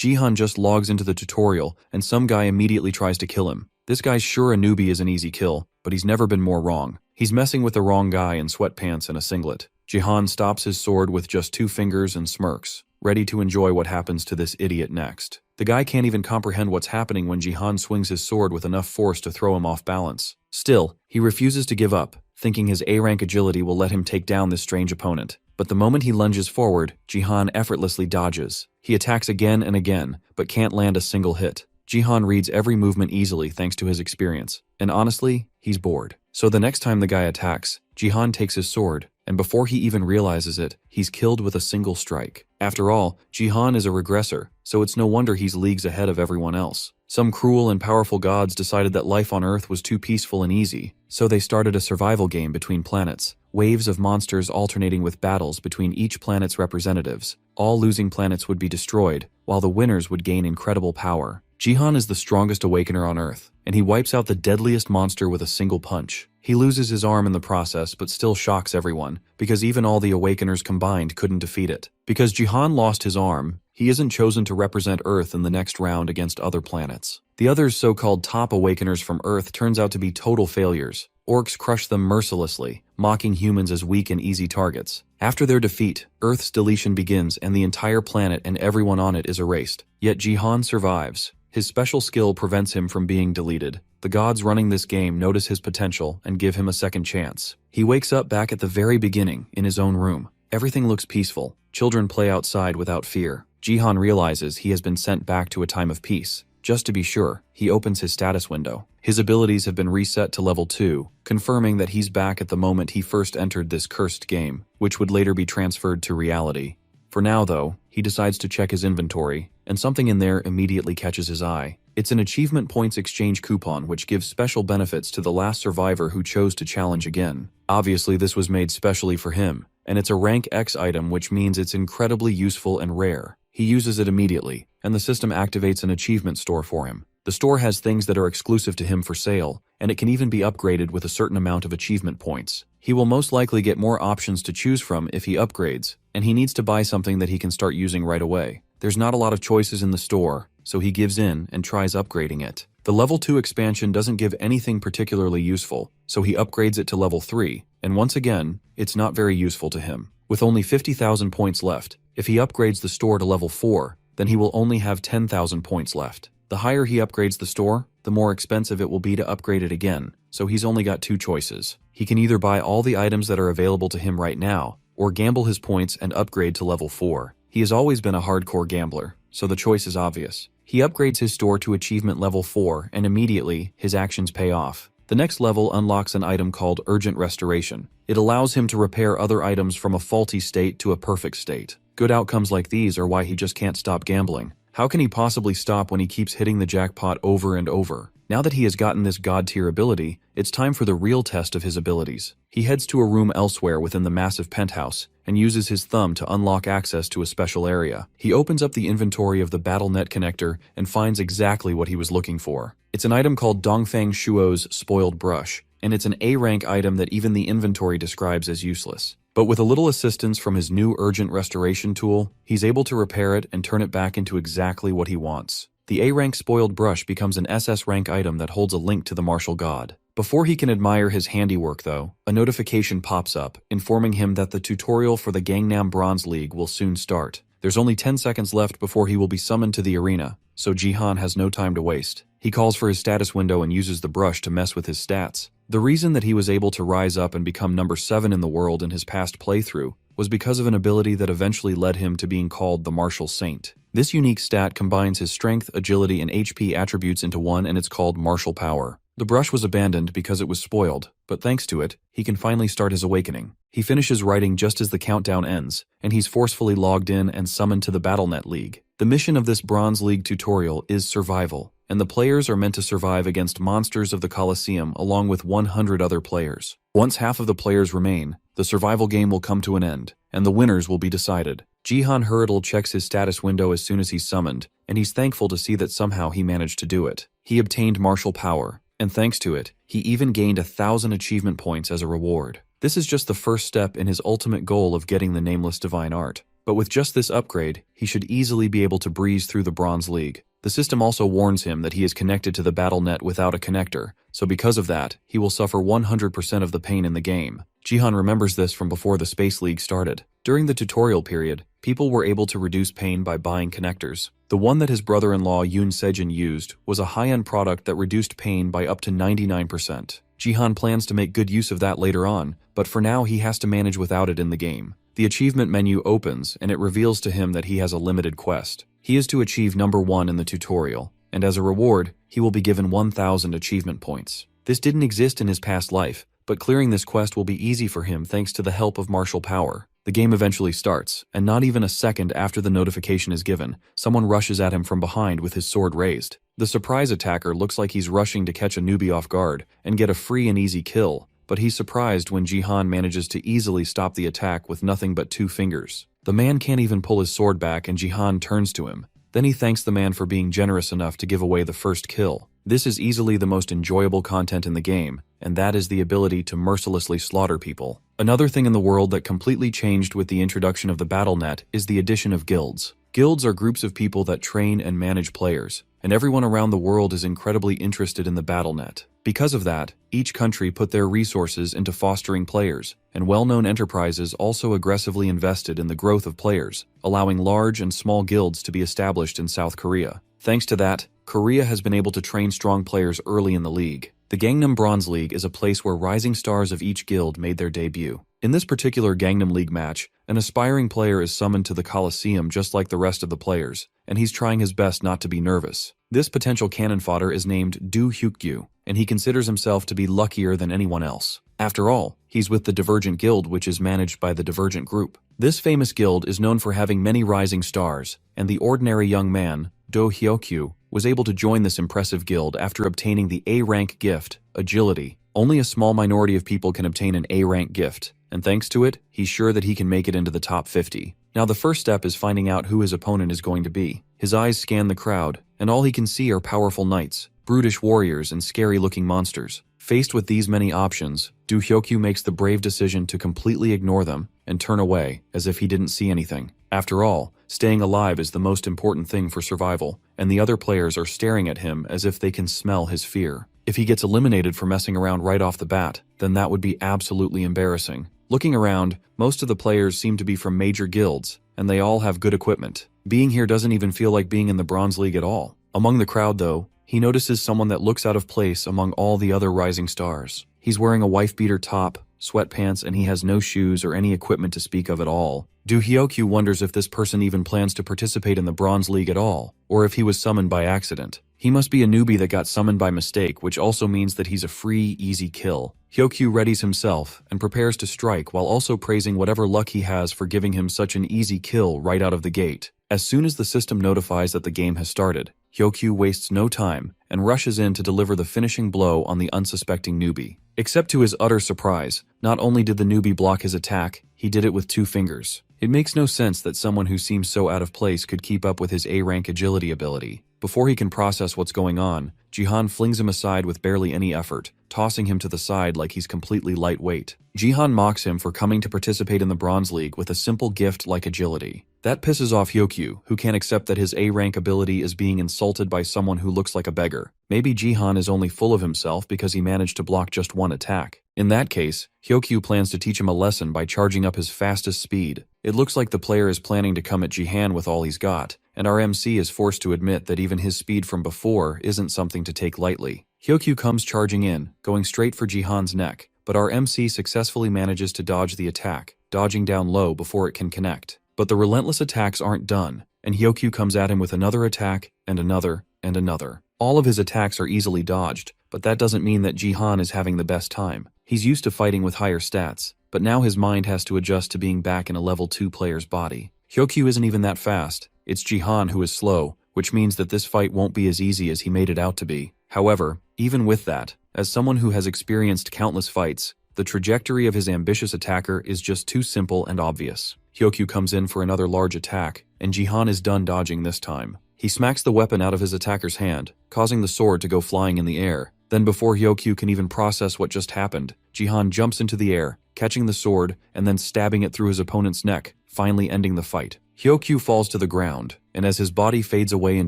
Jihan just logs into the tutorial, and some guy immediately tries to kill him. This guy's sure a newbie is an easy kill, but he's never been more wrong. He's messing with the wrong guy in sweatpants and a singlet. Jihan stops his sword with just 2 fingers and smirks, ready to enjoy what happens to this idiot next. The guy can't even comprehend what's happening when Jihan swings his sword with enough force to throw him off balance. Still, he refuses to give up, thinking his A-rank agility will let him take down this strange opponent. But the moment he lunges forward, Jihan effortlessly dodges. He attacks again and again, but can't land a single hit. Jihan reads every movement easily thanks to his experience, and honestly, he's bored. So the next time the guy attacks, Jihan takes his sword, and before he even realizes it, he's killed with a single strike. After all, Jihan is a regressor, so it's no wonder he's leagues ahead of everyone else. Some cruel and powerful gods decided that life on Earth was too peaceful and easy, so they started a survival game between planets, waves of monsters alternating with battles between each planet's representatives. All losing planets would be destroyed, while the winners would gain incredible power. Jihan is the strongest awakener on Earth, and he wipes out the deadliest monster with a single punch. He loses his arm in the process but still shocks everyone, because even all the awakeners combined couldn't defeat it. Because Jihan lost his arm, he isn't chosen to represent Earth in the next round against other planets. The others so-called top awakeners from Earth turns out to be total failures. Orcs crush them mercilessly, mocking humans as weak and easy targets. After their defeat, Earth's deletion begins and the entire planet and everyone on it is erased. Yet Jihan survives. His special skill prevents him from being deleted. The gods running this game notice his potential and give him a second chance. He wakes up back at the very beginning, in his own room. Everything looks peaceful. Children play outside without fear. Jihan realizes he has been sent back to a time of peace. Just to be sure, he opens his status window. His abilities have been reset to level 2, confirming that he's back at the moment he first entered this cursed game, which would later be transferred to reality. For now, though, he decides to check his inventory, and something in there immediately catches his eye. It's an achievement points exchange coupon which gives special benefits to the last survivor who chose to challenge again. Obviously, this was made specially for him, and it's a rank X item, which means it's incredibly useful and rare. He uses it immediately, and the system activates an achievement store for him. The store has things that are exclusive to him for sale, and it can even be upgraded with a certain amount of achievement points. He will most likely get more options to choose from if he upgrades, and he needs to buy something that he can start using right away. There's not a lot of choices in the store, so he gives in and tries upgrading it. The level 2 expansion doesn't give anything particularly useful, so he upgrades it to level 3, and once again, it's not very useful to him. With only 50,000 points left, if he upgrades the store to level 4, then he will only have 10,000 points left. The higher he upgrades the store, the more expensive it will be to upgrade it again, so he's only got 2 choices. He can either buy all the items that are available to him right now, or gamble his points and upgrade to level 4. He has always been a hardcore gambler, so the choice is obvious. He upgrades his store to achievement level 4, and immediately, his actions pay off. The next level unlocks an item called Urgent Restoration. It allows him to repair other items from a faulty state to a perfect state. Good outcomes like these are why he just can't stop gambling. How can he possibly stop when he keeps hitting the jackpot over and over? Now that he has gotten this god-tier ability, it's time for the real test of his abilities. He heads to a room elsewhere within the massive penthouse, and uses his thumb to unlock access to a special area. He opens up the inventory of the BattleNet connector and finds exactly what he was looking for. It's an item called Dongfang Shuo's Spoiled Brush, and it's an A-rank item that even the inventory describes as useless. But with a little assistance from his new Urgent Restoration tool, he's able to repair it and turn it back into exactly what he wants. The A-rank Spoiled Brush becomes an SS-rank item that holds a link to the martial god. Before he can admire his handiwork, though, a notification pops up, informing him that the tutorial for the Gangnam Bronze League will soon start. There's only 10 seconds left before he will be summoned to the arena, so Jihan has no time to waste. He calls for his status window and uses the brush to mess with his stats. The reason that he was able to rise up and become number 7 in the world in his past playthrough was because of an ability that eventually led him to being called the Martial Saint. This unique stat combines his strength, agility, and HP attributes into one, and it's called Martial Power. The brush was abandoned because it was spoiled, but thanks to it, he can finally start his awakening. He finishes writing just as the countdown ends, and he's forcefully logged in and summoned to the BattleNet League. The mission of this Bronze League tutorial is survival, and the players are meant to survive against monsters of the Colosseum along with 100 other players. Once half of the players remain, the survival game will come to an end, and the winners will be decided. Jihan hurriedly checks his status window as soon as he's summoned, and he's thankful to see that somehow he managed to do it. He obtained martial power, and thanks to it, he even gained 1,000 achievement points as a reward. This is just the first step in his ultimate goal of getting the Nameless Divine Art. But with just this upgrade, he should easily be able to breeze through the Bronze League. The system also warns him that he is connected to the battle net without a connector, so because of that, he will suffer 100% of the pain in the game. Jihan remembers this from before the Space League started. During the tutorial period, people were able to reduce pain by buying connectors. The one that his brother-in-law Yoon Sejin used was a high-end product that reduced pain by up to 99%. Jihan plans to make good use of that later on, but for now he has to manage without it in the game. The achievement menu opens and it reveals to him that he has a limited quest. He is to achieve number 1 in the tutorial, and as a reward, he will be given 1,000 achievement points. This didn't exist in his past life, but clearing this quest will be easy for him thanks to the help of martial power. The game eventually starts, and not even a second after the notification is given, someone rushes at him from behind with his sword raised. The surprise attacker looks like he's rushing to catch a newbie off guard and get a free and easy kill, but he's surprised when Jihan manages to easily stop the attack with nothing but 2 fingers. The man can't even pull his sword back and Jihan turns to him. Then he thanks the man for being generous enough to give away the first kill. This is easily the most enjoyable content in the game, and that is the ability to mercilessly slaughter people. Another thing in the world that completely changed with the introduction of the BattleNet is the addition of guilds. Guilds are groups of people that train and manage players, and everyone around the world is incredibly interested in the BattleNet. Because of that, each country put their resources into fostering players, and well-known enterprises also aggressively invested in the growth of players, allowing large and small guilds to be established in South Korea. Thanks to that, Korea has been able to train strong players early in the league. The Gangnam Bronze League is a place where rising stars of each guild made their debut. In this particular Gangnam League match, an aspiring player is summoned to the Coliseum just like the rest of the players, and he's trying his best not to be nervous. This potential cannon fodder is named Do Hyukgyu, and he considers himself to be luckier than anyone else. After all, he's with the Divergent Guild, which is managed by the Divergent Group. This famous guild is known for having many rising stars, and the ordinary young man, Do Hyukgyu, was able to join this impressive guild after obtaining the A-rank gift, Agility. Only a small minority of people can obtain an A-rank gift, and thanks to it, he's sure that he can make it into the top 50. Now the first step is finding out who his opponent is going to be. His eyes scan the crowd, and all he can see are powerful knights, brutish warriors, and scary-looking monsters. Faced with these many options, Do Hyukgyu makes the brave decision to completely ignore them and turn away as if he didn't see anything. After all, staying alive is the most important thing for survival, and the other players are staring at him as if they can smell his fear. If he gets eliminated for messing around right off the bat, then that would be absolutely embarrassing. Looking around, most of the players seem to be from major guilds, and they all have good equipment. Being here doesn't even feel like being in the Bronze League at all. Among the crowd, though, he notices someone that looks out of place among all the other rising stars. He's wearing a wife-beater top, sweatpants, and he has no shoes or any equipment to speak of at all. Do Hyukgyu wonders if this person even plans to participate in the Bronze League at all, or if he was summoned by accident. He must be a newbie that got summoned by mistake, which also means that he's a free, easy kill. Hyukgyu readies himself and prepares to strike while also praising whatever luck he has for giving him such an easy kill right out of the gate. As soon as the system notifies that the game has started, Hyukgyu wastes no time and rushes in to deliver the finishing blow on the unsuspecting newbie. Except to his utter surprise, not only did the newbie block his attack, he did it with 2 fingers. It makes no sense that someone who seems so out of place could keep up with his A-rank agility ability. Before he can process what's going on, Jihan flings him aside with barely any effort, tossing him to the side like he's completely lightweight. Jihan mocks him for coming to participate in the Bronze League with a simple gift like agility. That pisses off Hyukgyu, who can't accept that his A-rank ability is being insulted by someone who looks like a beggar. Maybe Jihan is only full of himself because he managed to block just 1 attack. In that case, Hyukgyu plans to teach him a lesson by charging up his fastest speed. It looks like the player is planning to come at Jihan with all he's got, and our MC is forced to admit that even his speed from before isn't something to take lightly. Hyukgyu comes charging in, going straight for Jihan's neck, but our MC successfully manages to dodge the attack, dodging down low before it can connect. But the relentless attacks aren't done, and Hyukgyu comes at him with another attack, and another, and another. All of his attacks are easily dodged, but that doesn't mean that Jihan is having the best time. He's used to fighting with higher stats, but now his mind has to adjust to being back in a level 2 player's body. Hyukgyu isn't even that fast, it's Jihan who is slow, which means that this fight won't be as easy as he made it out to be. However, even with that, as someone who has experienced countless fights, the trajectory of his ambitious attacker is just too simple and obvious. Hyukgyu comes in for another large attack, and Jihan is done dodging this time. He smacks the weapon out of his attacker's hand, causing the sword to go flying in the air. Then before Hyukgyu can even process what just happened, Jihan jumps into the air, catching the sword and then stabbing it through his opponent's neck, finally ending the fight. Hyokyu falls to the ground, and as his body fades away in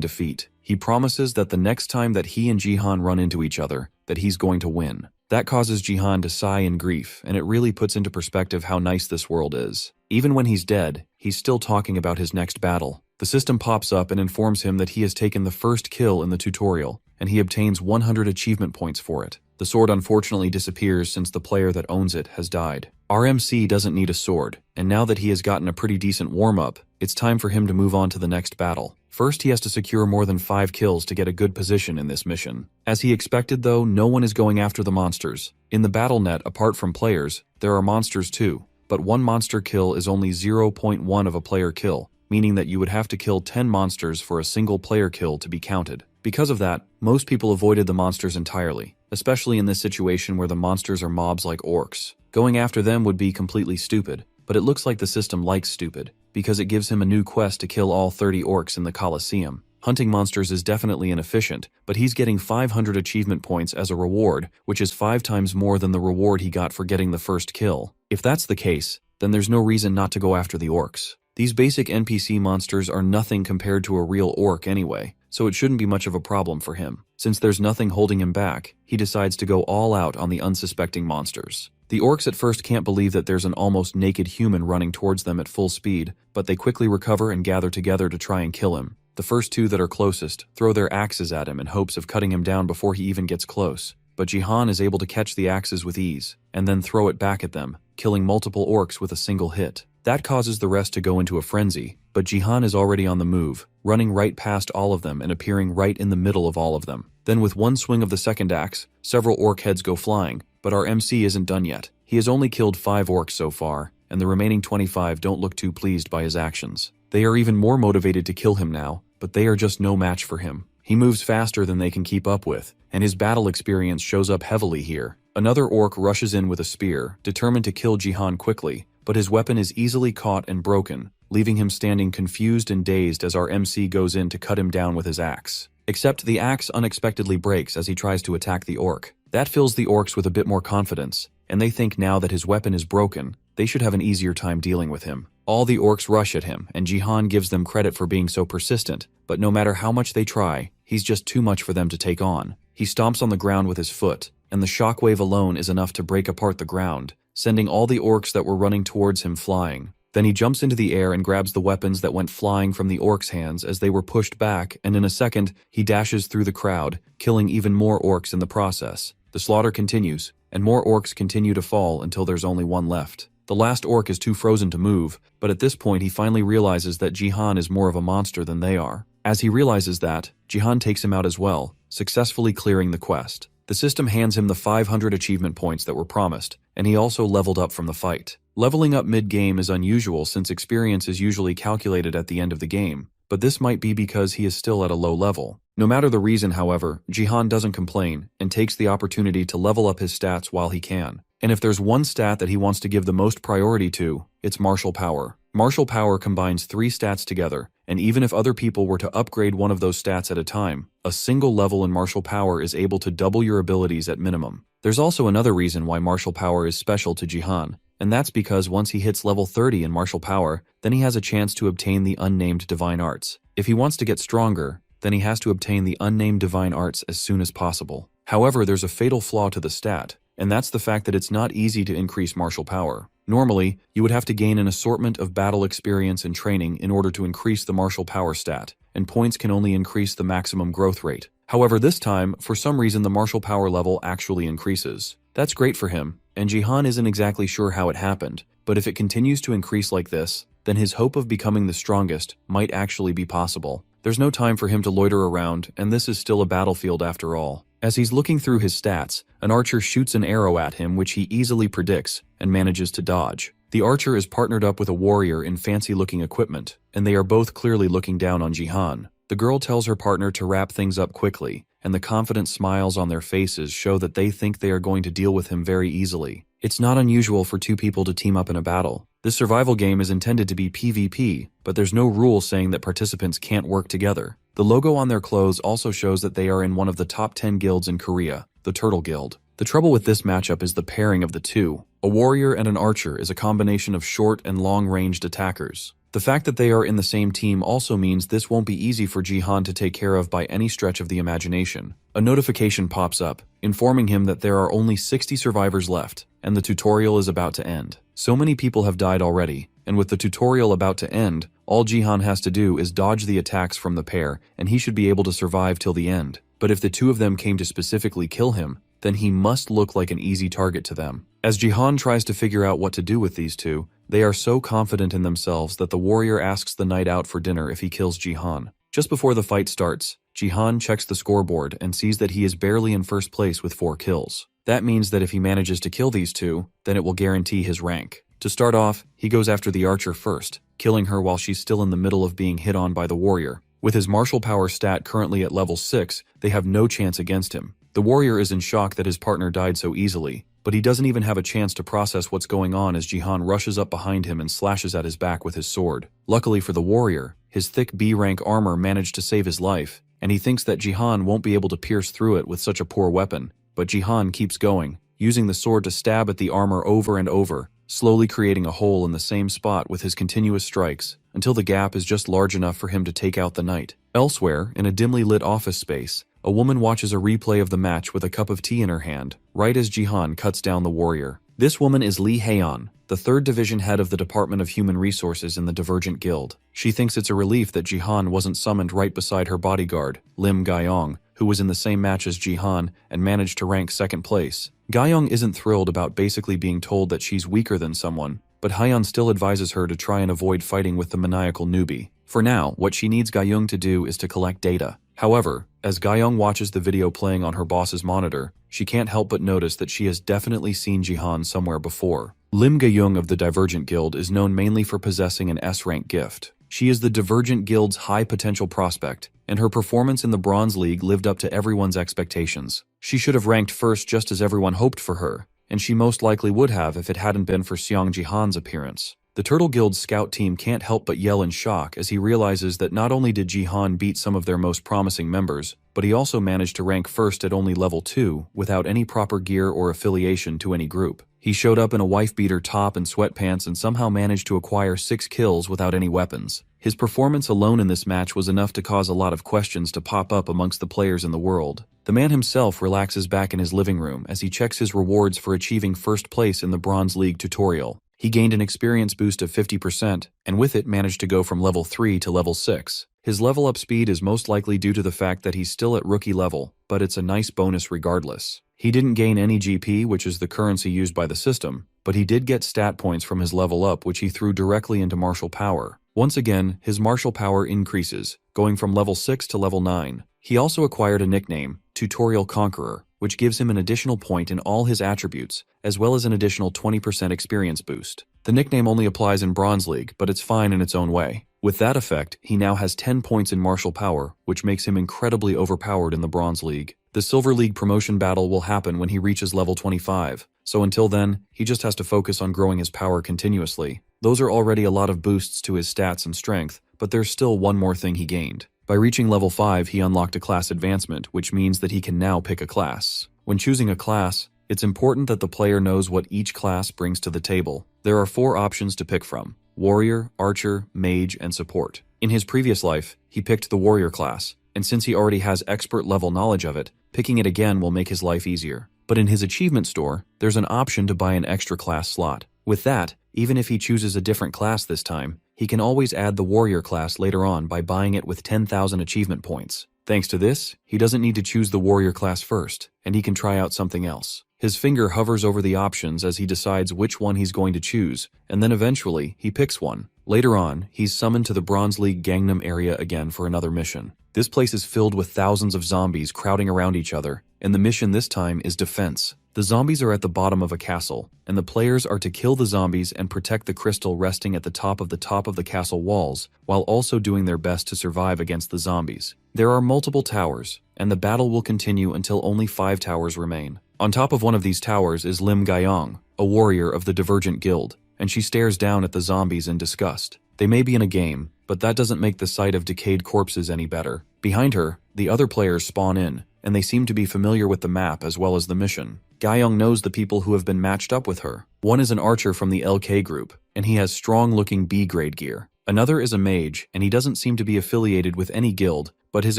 defeat, he promises that the next time that he and Jihan run into each other, that he's going to win. That causes Jihan to sigh in grief, and it really puts into perspective how nice this world is. Even when he's dead, he's still talking about his next battle. The system pops up and informs him that he has taken the first kill in the tutorial, and he obtains 100 achievement points for it. The sword unfortunately disappears since the player that owns it has died. Our MC doesn't need a sword, and now that he has gotten a pretty decent warm-up, it's time for him to move on to the next battle. First, he has to secure more than 5 kills to get a good position in this mission. As he expected though, no one is going after the monsters. In the battle net, apart from players, there are monsters too, but one monster kill is only 0.1 of a player kill, meaning that you would have to kill 10 monsters for a single player kill to be counted. Because of that, most people avoided the monsters entirely, especially in this situation where the monsters are mobs like orcs. Going after them would be completely stupid, but it looks like the system likes stupid, because it gives him a new quest to kill all 30 orcs in the Colosseum. Hunting monsters is definitely inefficient, but he's getting 500 achievement points as a reward, which is 5 times more than the reward he got for getting the first kill. If that's the case, then there's no reason not to go after the orcs. These basic NPC monsters are nothing compared to a real orc anyway, so it shouldn't be much of a problem for him. Since there's nothing holding him back, he decides to go all out on the unsuspecting monsters. The orcs at first can't believe that there's an almost naked human running towards them at full speed, but they quickly recover and gather together to try and kill him. The first 2 that are closest throw their axes at him in hopes of cutting him down before he even gets close. But Jihan is able to catch the axes with ease, and then throw it back at them, killing multiple orcs with a single hit. That causes the rest to go into a frenzy, but Jihan is already on the move, running right past all of them and appearing right in the middle of all of them. Then with one swing of the second axe, several orc heads go flying, but our MC isn't done yet. He has only killed 5 orcs so far, and the remaining 25 don't look too pleased by his actions. They are even more motivated to kill him now, but they are just no match for him. He moves faster than they can keep up with, and his battle experience shows up heavily here. Another orc rushes in with a spear, determined to kill Jihan quickly, but his weapon is easily caught and broken, leaving him standing confused and dazed as our MC goes in to cut him down with his axe. Except the axe unexpectedly breaks as he tries to attack the orc. That fills the orcs with a bit more confidence, and they think now that his weapon is broken, they should have an easier time dealing with him. All the orcs rush at him, and Jihan gives them credit for being so persistent, but no matter how much they try, he's just too much for them to take on. He stomps on the ground with his foot, and the shockwave alone is enough to break apart the ground, sending all the orcs that were running towards him flying. Then he jumps into the air and grabs the weapons that went flying from the orcs' hands as they were pushed back, and in a second, he dashes through the crowd, killing even more orcs in the process. The slaughter continues, and more orcs continue to fall until there's only one left. The last orc is too frozen to move, but at this point he finally realizes that Jihan is more of a monster than they are. As he realizes that, Jihan takes him out as well, successfully clearing the quest. The system hands him the 500 achievement points that were promised, and he also leveled up from the fight. Leveling up mid-game is unusual since experience is usually calculated at the end of the game, but this might be because he is still at a low level. No matter the reason, however, Jihan doesn't complain and takes the opportunity to level up his stats while he can. And if there's one stat that he wants to give the most priority to, it's martial power. Martial power combines 3 stats together, and even if other people were to upgrade one of those stats at a time, a single level in martial power is able to double your abilities at minimum. There's also another reason why martial power is special to Jihan, and that's because once he hits level 30 in martial power, then he has a chance to obtain the unnamed divine arts. If he wants to get stronger, then he has to obtain the unnamed divine arts as soon as possible. However, there's a fatal flaw to the stat, and that's the fact that it's not easy to increase martial power. Normally, you would have to gain an assortment of battle experience and training in order to increase the martial power stat, and points can only increase the maximum growth rate. However, this time, for some reason the martial power level actually increases. That's great for him, and Jihan isn't exactly sure how it happened, but if it continues to increase like this, then his hope of becoming the strongest might actually be possible. There's no time for him to loiter around, and this is still a battlefield after all. As he's looking through his stats, an archer shoots an arrow at him which he easily predicts and manages to dodge. The archer is partnered up with a warrior in fancy-looking equipment, and they are both clearly looking down on Jihan. The girl tells her partner to wrap things up quickly, and the confident smiles on their faces show that they think they are going to deal with him very easily. It's not unusual for 2 people to team up in a battle. This survival game is intended to be PvP, but there's no rule saying that participants can't work together. The logo on their clothes also shows that they are in one of the top 10 guilds in Korea, the Turtle Guild. The trouble with this matchup is the pairing of the two. A warrior and an archer is a combination of short and long-ranged attackers. The fact that they are in the same team also means this won't be easy for Jihan to take care of by any stretch of the imagination. A notification pops up, informing him that there are only 60 survivors left, and the tutorial is about to end. So many people have died already, and with the tutorial about to end, all Jihan has to do is dodge the attacks from the pair, and he should be able to survive till the end. But if the two of them came to specifically kill him, then he must look like an easy target to them. As Jihan tries to figure out what to do with these two, they are so confident in themselves that the warrior asks the knight out for dinner if he kills Jihan. Just before the fight starts, Jihan checks the scoreboard and sees that he is barely in first place with 4 kills. That means that if he manages to kill these two, then it will guarantee his rank. To start off, he goes after the archer first, killing her while she's still in the middle of being hit on by the warrior. With his martial power stat currently at level 6, they have no chance against him. The warrior is in shock that his partner died so easily, but he doesn't even have a chance to process what's going on as Jihan rushes up behind him and slashes at his back with his sword. Luckily for the warrior, his thick B-rank armor managed to save his life, and he thinks that Jihan won't be able to pierce through it with such a poor weapon. But Jihan keeps going, using the sword to stab at the armor over and over, slowly creating a hole in the same spot with his continuous strikes, until the gap is just large enough for him to take out the knight. Elsewhere, in a dimly lit office space, a woman watches a replay of the match with a cup of tea in her hand, right as Jihan cuts down the warrior. This woman is Lee Haeon, the 3rd Division head of the Department of Human Resources in the Divergent Guild. She thinks it's a relief that Jihan wasn't summoned right beside her bodyguard, Lim Gaiyong, who was in the same match as Jihan and managed to rank 2nd place. Gaiyong isn't thrilled about basically being told that she's weaker than someone, but Haeon still advises her to try and avoid fighting with the maniacal newbie. For now, what she needs Gaiyong to do is to collect data. However, as Gaiyong watches the video playing on her boss's monitor, she can't help but notice that she has definitely seen Jihan somewhere before. Lim Gaiyong of the Divergent Guild is known mainly for possessing an S-rank gift. She is the Divergent Guild's high-potential prospect, and her performance in the Bronze League lived up to everyone's expectations. She should have ranked first just as everyone hoped for her, and she most likely would have if it hadn't been for Xiang Jihan's appearance. The Turtle Guild's scout team can't help but yell in shock as he realizes that not only did Jihan beat some of their most promising members, but he also managed to rank first at only level 2 without any proper gear or affiliation to any group. He showed up in a wife-beater top and sweatpants and somehow managed to acquire 6 kills without any weapons. His performance alone in this match was enough to cause a lot of questions to pop up amongst the players in the world. The man himself relaxes back in his living room as he checks his rewards for achieving first place in the Bronze League tutorial. He gained an experience boost of 50%, and with it managed to go from level 3 to level 6. His level up speed is most likely due to the fact that he's still at rookie level, but it's a nice bonus regardless. He didn't gain any GP, which is the currency used by the system, but he did get stat points from his level up, which he threw directly into martial power. Once again, his martial power increases, going from level 6 to level 9. He also acquired a nickname, Tutorial Conqueror, which gives him an additional point in all his attributes, as well as an additional 20% experience boost. The nickname only applies in Bronze League, but it's fine in its own way. With that effect, he now has 10 points in martial power, which makes him incredibly overpowered in the Bronze League. The Silver League promotion battle will happen when he reaches level 25, so until then, he just has to focus on growing his power continuously. Those are already a lot of boosts to his stats and strength, but there's still one more thing he gained. By reaching level 5, he unlocked a class advancement, which means that he can now pick a class. When choosing a class, it's important that the player knows what each class brings to the table. There are 4 options to pick from: Warrior, Archer, Mage, and Support. In his previous life, he picked the Warrior class, and since he already has expert level knowledge of it, picking it again will make his life easier. But in his achievement store, there's an option to buy an extra class slot. With that, even if he chooses a different class this time, he can always add the Warrior class later on by buying it with 10,000 achievement points. Thanks to this, he doesn't need to choose the Warrior class first, and he can try out something else. His finger hovers over the options as he decides which one he's going to choose, and then eventually, he picks one. Later on, he's summoned to the Bronze League Gangnam area again for another mission. This place is filled with thousands of zombies crowding around each other, and the mission this time is defense. The zombies are at the bottom of a castle, and the players are to kill the zombies and protect the crystal resting at the top of the castle walls, while also doing their best to survive against the zombies. There are multiple towers, and the battle will continue until only 5 towers remain. On top of one of these towers is Lim Gaiyong, a warrior of the Divergent Guild, and she stares down at the zombies in disgust. They may be in a game, but that doesn't make the sight of decayed corpses any better. Behind her, the other players spawn in, and they seem to be familiar with the map as well as the mission. Gyeong knows the people who have been matched up with her. One is an archer from the LK group, and he has strong-looking B-grade gear. Another is a mage, and he doesn't seem to be affiliated with any guild, but his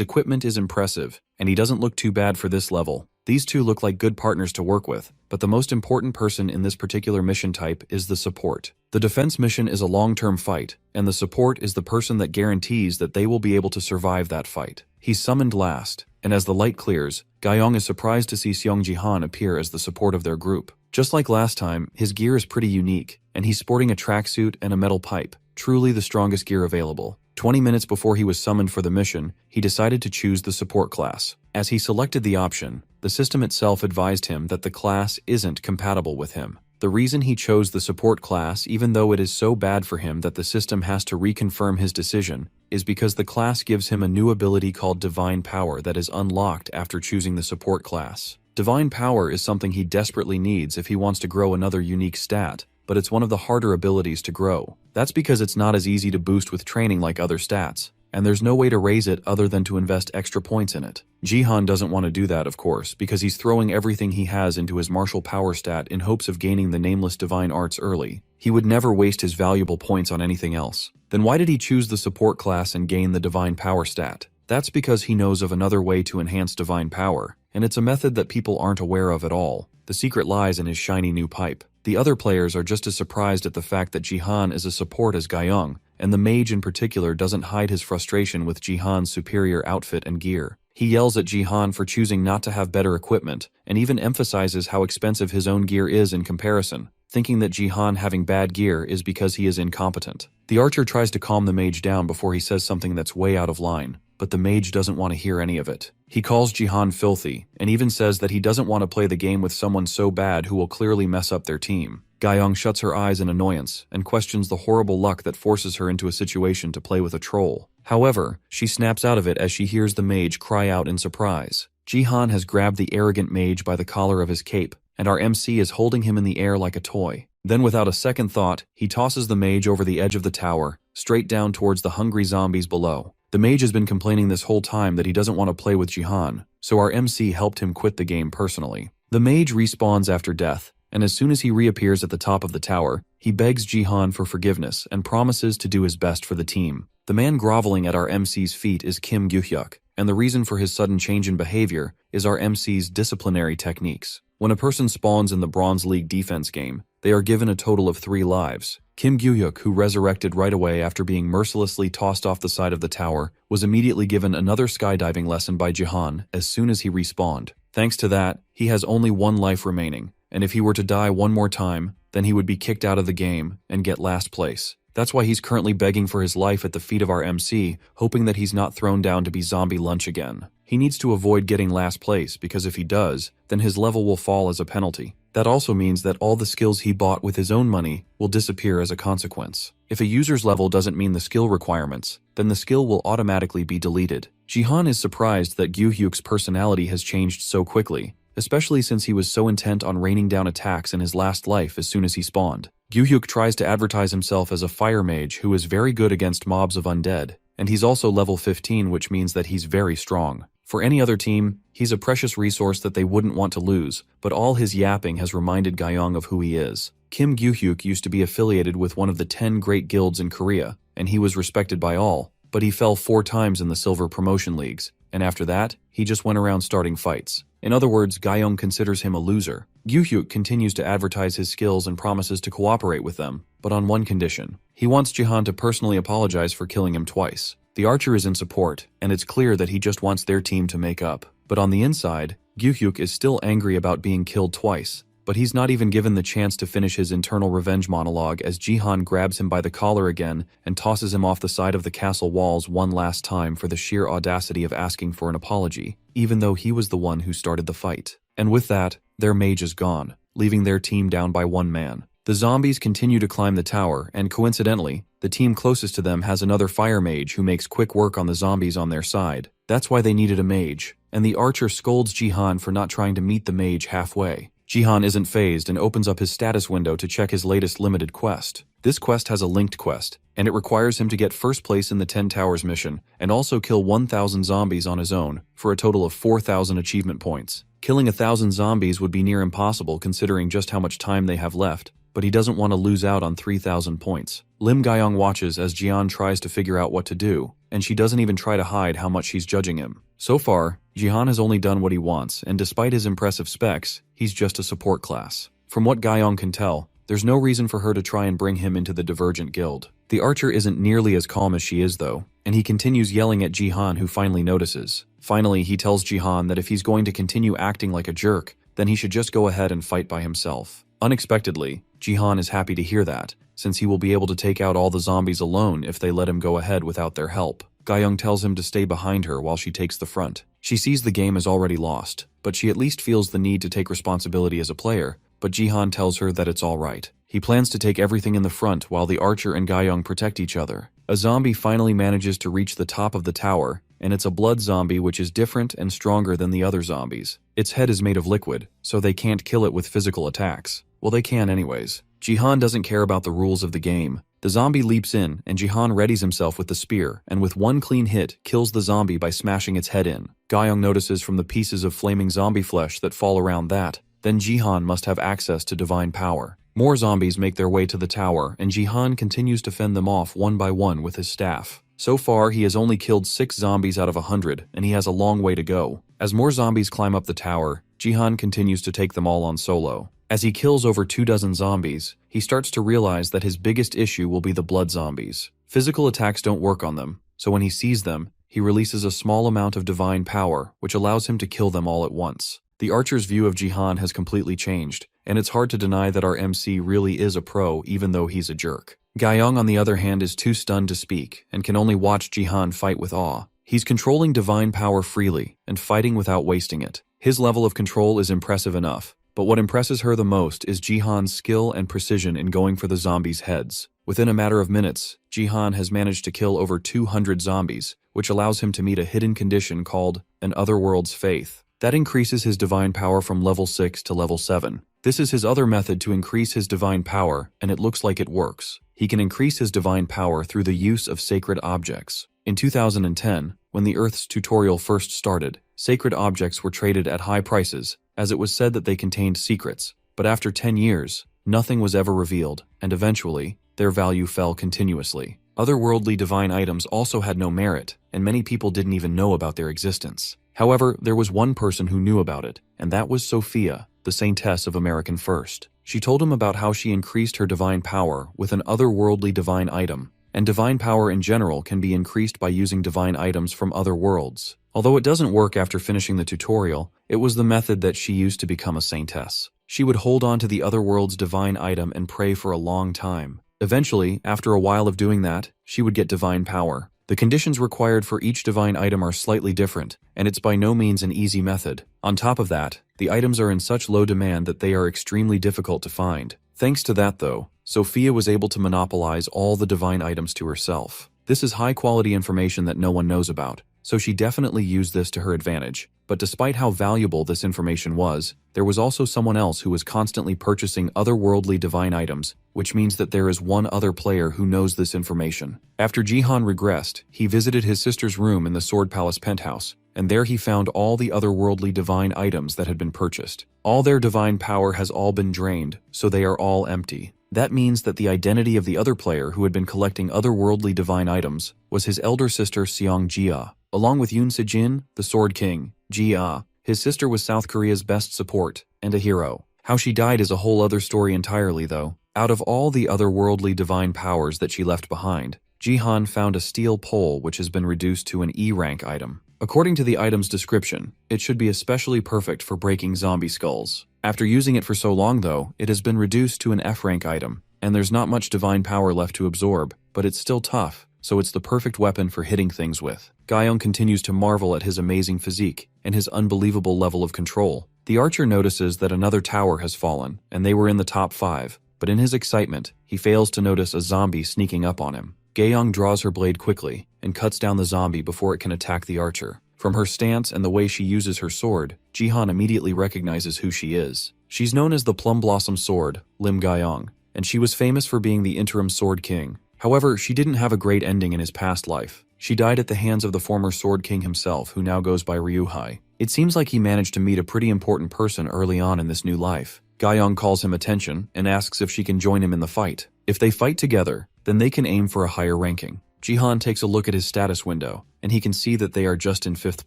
equipment is impressive, and he doesn't look too bad for this level. These two look like good partners to work with, but the most important person in this particular mission type is the support. The defense mission is a long-term fight, and the support is the person that guarantees that they will be able to survive that fight. He's summoned last, and as the light clears, Gyeong is surprised to see Seong Ji-han appear as the support of their group. Just like last time, his gear is pretty unique, and he's sporting a tracksuit and a metal pipe, truly the strongest gear available. 20 minutes before he was summoned for the mission, he decided to choose the support class. As he selected the option, the system itself advised him that the class isn't compatible with him. The reason he chose the support class, even though it is so bad for him that the system has to reconfirm his decision, is because the class gives him a new ability called Divine Power that is unlocked after choosing the support class. Divine Power is something he desperately needs if he wants to grow another unique stat, but it's one of the harder abilities to grow. That's because it's not as easy to boost with training like other stats, and there's no way to raise it other than to invest extra points in it. Ji-han doesn't want to do that, of course, because he's throwing everything he has into his martial power stat in hopes of gaining the nameless divine arts early. He would never waste his valuable points on anything else. Then why did he choose the support class and gain the divine power stat? That's because he knows of another way to enhance divine power, and it's a method that people aren't aware of at all. The secret lies in his shiny new pipe. The other players are just as surprised at the fact that Ji-han is a support as Gyeong, and the mage in particular doesn't hide his frustration with Ji-han's superior outfit and gear. He yells at Ji-han for choosing not to have better equipment, and even emphasizes how expensive his own gear is in comparison, thinking that Ji-han having bad gear is because he is incompetent. The archer tries to calm the mage down before he says something that's way out of line, but the mage doesn't want to hear any of it. He calls Ji-han filthy, and even says that he doesn't want to play the game with someone so bad who will clearly mess up their team. Gyeong shuts her eyes in annoyance and questions the horrible luck that forces her into a situation to play with a troll. However, she snaps out of it as she hears the mage cry out in surprise. Ji-han has grabbed the arrogant mage by the collar of his cape, and our MC is holding him in the air like a toy. Then without a second thought, he tosses the mage over the edge of the tower, straight down towards the hungry zombies below. The mage has been complaining this whole time that he doesn't want to play with Ji-han, so our MC helped him quit the game personally. The mage respawns after death, and as soon as he reappears at the top of the tower, he begs Ji-han for forgiveness and promises to do his best for the team. The man groveling at our MC's feet is Kim Gyu-hyuk, and the reason for his sudden change in behavior is our MC's disciplinary techniques. When a person spawns in the Bronze League defense game, they are given a total of 3 lives. Kim Gyu-hyuk, who resurrected right away after being mercilessly tossed off the side of the tower, was immediately given another skydiving lesson by Ji-han as soon as he respawned. Thanks to that, he has only 1 life remaining, and if he were to die one more time, then he would be kicked out of the game and get last place. That's why he's currently begging for his life at the feet of our MC, hoping that he's not thrown down to be zombie lunch again. He needs to avoid getting last place, because if he does, then his level will fall as a penalty. That also means that all the skills he bought with his own money will disappear as a consequence. If a user's level doesn't mean the skill requirements, then the skill will automatically be deleted. Ji-han is surprised that Gyu-hyuk's personality has changed so quickly, especially since he was so intent on raining down attacks in his last life as soon as he spawned. Gyu-hyuk tries to advertise himself as a fire mage who is very good against mobs of undead, and he's also level 15, which means that he's very strong. For any other team, he's a precious resource that they wouldn't want to lose, but all his yapping has reminded Gyeong of who he is. Kim Gyu-hyuk used to be affiliated with one of the 10 great guilds in Korea, and he was respected by all, but he fell 4 times in the silver promotion leagues, and after that, he just went around starting fights. In other words, Gyeong considers him a loser. Gyu-hyuk continues to advertise his skills and promises to cooperate with them, but on one condition. He wants Ji-han to personally apologize for killing him twice. The archer is in support, and it's clear that he just wants their team to make up. But on the inside, Gyu-hyuk is still angry about being killed twice, but he's not even given the chance to finish his internal revenge monologue as Ji-han grabs him by the collar again and tosses him off the side of the castle walls one last time for the sheer audacity of asking for an apology, even though he was the one who started the fight. And with that, their mage is gone, leaving their team down by 1 man. The zombies continue to climb the tower, and coincidentally, the team closest to them has another fire mage who makes quick work on the zombies on their side. That's why they needed a mage, and the archer scolds Ji-han for not trying to meet the mage halfway. Jihan isn't fazed and opens up his status window to check his latest limited quest. This quest has a linked quest, and it requires him to get first place in the 10 Towers mission and also kill 1,000 zombies on his own for a total of 4,000 achievement points. Killing 1,000 zombies would be near impossible considering just how much time they have left, but he doesn't want to lose out on 3,000 points. Lim Gaiyong watches as Jihan tries to figure out what to do, and she doesn't even try to hide how much she's judging him. So far, Jihan has only done what he wants, and despite his impressive specs, he's just a support class. From what Gaiyong can tell, there's no reason for her to try and bring him into the Divergent Guild. The archer isn't nearly as calm as she is though, and he continues yelling at Jihan, who finally notices. Finally, he tells Jihan that if he's going to continue acting like a jerk, then he should just go ahead and fight by himself. Unexpectedly, Jihan is happy to hear that, since he will be able to take out all the zombies alone if they let him go ahead without their help. Gaiyong tells him to stay behind her while she takes the front. She sees the game is already lost, but she at least feels the need to take responsibility as a player, but Jihan tells her that it's alright. He plans to take everything in the front while the archer and Gaiyong protect each other. A zombie finally manages to reach the top of the tower, and it's a blood zombie which is different and stronger than the other zombies. Its head is made of liquid, so they can't kill it with physical attacks. Well, they can anyways. Jihan doesn't care about the rules of the game. The zombie leaps in, and Jihan readies himself with the spear, and with one clean hit, kills the zombie by smashing its head in. Gaiyong notices from the pieces of flaming zombie flesh that fall around that, then Jihan must have access to divine power. More zombies make their way to the tower, and Jihan continues to fend them off one by one with his staff. So far, he has only killed 6 zombies out of 100, and he has a long way to go. As more zombies climb up the tower, Jihan continues to take them all on solo. As he kills over 24 zombies, he starts to realize that his biggest issue will be the blood zombies. Physical attacks don't work on them, so when he sees them, he releases a small amount of divine power, which allows him to kill them all at once. The archer's view of Jihan has completely changed, and it's hard to deny that our MC really is a pro even though he's a jerk. Gaiyong, on the other hand, is too stunned to speak, and can only watch Jihan fight with awe. He's controlling divine power freely, and fighting without wasting it. His level of control is impressive enough, but what impresses her the most is Jihan's skill and precision in going for the zombies' heads. Within a matter of minutes, Jihan has managed to kill over 200 zombies, which allows him to meet a hidden condition called an Otherworld's Faith. That increases his divine power from level 6 to level 7. This is his other method to increase his divine power, and it looks like it works. He can increase his divine power through the use of sacred objects. In 2010, when the Earth's tutorial first started, sacred objects were traded at high prices, as it was said that they contained secrets. But after 10 years, nothing was ever revealed, and eventually, their value fell continuously. Otherworldly divine items also had no merit, and many people didn't even know about their existence. However, there was one person who knew about it, and that was Sophia, the Saintess of American First. She told him about how she increased her divine power with an otherworldly divine item, and divine power in general can be increased by using divine items from other worlds. Although it doesn't work after finishing the tutorial, it was the method that she used to become a saintess. She would hold on to the other world's divine item and pray for a long time. Eventually, after a while of doing that, she would get divine power. The conditions required for each divine item are slightly different, and it's by no means an easy method. On top of that, the items are in such low demand that they are extremely difficult to find. Thanks to that though, Sophia was able to monopolize all the divine items to herself. This is high-quality information that no one knows about, so she definitely used this to her advantage. But despite how valuable this information was, there was also someone else who was constantly purchasing otherworldly divine items, which means that there is one other player who knows this information. After Jihan regressed, he visited his sister's room in the Sword Palace penthouse, and there he found all the otherworldly divine items that had been purchased. All their divine power has all been drained, so they are all empty. That means that the identity of the other player who had been collecting otherworldly divine items was his elder sister Seong Jia. Along with Yoon Se-jin, the Sword King, Jia, his sister was South Korea's best support, and a hero. How she died is a whole other story entirely though. Out of all the otherworldly divine powers that she left behind, Jihan found a steel pole which has been reduced to an E-rank item. According to the item's description, it should be especially perfect for breaking zombie skulls. After using it for so long though, it has been reduced to an F-rank item, and there's not much divine power left to absorb, but it's still tough, so it's the perfect weapon for hitting things with. Gaiyong continues to marvel at his amazing physique and his unbelievable level of control. The archer notices that another tower has fallen, and they were in the top 5, but in his excitement, he fails to notice a zombie sneaking up on him. Gaiyong draws her blade quickly and cuts down the zombie before it can attack the archer. From her stance and the way she uses her sword, Jihan immediately recognizes who she is. She's known as the Plum Blossom Sword, Lim Guyong, and she was famous for being the interim Sword King. However, she didn't have a great ending in his past life. She died at the hands of the former Sword King himself, who now goes by Ryuhei. It seems like he managed to meet a pretty important person early on in this new life. Guyong calls him attention and asks if she can join him in the fight. If they fight together, then they can aim for a higher ranking. Jihan takes a look at his status window, and he can see that they are just in 5th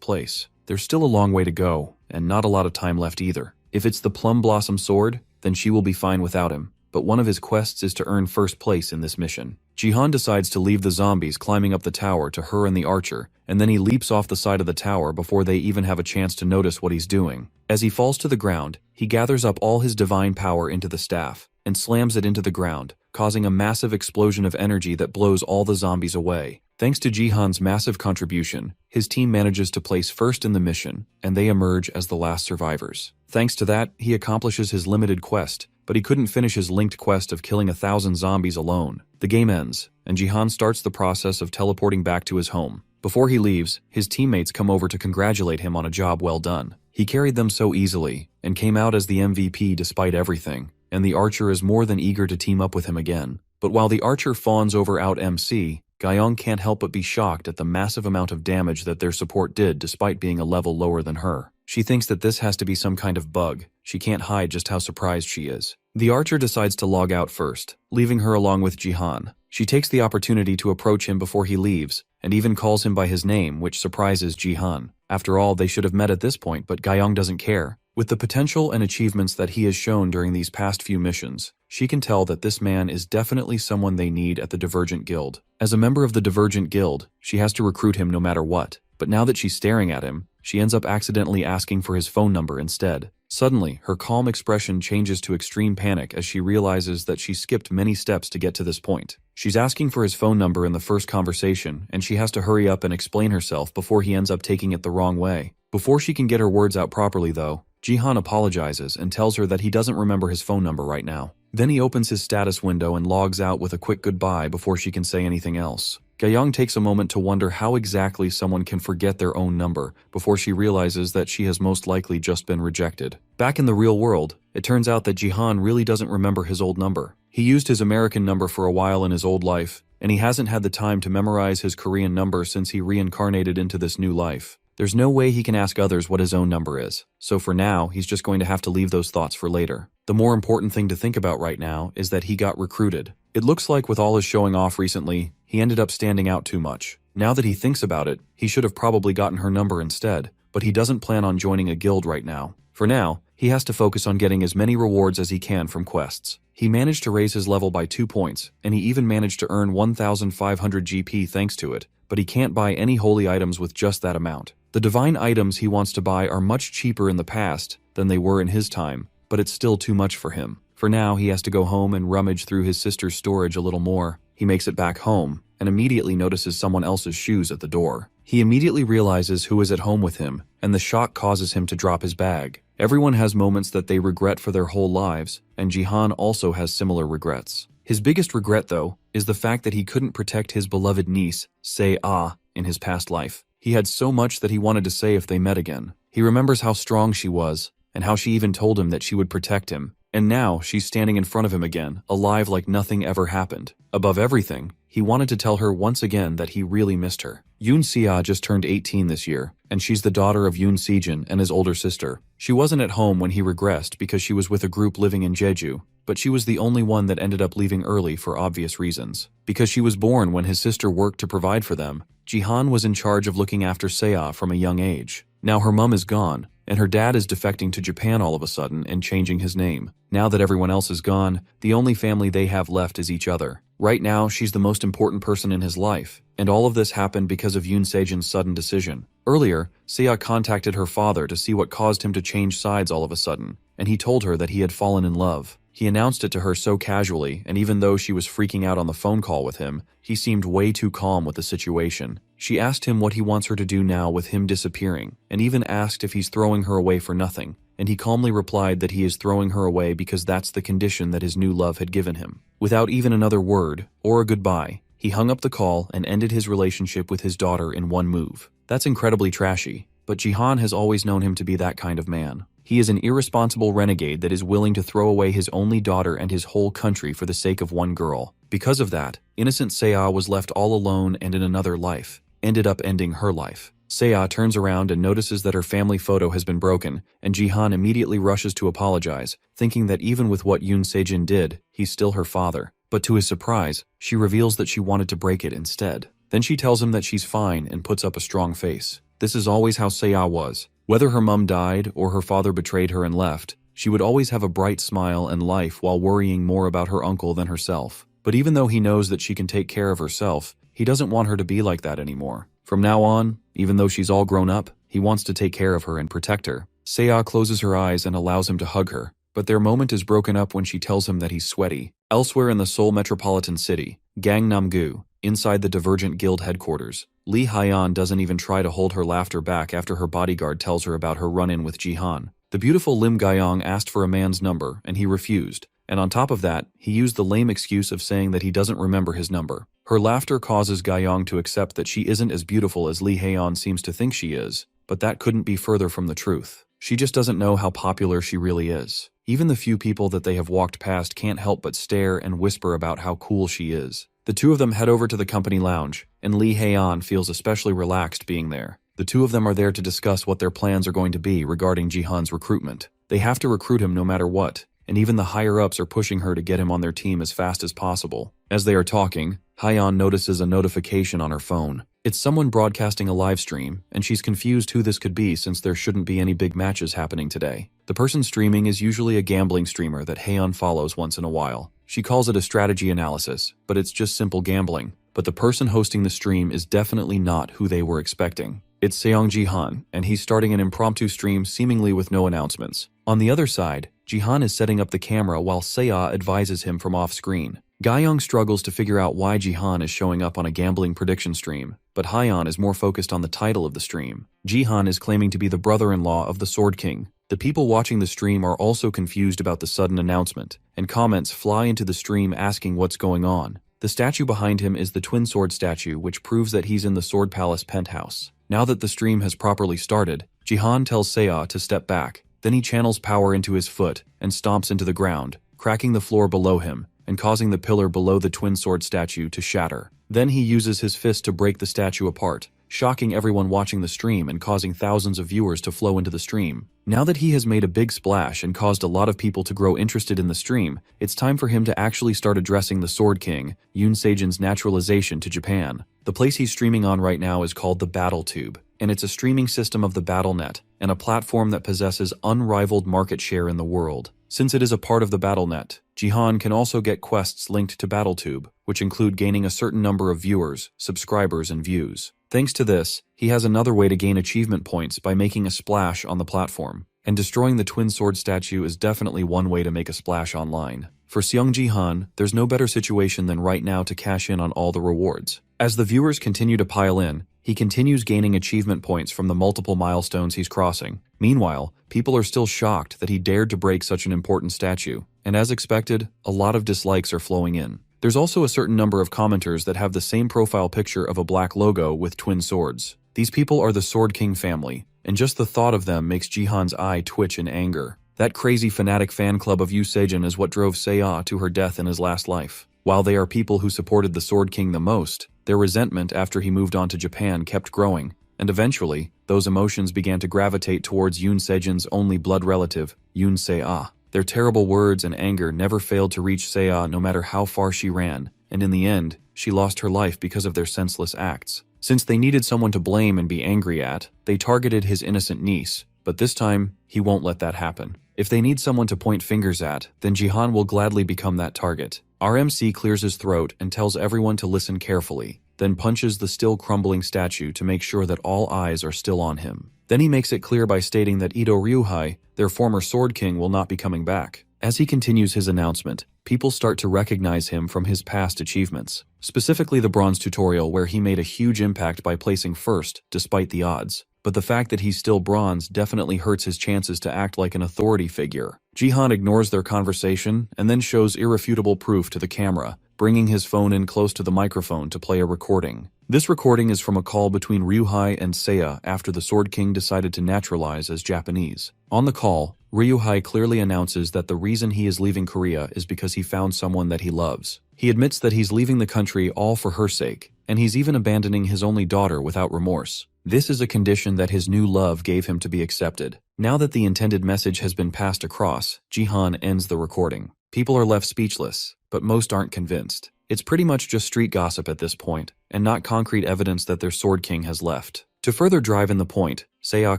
place. There's still a long way to go, and not a lot of time left either. If it's the Plum Blossom Sword, then she will be fine without him. But one of his quests is to earn 1st place in this mission. Jihan decides to leave the zombies climbing up the tower to her and the archer, and then he leaps off the side of the tower before they even have a chance to notice what he's doing. As he falls to the ground, he gathers up all his divine power into the staff, and slams it into the ground, causing a massive explosion of energy that blows all the zombies away. Thanks to Jihan's massive contribution, his team manages to place 1st in the mission, and they emerge as the last survivors. Thanks to that, he accomplishes his limited quest, but he couldn't finish his linked quest of killing 1,000 zombies alone. The game ends, and Jihan starts the process of teleporting back to his home. Before he leaves, his teammates come over to congratulate him on a job well done. He carried them so easily, and came out as the MVP despite everything, and the archer is more than eager to team up with him again. But while the archer fawns over out MC, Guyong can't help but be shocked at the massive amount of damage that their support did despite being a level lower than her. She thinks that this has to be some kind of bug. She can't hide just how surprised she is. The archer decides to log out first, leaving her along with Jihan. She takes the opportunity to approach him before he leaves, and even calls him by his name, which surprises Jihan. After all, they should have met at this point, but Guyong doesn't care. With the potential and achievements that he has shown during these past few missions, she can tell that this man is definitely someone they need at the Divergent Guild. As a member of the Divergent Guild, she has to recruit him no matter what. But now that she's staring at him, she ends up accidentally asking for his phone number instead. Suddenly, her calm expression changes to extreme panic as she realizes that she skipped many steps to get to this point. She's asking for his phone number in the first conversation, and she has to hurry up and explain herself before he ends up taking it the wrong way. Before she can get her words out properly though, Jihan apologizes and tells her that he doesn't remember his phone number right now. Then he opens his status window and logs out with a quick goodbye before she can say anything else. Guyong takes a moment to wonder how exactly someone can forget their own number before she realizes that she has most likely just been rejected. Back in the real world, it turns out that Jihan really doesn't remember his old number. He used his American number for a while in his old life, and he hasn't had the time to memorize his Korean number since he reincarnated into this new life. There's no way he can ask others what his own number is, so for now, he's just going to have to leave those thoughts for later. The more important thing to think about right now is that he got recruited. It looks like with all his showing off recently, he ended up standing out too much. Now that he thinks about it, he should have probably gotten her number instead, but he doesn't plan on joining a guild right now. For now, he has to focus on getting as many rewards as he can from quests. He managed to raise his level by 2 points, and he even managed to earn 1,500 GP thanks to it, but he can't buy any holy items with just that amount. The divine items he wants to buy are much cheaper in the past than they were in his time, but it's still too much for him. For now, he has to go home and rummage through his sister's storage a little more. He makes it back home, and immediately notices someone else's shoes at the door. He immediately realizes who is at home with him, and the shock causes him to drop his bag. Everyone has moments that they regret for their whole lives, and Jihan also has similar regrets. His biggest regret, though, is the fact that he couldn't protect his beloved niece, Se-ah, in his past life. He had so much that he wanted to say if they met again. He remembers how strong she was, and how she even told him that she would protect him. And now she's standing in front of him again, alive like nothing ever happened. Above everything, he wanted to tell her once again that he really missed her. Yoon Se-ah just turned 18 this year, and she's the daughter of Yoon Se-jin and his older sister. She wasn't at home when he regressed because she was with a group living in Jeju, but she was the only one that ended up leaving early for obvious reasons. Because she was born when his sister worked to provide for them, Jihan was in charge of looking after Se-ah from a young age. Now her mum is gone, and her dad is defecting to Japan all of a sudden and changing his name. Now that everyone else is gone, the only family they have left is each other. Right now, she's the most important person in his life, and all of this happened because of Yoon Se-jin's sudden decision. Earlier, Se-ah contacted her father to see what caused him to change sides all of a sudden, and he told her that he had fallen in love. He announced it to her so casually, and even though she was freaking out on the phone call with him, he seemed way too calm with the situation. She asked him what he wants her to do now with him disappearing, and even asked if he's throwing her away for nothing, and he calmly replied that he is throwing her away because that's the condition that his new love had given him. Without even another word, or a goodbye, he hung up the call and ended his relationship with his daughter in one move. That's incredibly trashy, but Jihan has always known him to be that kind of man. He is an irresponsible renegade that is willing to throw away his only daughter and his whole country for the sake of one girl. Because of that, innocent Seiya was left all alone and in another life, ended up ending her life. Seiya turns around and notices that her family photo has been broken, and Jihan immediately rushes to apologize, thinking that even with what Yoon Sejin did, he's still her father. But to his surprise, she reveals that she wanted to break it instead. Then she tells him that she's fine and puts up a strong face. This is always how Seiya was. Whether her mum died or her father betrayed her and left, she would always have a bright smile and life while worrying more about her uncle than herself. But even though he knows that she can take care of herself, he doesn't want her to be like that anymore. From now on, even though she's all grown up, he wants to take care of her and protect her. Seiya closes her eyes and allows him to hug her, but their moment is broken up when she tells him that he's sweaty. Elsewhere in the Seoul metropolitan city, Gangnam-gu, inside the Divergent Guild headquarters, Lee Hyeon doesn't even try to hold her laughter back after her bodyguard tells her about her run-in with Jihan. The beautiful Lim Gayong asked for a man's number, and he refused. And on top of that, he used the lame excuse of saying that he doesn't remember his number. Her laughter causes Gayong to accept that she isn't as beautiful as Lee Haeon seems to think she is, but that couldn't be further from the truth. She just doesn't know how popular she really is. Even the few people that they have walked past can't help but stare and whisper about how cool she is. The two of them head over to the company lounge, and Lee Haeon feels especially relaxed being there. The two of them are there to discuss what their plans are going to be regarding Jihan's recruitment. They have to recruit him no matter what, and even the higher-ups are pushing her to get him on their team as fast as possible. As they are talking, Hyeon notices a notification on her phone. It's someone broadcasting a live stream, and she's confused who this could be since there shouldn't be any big matches happening today. The person streaming is usually a gambling streamer that Haeon follows once in a while. She calls it a strategy analysis, but it's just simple gambling. But the person hosting the stream is definitely not who they were expecting. It's Seong Jihan, and he's starting an impromptu stream seemingly with no announcements. On the other side, Jihan is setting up the camera while Seiya advises him from off-screen. Gayong struggles to figure out why Jihan is showing up on a gambling prediction stream, but Hyeon is more focused on the title of the stream. Jihan is claiming to be the brother-in-law of the Sword King. The people watching the stream are also confused about the sudden announcement, and comments fly into the stream asking what's going on. The statue behind him is the twin sword statue, which proves that he's in the Sword Palace penthouse. Now that the stream has properly started, Jihan tells Seiya to step back. Then he channels power into his foot and stomps into the ground, cracking the floor below him and causing the pillar below the twin sword statue to shatter. Then he uses his fist to break the statue apart, shocking everyone watching the stream and causing thousands of viewers to flow into the stream. Now that he has made a big splash and caused a lot of people to grow interested in the stream, it's time for him to actually start addressing the Sword King, Yoon Sejin's naturalization to Japan. The place he's streaming on right now is called the Battle Tube, and it's a streaming system of the BattleNet, and a platform that possesses unrivaled market share in the world. Since it is a part of the BattleNet, Jihan can also get quests linked to BattleTube, which include gaining a certain number of viewers, subscribers, and views. Thanks to this, he has another way to gain achievement points by making a splash on the platform, and destroying the twin sword statue is definitely one way to make a splash online. For Seong Jihan, there's no better situation than right now to cash in on all the rewards. As the viewers continue to pile in, he continues gaining achievement points from the multiple milestones he's crossing. Meanwhile, people are still shocked that he dared to break such an important statue, and as expected, a lot of dislikes are flowing in. There's also a certain number of commenters that have the same profile picture of a black logo with twin swords. These people are the Sword King family, and just the thought of them makes Jihan's eye twitch in anger. That crazy fanatic fan club of Yoo Sejin is what drove Seiya to her death in his last life. While they are people who supported the Sword King the most, their resentment after he moved on to Japan kept growing, and eventually, those emotions began to gravitate towards Yoon Sejin's only blood relative, Yoon Se-ah. Their terrible words and anger never failed to reach Seiya no matter how far she ran, and in the end, she lost her life because of their senseless acts. Since they needed someone to blame and be angry at, they targeted his innocent niece, but this time, he won't let that happen. If they need someone to point fingers at, then Jihan will gladly become that target. RMC clears his throat and tells everyone to listen carefully, then punches the still crumbling statue to make sure that all eyes are still on him. Then he makes it clear by stating that Ito Ryuhei, their former Sword King, will not be coming back. As he continues his announcement, people start to recognize him from his past achievements, specifically the bronze tutorial where he made a huge impact by placing first, despite the odds. But the fact that he's still bronze definitely hurts his chances to act like an authority figure. Jihan ignores their conversation and then shows irrefutable proof to the camera, bringing his phone in close to the microphone to play a recording. This recording is from a call between Ryuhei and Seiya after the Sword King decided to naturalize as Japanese. On the call, Ryuhei clearly announces that the reason he is leaving Korea is because he found someone that he loves. He admits that he's leaving the country all for her sake, and he's even abandoning his only daughter without remorse. This is a condition that his new love gave him to be accepted. Now that the intended message has been passed across, Jihan ends the recording. People are left speechless, but most aren't convinced. It's pretty much just street gossip at this point, and not concrete evidence that their Sword King has left. To further drive in the point, Seiya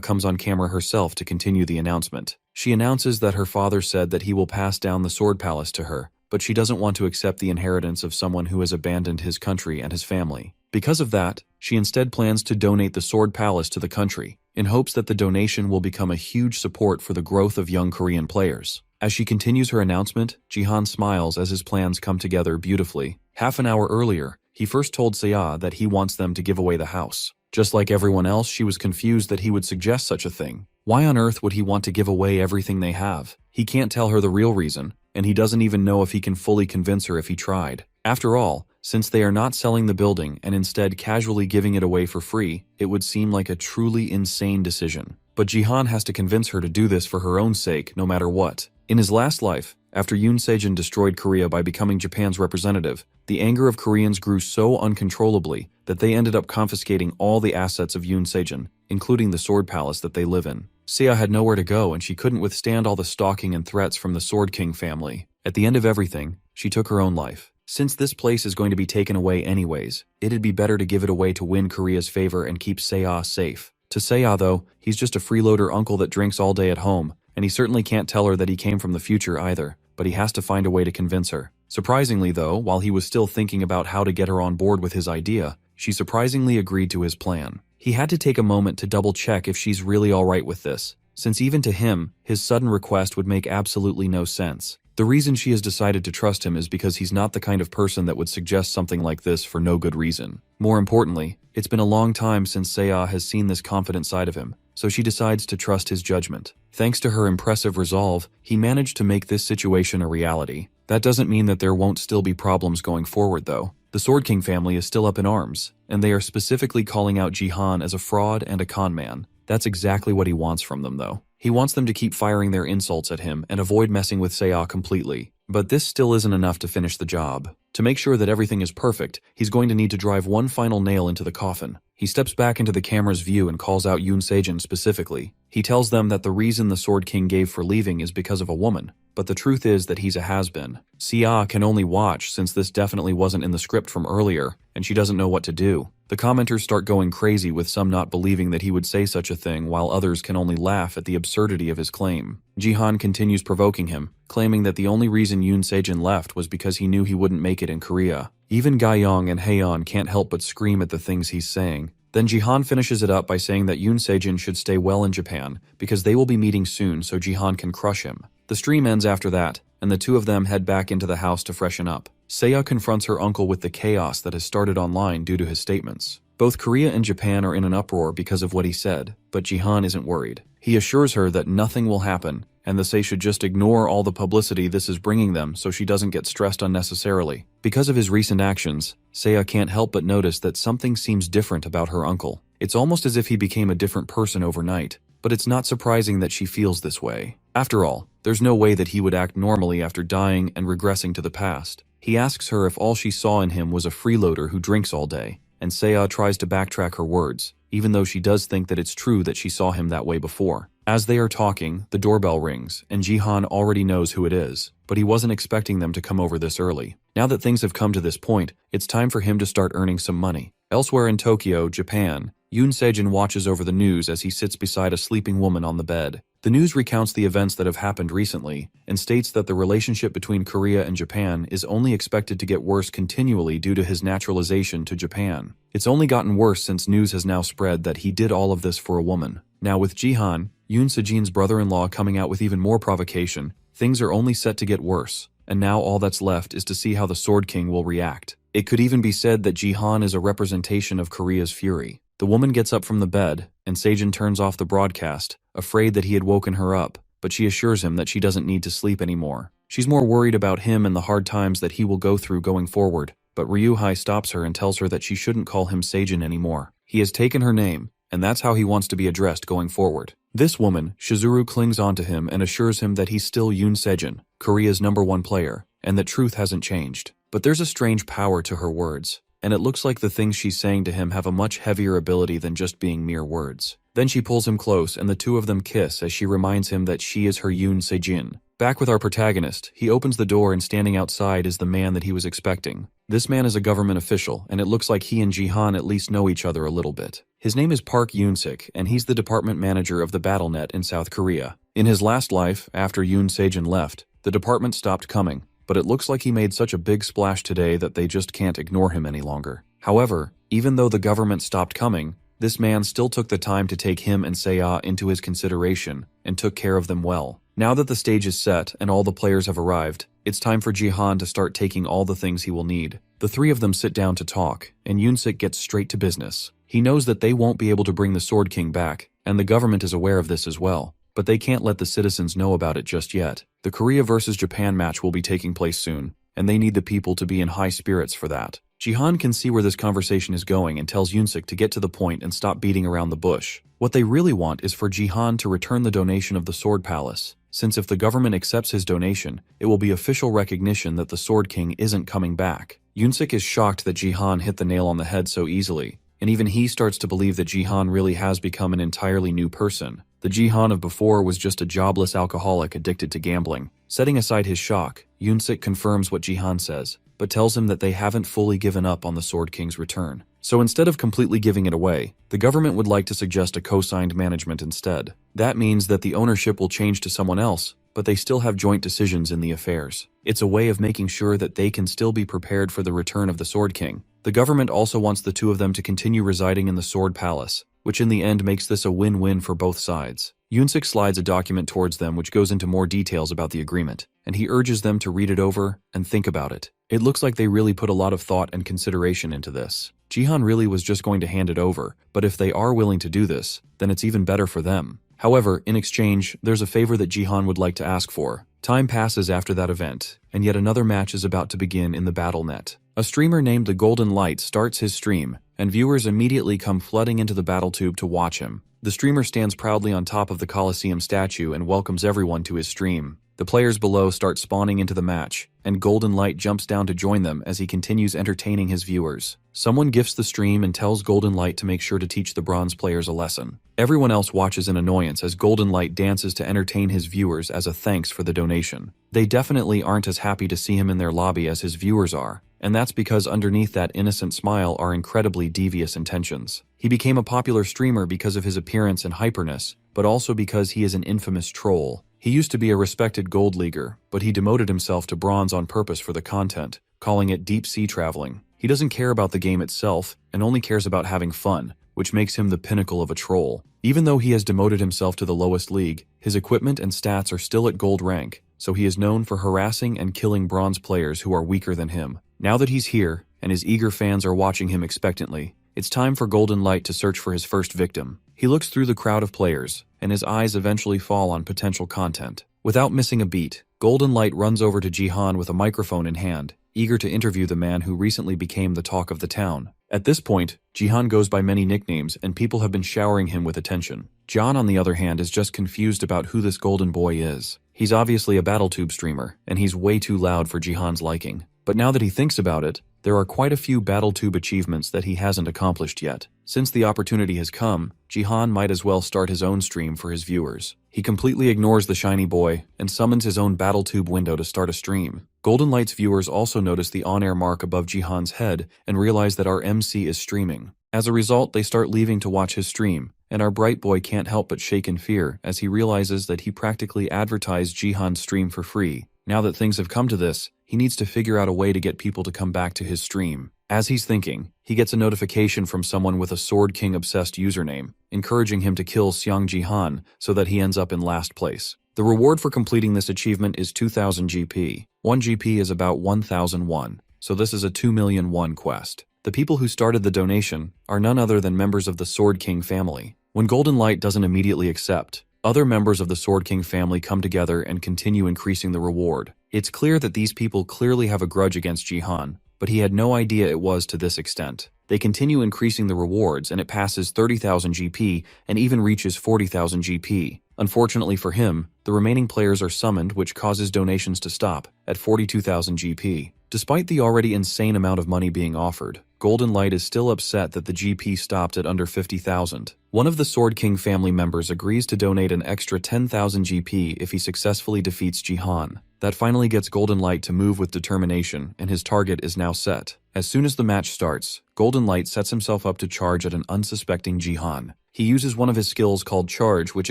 comes on camera herself to continue the announcement. She announces that her father said that he will pass down the Sword Palace to her, but she doesn't want to accept the inheritance of someone who has abandoned his country and his family. Because of that, she instead plans to donate the Sword Palace to the country, in hopes that the donation will become a huge support for the growth of young Korean players. As she continues her announcement, Jihan smiles as his plans come together beautifully. Half an hour earlier, he first told Seiya that he wants them to give away the house. Just like everyone else, she was confused that he would suggest such a thing. Why on earth would he want to give away everything they have? He can't tell her the real reason, and he doesn't even know if he can fully convince her if he tried. After all, since they are not selling the building and instead casually giving it away for free, it would seem like a truly insane decision. But Jihan has to convince her to do this for her own sake, no matter what. In his last life, after Yoon Sejin destroyed Korea by becoming Japan's representative, the anger of Koreans grew so uncontrollably that they ended up confiscating all the assets of Yoon Sejin, including the Sword Palace that they live in. Seiya had nowhere to go and she couldn't withstand all the stalking and threats from the Sword King family. At the end of everything, she took her own life. Since this place is going to be taken away anyways, it'd be better to give it away to win Korea's favor and keep Seiya safe. To Seiya though, he's just a freeloader uncle that drinks all day at home, and he certainly can't tell her that he came from the future either, but he has to find a way to convince her. Surprisingly though, while he was still thinking about how to get her on board with his idea, she surprisingly agreed to his plan. He had to take a moment to double check if she's really alright with this, since even to him, his sudden request would make absolutely no sense. The reason she has decided to trust him is because he's not the kind of person that would suggest something like this for no good reason. More importantly, it's been a long time since Seiya has seen this confident side of him, so she decides to trust his judgment. Thanks to her impressive resolve, he managed to make this situation a reality. That doesn't mean that there won't still be problems going forward though. The Sword King family is still up in arms, and they are specifically calling out Jihan as a fraud and a con man. That's exactly what he wants from them though. He wants them to keep firing their insults at him and avoid messing with Seiya completely. But this still isn't enough to finish the job. To make sure that everything is perfect, he's going to need to drive one final nail into the coffin. He steps back into the camera's view and calls out Yoon Sejin specifically. He tells them that the reason the Sword King gave for leaving is because of a woman, but the truth is that he's a has-been. Seiya can only watch since this definitely wasn't in the script from earlier, and she doesn't know what to do. The commenters start going crazy with some not believing that he would say such a thing while others can only laugh at the absurdity of his claim. Jihan continues provoking him, claiming that the only reason Yoon Sejin left was because he knew he wouldn't make it in Korea. Even Gaeyong and Haeyeon can't help but scream at the things he's saying. Then Jihan finishes it up by saying that Yoon Sejin should stay well in Japan because they will be meeting soon so Jihan can crush him. The stream ends after that, and the two of them head back into the house to freshen up. Seiya confronts her uncle with the chaos that has started online due to his statements. Both Korea and Japan are in an uproar because of what he said, but Jihan isn't worried. He assures her that nothing will happen, and that they should just ignore all the publicity this is bringing them so she doesn't get stressed unnecessarily. Because of his recent actions, Seiya can't help but notice that something seems different about her uncle. It's almost as if he became a different person overnight, but it's not surprising that she feels this way. After all, there's no way that he would act normally after dying and regressing to the past. He asks her if all she saw in him was a freeloader who drinks all day, and Seiya tries to backtrack her words, even though she does think that it's true that she saw him that way before. As they are talking, the doorbell rings, and Jihan already knows who it is, but he wasn't expecting them to come over this early. Now that things have come to this point, it's time for him to start earning some money. Elsewhere in Tokyo, Japan, Yoon Sejin watches over the news as he sits beside a sleeping woman on the bed. The news recounts the events that have happened recently, and states that the relationship between Korea and Japan is only expected to get worse continually due to his naturalization to Japan. It's only gotten worse since news has now spread that he did all of this for a woman. Now with Jihan, Yoon Sejin's brother-in-law coming out with even more provocation, things are only set to get worse, and now all that's left is to see how the Sword King will react. It could even be said that Jihan is a representation of Korea's fury. The woman gets up from the bed, and Sejin turns off the broadcast, afraid that he had woken her up, but she assures him that she doesn't need to sleep anymore. She's more worried about him and the hard times that he will go through going forward, but Ryuhei stops her and tells her that she shouldn't call him Sejin anymore. He has taken her name, and that's how he wants to be addressed going forward. This woman, Shizuru, clings onto him and assures him that he's still Yoon Sejin, Korea's #1 player, and that truth hasn't changed. But there's a strange power to her words, and it looks like the things she's saying to him have a much heavier ability than just being mere words. Then she pulls him close and the two of them kiss as she reminds him that she is her Yoon Sejin. Back with our protagonist, he opens the door and standing outside is the man that he was expecting. This man is a government official, and it looks like he and Jihan at least know each other a little bit. His name is Park Yoon-sik, and he's the department manager of the BattleNet in South Korea. In his last life, after Yoon Sejin left, the department stopped coming, but it looks like he made such a big splash today that they just can't ignore him any longer. However, even though the government stopped coming, this man still took the time to take him and Seiya into his consideration and took care of them well. Now that the stage is set and all the players have arrived, it's time for Jihan to start taking all the things he will need. The three of them sit down to talk, and Yoon-sik gets straight to business. He knows that they won't be able to bring the Sword King back, and the government is aware of this as well. But they can't let the citizens know about it just yet. The Korea versus Japan match will be taking place soon, and they need the people to be in high spirits for that. Jihan can see where this conversation is going and tells Yoon-sik to get to the point and stop beating around the bush. What they really want is for Jihan to return the donation of the Sword Palace, since if the government accepts his donation, it will be official recognition that the Sword King isn't coming back. Yoon-sik is shocked that Jihan hit the nail on the head so easily, and even he starts to believe that Jihan really has become an entirely new person. The Jihan of before was just a jobless alcoholic addicted to gambling. Setting aside his shock, Yoon-sik confirms what Jihan says, but tells him that they haven't fully given up on the Sword King's return. So instead of completely giving it away, the government would like to suggest a co-signed management instead. That means that the ownership will change to someone else, but they still have joint decisions in the affairs. It's a way of making sure that they can still be prepared for the return of the Sword King. The government also wants the two of them to continue residing in the Sword Palace, which in the end makes this a win-win for both sides. Yoon-sik slides a document towards them which goes into more details about the agreement, and he urges them to read it over and think about it. It looks like they really put a lot of thought and consideration into this. Jihan really was just going to hand it over, but if they are willing to do this, then it's even better for them. However, in exchange, there's a favor that Jihan would like to ask for. Time passes after that event, and yet another match is about to begin in the BattleNet. A streamer named the Golden Light starts his stream, and viewers immediately come flooding into the BattleTube to watch him. The streamer stands proudly on top of the Colosseum statue and welcomes everyone to his stream. The players below start spawning into the match, and Golden Light jumps down to join them as he continues entertaining his viewers. Someone gifts the stream and tells Golden Light to make sure to teach the bronze players a lesson. Everyone else watches in annoyance as Golden Light dances to entertain his viewers as a thanks for the donation. They definitely aren't as happy to see him in their lobby as his viewers are, and that's because underneath that innocent smile are incredibly devious intentions. He became a popular streamer because of his appearance and hyperness, but also because he is an infamous troll. He used to be a respected gold leaguer, but he demoted himself to bronze on purpose for the content, calling it deep sea traveling. He doesn't care about the game itself, and only cares about having fun, which makes him the pinnacle of a troll. Even though he has demoted himself to the lowest league, his equipment and stats are still at gold rank, so he is known for harassing and killing bronze players who are weaker than him. Now that he's here, and his eager fans are watching him expectantly, it's time for Golden Light to search for his first victim. He looks through the crowd of players, and his eyes eventually fall on potential content. Without missing a beat, Golden Light runs over to Jihan with a microphone in hand, eager to interview the man who recently became the talk of the town. At this point, Jihan goes by many nicknames and people have been showering him with attention. John, on the other hand, is just confused about who this golden boy is. He's obviously a BattleTube streamer, and he's way too loud for Jihan's liking. But now that he thinks about it, there are quite a few BattleTube achievements that he hasn't accomplished yet. Since the opportunity has come, Jihan might as well start his own stream for his viewers. He completely ignores the shiny boy and summons his own BattleTube window to start a stream. Golden Light's viewers also notice the on-air mark above Jihan's head and realize that our MC is streaming. As a result, they start leaving to watch his stream, and our bright boy can't help but shake in fear as he realizes that he practically advertised Jihan's stream for free. Now that things have come to this, he needs to figure out a way to get people to come back to his stream. As he's thinking, he gets a notification from someone with a Sword King obsessed username, encouraging him to kill Seong Jihan so that he ends up in last place. The reward for completing this achievement is 2,000 GP. 1 GP is about 1,001, so this is a 2 million won quest. The people who started the donation are none other than members of the Sword King family. When Golden Light doesn't immediately accept, other members of the Sword King family come together and continue increasing the reward. It's clear that these people clearly have a grudge against Jihan, but he had no idea it was to this extent. They continue increasing the rewards, and it passes 30,000 GP and even reaches 40,000 GP. Unfortunately for him, the remaining players are summoned, which causes donations to stop at 42,000 GP. Despite the already insane amount of money being offered, Golden Light is still upset that the GP stopped at under 50,000. One of the Sword King family members agrees to donate an extra 10,000 GP if he successfully defeats Jihan. That finally gets Golden Light to move with determination, and his target is now set. As soon as the match starts, Golden Light sets himself up to charge at an unsuspecting Jihan. He uses one of his skills called Charge, which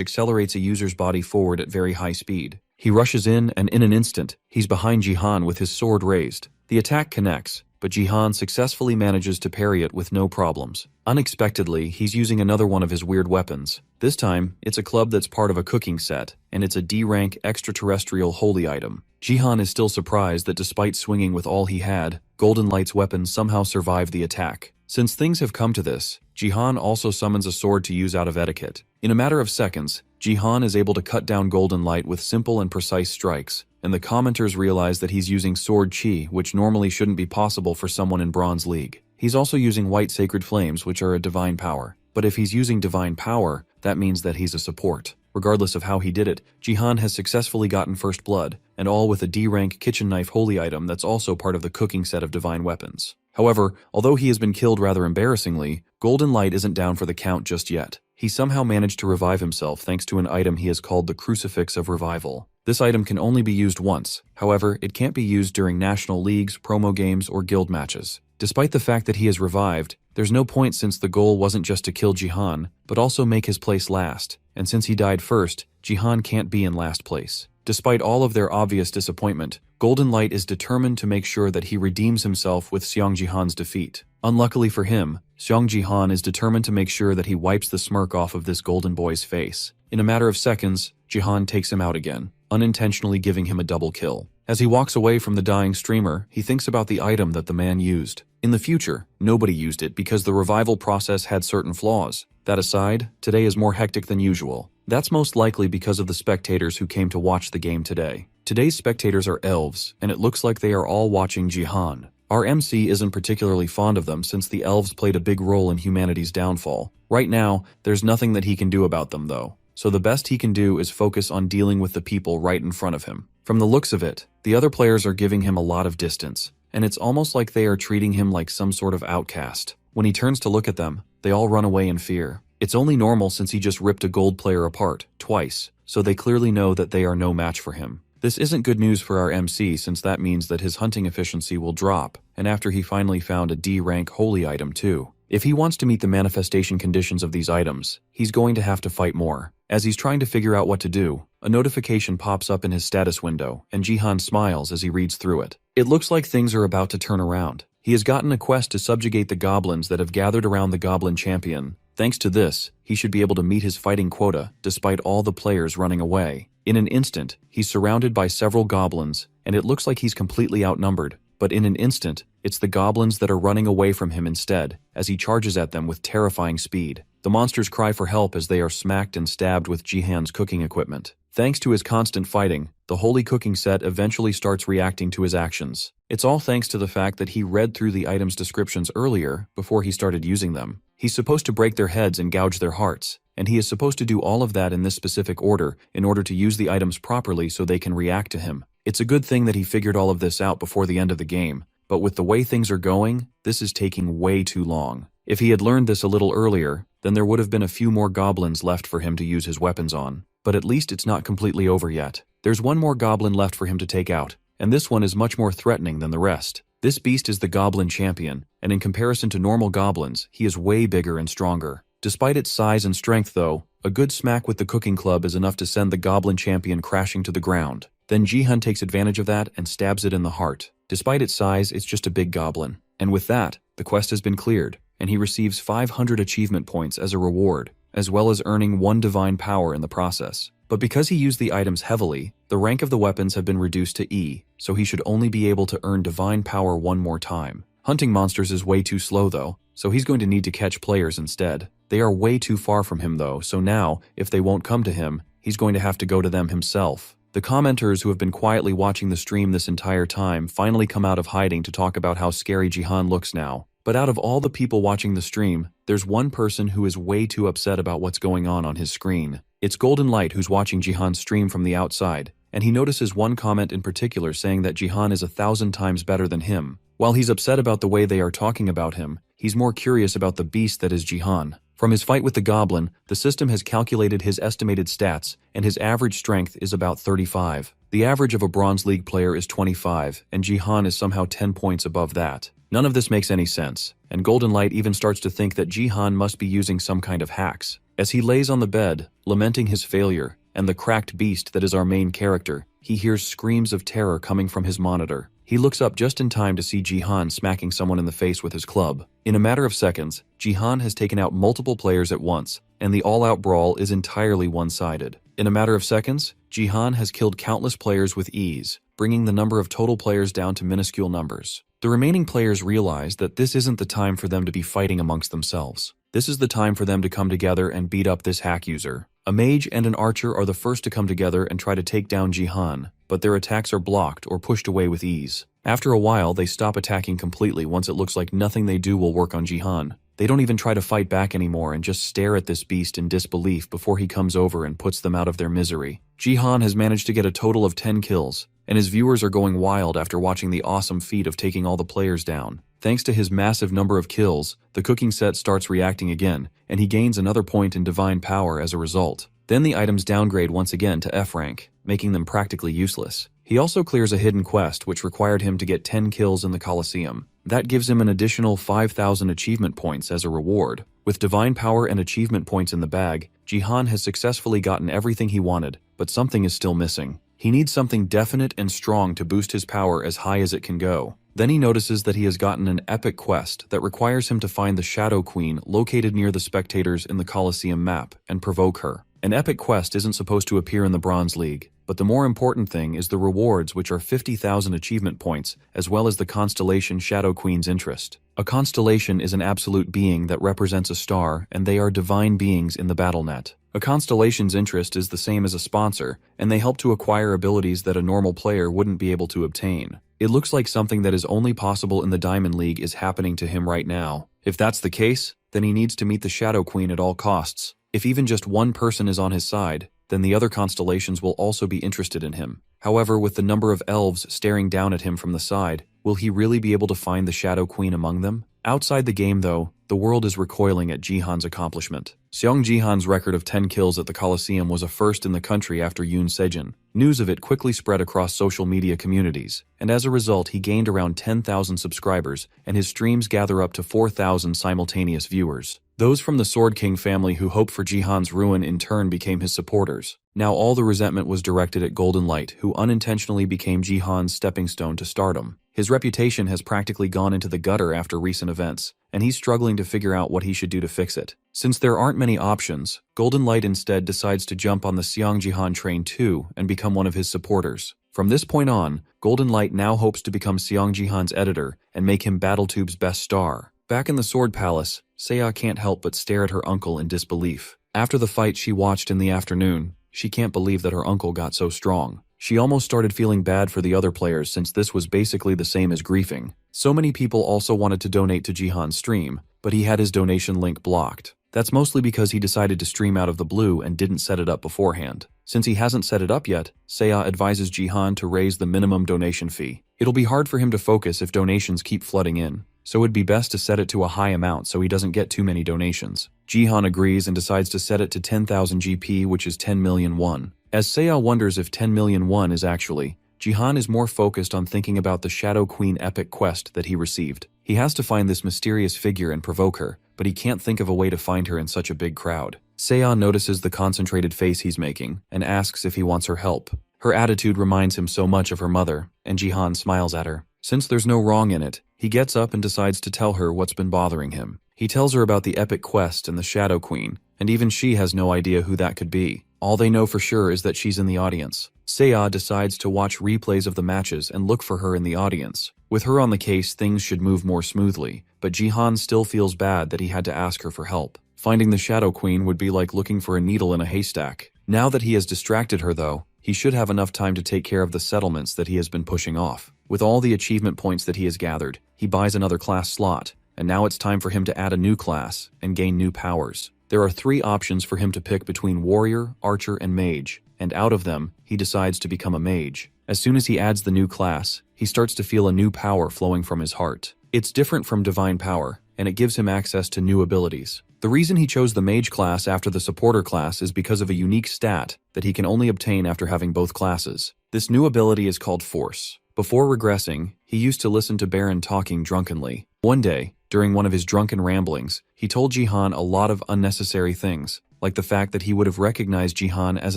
accelerates a user's body forward at very high speed. He rushes in, and in an instant, he's behind Jihan with his sword raised. The attack connects, but Jihan successfully manages to parry it with no problems. Unexpectedly, he's using another one of his weird weapons. This time, it's a club that's part of a cooking set, and it's a D-rank extraterrestrial holy item. Jihan is still surprised that despite swinging with all he had, Golden Light's weapon somehow survived the attack. Since things have come to this, Jihan also summons a sword to use out of etiquette. In a matter of seconds, Jihan is able to cut down Golden Light with simple and precise strikes, and the commenters realize that he's using Sword Chi, which normally shouldn't be possible for someone in Bronze League. He's also using White Sacred Flames, which are a divine power. But if he's using divine power, that means that he's a support. Regardless of how he did it, Jihan has successfully gotten first blood, and all with a D-rank kitchen knife holy item that's also part of the cooking set of divine weapons. However, although he has been killed rather embarrassingly, Golden Light isn't down for the count just yet. He somehow managed to revive himself thanks to an item he has called the Crucifix of Revival. This item can only be used once. However, it can't be used during national leagues, promo games, or guild matches. Despite the fact that he is revived, there's no point since the goal wasn't just to kill Jihan, but also make his place last, and since he died first, Jihan can't be in last place. Despite all of their obvious disappointment, Golden Light is determined to make sure that he redeems himself with Xiong Jihan's defeat. Unluckily for him, Xiong Jihan is determined to make sure that he wipes the smirk off of this golden boy's face. In a matter of seconds, Jihan takes him out again, unintentionally giving him a double kill. As he walks away from the dying streamer, he thinks about the item that the man used. In the future, nobody used it because the revival process had certain flaws. That aside, today is more hectic than usual. That's most likely because of the spectators who came to watch the game today. Today's spectators are elves, and it looks like they are all watching Jihan. Our MC isn't particularly fond of them since the elves played a big role in humanity's downfall. Right now, there's nothing that he can do about them though. So the best he can do is focus on dealing with the people right in front of him. From the looks of it, the other players are giving him a lot of distance, and it's almost like they are treating him like some sort of outcast. When he turns to look at them, they all run away in fear. It's only normal since he just ripped a gold player apart, twice, so they clearly know that they are no match for him. This isn't good news for our MC since that means that his hunting efficiency will drop, and after he finally found a D-rank holy item too. If he wants to meet the manifestation conditions of these items, he's going to have to fight more. As he's trying to figure out what to do, a notification pops up in his status window, and Jihan smiles as he reads through it. It looks like things are about to turn around. He has gotten a quest to subjugate the goblins that have gathered around the goblin champion. Thanks to this, he should be able to meet his fighting quota despite all the players running away. In an instant, he's surrounded by several goblins, and it looks like he's completely outnumbered. But in an instant, it's the goblins that are running away from him instead, as he charges at them with terrifying speed. The monsters cry for help as they are smacked and stabbed with Jihan's cooking equipment. Thanks to his constant fighting, the holy cooking set eventually starts reacting to his actions. It's all thanks to the fact that he read through the items' descriptions earlier before he started using them. He's supposed to break their heads and gouge their hearts, and he is supposed to do all of that in this specific order in order to use the items properly so they can react to him. It's a good thing that he figured all of this out before the end of the game, but with the way things are going, this is taking way too long. If he had learned this a little earlier, then there would have been a few more goblins left for him to use his weapons on. But at least it's not completely over yet. There's one more goblin left for him to take out, and this one is much more threatening than the rest. This beast is the goblin champion, and in comparison to normal goblins, he is way bigger and stronger. Despite its size and strength though, a good smack with the cooking club is enough to send the goblin champion crashing to the ground. Then Jihan takes advantage of that and stabs it in the heart. Despite its size, it's just a big goblin. And with that, the quest has been cleared, and he receives 500 achievement points as a reward, as well as earning 1 divine power in the process. But because he used the items heavily, the rank of the weapons have been reduced to E, so he should only be able to earn divine power 1 more time. Hunting monsters is way too slow though, so he's going to need to catch players instead. They are way too far from him though, so now, if they won't come to him, he's going to have to go to them himself. The commenters who have been quietly watching the stream this entire time finally come out of hiding to talk about how scary Jihan looks now. But out of all the people watching the stream, there's one person who is way too upset about what's going on his screen. It's Golden Light who's watching Jihan's stream from the outside, and he notices one comment in particular saying that Jihan is 1,000 times better than him. While he's upset about the way they are talking about him, he's more curious about the beast that is Jihan. From his fight with the goblin, the system has calculated his estimated stats, and his average strength is about 35. The average of a Bronze League player is 25, and Jihan is somehow 10 points above that. None of this makes any sense, and Golden Light even starts to think that Jihan must be using some kind of hacks. As he lays on the bed, lamenting his failure, and the cracked beast that is our main character, he hears screams of terror coming from his monitor. He looks up just in time to see Jihan smacking someone in the face with his club. In a matter of seconds, Jihan has taken out multiple players at once, and the all-out brawl is entirely one-sided. In a matter of seconds, Jihan has killed countless players with ease, bringing the number of total players down to minuscule numbers. The remaining players realize that this isn't the time for them to be fighting amongst themselves. This is the time for them to come together and beat up this hack user. A mage and an archer are the first to come together and try to take down Jihan, but their attacks are blocked or pushed away with ease. After a while, they stop attacking completely once it looks like nothing they do will work on Jihan. They don't even try to fight back anymore and just stare at this beast in disbelief before he comes over and puts them out of their misery. Jihan has managed to get a total of 10 kills, and his viewers are going wild after watching the awesome feat of taking all the players down. Thanks to his massive number of kills, the cooking set starts reacting again, and he gains another point in divine power as a result. Then the items downgrade once again to F rank, making them practically useless. He also clears a hidden quest which required him to get 10 kills in the Colosseum. That gives him an additional 5,000 achievement points as a reward. With divine power and achievement points in the bag, Jihan has successfully gotten everything he wanted, but something is still missing. He needs something definite and strong to boost his power as high as it can go. Then he notices that he has gotten an epic quest that requires him to find the Shadow Queen located near the spectators in the Colosseum map and provoke her. An epic quest isn't supposed to appear in the Bronze League, but the more important thing is the rewards, which are 50,000 achievement points, as well as the constellation Shadow Queen's interest. A constellation is an absolute being that represents a star, and they are divine beings in the BattleNet. A constellation's interest is the same as a sponsor, and they help to acquire abilities that a normal player wouldn't be able to obtain. It looks like something that is only possible in the Diamond League is happening to him right now. If that's the case, then he needs to meet the Shadow Queen at all costs. If even just one person is on his side, then the other constellations will also be interested in him. However, with the number of elves staring down at him from the side, will he really be able to find the Shadow Queen among them? Outside the game though, the world is recoiling at Jihan's accomplishment. Seong Jihan's record of 10 kills at the Colosseum was a first in the country after Yoon Sejin. News of it quickly spread across social media communities, and as a result he gained around 10,000 subscribers, and his streams gather up to 4,000 simultaneous viewers. Those from the Sword King family who hoped for Jihan's ruin in turn became his supporters. Now all the resentment was directed at Golden Light, who unintentionally became Jihan's stepping stone to stardom. His reputation has practically gone into the gutter after recent events, and he's struggling to figure out what he should do to fix it. Since there aren't many options, Golden Light instead decides to jump on the Seong Jihan train too and become one of his supporters. From this point on, Golden Light now hopes to become Seong Jihan's editor and make him BattleTube's best star. Back in the Sword Palace, Seiya can't help but stare at her uncle in disbelief. After the fight she watched in the afternoon, she can't believe that her uncle got so strong. She almost started feeling bad for the other players since this was basically the same as griefing. So many people also wanted to donate to Jihan's stream, but he had his donation link blocked. That's mostly because he decided to stream out of the blue and didn't set it up beforehand. Since he hasn't set it up yet, Seiya advises Jihan to raise the minimum donation fee. It'll be hard for him to focus if donations keep flooding in, so it'd be best to set it to a high amount so he doesn't get too many donations. Jihan agrees and decides to set it to 10,000 GP, which is 10 million won. As Seiya wonders if 10 million won is actually, Jihan is more focused on thinking about the Shadow Queen epic quest that he received. He has to find this mysterious figure and provoke her, but he can't think of a way to find her in such a big crowd. Seiya notices the concentrated face he's making and asks if he wants her help. Her attitude reminds him so much of her mother, and Jihan smiles at her. Since there's no wrong in it, he gets up and decides to tell her what's been bothering him. He tells her about the epic quest and the Shadow Queen, and even she has no idea who that could be. All they know for sure is that she's in the audience. Seiya decides to watch replays of the matches and look for her in the audience. With her on the case, things should move more smoothly, but Jihan still feels bad that he had to ask her for help. Finding the Shadow Queen would be like looking for a needle in a haystack. Now that he has distracted her though, he should have enough time to take care of the settlements that he has been pushing off. With all the achievement points that he has gathered, he buys another class slot, and now it's time for him to add a new class and gain new powers. There are 3 options for him to pick between warrior, archer, and mage, and out of them, he decides to become a mage. As soon as he adds the new class, he starts to feel a new power flowing from his heart. It's different from divine power, and it gives him access to new abilities. The reason he chose the mage class after the supporter class is because of a unique stat that he can only obtain after having both classes. This new ability is called Force. Before regressing, he used to listen to Baron talking drunkenly. One day, during one of his drunken ramblings, he told Jihan a lot of unnecessary things, like the fact that he would have recognized Jihan as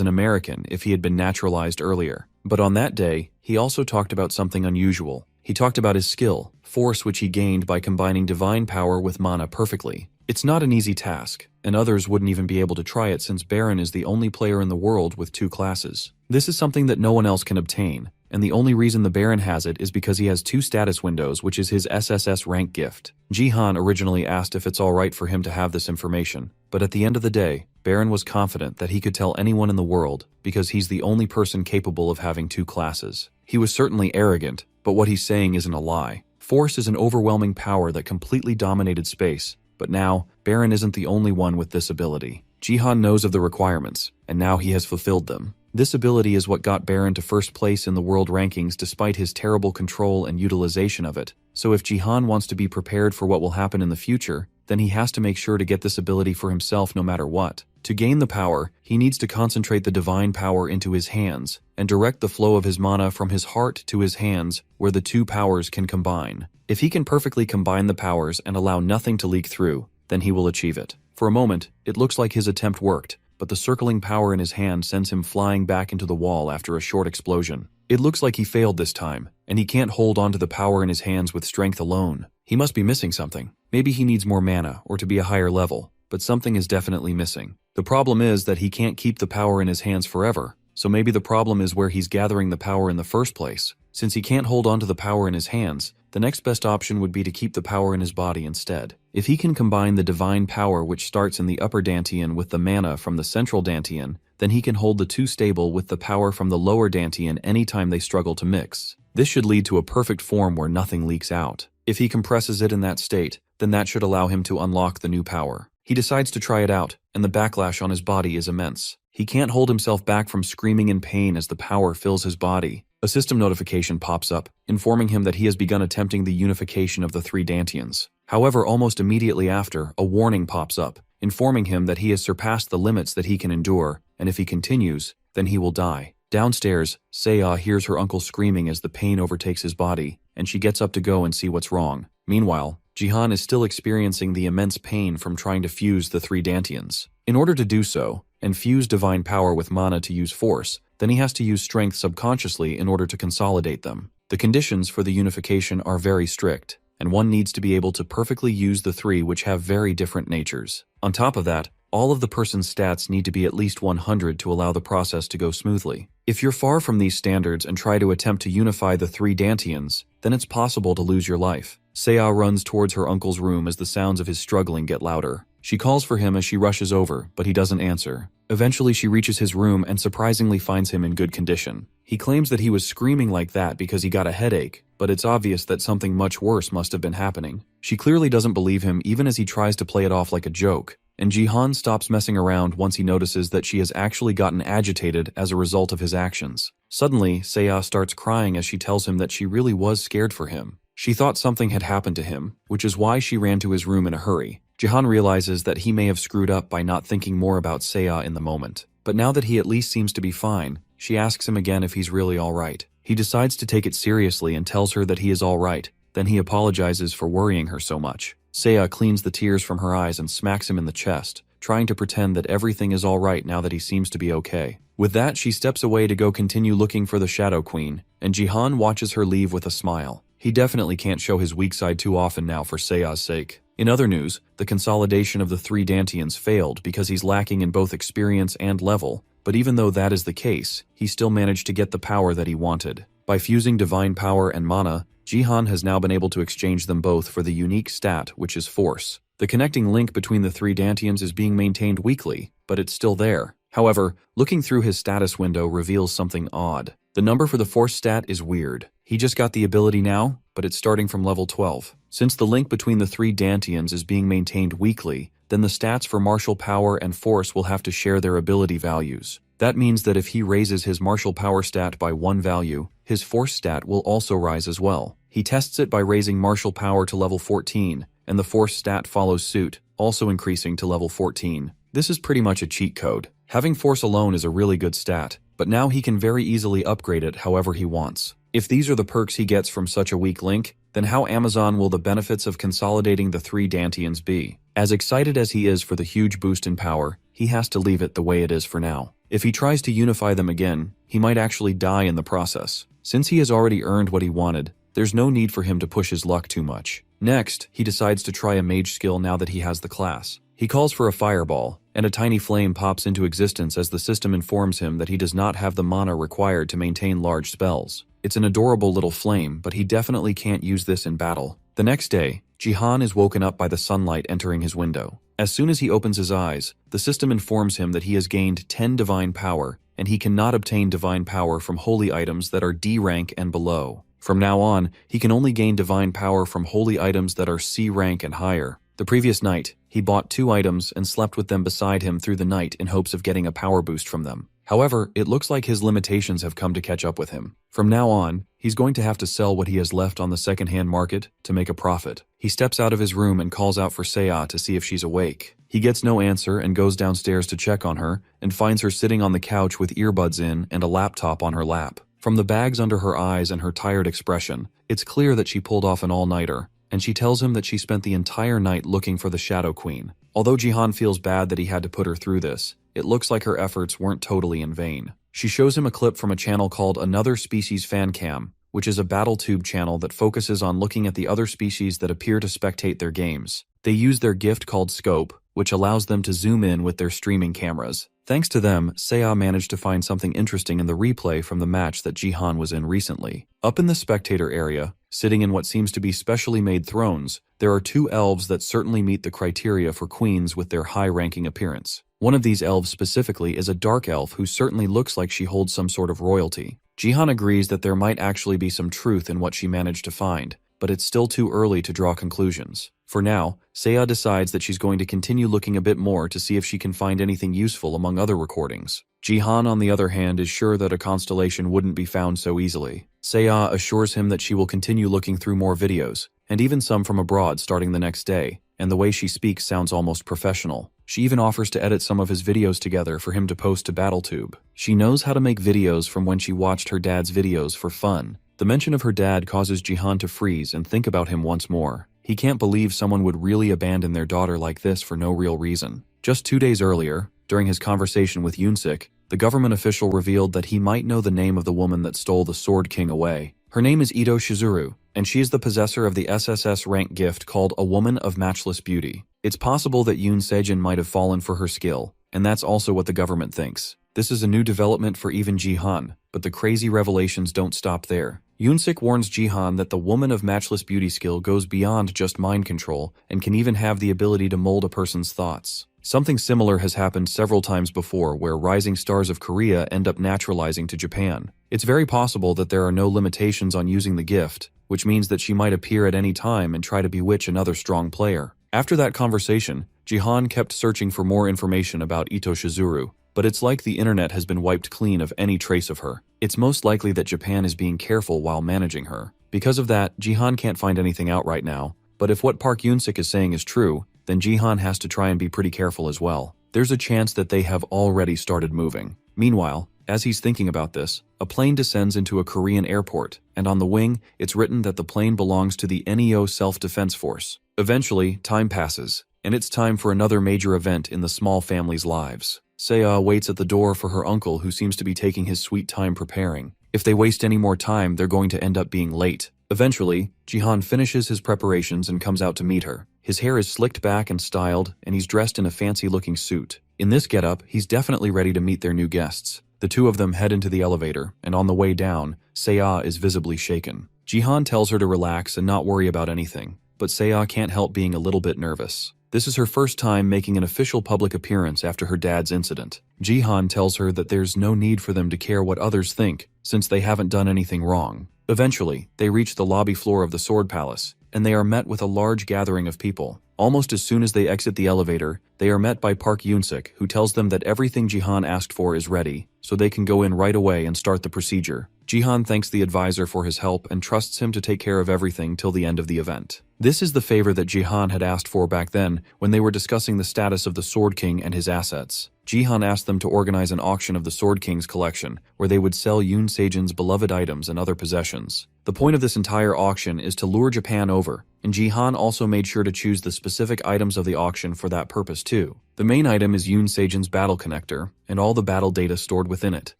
an American if he had been naturalized earlier. But on that day, he also talked about something unusual. He talked about his skill, Force, which he gained by combining divine power with mana perfectly. It's not an easy task, and others wouldn't even be able to try it since Baron is the only player in the world with 2 classes. This is something that no one else can obtain, and the only reason the Baron has it is because he has 2 status windows, which is his SSS rank gift. Jihan originally asked if it's alright for him to have this information, but at the end of the day, Baron was confident that he could tell anyone in the world because he's the only person capable of having 2 classes. He was certainly arrogant, but what he's saying isn't a lie. Force is an overwhelming power that completely dominated space, but now, Baron isn't the only one with this ability. Jihan knows of the requirements, and now he has fulfilled them. This ability is what got Baron to first place in the world rankings despite his terrible control and utilization of it. So if Jihan wants to be prepared for what will happen in the future, then he has to make sure to get this ability for himself no matter what. To gain the power, he needs to concentrate the divine power into his hands, and direct the flow of his mana from his heart to his hands, where the 2 powers can combine. If he can perfectly combine the powers and allow nothing to leak through, then he will achieve it. For a moment, it looks like his attempt worked, but the circling power in his hand sends him flying back into the wall after a short explosion. It looks like he failed this time, and he can't hold on to the power in his hands with strength alone. He must be missing something. Maybe he needs more mana or to be a higher level, but something is definitely missing. The problem is that he can't keep the power in his hands forever, so maybe the problem is where he's gathering the power in the first place. Since he can't hold on to the power in his hands, the next best option would be to keep the power in his body instead. If he can combine the divine power which starts in the upper dantian with the mana from the central dantian, then he can hold the 2 stable with the power from the lower dantian anytime they struggle to mix. This should lead to a perfect form where nothing leaks out. If he compresses it in that state, then that should allow him to unlock the new power. He decides to try it out, and the backlash on his body is immense. He can't hold himself back from screaming in pain as the power fills his body. A system notification pops up, informing him that he has begun attempting the unification of the 3 dantians. However, almost immediately after, a warning pops up, informing him that he has surpassed the limits that he can endure, and if he continues, then he will die. Downstairs, Seiya hears her uncle screaming as the pain overtakes his body, and she gets up to go and see what's wrong. Meanwhile, Jihan is still experiencing the immense pain from trying to fuse the 3 dantians. In order to do so, and fuse divine power with mana to use force, then he has to use strength subconsciously in order to consolidate them. The conditions for the unification are very strict, and one needs to be able to perfectly use the 3 which have very different natures. On top of that, all of the person's stats need to be at least 100 to allow the process to go smoothly. If you're far from these standards and try to attempt to unify the 3 dantians, then it's possible to lose your life. Seiya runs towards her uncle's room as the sounds of his struggling get louder. She calls for him as she rushes over, but he doesn't answer. Eventually she reaches his room and surprisingly finds him in good condition. He claims that he was screaming like that because he got a headache, but it's obvious that something much worse must have been happening. She clearly doesn't believe him even as he tries to play it off like a joke, and Jihan stops messing around once he notices that she has actually gotten agitated as a result of his actions. Suddenly, Seiya starts crying as she tells him that she really was scared for him. She thought something had happened to him, which is why she ran to his room in a hurry. Jihan realizes that he may have screwed up by not thinking more about Seiya in the moment. But now that he at least seems to be fine, she asks him again if he's really alright. He decides to take it seriously and tells her that he is alright, then he apologizes for worrying her so much. Seiya cleans the tears from her eyes and smacks him in the chest, trying to pretend that everything is alright now that he seems to be okay. With that, she steps away to go continue looking for the Shadow Queen, and Jihan watches her leave with a smile. He definitely can't show his weak side too often now for Seiya's sake. In other news, the consolidation of the 3 dantians failed because he's lacking in both experience and level, but even though that is the case, he still managed to get the power that he wanted. By fusing divine power and mana, Jihan has now been able to exchange them both for the unique stat, which is force. The connecting link between the 3 dantians is being maintained weakly, but it's still there. However, looking through his status window reveals something odd. The number for the force stat is weird. He just got the ability now, but it's starting from level 12. Since the link between the three Dantians is being maintained weekly, then the stats for martial power and force will have to share their ability values. That means that if he raises his martial power stat by 1 value, his force stat will also rise as well. He tests it by raising martial power to level 14, and the force stat follows suit, also increasing to level 14. This is pretty much a cheat code. Having force alone is a really good stat, but now he can very easily upgrade it however he wants. If these are the perks he gets from such a weak link, then how Amazon will the benefits of consolidating the three Dantians be? As excited as he is for the huge boost in power, he has to leave it the way it is for now. If he tries to unify them again, he might actually die in the process. Since he has already earned what he wanted, there's no need for him to push his luck too much. Next, he decides to try a mage skill now that he has the class. He calls for a fireball, and a tiny flame pops into existence as the system informs him that he does not have the mana required to maintain large spells. It's an adorable little flame, but he definitely can't use this in battle. The next day, Jihan is woken up by the sunlight entering his window. As soon as he opens his eyes, the system informs him that he has gained 10 divine power, and he cannot obtain divine power from holy items that are D rank and below. From now on, he can only gain divine power from holy items that are C rank and higher. The previous night, he bought 2 items and slept with them beside him through the night in hopes of getting a power boost from them. However, it looks like his limitations have come to catch up with him. From now on, he's going to have to sell what he has left on the second-hand market to make a profit. He steps out of his room and calls out for Seiya to see if she's awake. He gets no answer and goes downstairs to check on her and finds her sitting on the couch with earbuds in and a laptop on her lap. From the bags under her eyes and her tired expression, it's clear that she pulled off an all-nighter, and she tells him that she spent the entire night looking for the Shadow Queen. Although Jihan feels bad that he had to put her through this, it looks like her efforts weren't totally in vain. She shows him a clip from a channel called Another Species Fan Cam, which is a BattleTube channel that focuses on looking at the other species that appear to spectate their games. They use their gift called Scope, which allows them to zoom in with their streaming cameras. Thanks to them, Seiya managed to find something interesting in the replay from the match that Jihan was in recently. Up in the spectator area, sitting in what seems to be specially made thrones, there are 2 elves that certainly meet the criteria for queens with their high-ranking appearance. One of these elves specifically is a dark elf who certainly looks like she holds some sort of royalty. Jihan agrees that there might actually be some truth in what she managed to find, but it's still too early to draw conclusions. For now, Seiya decides that she's going to continue looking a bit more to see if she can find anything useful among other recordings. Jihan, on the other hand, is sure that a constellation wouldn't be found so easily. Seiya assures him that she will continue looking through more videos, and even some from abroad starting the next day, and the way she speaks sounds almost professional. She even offers to edit some of his videos together for him to post to BattleTube. She knows how to make videos from when she watched her dad's videos for fun. The mention of her dad causes Jihan to freeze and think about him once more. He can't believe someone would really abandon their daughter like this for no real reason. Just 2 days earlier, during his conversation with Yunsik, the government official revealed that he might know the name of the woman that stole the Sword King away. Her name is Ito Shizuru, and she is the possessor of the SSS rank gift called A Woman of Matchless Beauty. It's possible that Yoon Sejin might have fallen for her skill, and that's also what the government thinks. This is a new development for even Jihan, but the crazy revelations don't stop there. Yunsik warns Jihan that the Woman of Matchless Beauty skill goes beyond just mind control and can even have the ability to mold a person's thoughts. Something similar has happened several times before where rising stars of Korea end up naturalizing to Japan. It's very possible that there are no limitations on using the gift, which means that she might appear at any time and try to bewitch another strong player. After that conversation, Jihan kept searching for more information about Ito Shizuru, but it's like the internet has been wiped clean of any trace of her. It's most likely that Japan is being careful while managing her. Because of that, Jihan can't find anything out right now, but if what Park Yunsik is saying is true, then Jihan has to try and be pretty careful as well. There's a chance that they have already started moving. Meanwhile, as he's thinking about this, a plane descends into a Korean airport, and on the wing, it's written that the plane belongs to the NEO Self-Defense Force. Eventually, time passes, and it's time for another major event in the small family's lives. Seiya waits at the door for her uncle who seems to be taking his sweet time preparing. If they waste any more time, they're going to end up being late. Eventually, Jihan finishes his preparations and comes out to meet her. His hair is slicked back and styled, and he's dressed in a fancy-looking suit. In this getup, he's definitely ready to meet their new guests. The two of them head into the elevator, and on the way down, Seiya is visibly shaken. Jihan tells her to relax and not worry about anything, but Seiya can't help being a little bit nervous. This is her first time making an official public appearance after her dad's incident. Jihan tells her that there's no need for them to care what others think, since they haven't done anything wrong. Eventually, they reach the lobby floor of the Sword Palace, and they are met with a large gathering of people. Almost as soon as they exit the elevator, they are met by Park Yoon-sik, who tells them that everything Jihan asked for is ready, so they can go in right away and start the procedure. Jihan thanks the advisor for his help and trusts him to take care of everything till the end of the event. This is the favor that Jihan had asked for back then when they were discussing the status of the Sword King and his assets. Jihan asked them to organize an auction of the Sword King's collection, where they would sell Yoon Sejin's beloved items and other possessions. The point of this entire auction is to lure Japan over, and Jihan also made sure to choose the specific items of the auction for that purpose too. The main item is Yoon Sejin's battle connector, and all the battle data stored within it.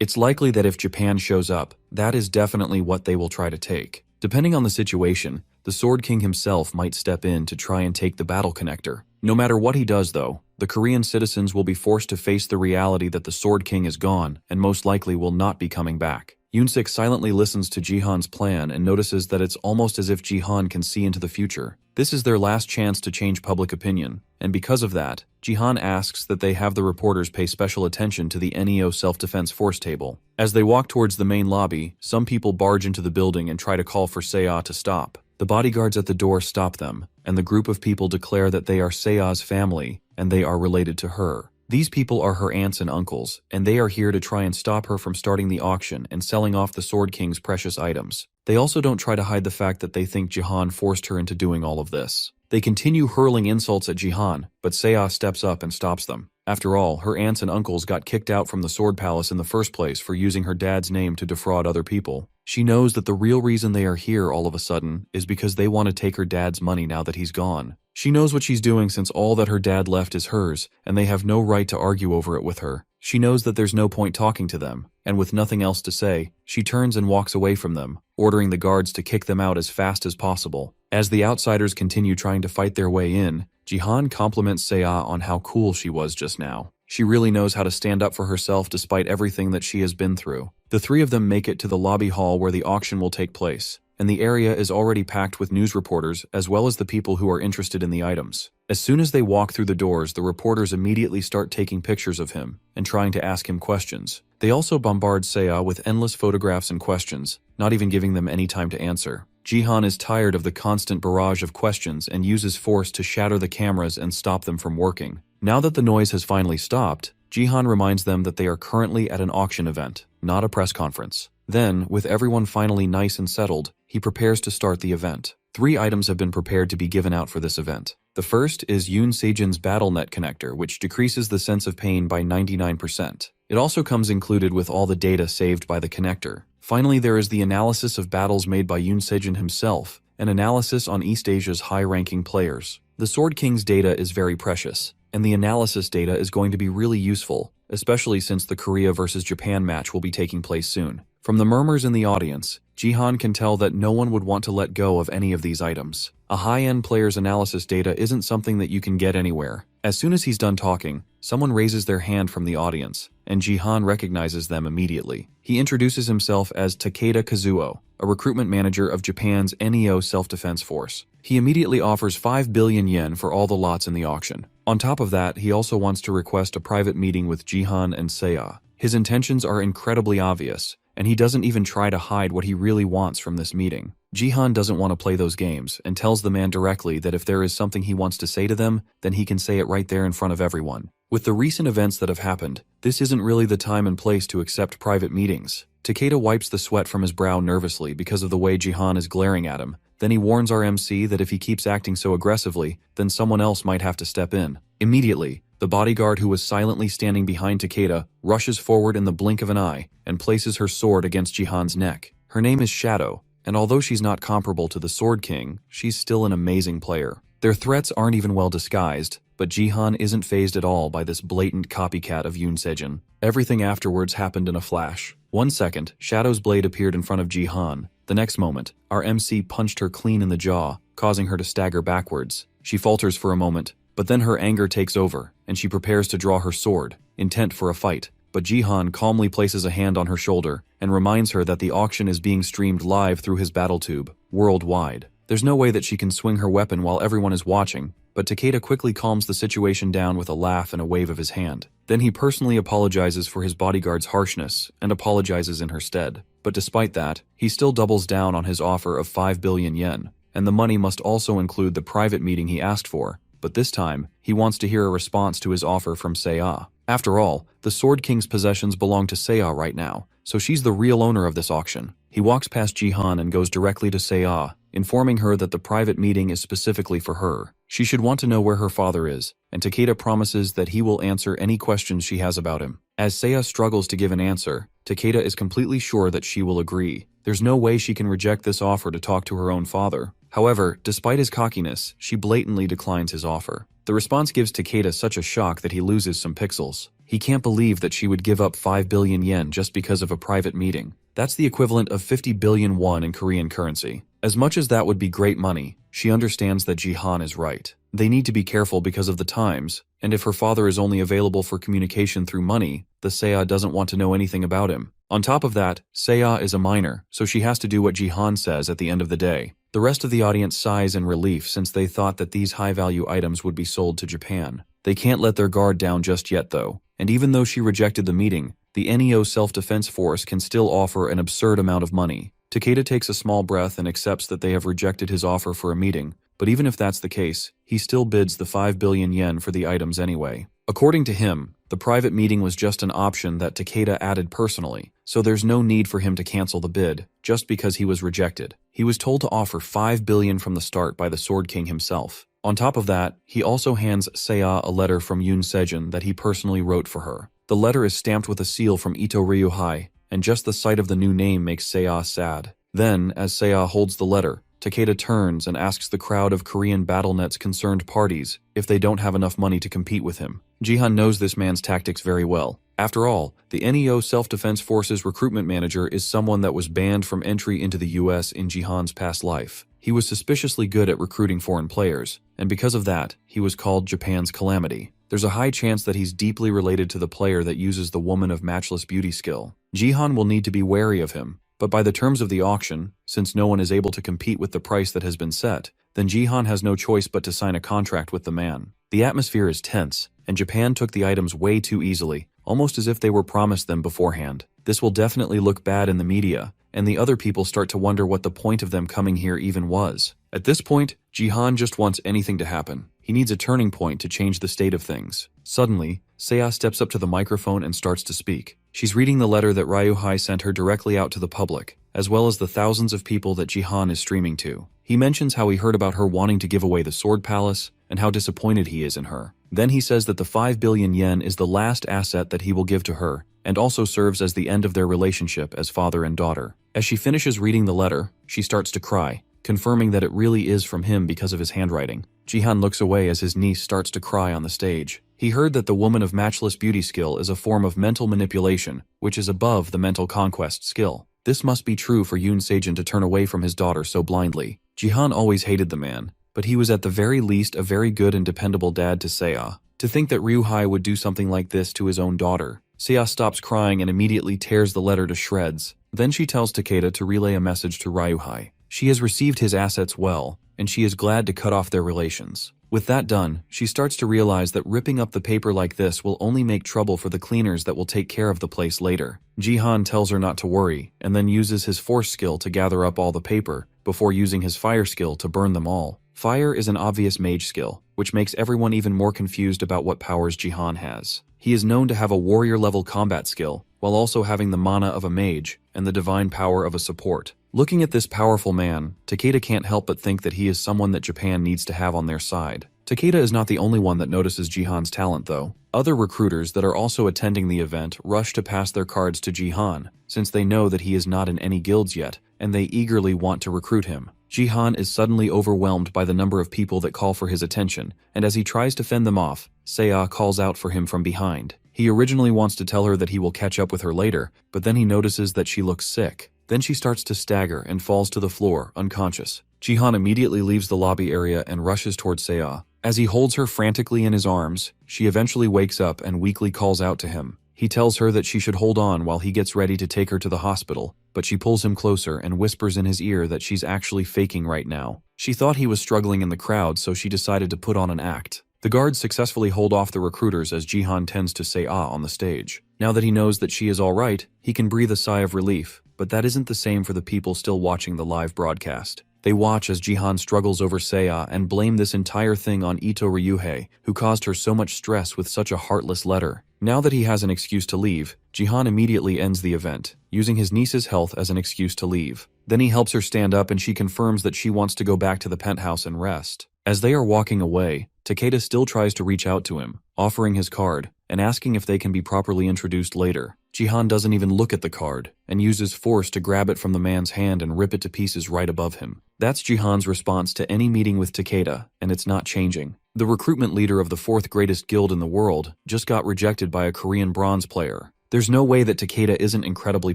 It's likely that if Japan shows up, that is definitely what they will try to take. Depending on the situation, the Sword King himself might step in to try and take the battle connector. No matter what he does though, the Korean citizens will be forced to face the reality that the Sword King is gone and most likely will not be coming back. Yoon-sik silently listens to Jihan's plan and notices that it's almost as if Jihan can see into the future. This is their last chance to change public opinion, and because of that, Jihan asks that they have the reporters pay special attention to the NEO self-defense force table. As they walk towards the main lobby, some people barge into the building and try to call for Seiya to stop. The bodyguards at the door stop them, and the group of people declare that they are Seiya's family, and they are related to her. These people are her aunts and uncles, and they are here to try and stop her from starting the auction and selling off the Sword King's precious items. They also don't try to hide the fact that they think Jihan forced her into doing all of this. They continue hurling insults at Jihan, but Seiya steps up and stops them. After all, her aunts and uncles got kicked out from the Sword Palace in the first place for using her dad's name to defraud other people. She knows that the real reason they are here all of a sudden is because they want to take her dad's money now that he's gone. She knows what she's doing since all that her dad left is hers, and they have no right to argue over it with her. She knows that there's no point talking to them, and with nothing else to say, she turns and walks away from them, ordering the guards to kick them out as fast as possible. As the outsiders continue trying to fight their way in, Jihan compliments Seiya on how cool she was just now. She really knows how to stand up for herself despite everything that she has been through. The three of them make it to the lobby hall where the auction will take place, and the area is already packed with news reporters as well as the people who are interested in the items. As soon as they walk through the doors, the reporters immediately start taking pictures of him and trying to ask him questions. They also bombard Seiya with endless photographs and questions, not even giving them any time to answer. Jihan is tired of the constant barrage of questions and uses force to shatter the cameras and stop them from working. Now that the noise has finally stopped, Jihan reminds them that they are currently at an auction event, not a press conference. Then, with everyone finally nice and settled, he prepares to start the event. 3 items have been prepared to be given out for this event. The first is Yoon Sejin's BattleNet connector, which decreases the sense of pain by 99%. It also comes included with all the data saved by the connector. Finally, there is the analysis of battles made by Yoon Sejin himself, an analysis on East Asia's high-ranking players. The Sword King's data is very precious, and the analysis data is going to be really useful, especially since the Korea versus Japan match will be taking place soon. From the murmurs in the audience, Jihan can tell that no one would want to let go of any of these items. A high-end player's analysis data isn't something that you can get anywhere. As soon as he's done talking, someone raises their hand from the audience, and Jihan recognizes them immediately. He introduces himself as Takeda Kazuo, a recruitment manager of Japan's NEO self-defense force. He immediately offers 5 billion yen for all the lots in the auction. On top of that, he also wants to request a private meeting with Jihan and Seiya. His intentions are incredibly obvious, and he doesn't even try to hide what he really wants from this meeting. Jihan doesn't want to play those games and tells the man directly that if there is something he wants to say to them, then he can say it right there in front of everyone. With the recent events that have happened, this isn't really the time and place to accept private meetings. Takeda wipes the sweat from his brow nervously because of the way Jihan is glaring at him. Then he warns our MC that if he keeps acting so aggressively, then someone else might have to step in. Immediately, the bodyguard who was silently standing behind Takeda rushes forward in the blink of an eye and places her sword against Jihan's neck. Her name is Shadow, and although she's not comparable to the Sword King, she's still an amazing player. Their threats aren't even well disguised, but Jihan isn't fazed at all by this blatant copycat of Yoon Sejin. Everything afterwards happened in a flash. 1 second, Shadow's blade appeared in front of Jihan. The next moment, our MC punched her clean in the jaw, causing her to stagger backwards. She falters for a moment, but then her anger takes over, and she prepares to draw her sword, intent for a fight. But Jihan calmly places a hand on her shoulder and reminds her that the auction is being streamed live through his battle tube, worldwide. There's no way that she can swing her weapon while everyone is watching, but Takeda quickly calms the situation down with a laugh and a wave of his hand. Then he personally apologizes for his bodyguard's harshness and apologizes in her stead. But despite that, he still doubles down on his offer of 5 billion yen, and the money must also include the private meeting he asked for. But this time, he wants to hear a response to his offer from Seiya. After all, the Sword King's possessions belong to Seiya right now, so she's the real owner of this auction. He walks past Jihan and goes directly to Seiya, informing her that the private meeting is specifically for her. She should want to know where her father is, and Takeda promises that he will answer any questions she has about him. As Seiya struggles to give an answer, Takeda is completely sure that she will agree. There's no way she can reject this offer to talk to her own father. However, despite his cockiness, she blatantly declines his offer. The response gives Takeda such a shock that he loses some pixels. He can't believe that she would give up 5 billion yen just because of a private meeting. That's the equivalent of 50 billion won in Korean currency. As much as that would be great money, she understands that Jihan is right. They need to be careful because of the times, and if her father is only available for communication through money, the Seiya doesn't want to know anything about him. On top of that, Seiya is a minor, so she has to do what Jihan says at the end of the day. The rest of the audience sighs in relief since they thought that these high-value items would be sold to Japan. They can't let their guard down just yet though, and even though she rejected the meeting, the NEO Self-Defense Force can still offer an absurd amount of money. Takeda takes a small breath and accepts that they have rejected his offer for a meeting, but even if that's the case, he still bids the 5 billion yen for the items anyway. According to him, the private meeting was just an option that Takeda added personally, so there's no need for him to cancel the bid, just because he was rejected. He was told to offer 5 billion from the start by the Sword King himself. On top of that, he also hands Seiya a letter from Yoon Sejin that he personally wrote for her. The letter is stamped with a seal from Ito Ryuhei, and just the sight of the new name makes Seiya sad. Then, as Seiya holds the letter, Takeda turns and asks the crowd of Korean BattleNet's concerned parties if they don't have enough money to compete with him. Jihan knows this man's tactics very well. After all, the NEO Self-Defense Forces recruitment manager is someone that was banned from entry into the US in Jihan's past life. He was suspiciously good at recruiting foreign players, and because of that, he was called Japan's Calamity. There's a high chance that he's deeply related to the player that uses the woman of matchless beauty skill. Jihan will need to be wary of him, but by the terms of the auction, since no one is able to compete with the price that has been set, then Jihan has no choice but to sign a contract with the man. The atmosphere is tense, and Japan took the items way too easily, almost as if they were promised them beforehand. This will definitely look bad in the media, and the other people start to wonder what the point of them coming here even was. At this point, Jihan just wants anything to happen. He needs a turning point to change the state of things. Suddenly, Seiya steps up to the microphone and starts to speak. She's reading the letter that Ryuhei sent her directly out to the public, as well as the thousands of people that Jihan is streaming to. He mentions how he heard about her wanting to give away the Sword Palace, and how disappointed he is in her. Then he says that the 5 billion yen is the last asset that he will give to her, and also serves as the end of their relationship as father and daughter. As she finishes reading the letter, she starts to cry, confirming that it really is from him because of his handwriting. Jihan looks away as his niece starts to cry on the stage. He heard that the woman of matchless beauty skill is a form of mental manipulation, which is above the mental conquest skill. This must be true for Yoon Sejin to turn away from his daughter so blindly. Jihan always hated the man, but he was at the very least a very good and dependable dad to Seiya. To think that Ryuhei would do something like this to his own daughter. Seiya stops crying and immediately tears the letter to shreds. Then she tells Takeda to relay a message to Ryuhei. She has received his assets well, and she is glad to cut off their relations. With that done, she starts to realize that ripping up the paper like this will only make trouble for the cleaners that will take care of the place later. Jihan tells her not to worry, and then uses his force skill to gather up all the paper, before using his fire skill to burn them all. Fire is an obvious mage skill, which makes everyone even more confused about what powers Jihan has. He is known to have a warrior-level combat skill, while also having the mana of a mage and the divine power of a support. Looking at this powerful man, Takeda can't help but think that he is someone that Japan needs to have on their side. Takeda is not the only one that notices Jihan's talent though. Other recruiters that are also attending the event rush to pass their cards to Jihan, since they know that he is not in any guilds yet, and they eagerly want to recruit him. Jihan is suddenly overwhelmed by the number of people that call for his attention, and as he tries to fend them off, Seiya calls out for him from behind. He originally wants to tell her that he will catch up with her later, but then he notices that she looks sick. Then she starts to stagger and falls to the floor, unconscious. Jihan immediately leaves the lobby area and rushes towards Seiya. As he holds her frantically in his arms, she eventually wakes up and weakly calls out to him. He tells her that she should hold on while he gets ready to take her to the hospital, but she pulls him closer and whispers in his ear that she's actually faking right now. She thought he was struggling in the crowd, so she decided to put on an act. The guards successfully hold off the recruiters as Jihan tends to say ah on the stage. Now that he knows that she is alright, he can breathe a sigh of relief, but that isn't the same for the people still watching the live broadcast. They watch as Jihan struggles over Seiya and blame this entire thing on Ito Ryuhei, who caused her so much stress with such a heartless letter. Now that he has an excuse to leave, Jihan immediately ends the event, using his niece's health as an excuse to leave. Then he helps her stand up and she confirms that she wants to go back to the penthouse and rest. As they are walking away, Takeda still tries to reach out to him, offering his card, and asking if they can be properly introduced later. Jihan doesn't even look at the card, and uses force to grab it from the man's hand and rip it to pieces right above him. That's Jihan's response to any meeting with Takeda, and it's not changing. The recruitment leader of the fourth greatest guild in the world just got rejected by a Korean bronze player. There's no way that Takeda isn't incredibly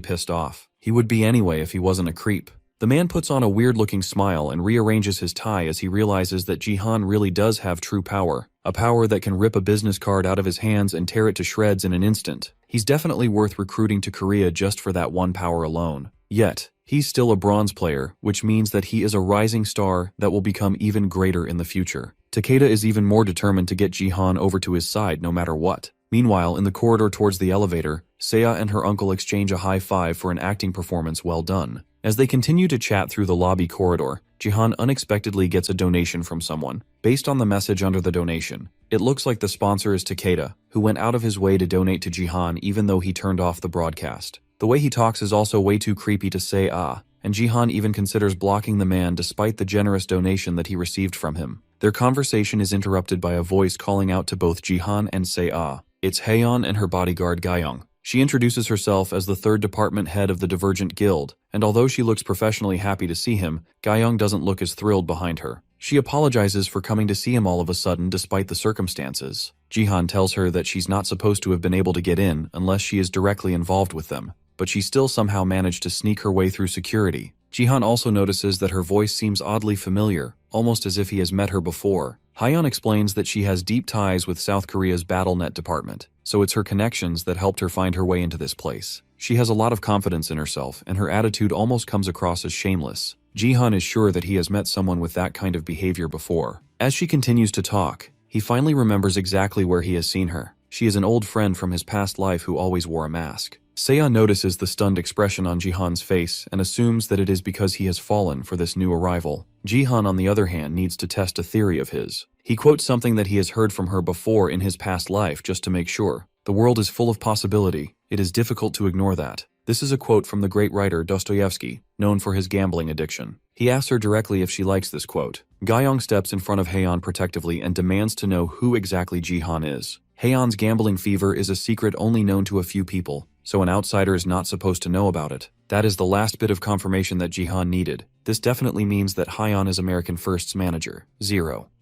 pissed off. He would be anyway if he wasn't a creep. The man puts on a weird-looking smile and rearranges his tie as he realizes that Jihan really does have true power, a power that can rip a business card out of his hands and tear it to shreds in an instant. He's definitely worth recruiting to Korea just for that one power alone. Yet, he's still a bronze player, which means that he is a rising star that will become even greater in the future. Takeda is even more determined to get Jihan over to his side no matter what. Meanwhile, in the corridor towards the elevator, Seiya and her uncle exchange a high five for an acting performance well done. As they continue to chat through the lobby corridor, Jihan unexpectedly gets a donation from someone. Based on the message under the donation, it looks like the sponsor is Takeda, who went out of his way to donate to Jihan even though he turned off the broadcast. The way he talks is also way too creepy to say ah, and Jihan even considers blocking the man despite the generous donation that he received from him. Their conversation is interrupted by a voice calling out to both Jihan and Seiya. It's Haeyeon and her bodyguard Gyeong. She introduces herself as the third department head of the Divergent Guild, and although she looks professionally happy to see him, Gyeong doesn't look as thrilled behind her. She apologizes for coming to see him all of a sudden despite the circumstances. Jihan tells her that she's not supposed to have been able to get in unless she is directly involved with them, but she still somehow managed to sneak her way through security. Jihan also notices that her voice seems oddly familiar, almost as if he has met her before. Haeyeon explains that she has deep ties with South Korea's BattleNet department, so it's her connections that helped her find her way into this place. She has a lot of confidence in herself, and her attitude almost comes across as shameless. Jihan is sure that he has met someone with that kind of behavior before. As she continues to talk, he finally remembers exactly where he has seen her. She is an old friend from his past life who always wore a mask. Seiya notices the stunned expression on Jihan's face and assumes that it is because he has fallen for this new arrival. Jihan, on the other hand, needs to test a theory of his. He quotes something that he has heard from her before in his past life just to make sure. The world is full of possibility. It is difficult to ignore that. This is a quote from the great writer Dostoevsky, known for his gambling addiction. He asks her directly if she likes this quote. Gyeong steps in front of Haeyeon protectively and demands to know who exactly Jihan is. Haeyeon's gambling fever is a secret only known to a few people, so an outsider is not supposed to know about it. That is the last bit of confirmation that Jihan needed. This definitely means that Haeyeon is American First's manager.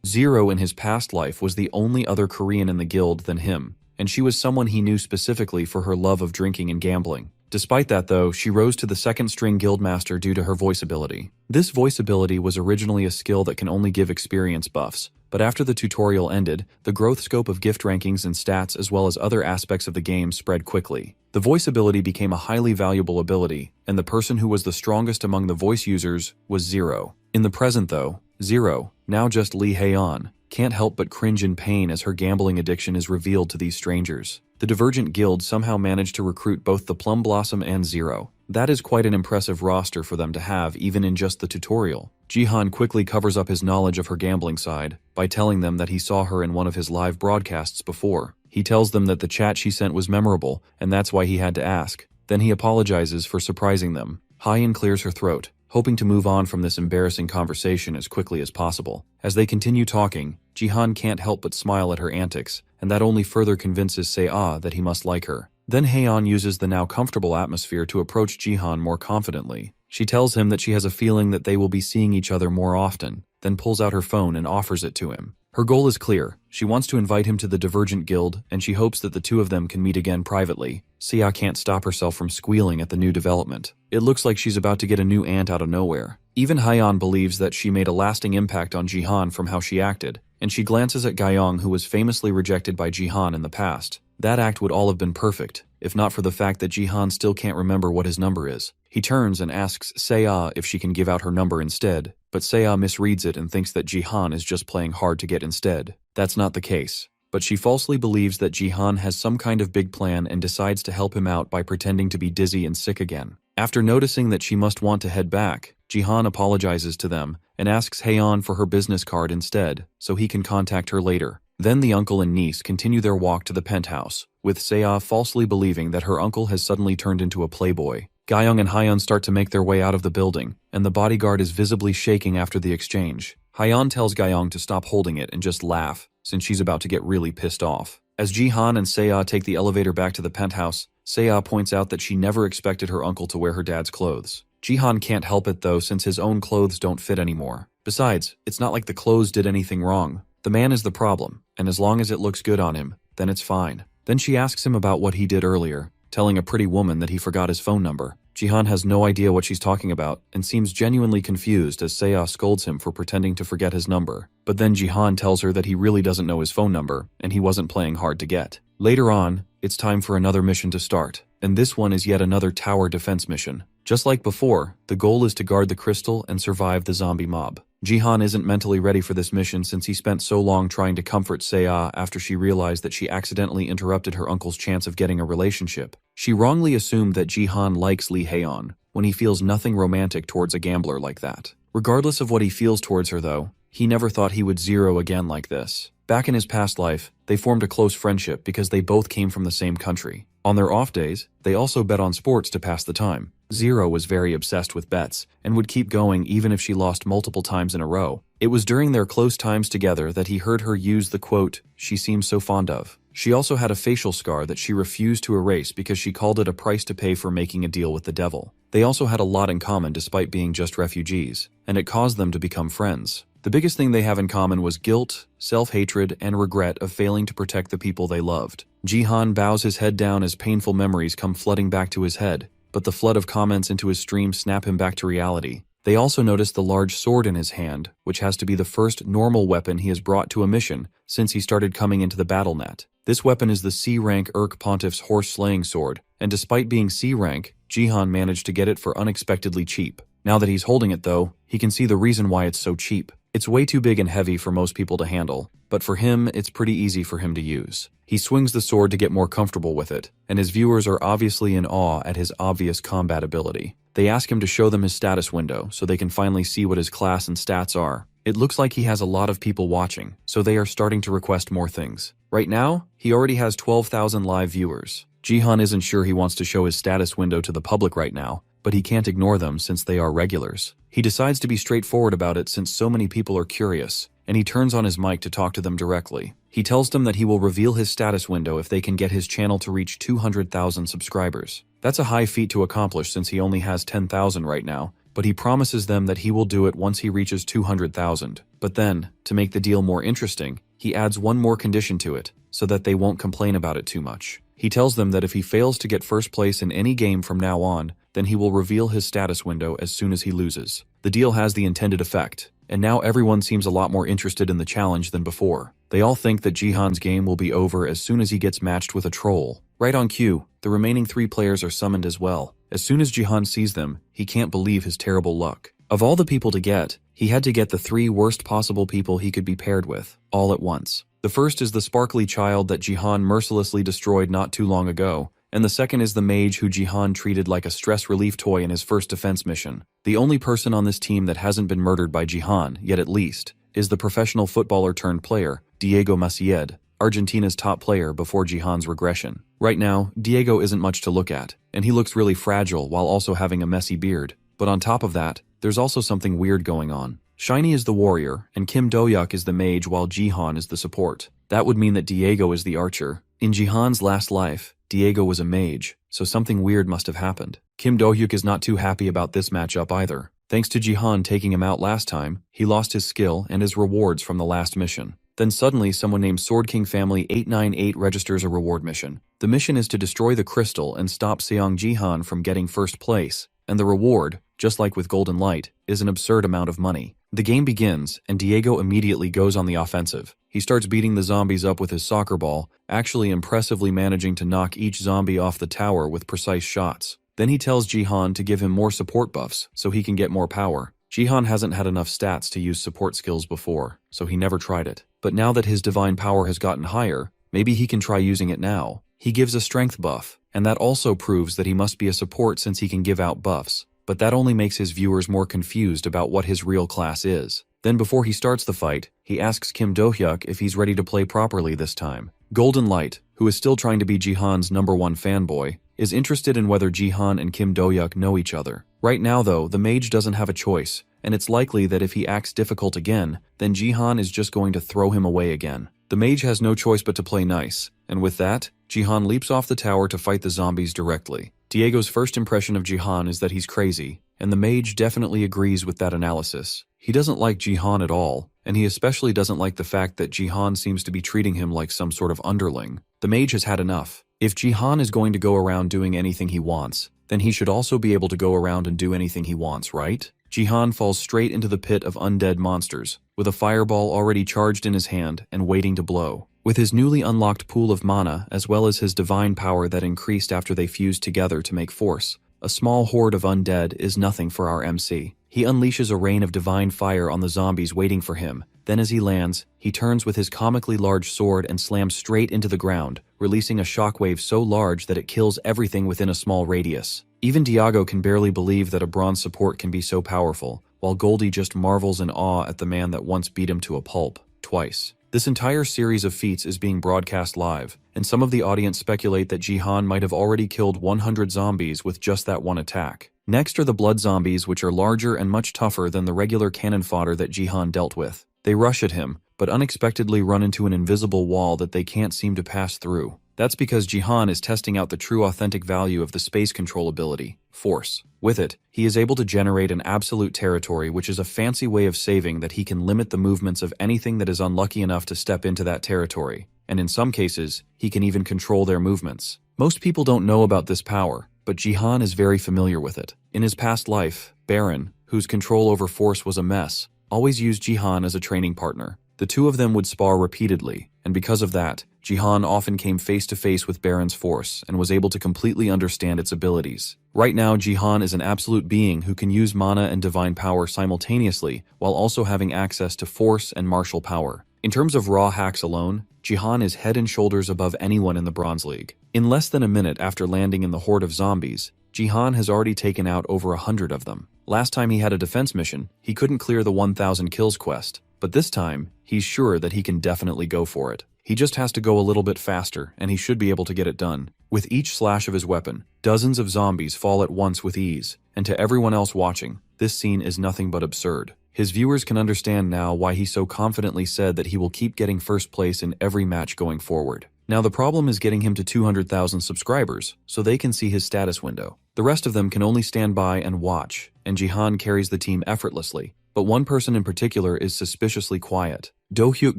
Zero in his past life was the only other Korean in the guild than him, and she was someone he knew specifically for her love of drinking and gambling. Despite that though, she rose to the second-string guildmaster due to her voice ability. This voice ability was originally a skill that can only give experience buffs, but after the tutorial ended, the growth scope of gift rankings and stats as well as other aspects of the game spread quickly. The voice ability became a highly valuable ability, and the person who was the strongest among the voice users was Zero. In the present though, Zero, now just Lee Haeyeon, can't help but cringe in pain as her gambling addiction is revealed to these strangers. The Divergent Guild somehow managed to recruit both the Plum Blossom and Zero. That is quite an impressive roster for them to have even in just the tutorial. Jihan quickly covers up his knowledge of her gambling side by telling them that he saw her in one of his live broadcasts before. He tells them that the chat she sent was memorable and that's why he had to ask. Then he apologizes for surprising them. Haeyeon clears her throat, hoping to move on from this embarrassing conversation as quickly as possible. As they continue talking, Jihan can't help but smile at her antics, and that only further convinces Seiya that he must like her. Then Haeyeon uses the now comfortable atmosphere to approach Jihan more confidently. She tells him that she has a feeling that they will be seeing each other more often, then pulls out her phone and offers it to him. Her goal is clear. She wants to invite him to the Divergent Guild, and she hopes that the two of them can meet again privately. Seiya can't stop herself from squealing at the new development. It looks like she's about to get a new aunt out of nowhere. Even Haeyeon believes that she made a lasting impact on Jihan from how she acted, and she glances at Gyeong, who was famously rejected by Jihan in the past. That act would all have been perfect, if not for the fact that Jihan still can't remember what his number is. He turns and asks Seiya if she can give out her number instead, but Seiya misreads it and thinks that Jihan is just playing hard to get instead. That's not the case. But she falsely believes that Jihan has some kind of big plan and decides to help him out by pretending to be dizzy and sick again. After noticing that she must want to head back, Jihan apologizes to them and asks Haeon for her business card instead, so he can contact her later. Then the uncle and niece continue their walk to the penthouse, with Seiya falsely believing that her uncle has suddenly turned into a playboy. Gyeong and Haeon start to make their way out of the building, and the bodyguard is visibly shaking after the exchange. Haeon tells Gyeong to stop holding it and just laugh, since she's about to get really pissed off. As Jihan and Seiya take the elevator back to the penthouse, Seiya points out that she never expected her uncle to wear her dad's clothes. Jihan can't help it though, since his own clothes don't fit anymore. Besides, it's not like the clothes did anything wrong. The man is the problem, and as long as it looks good on him, then it's fine. Then she asks him about what he did earlier, telling a pretty woman that he forgot his phone number. Jihan has no idea what she's talking about and seems genuinely confused as Seiya scolds him for pretending to forget his number. But then Jihan tells her that he really doesn't know his phone number and he wasn't playing hard to get. Later on, it's time for another mission to start, and this one is yet another tower defense mission. Just like before, the goal is to guard the crystal and survive the zombie mob. Jihan isn't mentally ready for this mission since he spent so long trying to comfort Seiya after she realized that she accidentally interrupted her uncle's chance of getting a relationship. She wrongly assumed that Jihan likes Lee Haeon, when he feels nothing romantic towards a gambler like that. Regardless of what he feels towards her though, he never thought he would zero again like this. Back in his past life, they formed a close friendship because they both came from the same country. On their off days, they also bet on sports to pass the time. Zero was very obsessed with bets and would keep going even if she lost multiple times in a row. It was during their close times together that he heard her use the quote, "she seems so fond of." She also had a facial scar that she refused to erase because she called it a price to pay for making a deal with the devil. They also had a lot in common despite being just refugees, and it caused them to become friends. The biggest thing they have in common was guilt, self-hatred, and regret of failing to protect the people they loved. Jihan bows his head down as painful memories come flooding back to his head, but the flood of comments into his stream snap him back to reality. They also notice the large sword in his hand, which has to be the first normal weapon he has brought to a mission since he started coming into the battle net. This weapon is the C-rank Urk Pontiff's horse-slaying sword, and despite being C-rank, Jihan managed to get it for unexpectedly cheap. Now that he's holding it though, he can see the reason why it's so cheap. It's way too big and heavy for most people to handle, but for him, it's pretty easy for him to use. He swings the sword to get more comfortable with it, and his viewers are obviously in awe at his obvious combat ability. They ask him to show them his status window so they can finally see what his class and stats are. It looks like he has a lot of people watching, so they are starting to request more things. Right now, he already has 12,000 live viewers. Jihan isn't sure he wants to show his status window to the public right now, but he can't ignore them since they are regulars. He decides to be straightforward about it since so many people are curious, and he turns on his mic to talk to them directly. He tells them that he will reveal his status window if they can get his channel to reach 200,000 subscribers. That's a high feat to accomplish since he only has 10,000 right now, but he promises them that he will do it once he reaches 200,000. But then, to make the deal more interesting, he adds one more condition to it, so that they won't complain about it too much. He tells them that if he fails to get first place in any game from now on, then he will reveal his status window as soon as he loses. The deal has the intended effect, and now everyone seems a lot more interested in the challenge than before. They all think that Jihan's game will be over as soon as he gets matched with a troll. Right on cue, the remaining 3 players are summoned as well. As soon as Jihan sees them, he can't believe his terrible luck. Of all the people to get, he had to get the 3 worst possible people he could be paired with, all at once. The first is the sparkly child that Jihan mercilessly destroyed not too long ago, and the second is the mage who Jihan treated like a stress relief toy in his first defense mission. The only person on this team that hasn't been murdered by Jihan, yet at least, is the professional footballer turned player, Diego Maciel, Argentina's top player before Jihan's regression. Right now, Diego isn't much to look at, and he looks really fragile while also having a messy beard. But on top of that, there's also something weird going on. Shiny is the warrior, and Kim Do-hyuk is the mage while Jihan is the support. That would mean that Diego is the archer. In Jihan's last life, Diego was a mage, so something weird must have happened. Kim Do-hyuk is not too happy about this matchup either. Thanks to Jihan taking him out last time, he lost his skill and his rewards from the last mission. Then suddenly someone named Sword King Family 898 registers a reward mission. The mission is to destroy the crystal and stop Seong Jihan from getting first place, and the reward, just like with Golden Light, is an absurd amount of money. The game begins, and Diego immediately goes on the offensive. He starts beating the zombies up with his soccer ball, actually impressively managing to knock each zombie off the tower with precise shots. Then he tells Jihan to give him more support buffs so he can get more power. Jihan hasn't had enough stats to use support skills before, so he never tried it. But now that his divine power has gotten higher, maybe he can try using it now. He gives a strength buff, and that also proves that he must be a support since he can give out buffs. But that only makes his viewers more confused about what his real class is. Then before he starts the fight, he asks Kim Do-hyuk if he's ready to play properly this time. Golden Light, who is still trying to be Jihan's #1 fanboy, is interested in whether Jihan and Kim Do-hyuk know each other. Right now though, the mage doesn't have a choice, and it's likely that if he acts difficult again, then Jihan is just going to throw him away again. The mage has no choice but to play nice, and with that, Jihan leaps off the tower to fight the zombies directly. Diego's first impression of Jihan is that he's crazy, and the mage definitely agrees with that analysis. He doesn't like Jihan at all, and he especially doesn't like the fact that Jihan seems to be treating him like some sort of underling. The mage has had enough. If Jihan is going to go around doing anything he wants, then he should also be able to go around and do anything he wants, right? Jihan falls straight into the pit of undead monsters, with a fireball already charged in his hand and waiting to blow. With his newly unlocked pool of mana, as well as his divine power that increased after they fused together to make force, a small horde of undead is nothing for our MC. He unleashes a rain of divine fire on the zombies waiting for him. Then as he lands, he turns with his comically large sword and slams straight into the ground, releasing a shockwave so large that it kills everything within a small radius. Even Diego can barely believe that a bronze support can be so powerful, while Goldie just marvels in awe at the man that once beat him to a pulp, twice. This entire series of feats is being broadcast live, and some of the audience speculate that Jihan might have already killed 100 zombies with just that one attack. Next are the blood zombies, which are larger and much tougher than the regular cannon fodder that Jihan dealt with. They rush at him, but unexpectedly run into an invisible wall that they can't seem to pass through. That's because Jihan is testing out the true authentic value of the space control ability, Force. With it, he is able to generate an absolute territory, which is a fancy way of saying that he can limit the movements of anything that is unlucky enough to step into that territory, and in some cases, he can even control their movements. Most people don't know about this power, but Jihan is very familiar with it. In his past life, Baron, whose control over Force was a mess, always used Jihan as a training partner. The two of them would spar repeatedly, and because of that, Jihan often came face to face with Baron's force and was able to completely understand its abilities. Right now, Jihan is an absolute being who can use mana and divine power simultaneously while also having access to force and martial power. In terms of raw hacks alone, Jihan is head and shoulders above anyone in the Bronze League. In less than a minute after landing in the horde of zombies, Jihan has already taken out over 100 of them. Last time he had a defense mission, he couldn't clear the 1000 kills quest, but this time, he's sure that he can definitely go for it. He just has to go a little bit faster, and he should be able to get it done. With each slash of his weapon, dozens of zombies fall at once with ease, and to everyone else watching, this scene is nothing but absurd. His viewers can understand now why he so confidently said that he will keep getting first place in every match going forward. Now the problem is getting him to 200,000 subscribers, so they can see his status window. The rest of them can only stand by and watch, and Jihan carries the team effortlessly. But one person in particular is suspiciously quiet. Do-hyuk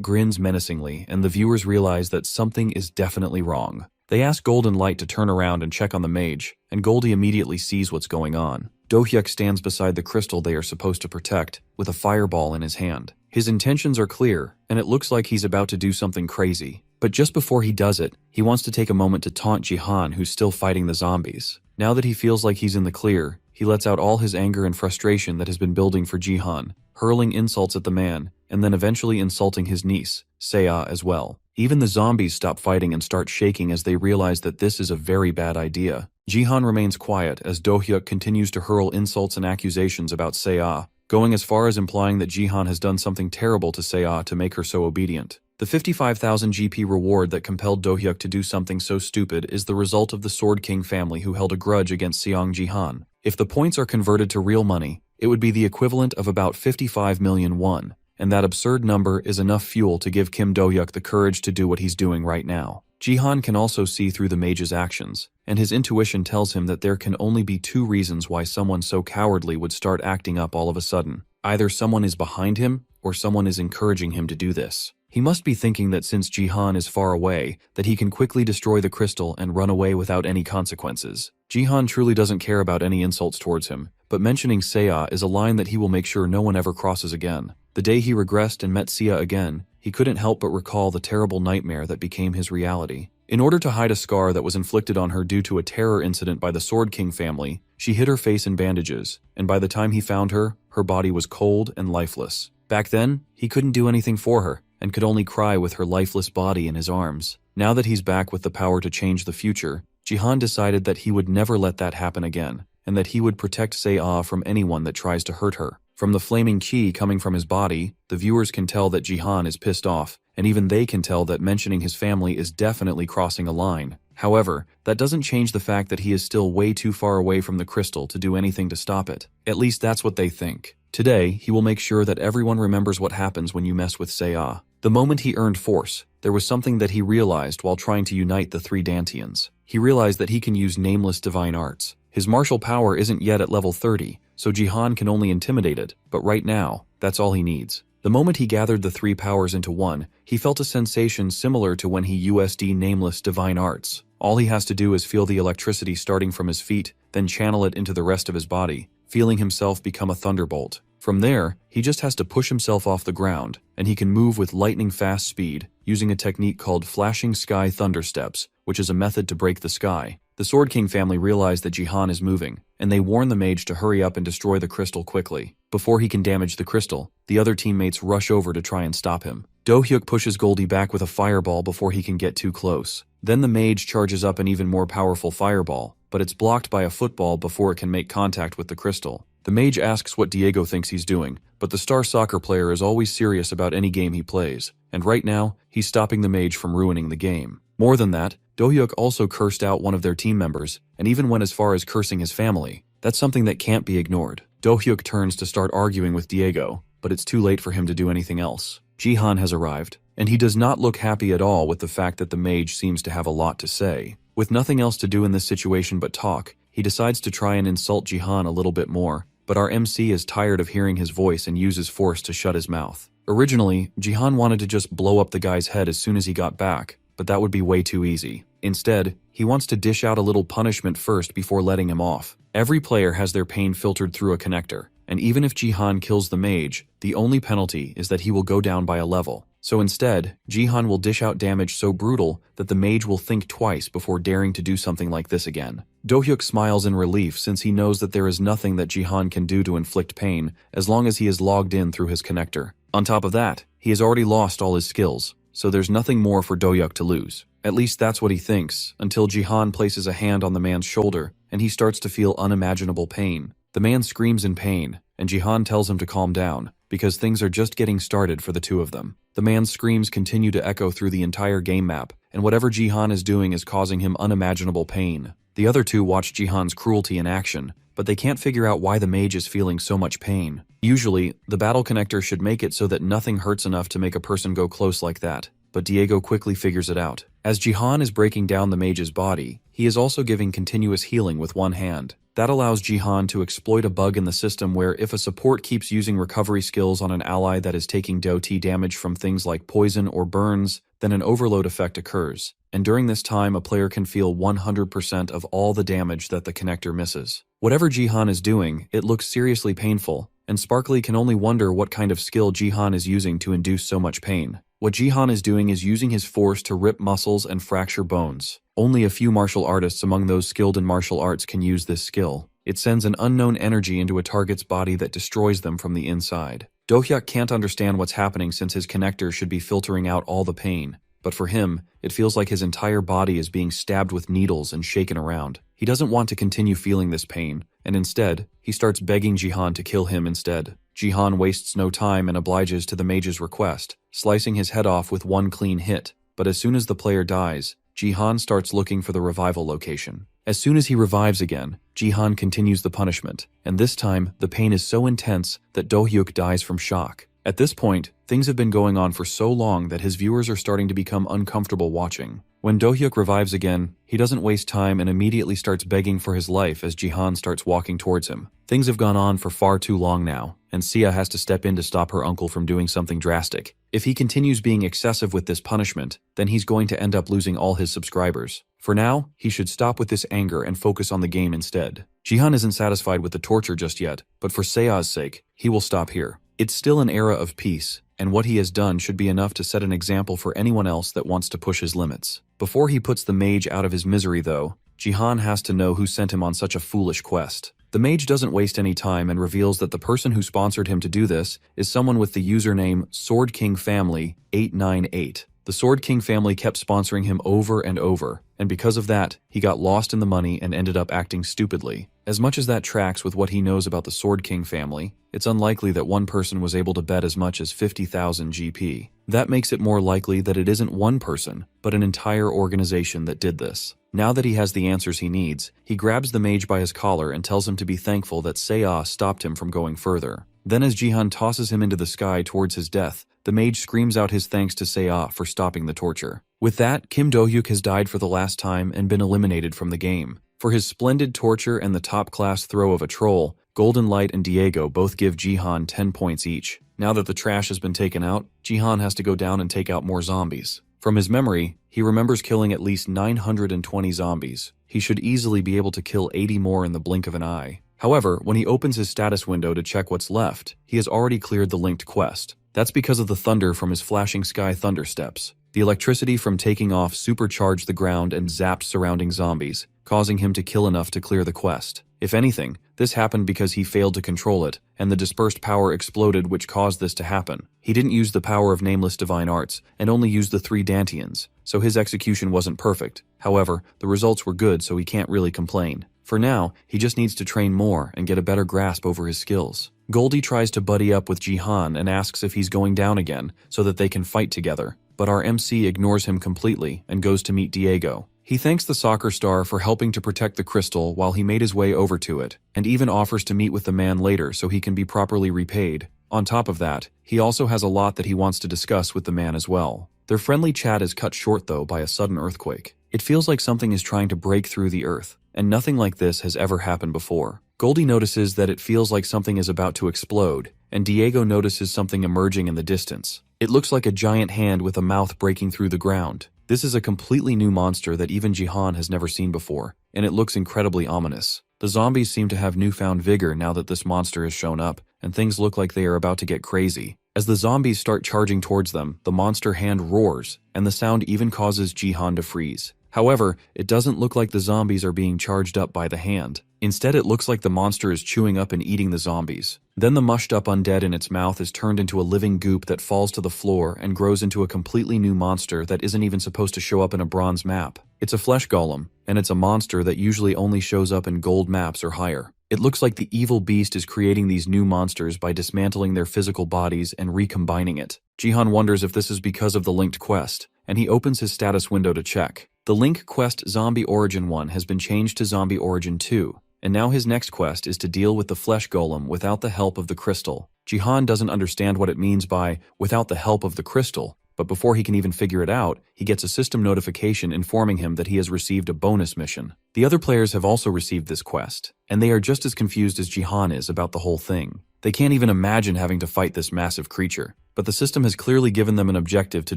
grins menacingly, and the viewers realize that something is definitely wrong. They ask Golden Light to turn around and check on the mage, and Goldie immediately sees what's going on. Do-hyuk stands beside the crystal they are supposed to protect, with a fireball in his hand. His intentions are clear, and it looks like he's about to do something crazy. But just before he does it, he wants to take a moment to taunt Jihan, who's still fighting the zombies. Now that he feels like he's in the clear, he lets out all his anger and frustration that has been building for Jihan, hurling insults at the man, and then eventually insulting his niece, Seiya, as well. Even the zombies stop fighting and start shaking as they realize that this is a very bad idea. Jihan remains quiet as Do-hyuk continues to hurl insults and accusations about Seiya, going as far as implying that Jihan has done something terrible to Seiya to make her so obedient. The 55,000 GP reward that compelled Do-hyuk to do something so stupid is the result of the Sword King family who held a grudge against Seong Jihan. If the points are converted to real money, it would be the equivalent of about 55 million won, and that absurd number is enough fuel to give Kim Do-hyuk the courage to do what he's doing right now. Jihan can also see through the mage's actions, and his intuition tells him that there can only be two reasons why someone so cowardly would start acting up all of a sudden. Either someone is behind him, or someone is encouraging him to do this. He must be thinking that since Jihan is far away, that he can quickly destroy the crystal and run away without any consequences. Jihan truly doesn't care about any insults towards him, but mentioning Seiya is a line that he will make sure no one ever crosses again. The day he regressed and met Sia again, he couldn't help but recall the terrible nightmare that became his reality. In order to hide a scar that was inflicted on her due to a terror incident by the Sword King family, she hid her face in bandages, and by the time he found her, her body was cold and lifeless. Back then, he couldn't do anything for her, and could only cry with her lifeless body in his arms. Now that he's back with the power to change the future, Jihan decided that he would never let that happen again, and that he would protect Seiya from anyone that tries to hurt her. From the flaming qi coming from his body, the viewers can tell that Jihan is pissed off, and even they can tell that mentioning his family is definitely crossing a line. However, that doesn't change the fact that he is still way too far away from the crystal to do anything to stop it. At least that's what they think. Today, he will make sure that everyone remembers what happens when you mess with Seiya. The moment he earned force, there was something that he realized while trying to unite the three Dantians. He realized that he can use nameless divine arts. His martial power isn't yet at level 30, so Jihan can only intimidate it, but right now, that's all he needs. The moment he gathered the three powers into one, he felt a sensation similar to when he USD nameless divine arts. All he has to do is feel the electricity starting from his feet, then channel it into the rest of his body, feeling himself become a thunderbolt. From there, he just has to push himself off the ground, and he can move with lightning-fast speed, using a technique called flashing sky thunder steps, which is a method to break the sky. The Sword King family realize that Jihan is moving, and they warn the mage to hurry up and destroy the crystal quickly. Before he can damage the crystal, the other teammates rush over to try and stop him. Do-hyuk pushes Goldie back with a fireball before he can get too close. Then the mage charges up an even more powerful fireball, but it's blocked by a football before it can make contact with the crystal. The mage asks what Diego thinks he's doing, but the star soccer player is always serious about any game he plays, and right now, he's stopping the mage from ruining the game. More than that, Do-hyuk also cursed out one of their team members, and even went as far as cursing his family. That's something that can't be ignored. Do-hyuk turns to start arguing with Diego, but it's too late for him to do anything else. Jihan has arrived, and he does not look happy at all with the fact that the mage seems to have a lot to say. With nothing else to do in this situation but talk, he decides to try and insult Jihan a little bit more, but our MC is tired of hearing his voice and uses force to shut his mouth. Originally, Jihan wanted to just blow up the guy's head as soon as he got back, but that would be way too easy. Instead, he wants to dish out a little punishment first before letting him off. Every player has their pain filtered through a connector, and even if Jihan kills the mage, the only penalty is that he will go down by a level. So instead, Jihan will dish out damage so brutal that the mage will think twice before daring to do something like this again. Do-hyuk smiles in relief since he knows that there is nothing that Jihan can do to inflict pain as long as he is logged in through his connector. On top of that, he has already lost all his skills, so there's nothing more for Do-hyuk to lose. At least that's what he thinks, until Jihan places a hand on the man's shoulder and he starts to feel unimaginable pain. The man screams in pain, and Jihan tells him to calm down, because things are just getting started for the two of them. The man's screams continue to echo through the entire game map, and whatever Jihan is doing is causing him unimaginable pain. The other two watch Jihan's cruelty in action, but they can't figure out why the mage is feeling so much pain. Usually, the battle connector should make it so that nothing hurts enough to make a person go close like that, but Diego quickly figures it out. As Jihan is breaking down the mage's body, he is also giving continuous healing with one hand. That allows Jihan to exploit a bug in the system where if a support keeps using recovery skills on an ally that is taking Do-T damage from things like poison or burns, then an overload effect occurs, and during this time a player can feel 100% of all the damage that the connector misses. Whatever Jihan is doing, it looks seriously painful, and Sparkly can only wonder what kind of skill Jihan is using to induce so much pain. What Jihan is doing is using his force to rip muscles and fracture bones. Only a few martial artists among those skilled in martial arts can use this skill. It sends an unknown energy into a target's body that destroys them from the inside. Do-hyuk can't understand what's happening since his connector should be filtering out all the pain, but for him, it feels like his entire body is being stabbed with needles and shaken around. He doesn't want to continue feeling this pain, and instead, he starts begging Jihan to kill him instead. Jihan wastes no time and obliges to the mage's request, slicing his head off with one clean hit, but as soon as the player dies, Jihan starts looking for the revival location. As soon as he revives again, Jihan continues the punishment, and this time, the pain is so intense that Do-hyuk dies from shock. At this point, things have been going on for so long that his viewers are starting to become uncomfortable watching. When Do-hyuk revives again, he doesn't waste time and immediately starts begging for his life as Jihan starts walking towards him. Things have gone on for far too long now, and Sia has to step in to stop her uncle from doing something drastic. If he continues being excessive with this punishment, then he's going to end up losing all his subscribers. For now, he should stop with this anger and focus on the game instead. Jihan isn't satisfied with the torture just yet, but for Seiya's sake, he will stop here. It's still an era of peace, and what he has done should be enough to set an example for anyone else that wants to push his limits. Before he puts the mage out of his misery though, Jihan has to know who sent him on such a foolish quest. The mage doesn't waste any time and reveals that the person who sponsored him to do this is someone with the username Sword King Family 898. The Sword King family kept sponsoring him over and over, and because of that, he got lost in the money and ended up acting stupidly. As much as that tracks with what he knows about the Sword King family, it's unlikely that one person was able to bet as much as 50,000 GP. That makes it more likely that it isn't one person, but an entire organization that did this. Now that he has the answers he needs, he grabs the mage by his collar and tells him to be thankful that Seiya stopped him from going further. Then as Jihan tosses him into the sky towards his death, the mage screams out his thanks to Seiya for stopping the torture. With that, Kim Do-hyuk has died for the last time and been eliminated from the game. For his splendid torture and the top-class throw of a troll, Golden Light and Diego both give Jihan 10 points each. Now that the trash has been taken out, Jihan has to go down and take out more zombies. From his memory, he remembers killing at least 920 zombies. He should easily be able to kill 80 more in the blink of an eye. However, when he opens his status window to check what's left, he has already cleared the linked quest. That's because of the thunder from his flashing sky thunder steps. The electricity from taking off supercharged the ground and zapped surrounding zombies, causing him to kill enough to clear the quest. If anything, this happened because he failed to control it, and the dispersed power exploded which caused this to happen. He didn't use the power of nameless divine arts, and only used the 3 Dantians, so his execution wasn't perfect. However, the results were good, so he can't really complain. For now, he just needs to train more and get a better grasp over his skills. Goldie tries to buddy up with Jihan and asks if he's going down again, so that they can fight together. But our MC ignores him completely and goes to meet Diego. He thanks the soccer star for helping to protect the crystal while he made his way over to it, and even offers to meet with the man later so he can be properly repaid. On top of that, he also has a lot that he wants to discuss with the man as well. Their friendly chat is cut short though by a sudden earthquake. It feels like something is trying to break through the earth, and nothing like this has ever happened before. Goldie notices that it feels like something is about to explode, and Diego notices something emerging in the distance. It looks like a giant hand with a mouth breaking through the ground. This is a completely new monster that even Jihan has never seen before, and it looks incredibly ominous. The zombies seem to have newfound vigor now that this monster has shown up, and things look like they are about to get crazy. As the zombies start charging towards them, the monster hand roars, and the sound even causes Jihan to freeze. However, it doesn't look like the zombies are being charged up by the hand. Instead, it looks like the monster is chewing up and eating the zombies. Then the mushed up undead in its mouth is turned into a living goop that falls to the floor and grows into a completely new monster that isn't even supposed to show up in a bronze map. It's a flesh golem, and it's a monster that usually only shows up in gold maps or higher. It looks like the evil beast is creating these new monsters by dismantling their physical bodies and recombining it. Jihan wonders if this is because of the linked quest, and he opens his status window to check. The Link Quest Zombie Origin 1 has been changed to Zombie Origin 2, and now his next quest is to deal with the flesh golem without the help of the crystal. Jihan doesn't understand what it means by without the help of the crystal, but before he can even figure it out, he gets a system notification informing him that he has received a bonus mission. The other players have also received this quest, and they are just as confused as Jihan is about the whole thing. They can't even imagine having to fight this massive creature, but the system has clearly given them an objective to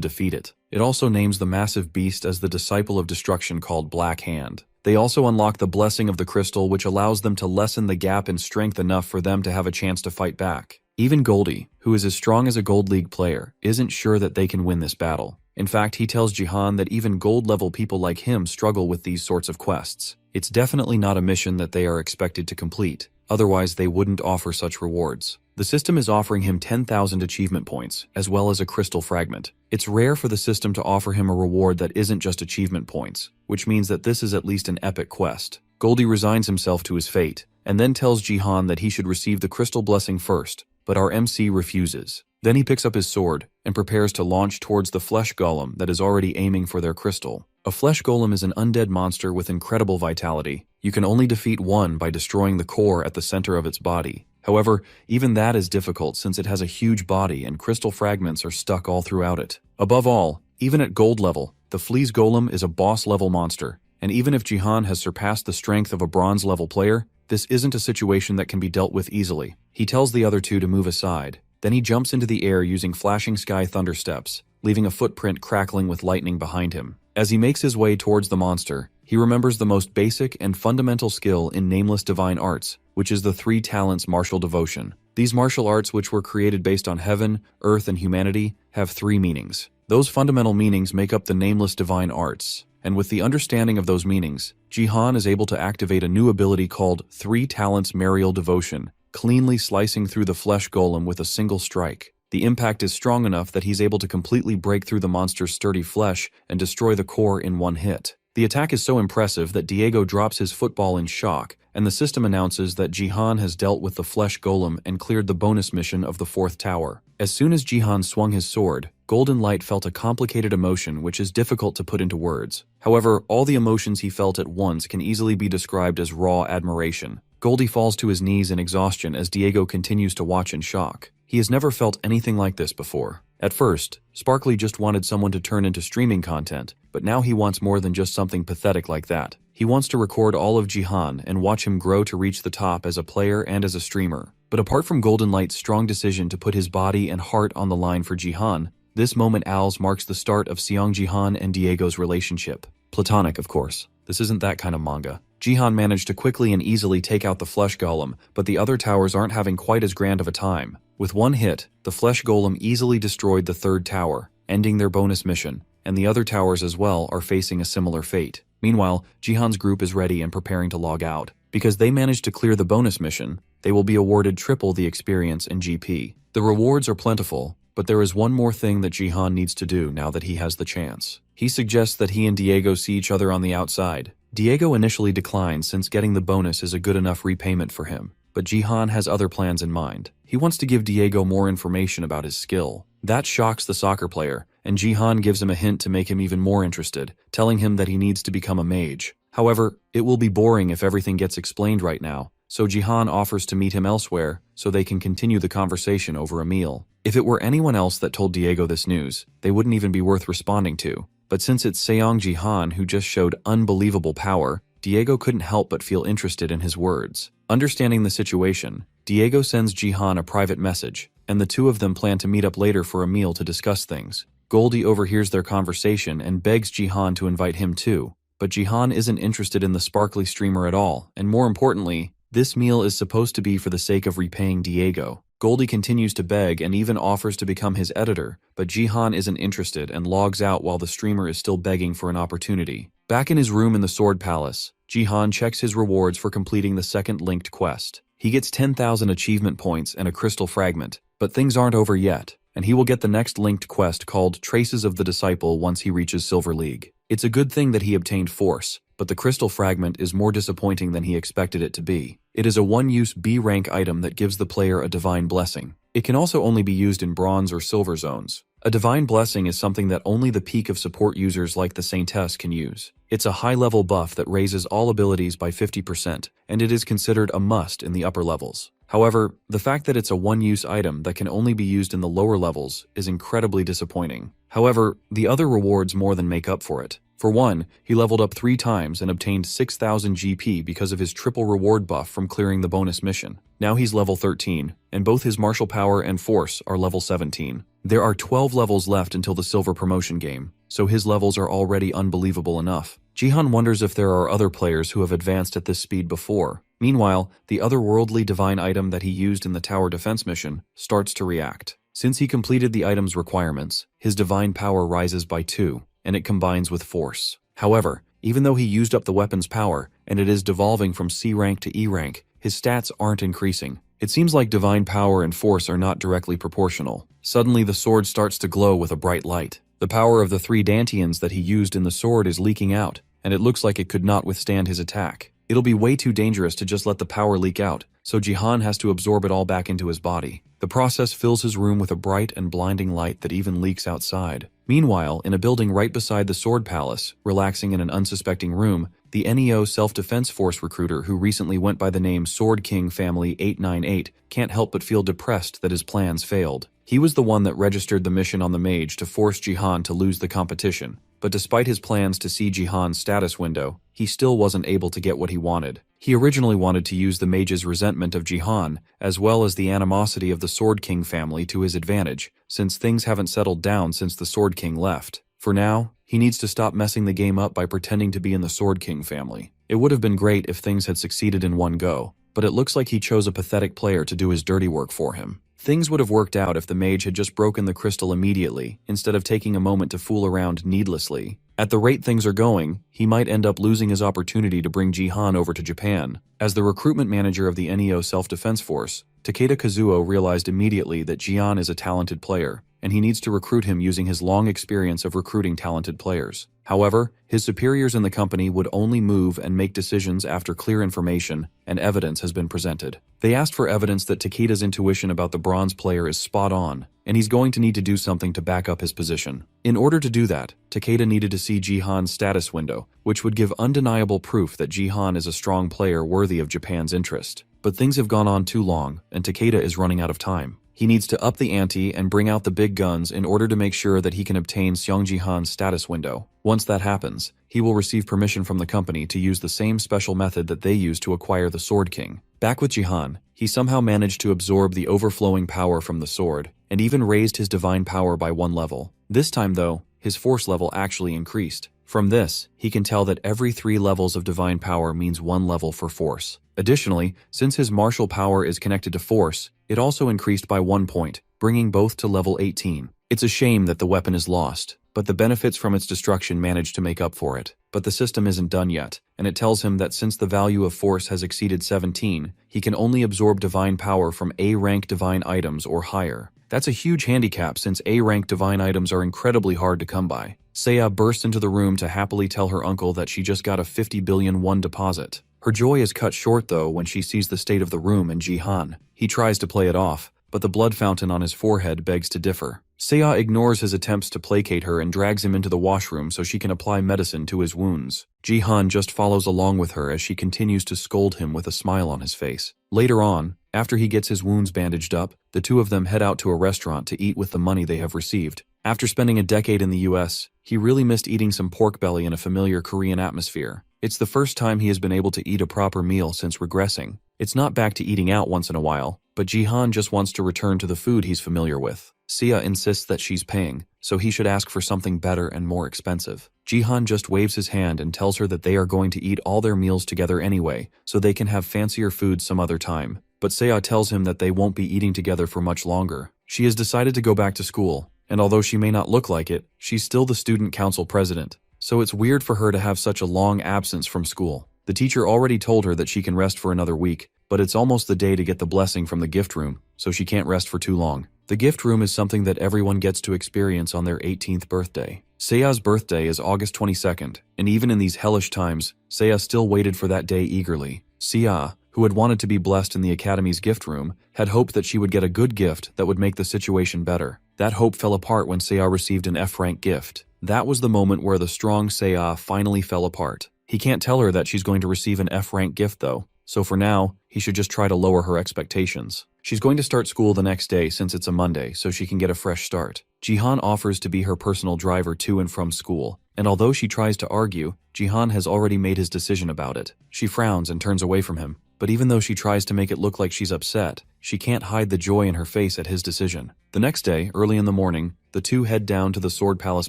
defeat it. It also names the massive beast as the Disciple of Destruction called Black Hand. They also unlock the Blessing of the Crystal, which allows them to lessen the gap in strength enough for them to have a chance to fight back. Even Goldie, who is as strong as a Gold League player, isn't sure that they can win this battle. In fact, he tells Jihan that even gold-level people like him struggle with these sorts of quests. It's definitely not a mission that they are expected to complete. Otherwise, they wouldn't offer such rewards. The system is offering him 10,000 achievement points, as well as a crystal fragment. It's rare for the system to offer him a reward that isn't just achievement points, which means that this is at least an epic quest. Goldie resigns himself to his fate, and then tells Jihan that he should receive the crystal blessing first, but our MC refuses. Then he picks up his sword and prepares to launch towards the flesh golem that is already aiming for their crystal. A flesh golem is an undead monster with incredible vitality. You can only defeat one by destroying the core at the center of its body. However, even that is difficult since it has a huge body and crystal fragments are stuck all throughout it. Above all, even at gold level, the Fleas Golem is a boss level monster, and even if Jihan has surpassed the strength of a bronze level player, this isn't a situation that can be dealt with easily. He tells the other two to move aside. Then he jumps into the air using flashing sky thunder steps, leaving a footprint crackling with lightning behind him. As he makes his way towards the monster, he remembers the most basic and fundamental skill in Nameless Divine Arts, which is the 3 talents martial devotion. These martial arts, which were created based on heaven, earth, and humanity, have 3 meanings. Those fundamental meanings make up the nameless divine arts. And with the understanding of those meanings, Jihan is able to activate a new ability called 3 Talents Marial Devotion, cleanly slicing through the flesh golem with a single strike. The impact is strong enough that he's able to completely break through the monster's sturdy flesh and destroy the core in one hit. The attack is so impressive that Diego drops his football in shock, and the system announces that Jihan has dealt with the flesh golem and cleared the bonus mission of the 4th tower. As soon as Jihan swung his sword, Golden Light felt a complicated emotion which is difficult to put into words. However, all the emotions he felt at once can easily be described as raw admiration. Goldie falls to his knees in exhaustion as Diego continues to watch in shock. He has never felt anything like this before. At first, Sparkly just wanted someone to turn into streaming content, but now he wants more than just something pathetic like that. He wants to record all of Jihan and watch him grow to reach the top as a player and as a streamer. But apart from Golden Light's strong decision to put his body and heart on the line for Jihan, this moment owls marks the start of Seong Jihan and Diego's relationship. Platonic, of course. This isn't that kind of manga. Jihan managed to quickly and easily take out the flesh golem, but the other towers aren't having quite as grand of a time. With one hit, the flesh golem easily destroyed the 3rd tower, ending their bonus mission, and the other towers as well are facing a similar fate. Meanwhile, Jihan's group is ready and preparing to log out. Because they managed to clear the bonus mission, they will be awarded triple the experience in GP. The rewards are plentiful, but there is one more thing that Jihan needs to do now that he has the chance. He suggests that he and Diego see each other on the outside. Diego initially declines since getting the bonus is a good enough repayment for him, but Jihan has other plans in mind. He wants to give Diego more information about his skill. That shocks the soccer player, and Jihan gives him a hint to make him even more interested, telling him that he needs to become a mage. However, it will be boring if everything gets explained right now, so Jihan offers to meet him elsewhere so they can continue the conversation over a meal. If it were anyone else that told Diego this news, they wouldn't even be worth responding to. But since it's Seong Jihan who just showed unbelievable power, Diego couldn't help but feel interested in his words. Understanding the situation, Diego sends Jihan a private message, and the two of them plan to meet up later for a meal to discuss things. Goldie overhears their conversation and begs Jihan to invite him too, but Jihan isn't interested in the sparkly streamer at all, and more importantly, this meal is supposed to be for the sake of repaying Diego. Goldie continues to beg and even offers to become his editor, but Jihan isn't interested and logs out while the streamer is still begging for an opportunity. Back in his room in the Sword Palace, Jihan checks his rewards for completing the 2nd linked quest. He gets 10,000 achievement points and a crystal fragment, but things aren't over yet, and he will get the next linked quest called Traces of the Disciple once he reaches Silver League. It's a good thing that he obtained Force, but the crystal fragment is more disappointing than he expected it to be. It is a 1-use B-rank item that gives the player a divine blessing. It can also only be used in bronze or silver zones. A divine blessing is something that only the peak of support users like the Saintess can use. It's a high-level buff that raises all abilities by 50%, and it is considered a must in the upper levels. However, the fact that it's a 1-use item that can only be used in the lower levels is incredibly disappointing. However, the other rewards more than make up for it. For one, he leveled up 3 times and obtained 6,000 GP because of his triple reward buff from clearing the bonus mission. Now he's level 13, and both his martial power and force are level 17. There are 12 levels left until the silver promotion game, so his levels are already unbelievable enough. Jihan wonders if there are other players who have advanced at this speed before. Meanwhile, the otherworldly divine item that he used in the tower defense mission starts to react. Since he completed the item's requirements, his divine power rises by 2. And it combines with force. However, even though he used up the weapon's power, and it is devolving from C rank to E rank, his stats aren't increasing. It seems like divine power and force are not directly proportional. Suddenly the sword starts to glow with a bright light. The power of the 3 dantians that he used in the sword is leaking out, and it looks like it could not withstand his attack. It'll be way too dangerous to just let the power leak out, so Jihan has to absorb it all back into his body. The process fills his room with a bright and blinding light that even leaks outside. Meanwhile, in a building right beside the Sword Palace, relaxing in an unsuspecting room, the NEO Self-Defense Force recruiter who recently went by the name Sword King Family 898 can't help but feel depressed that his plans failed. He was the one that registered the mission on the mage to force Jihan to lose the competition, but despite his plans to see Jihan's status window, he still wasn't able to get what he wanted. He originally wanted to use the mage's resentment of Jihan, as well as the animosity of the Sword King family to his advantage, since things haven't settled down since the Sword King left. For now, he needs to stop messing the game up by pretending to be in the Sword King family. It would have been great if things had succeeded in one go, but it looks like he chose a pathetic player to do his dirty work for him. Things would have worked out if the mage had just broken the crystal immediately, instead of taking a moment to fool around needlessly. At the rate things are going, he might end up losing his opportunity to bring Jihan over to Japan. As the recruitment manager of the NEO Self-Defense Force, Takeda Kazuo realized immediately that Jihan is a talented player, and he needs to recruit him using his long experience of recruiting talented players. However, his superiors in the company would only move and make decisions after clear information and evidence has been presented. They asked for evidence that Takeda's intuition about the bronze player is spot on, and he's going to need to do something to back up his position. In order to do that, Takeda needed to see Jihan's status window, which would give undeniable proof that Jihan is a strong player worthy of Japan's interest. But things have gone on too long, and Takeda is running out of time. He needs to up the ante and bring out the big guns in order to make sure that he can obtain Seong Jihan's status window. Once that happens, he will receive permission from the company to use the same special method that they used to acquire the Sword King. Back with Jihan, he somehow managed to absorb the overflowing power from the sword, and even raised his divine power by 1 level. This time though, his force level actually increased. From this, he can tell that every 3 levels of divine power means 1 level for force. Additionally, since his martial power is connected to force, it also increased by 1 point, bringing both to level 18. It's a shame that the weapon is lost, but the benefits from its destruction managed to make up for it. But the system isn't done yet, and it tells him that since the value of force has exceeded 17, he can only absorb divine power from A-rank divine items or higher. That's a huge handicap since A-rank divine items are incredibly hard to come by. Seiya burst into the room to happily tell her uncle that she just got a 50 billion won deposit. Her joy is cut short though when she sees the state of the room and Jihan. He tries to play it off, but the blood fountain on his forehead begs to differ. Seiya ignores his attempts to placate her and drags him into the washroom so she can apply medicine to his wounds. Jihan just follows along with her as she continues to scold him with a smile on his face. Later on, after he gets his wounds bandaged up, the two of them head out to a restaurant to eat with the money they have received. After spending a decade in the US, he really missed eating some pork belly in a familiar Korean atmosphere. It's the first time he has been able to eat a proper meal since regressing. It's not back to eating out once in a while, but Jihan just wants to return to the food he's familiar with. Seiya insists that she's paying, so he should ask for something better and more expensive. Jihan just waves his hand and tells her that they are going to eat all their meals together anyway, so they can have fancier food some other time. But Seiya tells him that they won't be eating together for much longer. She has decided to go back to school, and although she may not look like it, she's still the student council president. So it's weird for her to have such a long absence from school. The teacher already told her that she can rest for another week, but it's almost the day to get the blessing from the gift room, so she can't rest for too long. The gift room is something that everyone gets to experience on their 18th birthday. Seiya's birthday is August 22nd, and even in these hellish times, Seiya still waited for that day eagerly. Seiya, who had wanted to be blessed in the Academy's gift room, had hoped that she would get a good gift that would make the situation better. That hope fell apart when Seiya received an F-rank gift. That was the moment where the strong Seiya finally fell apart. He can't tell her that she's going to receive an F-rank gift though, so for now, he should just try to lower her expectations. She's going to start school the next day since it's a Monday, so she can get a fresh start. Jihan offers to be her personal driver to and from school, and although she tries to argue, Jihan has already made his decision about it. She frowns and turns away from him, but even though she tries to make it look like she's upset, she can't hide the joy in her face at his decision. The next day, early in the morning, the two head down to the Sword Palace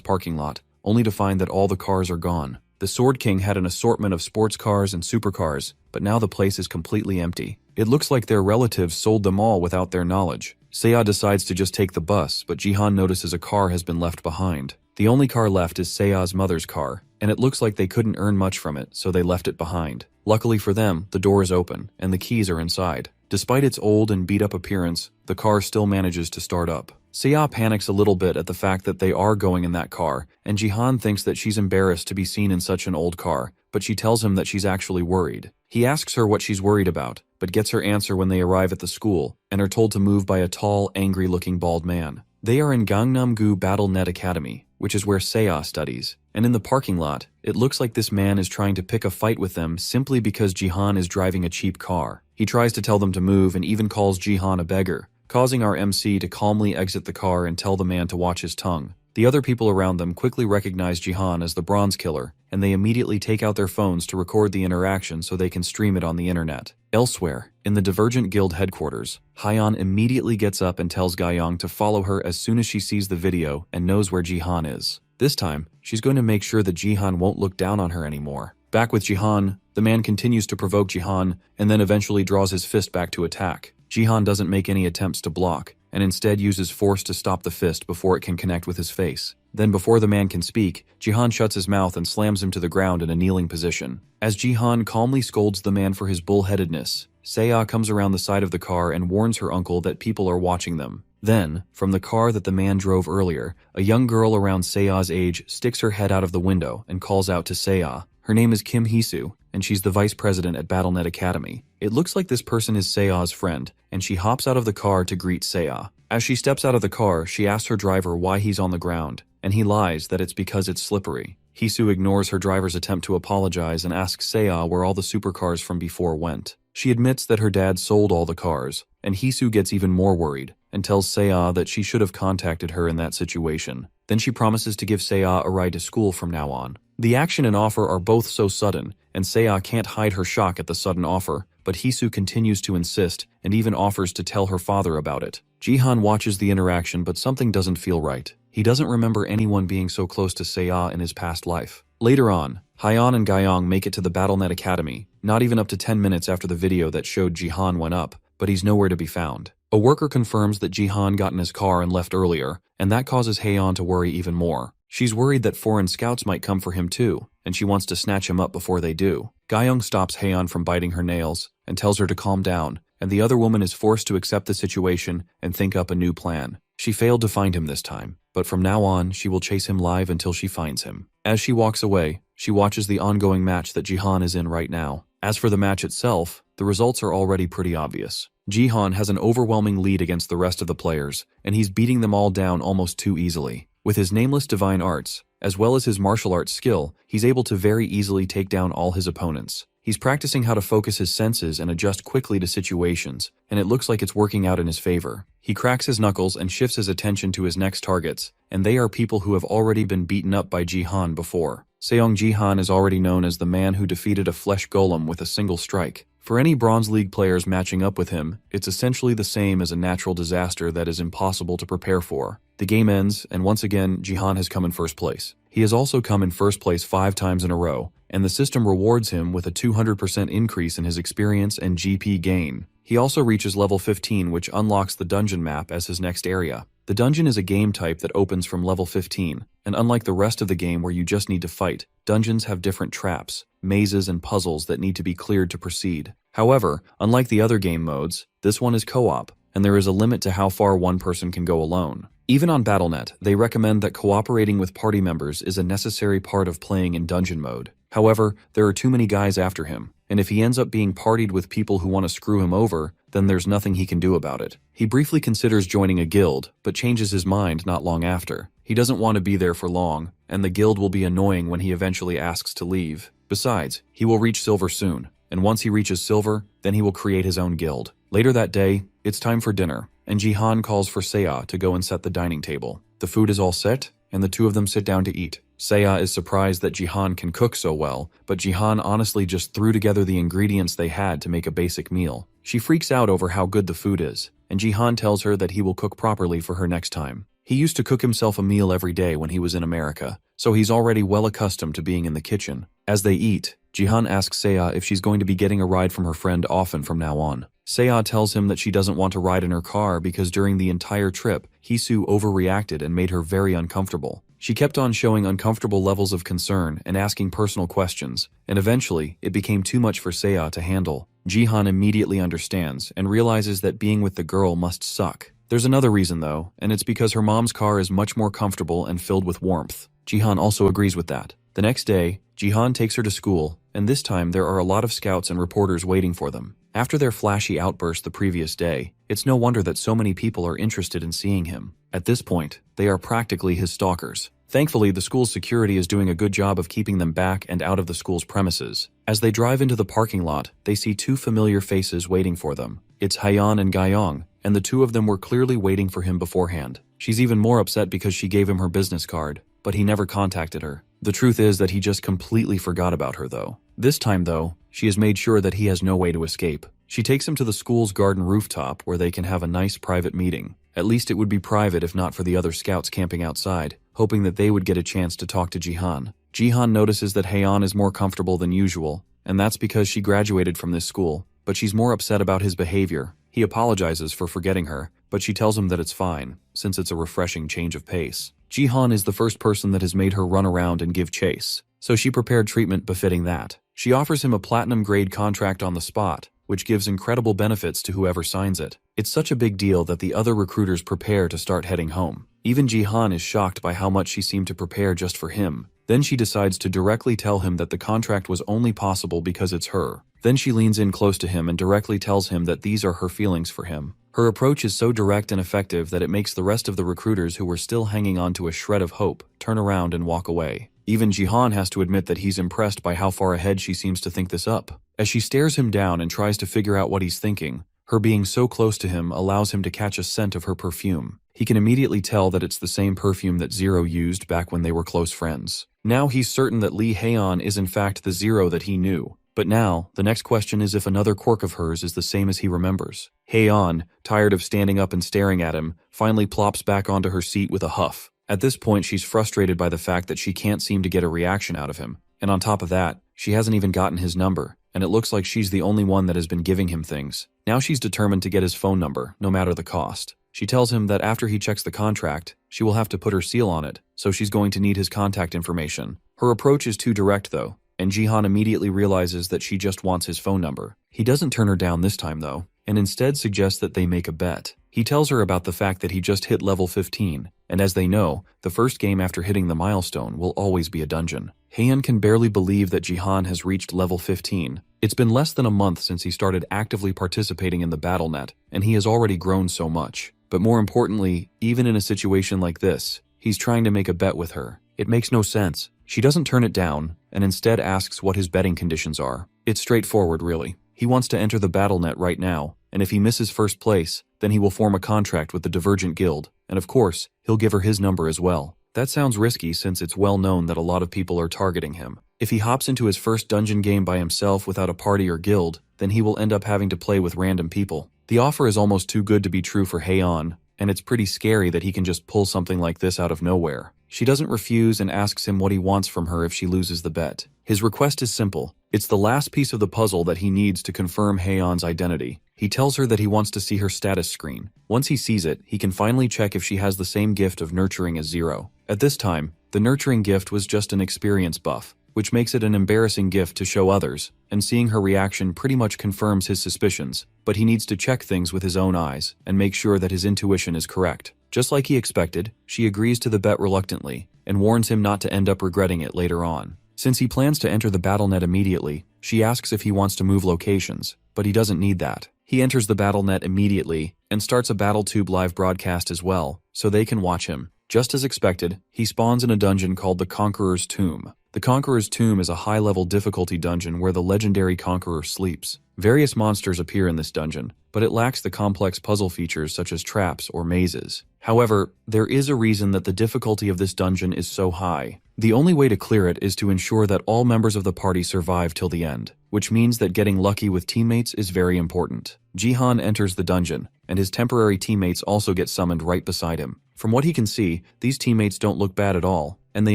parking lot, only to find that all the cars are gone. The Sword King had an assortment of sports cars and supercars, but now the place is completely empty. It looks like their relatives sold them all without their knowledge. Seiya decides to just take the bus, but Jihan notices a car has been left behind. The only car left is Seiya's mother's car, and it looks like they couldn't earn much from it, so they left it behind. Luckily for them, the door is open, and the keys are inside. Despite its old and beat-up appearance, the car still manages to start up. Seiya panics a little bit at the fact that they are going in that car, and Jihan thinks that she's embarrassed to be seen in such an old car, but she tells him that she's actually worried. He asks her what she's worried about, but gets her answer when they arrive at the school, and are told to move by a tall, angry-looking bald man. They are in Gangnam-gu Battle Net Academy, which is where Seiya studies, and in the parking lot, it looks like this man is trying to pick a fight with them simply because Jihan is driving a cheap car. He tries to tell them to move and even calls Jihan a beggar, causing our MC to calmly exit the car and tell the man to watch his tongue. The other people around them quickly recognize Jihan as the Bronze Killer, and they immediately take out their phones to record the interaction so they can stream it on the internet. Elsewhere, in the Divergent Guild headquarters, Hyeon immediately gets up and tells Gayoung to follow her as soon as she sees the video and knows where Jihan is. This time, she's going to make sure that Jihan won't look down on her anymore. Back with Jihan, The man continues to provoke Jihan and then eventually draws his fist back to attack. Jihan doesn't make any attempts to block, and instead uses force to stop the fist before it can connect with his face. Then before the man can speak, Jihan shuts his mouth and slams him to the ground in a kneeling position. As Jihan calmly scolds the man for his bullheadedness, Seiya comes around the side of the car and warns her uncle that people are watching them. Then, from the car that the man drove earlier, a young girl around Seiya's age sticks her head out of the window and calls out to Seiya. Her name is Kim Hisu, and she's the vice president at BattleNet Academy. It looks like this person is Seiya's friend, and she hops out of the car to greet Seiya. As she steps out of the car, she asks her driver why he's on the ground, and he lies that it's because it's slippery. Hisu ignores her driver's attempt to apologize and asks Seiya where all the supercars from before went. She admits that her dad sold all the cars, and Hisu gets even more worried and tells Seiya that she should have contacted her in that situation. Then she promises to give Seiya a ride to school from now on. The action and offer are both so sudden, and Seiya can't hide her shock at the sudden offer, but Hisu continues to insist and even offers to tell her father about it. Jihan watches the interaction, but something doesn't feel right. He doesn't remember anyone being so close to Seiya in his past life. Later on, Hyeon and Gyeong make it to the BattleNet Academy, not even up to 10 minutes after the video that showed Jihan went up, but he's nowhere to be found. A worker confirms that Jihan got in his car and left earlier, and that causes Hyeon to worry even more. She's worried that foreign scouts might come for him too, and she wants to snatch him up before they do. Gyeong stops Hyeon from biting her nails and tells her to calm down, and the other woman is forced to accept the situation and think up a new plan. She failed to find him this time, but from now on, she will chase him live until she finds him. As she walks away, she watches the ongoing match that Jihan is in right now. As for the match itself, the results are already pretty obvious. Jihan has an overwhelming lead against the rest of the players, and he's beating them all down almost too easily. With his nameless divine arts, as well as his martial arts skill, he's able to very easily take down all his opponents. He's practicing how to focus his senses and adjust quickly to situations, and it looks like it's working out in his favor. He cracks his knuckles and shifts his attention to his next targets, and they are people who have already been beaten up by Jihan before. Seong Jihan is already known as the man who defeated a flesh golem with a single strike. For any Bronze League players matching up with him, it's essentially the same as a natural disaster that is impossible to prepare for. The game ends, and once again, Jihan has come in first place. He has also come in first place 5 times in a row, and the system rewards him with a 200% increase in his experience and GP gain. He also reaches level 15, which unlocks the dungeon map as his next area. The dungeon is a game type that opens from level 15, and unlike the rest of the game where you just need to fight, dungeons have different traps, mazes, and puzzles that need to be cleared to proceed. However, unlike the other game modes, this one is co-op, and there is a limit to how far one person can go alone. Even on BattleNet, they recommend that cooperating with party members is a necessary part of playing in dungeon mode. However, there are too many guys after him, and if he ends up being partied with people who want to screw him over, then there's nothing he can do about it. He briefly considers joining a guild, but changes his mind not long after. He doesn't want to be there for long, and the guild will be annoying when he eventually asks to leave. Besides, he will reach silver soon, and once he reaches silver, then he will create his own guild. Later that day, it's time for dinner, and Jihan calls for Seiya to go and set the dining table. The food is all set, and the two of them sit down to eat. Seiya is surprised that Jihan can cook so well, but Jihan honestly just threw together the ingredients they had to make a basic meal. She freaks out over how good the food is, and Jihan tells her that he will cook properly for her next time. He used to cook himself a meal every day when he was in America, so he's already well accustomed to being in the kitchen. As they eat, Jihan asks Seiya if she's going to be getting a ride from her friend often from now on. Seiya tells him that she doesn't want to ride in her car because during the entire trip, Hisu overreacted and made her very uncomfortable. She kept on showing uncomfortable levels of concern and asking personal questions, and eventually, it became too much for Seiya to handle. Jihan immediately understands and realizes that being with the girl must suck. There's another reason though, and it's because her mom's car is much more comfortable and filled with warmth. Jihan also agrees with that. The next day, Jihan takes her to school, and this time there are a lot of scouts and reporters waiting for them. After their flashy outburst the previous day, it's no wonder that so many people are interested in seeing him. At this point, they are practically his stalkers. Thankfully, the school's security is doing a good job of keeping them back and out of the school's premises. As they drive into the parking lot, they see 2 familiar faces waiting for them. It's Hyeon and Gyeong, and the 2 of them were clearly waiting for him beforehand. She's even more upset because she gave him her business card, but he never contacted her. The truth is that he just completely forgot about her though. This time though, she has made sure that he has no way to escape. She takes him to the school's garden rooftop where they can have a nice private meeting. At least it would be private if not for the other scouts camping outside, hoping that they would get a chance to talk to Jihan. Jihan notices that Hyeon is more comfortable than usual, and that's because she graduated from this school, but she's more upset about his behavior. He apologizes for forgetting her, but she tells him that it's fine, since it's a refreshing change of pace. Jihan is the first person that has made her run around and give chase, so she prepared treatment befitting that. She offers him a platinum-grade contract on the spot, which gives incredible benefits to whoever signs it. It's such a big deal that the other recruiters prepare to start heading home. Even Jihan is shocked by how much she seemed to prepare just for him. Then she decides to directly tell him that the contract was only possible because it's her. Then she leans in close to him and directly tells him that these are her feelings for him. Her approach is so direct and effective that it makes the rest of the recruiters who were still hanging on to a shred of hope turn around and walk away. Even Jihan has to admit that he's impressed by how far ahead she seems to think this up. As she stares him down and tries to figure out what he's thinking, her being so close to him allows him to catch a scent of her perfume. He can immediately tell that it's the same perfume that Zero used back when they were close friends. Now he's certain that Lee Haeon is in fact the Zero that he knew. But now, the next question is if another quirk of hers is the same as he remembers. Haeon, tired of standing up and staring at him, finally plops back onto her seat with a huff. At this point, she's frustrated by the fact that she can't seem to get a reaction out of him. And on top of that, she hasn't even gotten his number, and it looks like she's the only one that has been giving him things. Now she's determined to get his phone number, no matter the cost. She tells him that after he checks the contract, she will have to put her seal on it, so she's going to need his contact information. Her approach is too direct though, and Jihan immediately realizes that she just wants his phone number. He doesn't turn her down this time though, and instead suggests that they make a bet. He tells her about the fact that he just hit level 15, and as they know, the first game after hitting the milestone will always be a dungeon. Haeon can barely believe that Jihan has reached level 15. It's been less than a month since he started actively participating in the BattleNet, and he has already grown so much. But more importantly, even in a situation like this, he's trying to make a bet with her. It makes no sense. She doesn't turn it down, and instead asks what his betting conditions are. It's straightforward, really. He wants to enter the BattleNet right now, and if he misses first place, then he will form a contract with the Divergent Guild, and of course, he'll give her his number as well. That sounds risky since it's well known that a lot of people are targeting him. If he hops into his first dungeon game by himself without a party or guild, then he will end up having to play with random people. The offer is almost too good to be true for Haeon, and it's pretty scary that he can just pull something like this out of nowhere. She doesn't refuse and asks him what he wants from her if she loses the bet. His request is simple. It's the last piece of the puzzle that he needs to confirm Haeon's identity. He tells her that he wants to see her status screen. Once he sees it, he can finally check if she has the same gift of nurturing as Zero. At this time, the nurturing gift was just an experience buff, which makes it an embarrassing gift to show others, and seeing her reaction pretty much confirms his suspicions, but he needs to check things with his own eyes and make sure that his intuition is correct. Just like he expected, she agrees to the bet reluctantly and warns him not to end up regretting it later on. Since he plans to enter the BattleNet immediately, she asks if he wants to move locations, but he doesn't need that. He enters the BattleNet immediately and starts a BattleTube live broadcast as well, so they can watch him. Just as expected, he spawns in a dungeon called the Conqueror's Tomb. The Conqueror's Tomb is a high-level difficulty dungeon where the legendary Conqueror sleeps. Various monsters appear in this dungeon, but it lacks the complex puzzle features such as traps or mazes. However, there is a reason that the difficulty of this dungeon is so high. The only way to clear it is to ensure that all members of the party survive till the end, which means that getting lucky with teammates is very important. Jihan enters the dungeon, and his temporary teammates also get summoned right beside him. From what he can see, these teammates don't look bad at all, and they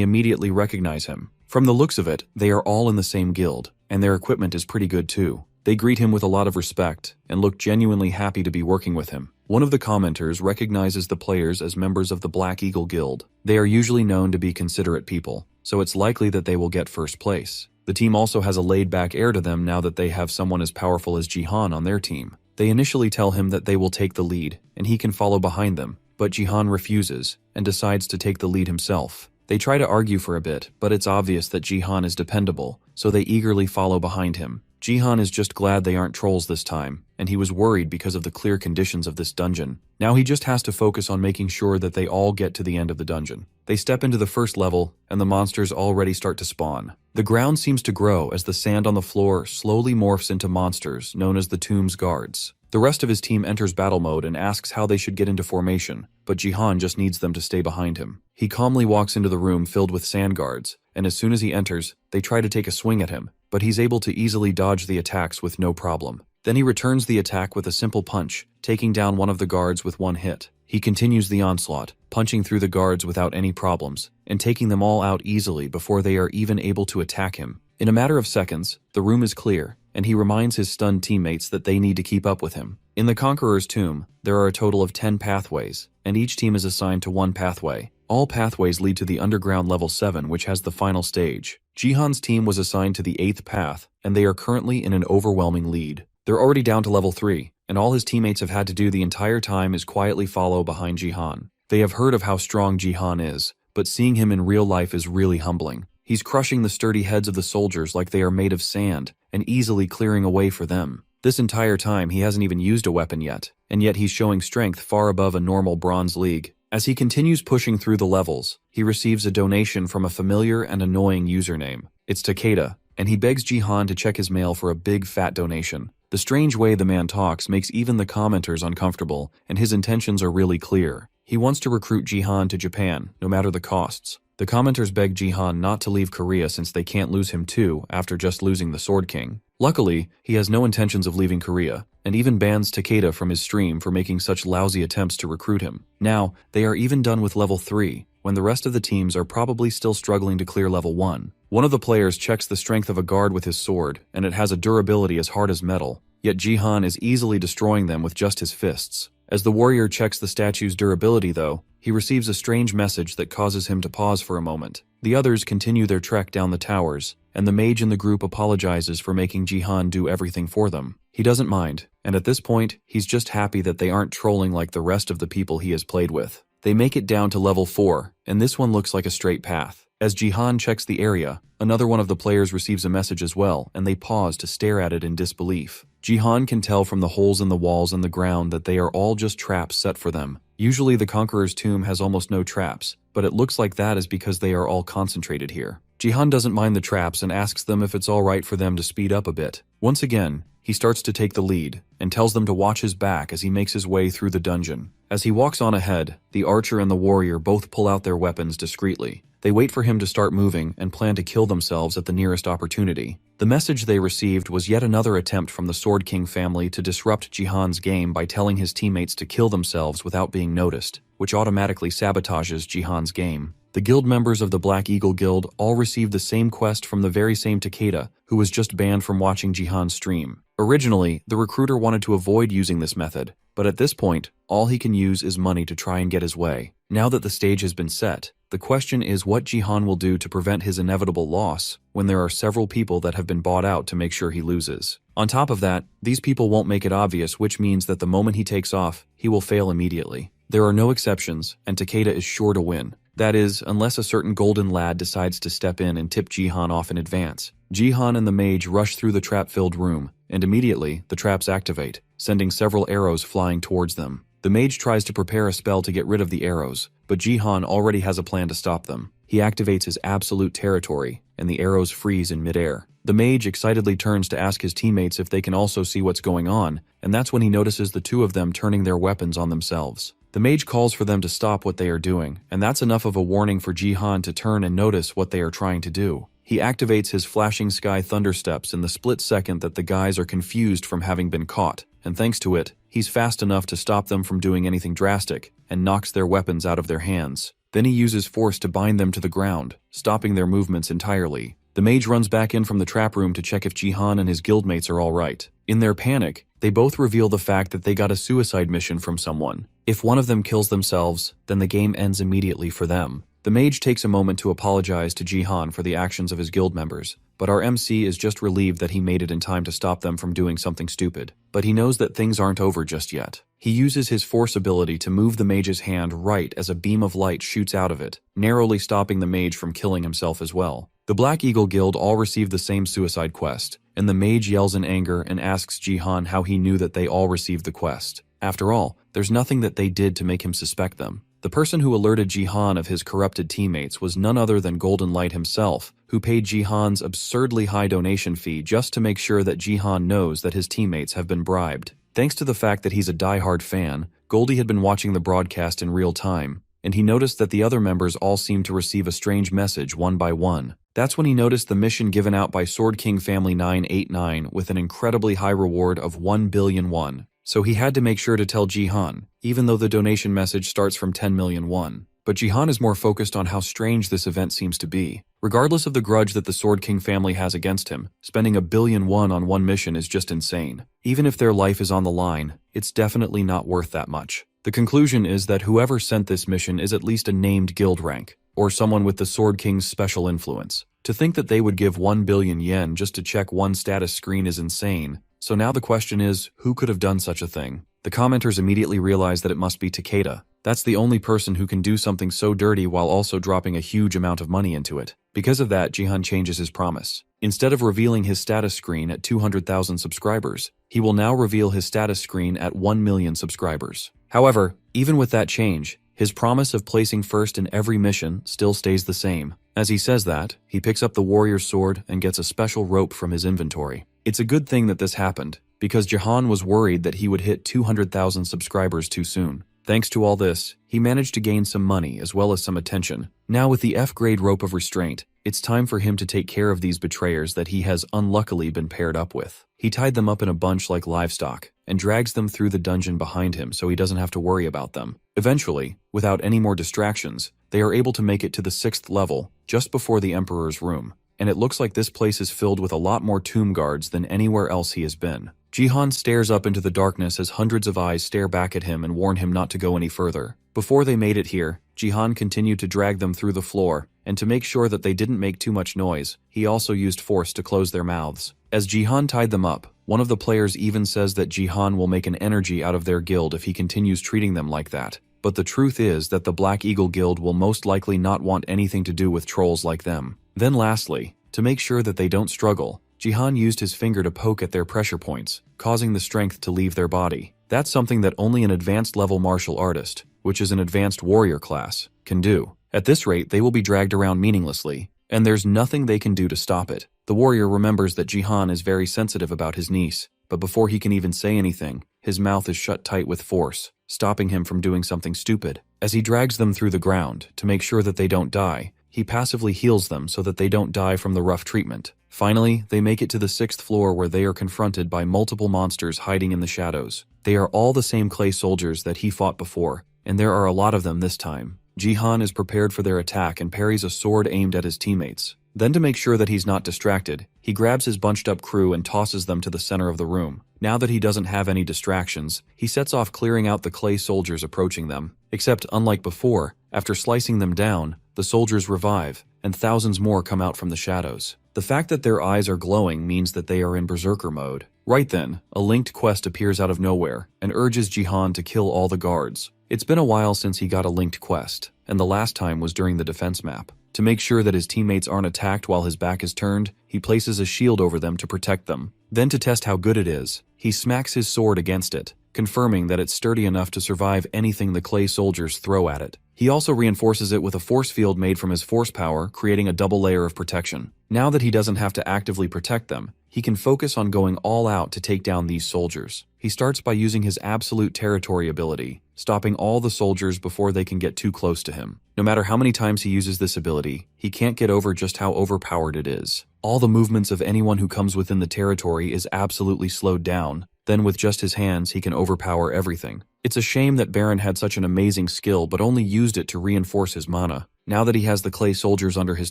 immediately recognize him. From the looks of it, they are all in the same guild, and their equipment is pretty good too. They greet him with a lot of respect, and look genuinely happy to be working with him. One of the commenters recognizes the players as members of the Black Eagle Guild. They are usually known to be considerate people, so it's likely that they will get first place. The team also has a laid-back air to them now that they have someone as powerful as Jihan on their team. They initially tell him that they will take the lead, and he can follow behind them, but Jihan refuses, and decides to take the lead himself. They try to argue for a bit, but it's obvious that Jihan is dependable, so they eagerly follow behind him. Jihan is just glad they aren't trolls this time, and he was worried because of the clear conditions of this dungeon. Now he just has to focus on making sure that they all get to the end of the dungeon. They step into the first level, and the monsters already start to spawn. The ground seems to grow as the sand on the floor slowly morphs into monsters known as the Tomb's Guards. The rest of his team enters battle mode and asks how they should get into formation, but Jihan just needs them to stay behind him. He calmly walks into the room filled with sand guards, and as soon as he enters, they try to take a swing at him, but he's able to easily dodge the attacks with no problem. Then he returns the attack with a simple punch, taking down one of the guards with one hit. He continues the onslaught, punching through the guards without any problems, and taking them all out easily before they are even able to attack him. In a matter of seconds, the room is clear, and he reminds his stunned teammates that they need to keep up with him. In the Conqueror's Tomb, there are a total of 10 pathways, and each team is assigned to one pathway. All pathways lead to the underground level 7, which has the final stage. Jihan's team was assigned to the 8th path, and they are currently in an overwhelming lead. They're already down to level 3, and all his teammates have had to do the entire time is quietly follow behind Jihan. They have heard of how strong Jihan is, but seeing him in real life is really humbling. He's crushing the sturdy heads of the soldiers like they are made of sand, and easily clearing a way for them. This entire time he hasn't even used a weapon yet, and yet he's showing strength far above a normal Bronze League. As he continues pushing through the levels, he receives a donation from a familiar and annoying username. It's Takeda, and he begs Jihan to check his mail for a big fat donation. The strange way the man talks makes even the commenters uncomfortable, and his intentions are really clear. He wants to recruit Jihan to Japan, no matter the costs. The commenters beg Jihan not to leave Korea since they can't lose him too after just losing the Sword King. Luckily, he has no intentions of leaving Korea, and even bans Takeda from his stream for making such lousy attempts to recruit him. Now, they are even done with level 3, when the rest of the teams are probably still struggling to clear level 1. One of the players checks the strength of a guard with his sword, and it has a durability as hard as metal, yet Jihan is easily destroying them with just his fists. As the warrior checks the statue's durability though, he receives a strange message that causes him to pause for a moment. The others continue their trek down the towers, and the mage in the group apologizes for making Jihan do everything for them. He doesn't mind, and at this point, he's just happy that they aren't trolling like the rest of the people he has played with. They make it down to level 4, and this one looks like a straight path. As Jihan checks the area, another one of the players receives a message as well, and they pause to stare at it in disbelief. Jihan can tell from the holes in the walls and the ground that they are all just traps set for them. Usually the Conqueror's Tomb has almost no traps, but it looks like that is because they are all concentrated here. Jihan doesn't mind the traps and asks them if it's alright for them to speed up a bit. Once again, he starts to take the lead, and tells them to watch his back as he makes his way through the dungeon. As he walks on ahead, the archer and the warrior both pull out their weapons discreetly. They wait for him to start moving and plan to kill themselves at the nearest opportunity. The message they received was yet another attempt from the Sword King family to disrupt Jihan's game by telling his teammates to kill themselves without being noticed, which automatically sabotages Jihan's game. The guild members of the Black Eagle Guild all received the same quest from the very same Takeda, who was just banned from watching Jihan's stream. Originally, the recruiter wanted to avoid using this method, but at this point, all he can use is money to try and get his way. Now that the stage has been set, the question is what Jihan will do to prevent his inevitable loss when there are several people that have been bought out to make sure he loses. On top of that, these people won't make it obvious, which means that the moment he takes off, he will fail immediately. There are no exceptions, and Takeda is sure to win. That is, unless a certain golden lad decides to step in and tip Jihan off in advance. Jihan and the mage rush through the trap-filled room, and immediately, the traps activate, sending several arrows flying towards them. The mage tries to prepare a spell to get rid of the arrows, but Jihan already has a plan to stop them. He activates his absolute territory, and the arrows freeze in midair. The mage excitedly turns to ask his teammates if they can also see what's going on, and that's when he notices the two of them turning their weapons on themselves. The mage calls for them to stop what they are doing, and that's enough of a warning for Jihan to turn and notice what they are trying to do. He activates his flashing sky thundersteps in the split second that the guys are confused from having been caught, and thanks to it, he's fast enough to stop them from doing anything drastic, and knocks their weapons out of their hands. Then he uses force to bind them to the ground, stopping their movements entirely. The mage runs back in from the trap room to check if Jihan and his guildmates are alright. In their panic, they both reveal the fact that they got a suicide mission from someone. If one of them kills themselves, then the game ends immediately for them. The mage takes a moment to apologize to Jihan for the actions of his guild members, but our MC is just relieved that he made it in time to stop them from doing something stupid. But he knows that things aren't over just yet. He uses his force ability to move the mage's hand right as a beam of light shoots out of it, narrowly stopping the mage from killing himself as well. The Black Eagle Guild all receive the same suicide quest, and the mage yells in anger and asks Jihan how he knew that they all received the quest. After all, there's nothing that they did to make him suspect them. The person who alerted Jihan of his corrupted teammates was none other than Golden Light himself, who paid Jihan's absurdly high donation fee just to make sure that Jihan knows that his teammates have been bribed. Thanks to the fact that he's a die-hard fan, Goldie had been watching the broadcast in real time, and he noticed that the other members all seemed to receive a strange message one by one. That's when he noticed the mission given out by Sword King Family 989 with an incredibly high reward of 1 billion won. So he had to make sure to tell Jihan, even though the donation message starts from 10 million won. but Jihan is more focused on how strange this event seems to be. Regardless of the grudge that the Sword King family has against him, spending 1,000,000,000 on one mission is just insane. Even if their life is on the line, it's definitely not worth that much. The conclusion is that whoever sent this mission is at least a named guild rank, or someone with the Sword King's special influence. To think that they would give 1,000,000,000 yen just to check one status screen is insane. So now the question is, who could have done such a thing? The commenters immediately realize that it must be Takeda. That's the only person who can do something so dirty while also dropping a huge amount of money into it. Because of that, Jihan changes his promise. Instead of revealing his status screen at 200,000 subscribers, he will now reveal his status screen at 1,000,000 subscribers. However, even with that change, his promise of placing first in every mission still stays the same. As he says that, he picks up the warrior's sword and gets a special rope from his inventory. It's a good thing that this happened, because Jihan was worried that he would hit 200,000 subscribers too soon. Thanks to all this, he managed to gain some money as well as some attention. Now with the F-grade rope of restraint, it's time for him to take care of these betrayers that he has unluckily been paired up with. He tied them up in a bunch like livestock, and drags them through the dungeon behind him so he doesn't have to worry about them. Eventually, without any more distractions, they are able to make it to the 6th level, just before the Emperor's room. And it looks like this place is filled with a lot more tomb guards than anywhere else he has been. Jihan stares up into the darkness as hundreds of eyes stare back at him and warn him not to go any further. Before they made it here, Jihan continued to drag them through the floor, and to make sure that they didn't make too much noise, he also used force to close their mouths. As Jihan tied them up, one of the players even says that Jihan will make an energy out of their guild if he continues treating them like that. But the truth is that the Black Eagle Guild will most likely not want anything to do with trolls like them. Then lastly, to make sure that they don't struggle, Jihan used his finger to poke at their pressure points, causing the strength to leave their body. That's something that only an advanced level martial artist, which is an advanced warrior class, can do. At this rate, they will be dragged around meaninglessly, and there's nothing they can do to stop it. The warrior remembers that Jihan is very sensitive about his niece, but before he can even say anything, his mouth is shut tight with force, stopping him from doing something stupid. As he drags them through the ground, to make sure that they don't die, he passively heals them so that they don't die from the rough treatment. Finally, they make it to the 6th floor where they are confronted by multiple monsters hiding in the shadows. They are all the same clay soldiers that he fought before, and there are a lot of them this time. Jihan is prepared for their attack and parries a sword aimed at his teammates. Then to make sure that he's not distracted, he grabs his bunched up crew and tosses them to the center of the room. Now that he doesn't have any distractions, he sets off clearing out the clay soldiers approaching them. Except, unlike before, after slicing them down, the soldiers revive, and thousands more come out from the shadows. The fact that their eyes are glowing means that they are in berserker mode. Right then, a linked quest appears out of nowhere, and urges Jihan to kill all the guards. It's been a while since he got a linked quest, and the last time was during the defense map. To make sure that his teammates aren't attacked while his back is turned, he places a shield over them to protect them. Then to test how good it is, he smacks his sword against it, confirming that it's sturdy enough to survive anything the clay soldiers throw at it. He also reinforces it with a force field made from his force power, creating a double layer of protection. Now that he doesn't have to actively protect them, he can focus on going all out to take down these soldiers. He starts by using his absolute territory ability, stopping all the soldiers before they can get too close to him. No matter how many times he uses this ability, he can't get over just how overpowered it is. All the movements of anyone who comes within the territory is absolutely slowed down. Then with just his hands, he can overpower everything. It's a shame that Baron had such an amazing skill but only used it to reinforce his mana. Now that he has the clay soldiers under his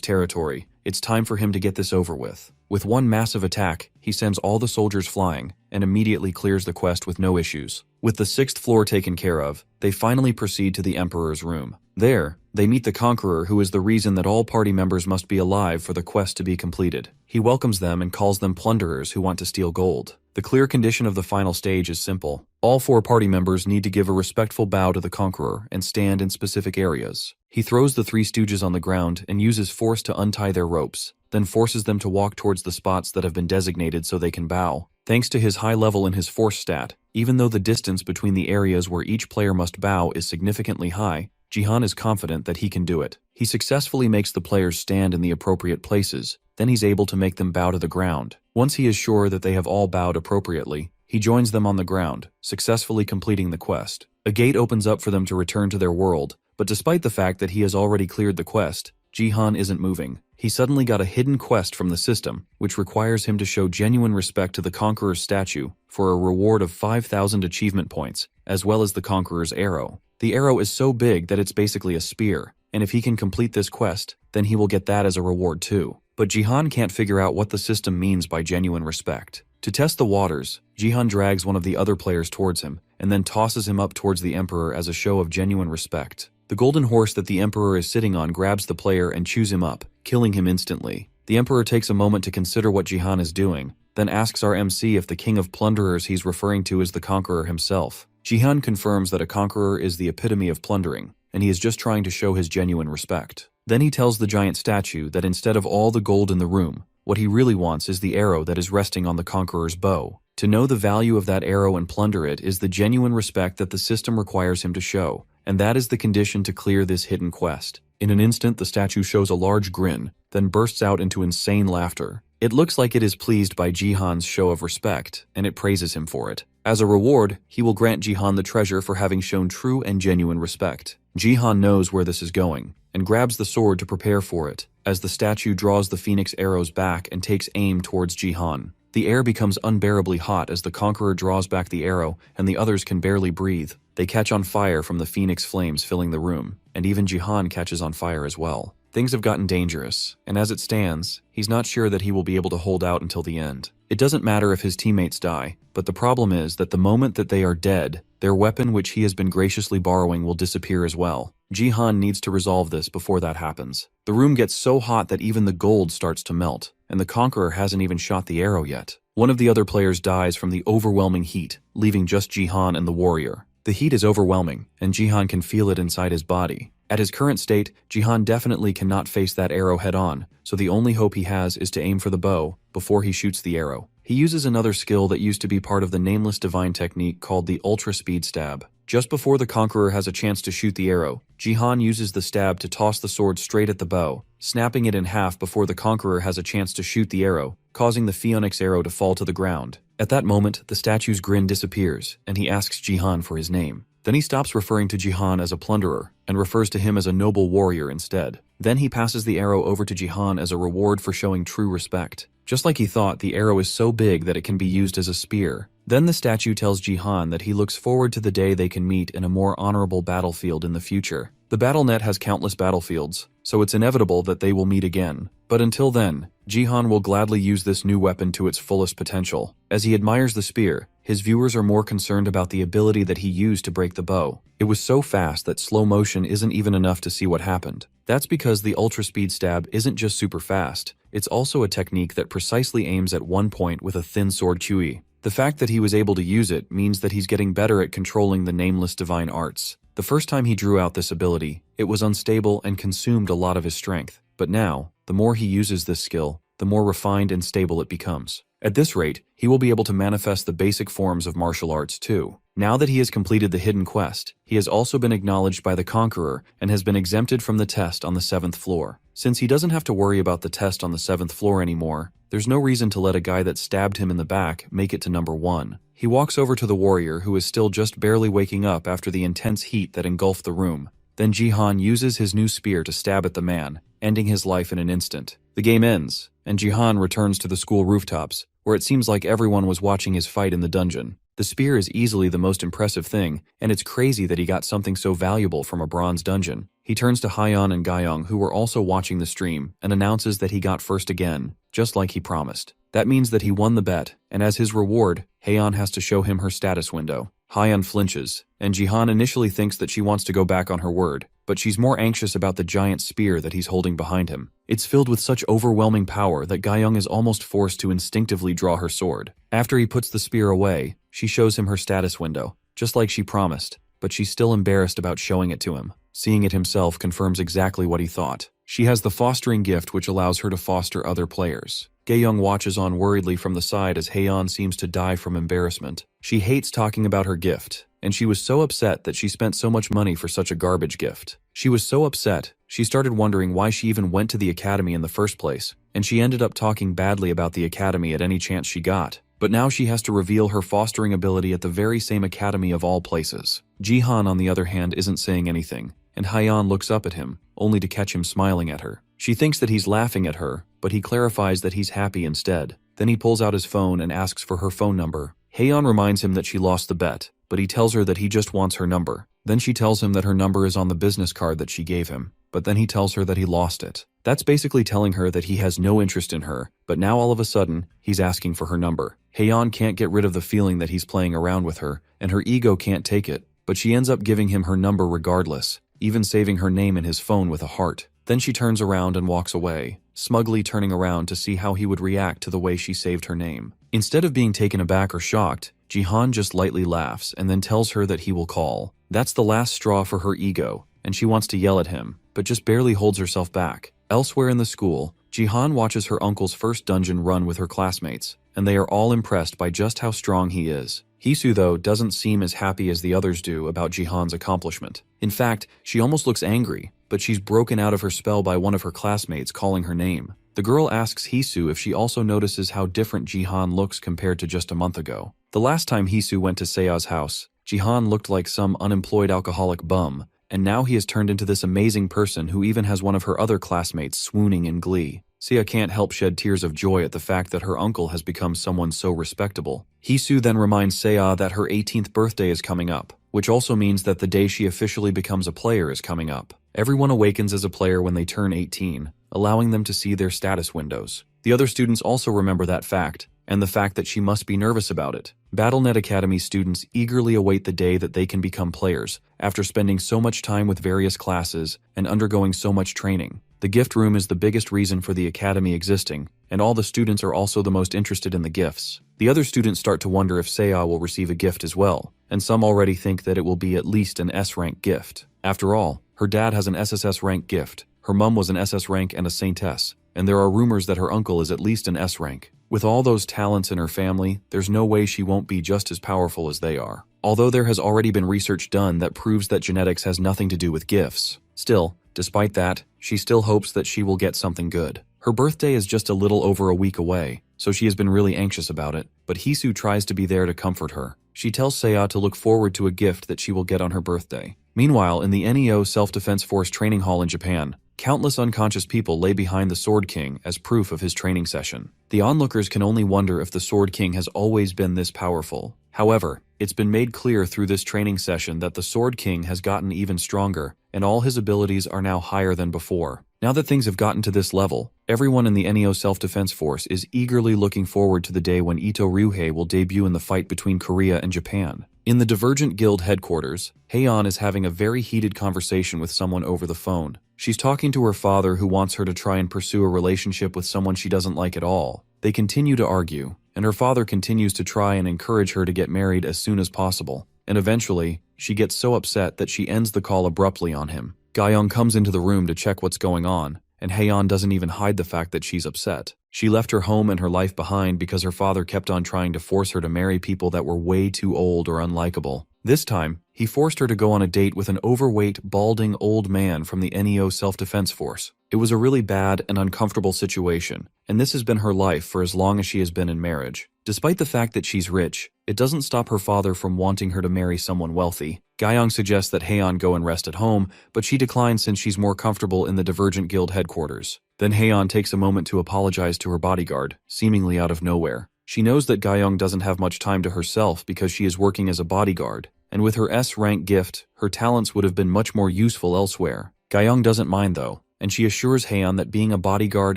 territory, it's time for him to get this over with. With one massive attack, he sends all the soldiers flying and immediately clears the quest with no issues. With the 6th floor taken care of, they finally proceed to the Emperor's room. There, they meet the Conqueror, who is the reason that all party members must be alive for the quest to be completed. He welcomes them and calls them plunderers who want to steal gold. The clear condition of the final stage is simple. All 4 party members need to give a respectful bow to the Conqueror and stand in specific areas. He throws the 3 stooges on the ground and uses force to untie their ropes, then forces them to walk towards the spots that have been designated so they can bow. Thanks to his high level in his force stat, even though the distance between the areas where each player must bow is significantly high, Jihan is confident that he can do it. He successfully makes the players stand in the appropriate places, then he's able to make them bow to the ground. Once he is sure that they have all bowed appropriately, he joins them on the ground, successfully completing the quest. A gate opens up for them to return to their world, but despite the fact that he has already cleared the quest, Jihan isn't moving. He suddenly got a hidden quest from the system, which requires him to show genuine respect to the Conqueror's statue for a reward of 5,000 achievement points, as well as the Conqueror's arrow. The arrow is so big that it's basically a spear, and if he can complete this quest, then he will get that as a reward too. But Jihan can't figure out what the system means by genuine respect. To test the waters, Jihan drags one of the other players towards him, and then tosses him up towards the Emperor as a show of genuine respect. The golden horse that the Emperor is sitting on grabs the player and chews him up, killing him instantly. The Emperor takes a moment to consider what Jihan is doing, then asks our MC if the king of plunderers he's referring to is the conqueror himself. Jihan confirms that a conqueror is the epitome of plundering, and he is just trying to show his genuine respect. Then he tells the giant statue that instead of all the gold in the room, what he really wants is the arrow that is resting on the conqueror's bow. To know the value of that arrow and plunder it is the genuine respect that the system requires him to show, and that is the condition to clear this hidden quest. In an instant, the statue shows a large grin, then bursts out into insane laughter. It looks like it is pleased by Jihan's show of respect, and it praises him for it. As a reward, he will grant Jihan the treasure for having shown true and genuine respect. Jihan knows where this is going, and grabs the sword to prepare for it, as the statue draws the phoenix arrows back and takes aim towards Jihan. The air becomes unbearably hot as the conqueror draws back the arrow, and the others can barely breathe. They catch on fire from the phoenix flames filling the room, and even Jihan catches on fire as well. Things have gotten dangerous, and as it stands, he's not sure that he will be able to hold out until the end. It doesn't matter if his teammates die, but the problem is that the moment that they are dead, their weapon which he has been graciously borrowing will disappear as well. Jihan needs to resolve this before that happens. The room gets so hot that even the gold starts to melt, and the conqueror hasn't even shot the arrow yet. One of the other players dies from the overwhelming heat, leaving just Jihan and the warrior. The heat is overwhelming, and Jihan can feel it inside his body. At his current state, Jihan definitely cannot face that arrow head-on, so the only hope he has is to aim for the bow before he shoots the arrow. He uses another skill that used to be part of the nameless divine technique called the ultra speed stab. Just before the conqueror has a chance to shoot the arrow, Jihan uses the stab to toss the sword straight at the bow, snapping it in half before the conqueror has a chance to shoot the arrow, causing the phoenix arrow to fall to the ground. At that moment, the statue's grin disappears, and he asks Jihan for his name. Then he stops referring to Jihan as a plunderer, and refers to him as a noble warrior instead. Then he passes the arrow over to Jihan as a reward for showing true respect. Just like he thought, the arrow is so big that it can be used as a spear. Then the statue tells Jihan that he looks forward to the day they can meet in a more honorable battlefield in the future. The BattleNet has countless battlefields, so it's inevitable that they will meet again. But until then, Jihan will gladly use this new weapon to its fullest potential. As he admires the spear, his viewers are more concerned about the ability that he used to break the bow. It was so fast that slow motion isn't even enough to see what happened. That's because the ultra speed stab isn't just super fast, it's also a technique that precisely aims at one point with a thin sword Chui. The fact that he was able to use it means that he's getting better at controlling the nameless divine arts. The first time he drew out this ability, it was unstable and consumed a lot of his strength. But now, the more he uses this skill, the more refined and stable it becomes. At this rate, he will be able to manifest the basic forms of martial arts too. Now that he has completed the hidden quest, he has also been acknowledged by the conqueror and has been exempted from the test on the 7th floor. Since he doesn't have to worry about the test on the 7th floor anymore, there's no reason to let a guy that stabbed him in the back make it to number 1. He walks over to the warrior who is still just barely waking up after the intense heat that engulfed the room. Then Jihan uses his new spear to stab at the man, ending his life in an instant. The game ends, and Jihan returns to the school rooftops, where it seems like everyone was watching his fight in the dungeon. The spear is easily the most impressive thing, and it's crazy that he got something so valuable from a bronze dungeon. He turns to Hyeon and Gyeong, who were also watching the stream, and announces that he got first again, just like he promised. That means that he won the bet, and as his reward, Hyeon has to show him her status window. Hyeon flinches, and Jihan initially thinks that she wants to go back on her word, but she's more anxious about the giant spear that he's holding behind him. It's filled with such overwhelming power that Gyeong is almost forced to instinctively draw her sword. After he puts the spear away, she shows him her status window, just like she promised, but she's still embarrassed about showing it to him. Seeing it himself confirms exactly what he thought. She has the fostering gift which allows her to foster other players. Gyeong watches on worriedly from the side as Haeyeon seems to die from embarrassment. She hates talking about her gift, and she was so upset that she spent so much money for such a garbage gift. She was so upset, she started wondering why she even went to the academy in the first place, and she ended up talking badly about the academy at any chance she got. But now she has to reveal her fostering ability at the very same academy of all places. Jihan, on the other hand, isn't saying anything, and Hyeyeon looks up at him, only to catch him smiling at her. She thinks that he's laughing at her, but he clarifies that he's happy instead. Then he pulls out his phone and asks for her phone number. Haeyeon reminds him that she lost the bet, but he tells her that he just wants her number. Then she tells him that her number is on the business card that she gave him, but then he tells her that he lost it. That's basically telling her that he has no interest in her, but now all of a sudden, he's asking for her number. Haeyeon can't get rid of the feeling that he's playing around with her, and her ego can't take it, but she ends up giving him her number regardless, even saving her name in his phone with a heart. Then she turns around and walks away, smugly turning around to see how he would react to the way she saved her name. Instead of being taken aback or shocked, Jihan just lightly laughs and then tells her that he will call. That's the last straw for her ego, and she wants to yell at him, but just barely holds herself back. Elsewhere in the school, Jihan watches her uncle's first dungeon run with her classmates, and they are all impressed by just how strong he is. Hisu, though, doesn't seem as happy as the others do about Jihan's accomplishment. In fact, she almost looks angry, but she's broken out of her spell by one of her classmates calling her name. The girl asks Hisu if she also notices how different Jihan looks compared to just a month ago. The last time Hisu went to Sea's house, Jihan looked like some unemployed alcoholic bum, and now he has turned into this amazing person who even has one of her other classmates swooning in glee. Sia can't help shed tears of joy at the fact that her uncle has become someone so respectable. Hisu then reminds Seiya that her 18th birthday is coming up, which also means that the day she officially becomes a player is coming up. Everyone awakens as a player when they turn 18, allowing them to see their status windows. The other students also remember that fact, and the fact that she must be nervous about it. BattleNet Academy students eagerly await the day that they can become players, after spending so much time with various classes and undergoing so much training. The gift room is the biggest reason for the academy existing, and all the students are also the most interested in the gifts. The other students start to wonder if Seiya will receive a gift as well, and some already think that it will be at least an S-rank gift. After all, her dad has an SSS rank gift, her mum was an SS rank and a saintess, and there are rumors that her uncle is at least an S rank. With all those talents in her family, there's no way she won't be just as powerful as they are. Although there has already been research done that proves that genetics has nothing to do with gifts. Still, despite that, she still hopes that she will get something good. Her birthday is just a little over a week away, so she has been really anxious about it, but Hisu tries to be there to comfort her. She tells Seiya to look forward to a gift that she will get on her birthday. Meanwhile, in the NEO Self-Defense Force training hall in Japan, countless unconscious people lay behind the Sword King as proof of his training session. The onlookers can only wonder if the Sword King has always been this powerful. However, it's been made clear through this training session that the Sword King has gotten even stronger, and all his abilities are now higher than before. Now that things have gotten to this level, everyone in the NEO Self-Defense Force is eagerly looking forward to the day when Ito Ryuhei will debut in the fight between Korea and Japan. In the Divergent Guild headquarters, Haeyeon is having a very heated conversation with someone over the phone. She's talking to her father, who wants her to try and pursue a relationship with someone she doesn't like at all. They continue to argue, and her father continues to try and encourage her to get married as soon as possible. And eventually, she gets so upset that she ends the call abruptly on him. Ga-young comes into the room to check what's going on, and Haeyeon doesn't even hide the fact that she's upset. She left her home and her life behind because her father kept on trying to force her to marry people that were way too old or unlikable. This time, he forced her to go on a date with an overweight, balding old man from the NEO Self-Defense Force. It was a really bad and uncomfortable situation, and this has been her life for as long as she has been in marriage. Despite the fact that she's rich, it doesn't stop her father from wanting her to marry someone wealthy. Ga-young suggests that Haeyeon go and rest at home, but she declines since she's more comfortable in the Divergent Guild headquarters. Then Haeyeon takes a moment to apologize to her bodyguard, seemingly out of nowhere. She knows that Ga-young doesn't have much time to herself because she is working as a bodyguard, and with her S-rank gift, her talents would have been much more useful elsewhere. Ga-young doesn't mind though, and she assures Haeyeon that being a bodyguard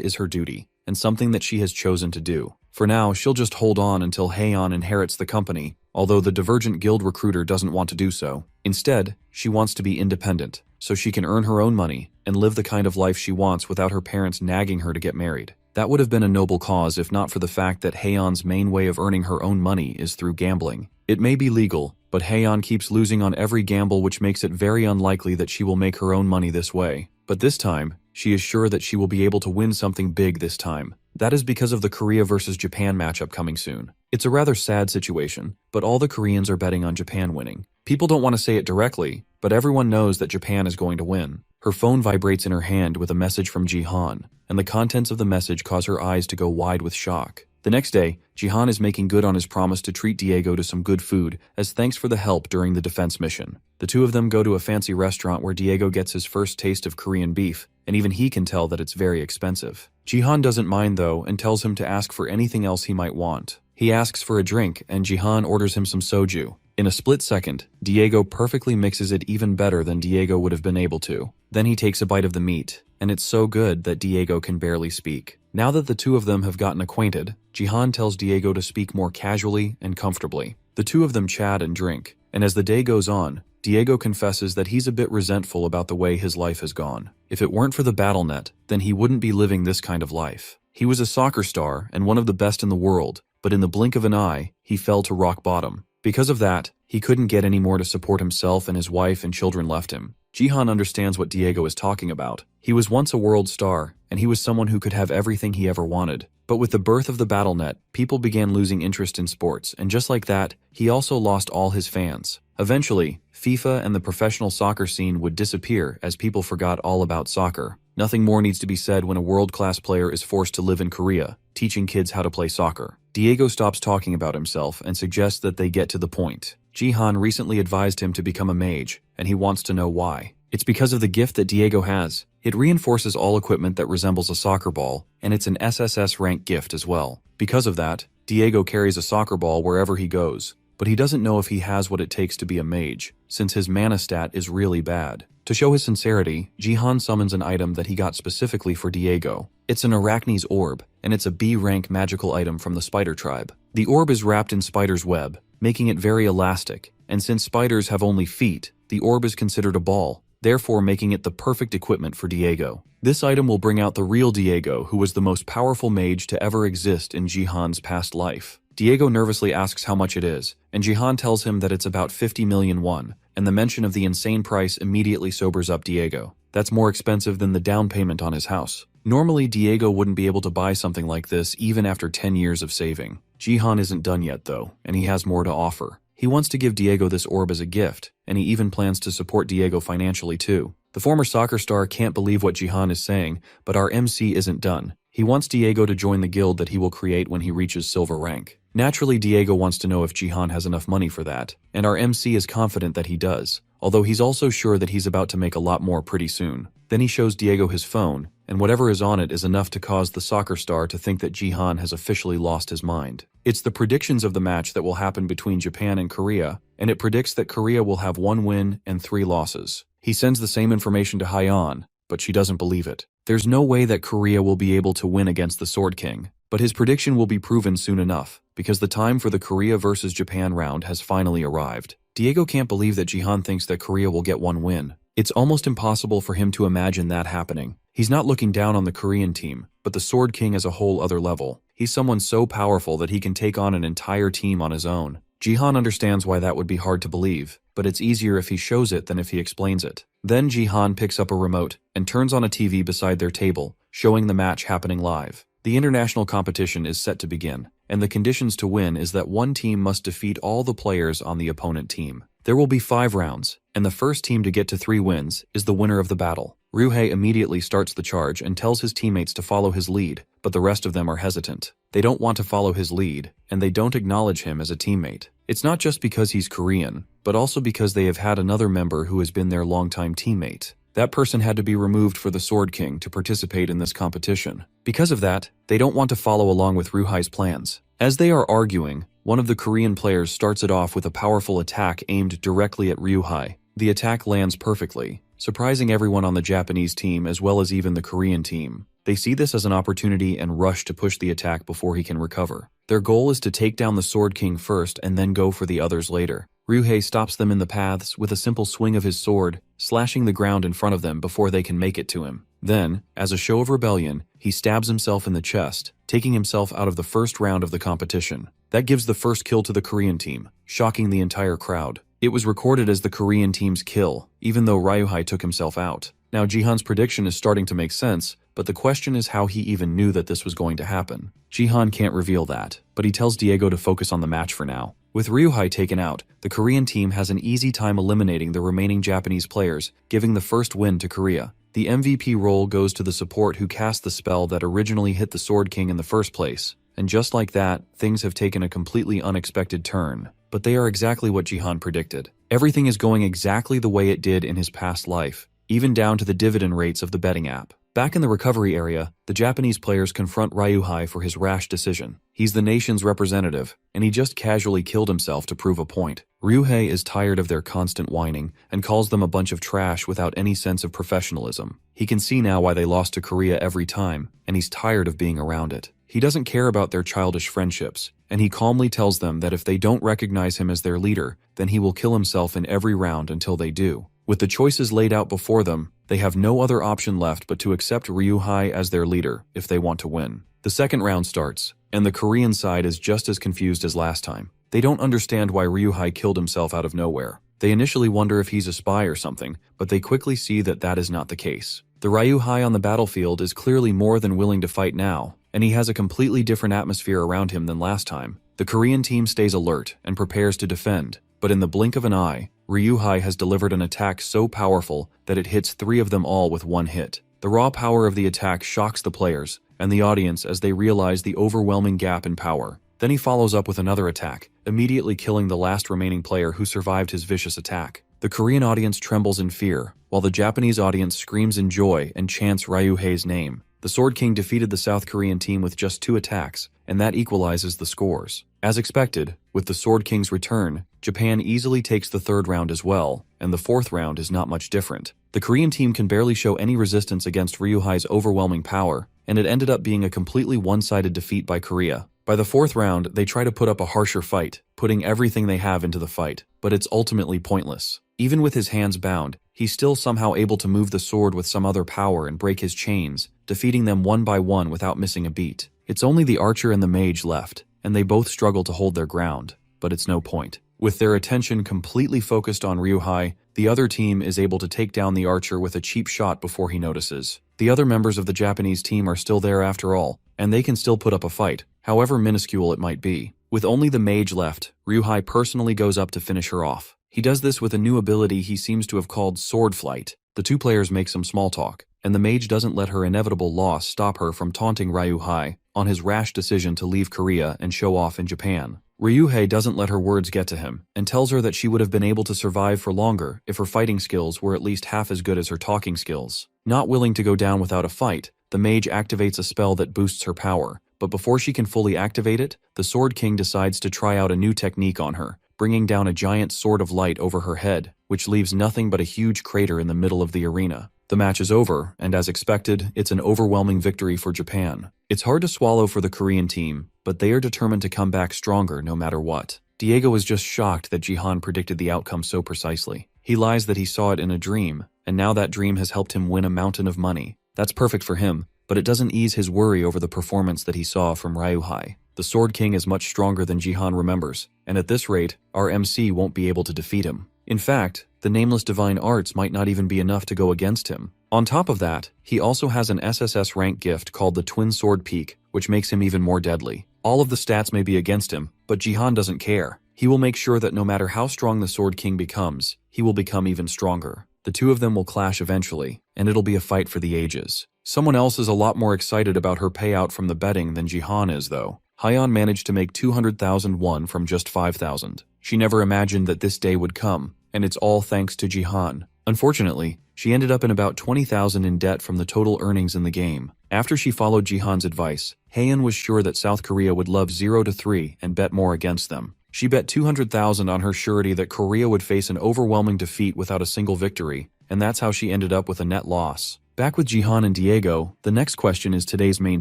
is her duty, and something that she has chosen to do. For now, she'll just hold on until Haeyeon inherits the company, although the Divergent Guild recruiter doesn't want to do so. Instead, she wants to be independent, so she can earn her own money and live the kind of life she wants without her parents nagging her to get married. That would have been a noble cause if not for the fact that Haeyeon's main way of earning her own money is through gambling. It may be legal, but Haeyeon keeps losing on every gamble, which makes it very unlikely that she will make her own money this way. But this time, she is sure that she will be able to win something big this time. That is because of the Korea versus Japan matchup coming soon. It's a rather sad situation, but all the Koreans are betting on Japan winning. People don't want to say it directly, but everyone knows that Japan is going to win. Her phone vibrates in her hand with a message from Jihan, and the contents of the message cause her eyes to go wide with shock. The next day, Jihan is making good on his promise to treat Diego to some good food as thanks for the help during the defense mission. The two of them go to a fancy restaurant where Diego gets his first taste of Korean beef, and even he can tell that it's very expensive. Jihan doesn't mind though and tells him to ask for anything else he might want. He asks for a drink, and Jihan orders him some soju. In a split second, Diego perfectly mixes it even better than Diego would have been able to. Then he takes a bite of the meat, and it's so good that Diego can barely speak. Now that the two of them have gotten acquainted, Jihan tells Diego to speak more casually and comfortably. The two of them chat and drink, and as the day goes on, Diego confesses that he's a bit resentful about the way his life has gone. If it weren't for the BattleNet, then he wouldn't be living this kind of life. He was a soccer star and one of the best in the world, but in the blink of an eye, he fell to rock bottom. Because of that, he couldn't get any more to support himself, and his wife and children left him. Jihan understands what Diego is talking about. He was once a world star, and he was someone who could have everything he ever wanted. But with the birth of the BattleNet, people began losing interest in sports, and just like that, he also lost all his fans. Eventually, FIFA and the professional soccer scene would disappear as people forgot all about soccer. Nothing more needs to be said when a world-class player is forced to live in Korea, teaching kids how to play soccer. Diego stops talking about himself and suggests that they get to the point. Jihan recently advised him to become a mage, and he wants to know why. It's because of the gift that Diego has. It reinforces all equipment that resembles a soccer ball, and it's an SSS rank gift as well. Because of that, Diego carries a soccer ball wherever he goes, but he doesn't know if he has what it takes to be a mage, since his mana stat is really bad. To show his sincerity, Jihan summons an item that he got specifically for Diego. It's an Arachne's orb, and it's a B-rank magical item from the spider tribe. The orb is wrapped in spider's web, making it very elastic, and since spiders have only feet, the orb is considered a ball, therefore making it the perfect equipment for Diego. This item will bring out the real Diego, who was the most powerful mage to ever exist in Jihan's past life. Diego nervously asks how much it is, and Jihan tells him that it's about 50 million won, and the mention of the insane price immediately sobers up Diego. That's more expensive than the down payment on his house. Normally, Diego wouldn't be able to buy something like this even after 10 years of saving. Jihan isn't done yet though, and he has more to offer. He wants to give Diego this orb as a gift, and he even plans to support Diego financially too. The former soccer star can't believe what Jihan is saying, but our MC isn't done. He wants Diego to join the guild that he will create when he reaches silver rank. Naturally, Diego wants to know if Jihan has enough money for that, and our MC is confident that he does, although he's also sure that he's about to make a lot more pretty soon. Then he shows Diego his phone, and whatever is on it is enough to cause the soccer star to think that Jihan has officially lost his mind. It's the predictions of the match that will happen between Japan and Korea, and it predicts that Korea will have 1 win and 3 losses. He sends the same information to Hyeon, but she doesn't believe it. There's no way that Korea will be able to win against the Sword King, but his prediction will be proven soon enough, because the time for the Korea versus Japan round has finally arrived. Diego can't believe that Jihan thinks that Korea will get 1 win. It's almost impossible for him to imagine that happening. He's not looking down on the Korean team, but the Sword King is a whole other level. He's someone so powerful that he can take on an entire team on his own. Jihan understands why that would be hard to believe, but it's easier if he shows it than if he explains it. Then Jihan picks up a remote and turns on a TV beside their table, showing the match happening live. The international competition is set to begin, and the conditions to win is that one team must defeat all the players on the opponent team. There will be 5 rounds, and the first team to get to 3 wins is the winner of the battle. Ryuhei immediately starts the charge and tells his teammates to follow his lead, but the rest of them are hesitant. They don't want to follow his lead, and they don't acknowledge him as a teammate. It's not just because he's Korean, but also because they have had another member who has been their longtime teammate. That person had to be removed for the Sword King to participate in this competition. Because of that, they don't want to follow along with Ryuhei's plans. As they are arguing, one of the Korean players starts it off with a powerful attack aimed directly at Ryuhei. The attack lands perfectly, surprising everyone on the Japanese team as well as even the Korean team. They see this as an opportunity and rush to push the attack before he can recover. Their goal is to take down the Sword King first and then go for the others later. Ryuhei stops them in the paths with a simple swing of his sword, slashing the ground in front of them before they can make it to him. Then, as a show of rebellion, he stabs himself in the chest, taking himself out of the first round of the competition. That gives the first kill to the Korean team, shocking the entire crowd. It was recorded as the Korean team's kill, even though Ryuhei took himself out. Now Jihan's prediction is starting to make sense, but the question is how he even knew that this was going to happen. Jihan can't reveal that, but he tells Diego to focus on the match for now. With Ryuhei taken out, the Korean team has an easy time eliminating the remaining Japanese players, giving the first win to Korea. The MVP role goes to the support who cast the spell that originally hit the Sword King in the first place. And just like that, things have taken a completely unexpected turn. But they are exactly what Jihan predicted. Everything is going exactly the way it did in his past life, even down to the dividend rates of the betting app. Back in the recovery area, the Japanese players confront Ryuhei for his rash decision. He's the nation's representative, and he just casually killed himself to prove a point. Ryuhei is tired of their constant whining and calls them a bunch of trash without any sense of professionalism. He can see now why they lost to Korea every time, and he's tired of being around it. He doesn't care about their childish friendships, and he calmly tells them that if they don't recognize him as their leader, then he will kill himself in every round until they do. With the choices laid out before them, they have no other option left but to accept Ryuhei as their leader if they want to win. The second round starts, and the Korean side is just as confused as last time. They don't understand why Ryuhei killed himself out of nowhere. They initially wonder if he's a spy or something, but they quickly see that is not the case. The Ryuhei on the battlefield is clearly more than willing to fight now, and he has a completely different atmosphere around him than last time. The Korean team stays alert and prepares to defend, but in the blink of an eye, Ryuhei has delivered an attack so powerful that it hits 3 of them all with one hit. The raw power of the attack shocks the players and the audience as they realize the overwhelming gap in power. Then he follows up with another attack, immediately killing the last remaining player who survived his vicious attack. The Korean audience trembles in fear, while the Japanese audience screams in joy and chants Ryuhei's name. The Sword King defeated the South Korean team with just 2 attacks, and that equalizes the scores. As expected, with the Sword King's return, Japan easily takes the 3rd round as well, and the 4th round is not much different. The Korean team can barely show any resistance against Ryuhei's overwhelming power, and it ended up being a completely one-sided defeat by Korea. By the 4th round, they try to put up a harsher fight, putting everything they have into the fight, but it's ultimately pointless. Even with his hands bound, he's still somehow able to move the sword with some other power and break his chains, defeating them one by one without missing a beat. It's only the archer and the mage left, and they both struggle to hold their ground, but it's no point. With their attention completely focused on Ryuhei, the other team is able to take down the archer with a cheap shot before he notices. The other members of the Japanese team are still there after all, and they can still put up a fight, however minuscule it might be. With only the mage left, Ryuhei personally goes up to finish her off. He does this with a new ability he seems to have called Sword Flight. The 2 players make some small talk, and the mage doesn't let her inevitable loss stop her from taunting Ryuhei on his rash decision to leave Korea and show off in Japan. Ryuhei doesn't let her words get to him, and tells her that she would have been able to survive for longer if her fighting skills were at least half as good as her talking skills. Not willing to go down without a fight, the mage activates a spell that boosts her power, but before she can fully activate it, the Sword King decides to try out a new technique on her, bringing down a giant sword of light over her head, which leaves nothing but a huge crater in the middle of the arena. The match is over, and as expected, it's an overwhelming victory for Japan. It's hard to swallow for the Korean team, but they are determined to come back stronger no matter what. Diego is just shocked that Jihan predicted the outcome so precisely. He lies that he saw it in a dream, and now that dream has helped him win a mountain of money. That's perfect for him, but it doesn't ease his worry over the performance that he saw from Ryuhei. The Sword King is much stronger than Jihan remembers, and at this rate, our MC won't be able to defeat him. In fact, the nameless divine arts might not even be enough to go against him. On top of that, he also has an SSS rank gift called the Twin Sword Peak, which makes him even more deadly. All of the stats may be against him, but Jihan doesn't care. He will make sure that no matter how strong the Sword King becomes, he will become even stronger. The 2 of them will clash eventually, and it'll be a fight for the ages. Someone else is a lot more excited about her payout from the betting than Jihan is, though. Hyeon managed to make 200,000 won from just 5,000. She never imagined that this day would come, and it's all thanks to Jihan. Unfortunately, she ended up in about 20,000 in debt from the total earnings in the game. After she followed Jihan's advice, Haeun was sure that South Korea would love 0-3 and bet more against them. She bet 200,000 on her surety that Korea would face an overwhelming defeat without a single victory, and that's how she ended up with a net loss. Back with Jihan and Diego, the next question is today's main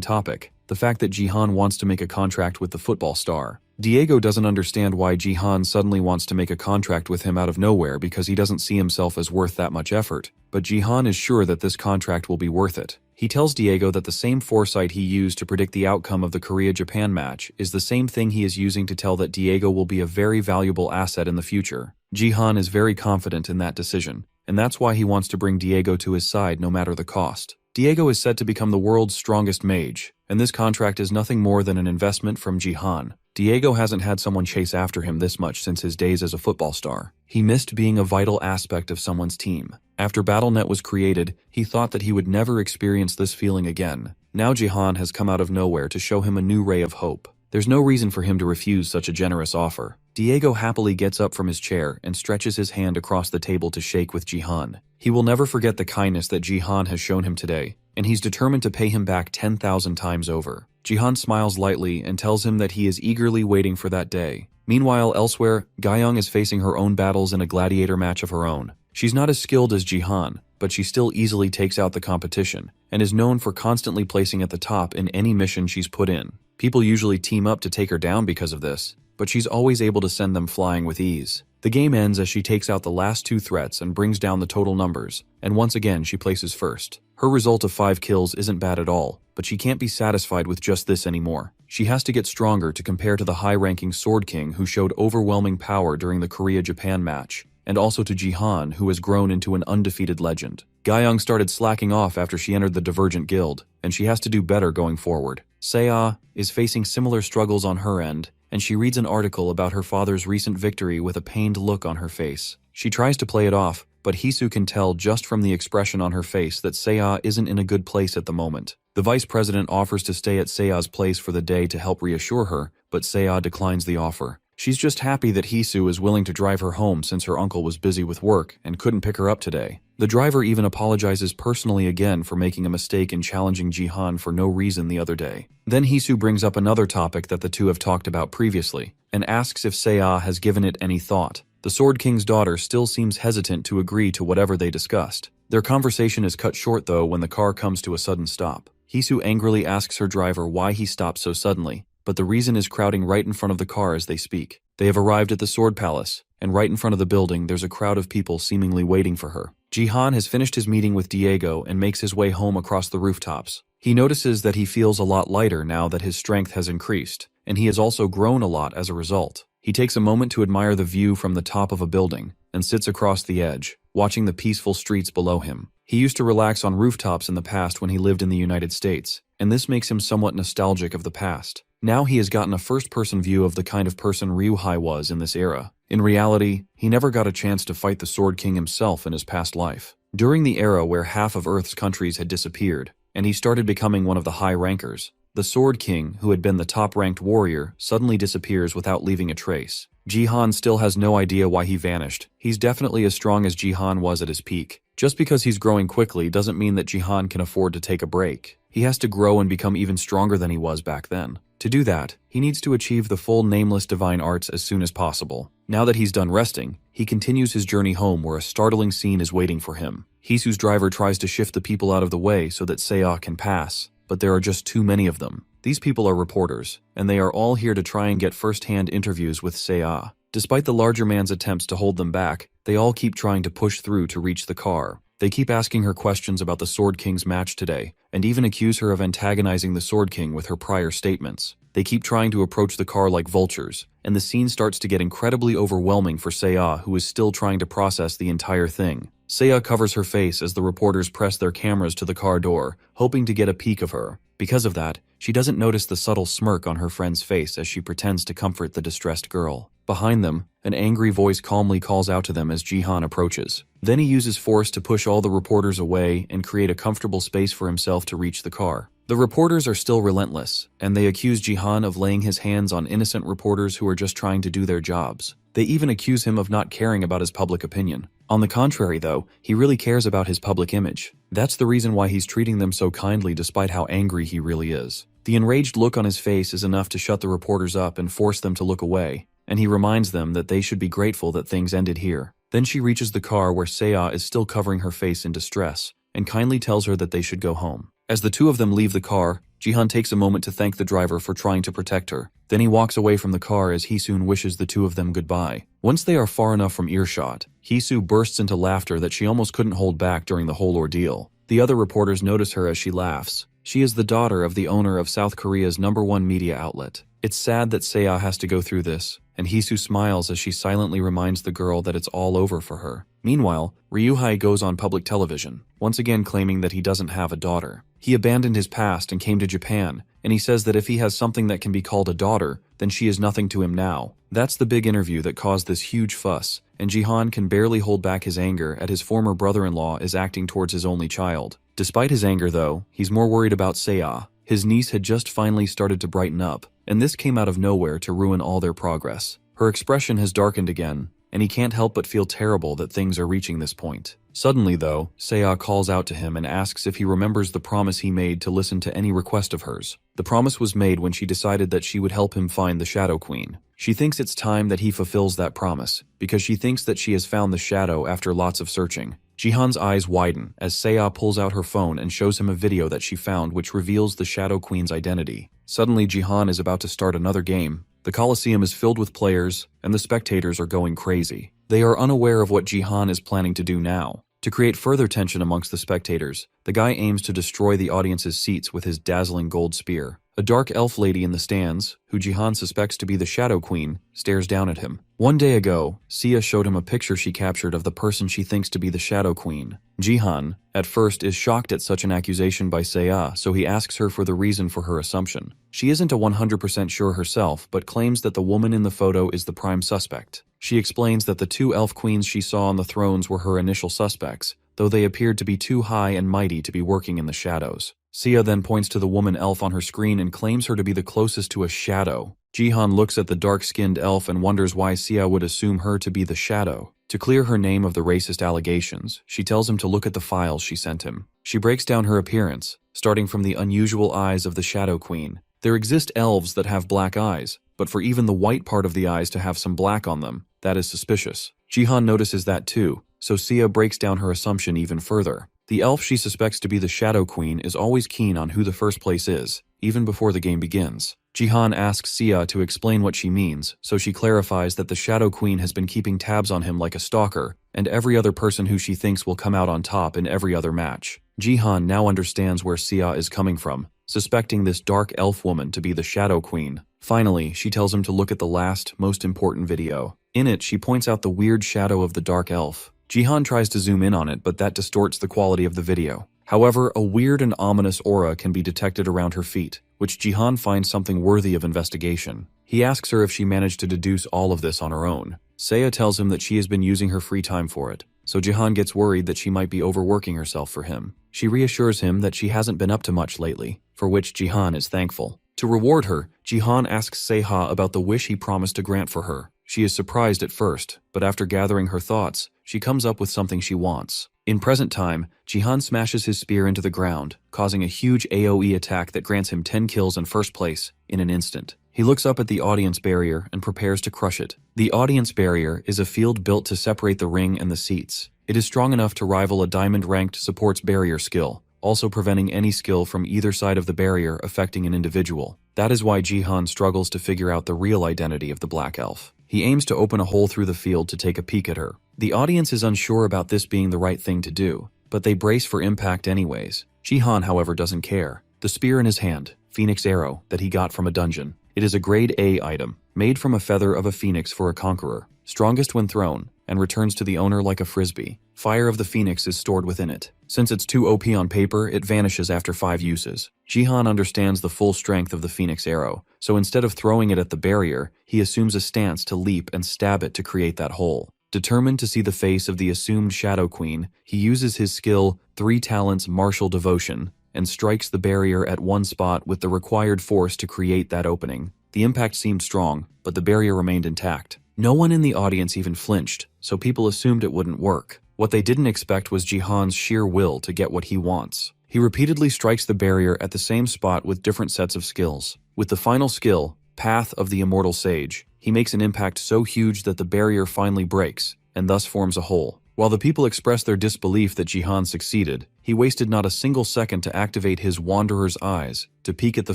topic, the fact that Jihan wants to make a contract with the football star. Diego doesn't understand why Jihan suddenly wants to make a contract with him out of nowhere because he doesn't see himself as worth that much effort, but Jihan is sure that this contract will be worth it. He tells Diego that the same foresight he used to predict the outcome of the Korea-Japan match is the same thing he is using to tell that Diego will be a very valuable asset in the future. Jihan is very confident in that decision, and that's why he wants to bring Diego to his side no matter the cost. Diego is set to become the world's strongest mage, and this contract is nothing more than an investment from Jihan. Diego hasn't had someone chase after him this much since his days as a football star. He missed being a vital aspect of someone's team. After BattleNet was created, he thought that he would never experience this feeling again. Now Jihan has come out of nowhere to show him a new ray of hope. There's no reason for him to refuse such a generous offer. Diego happily gets up from his chair and stretches his hand across the table to shake with Jihan. He will never forget the kindness that Jihan has shown him today, and he's determined to pay him back 10,000 times over. Jihan smiles lightly and tells him that he is eagerly waiting for that day. Meanwhile, elsewhere, Gayoung is facing her own battles in a gladiator match of her own. She's not as skilled as Jihan, but she still easily takes out the competition, and is known for constantly placing at the top in any mission she's put in. People usually team up to take her down because of this, but she's always able to send them flying with ease. The game ends as she takes out the last 2 threats and brings down the total numbers, and once again she places first. Her result of 5 kills isn't bad at all, but she can't be satisfied with just this anymore. She has to get stronger to compare to the high-ranking Sword King who showed overwhelming power during the Korea-Japan match, and also to Jihan, who has grown into an undefeated legend. Gayoung started slacking off after she entered the Divergent Guild, and she has to do better going forward. Seo is facing similar struggles on her end, and she reads an article about her father's recent victory with a pained look on her face. She tries to play it off, but Hisu can tell just from the expression on her face that Seo isn't in a good place at the moment. The vice president offers to stay at Seo's place for the day to help reassure her, but Seo declines the offer. She's just happy that Hisu is willing to drive her home since her uncle was busy with work and couldn't pick her up today. The driver even apologizes personally again for making a mistake in challenging Jihan for no reason the other day. Then Hisu brings up another topic that the two have talked about previously, and asks if Seo has given it any thought. The Sword King's daughter still seems hesitant to agree to whatever they discussed. Their conversation is cut short though when the car comes to a sudden stop. Hisu angrily asks her driver why he stopped so suddenly, but the reason is crowding right in front of the car as they speak. They have arrived at the Sword Palace, and right in front of the building there's a crowd of people seemingly waiting for her. Jihan has finished his meeting with Diego and makes his way home across the rooftops. He notices that he feels a lot lighter now that his strength has increased, and he has also grown a lot as a result. He takes a moment to admire the view from the top of a building, and sits across the edge, watching the peaceful streets below him. He used to relax on rooftops in the past when he lived in the United States, and this makes him somewhat nostalgic of the past. Now he has gotten a first-person view of the kind of person Ryuhei was in this era. In reality, he never got a chance to fight the Sword King himself in his past life. During the era where half of Earth's countries had disappeared, and he started becoming one of the high rankers, the Sword King, who had been the top-ranked warrior, suddenly disappears without leaving a trace. Jihan still has no idea why he vanished. He's definitely as strong as Jihan was at his peak. Just because he's growing quickly doesn't mean that Jihan can afford to take a break. He has to grow and become even stronger than he was back then. To do that, he needs to achieve the full nameless divine arts as soon as possible. Now that he's done resting, he continues his journey home where a startling scene is waiting for him. Hisu's driver tries to shift the people out of the way so that Seo can pass, but there are just too many of them. These people are reporters, and they are all here to try and get first-hand interviews with Seo. Despite the larger man's attempts to hold them back, they all keep trying to push through to reach the car. They keep asking her questions about the Sword King's match today, and even accuse her of antagonizing the Sword King with her prior statements. They keep trying to approach the car like vultures, and the scene starts to get incredibly overwhelming for Seo, who is still trying to process the entire thing. Seo covers her face as the reporters press their cameras to the car door, hoping to get a peek of her. Because of that, she doesn't notice the subtle smirk on her friend's face as she pretends to comfort the distressed girl. Behind them, an angry voice calmly calls out to them as Jihan approaches. Then he uses force to push all the reporters away and create a comfortable space for himself to reach the car. The reporters are still relentless, and they accuse Jihan of laying his hands on innocent reporters who are just trying to do their jobs. They even accuse him of not caring about his public opinion. On the contrary though, he really cares about his public image. That's the reason why he's treating them so kindly despite how angry he really is. The enraged look on his face is enough to shut the reporters up and force them to look away, and he reminds them that they should be grateful that things ended here. Then she reaches the car where Seo is still covering her face in distress, and kindly tells her that they should go home. As the two of them leave the car, Jihan takes a moment to thank the driver for trying to protect her. Then he walks away from the car as Hisu wishes the two of them goodbye. Once they are far enough from earshot, Hisu bursts into laughter that she almost couldn't hold back during the whole ordeal. The other reporters notice her as she laughs. She is the daughter of the owner of South Korea's #1 media outlet. It's sad that Seo has to go through this, and Hisu smiles as she silently reminds the girl that it's all over for her. Meanwhile, Ryuhei goes on public television, once again claiming that he doesn't have a daughter. He abandoned his past and came to Japan, and he says that if he has something that can be called a daughter, then she is nothing to him now. That's the big interview that caused this huge fuss, and Jihan can barely hold back his anger at his former brother-in-law is acting towards his only child. Despite his anger though, he's more worried about Seo. His niece had just finally started to brighten up, and this came out of nowhere to ruin all their progress. Her expression has darkened again, and he can't help but feel terrible that things are reaching this point. Suddenly, though, Seiya calls out to him and asks if he remembers the promise he made to listen to any request of hers. The promise was made when she decided that she would help him find the Shadow Queen. She thinks it's time that he fulfills that promise, because she thinks that she has found the shadow after lots of searching. Jihan's eyes widen as Seiya pulls out her phone and shows him a video that she found which reveals the Shadow Queen's identity. Suddenly, Jihan is about to start another game. The Colosseum is filled with players, and the spectators are going crazy. They are unaware of what Jihan is planning to do now. To create further tension amongst the spectators, the guy aims to destroy the audience's seats with his dazzling gold spear. A dark elf lady in the stands, who Jihan suspects to be the Shadow Queen, stares down at him. One day ago, Seiya showed him a picture she captured of the person she thinks to be the Shadow Queen. Jihan, at first, is shocked at such an accusation by Seiya, so he asks her for the reason for her assumption. She isn't 100% sure herself, but claims that the woman in the photo is the prime suspect. She explains that the two elf queens she saw on the thrones were her initial suspects, though they appeared to be too high and mighty to be working in the shadows. Seiya then points to the woman elf on her screen and claims her to be the closest to a shadow. Jihan looks at the dark-skinned elf and wonders why Seiya would assume her to be the shadow. To clear her name of the racist allegations, she tells him to look at the files she sent him. She breaks down her appearance, starting from the unusual eyes of the Shadow Queen. There exist elves that have black eyes, but for even the white part of the eyes to have some black on them, that is suspicious. Jihan notices that too, so Seiya breaks down her assumption even further. The elf she suspects to be the Shadow Queen is always keen on who the first place is, even before the game begins. Jihan asks Seiya to explain what she means, so she clarifies that the Shadow Queen has been keeping tabs on him like a stalker, and every other person who she thinks will come out on top in every other match. Jihan now understands where Seiya is coming from, suspecting this dark elf woman to be the Shadow Queen. Finally, she tells him to look at the last, most important video. In it, she points out the weird shadow of the dark elf. Jihan tries to zoom in on it, but that distorts the quality of the video. However, a weird and ominous aura can be detected around her feet, which Jihan finds something worthy of investigation. He asks her if she managed to deduce all of this on her own. Seiya tells him that she has been using her free time for it, so Jihan gets worried that she might be overworking herself for him. She reassures him that she hasn't been up to much lately, for which Jihan is thankful. To reward her, Jihan asks Seiya about the wish he promised to grant for her. She is surprised at first, but after gathering her thoughts, she comes up with something she wants. In present time, Jihan smashes his spear into the ground, causing a huge AoE attack that grants him 10 kills in first place in an instant. He looks up at the audience barrier and prepares to crush it. The audience barrier is a field built to separate the ring and the seats. It is strong enough to rival a diamond-ranked support's barrier skill, also preventing any skill from either side of the barrier affecting an individual. That is why Jihan struggles to figure out the real identity of the Black Elf. He aims to open a hole through the field to take a peek at her. The audience is unsure about this being the right thing to do, but they brace for impact anyways. Jihan, however, doesn't care. The spear in his hand, Phoenix Arrow, that he got from a dungeon. It is a grade A item, made from a feather of a phoenix for a conqueror, strongest when thrown, and returns to the owner like a frisbee. Fire of the phoenix is stored within it. Since it's too OP on paper, it vanishes after 5 uses. Jihan understands the full strength of the Phoenix Arrow, so instead of throwing it at the barrier, he assumes a stance to leap and stab it to create that hole. Determined to see the face of the assumed Shadow Queen, he uses his skill 3 Talents Martial Devotion and strikes the barrier at one spot with the required force to create that opening. The impact seemed strong, but the barrier remained intact. No one in the audience even flinched, so people assumed it wouldn't work. What they didn't expect was Jihan's sheer will to get what he wants. He repeatedly strikes the barrier at the same spot with different sets of skills. With the final skill, Path of the Immortal Sage, he makes an impact so huge that the barrier finally breaks, and thus forms a hole. While the people expressed their disbelief that Jihan succeeded, he wasted not a single second to activate his Wanderer's Eyes to peek at the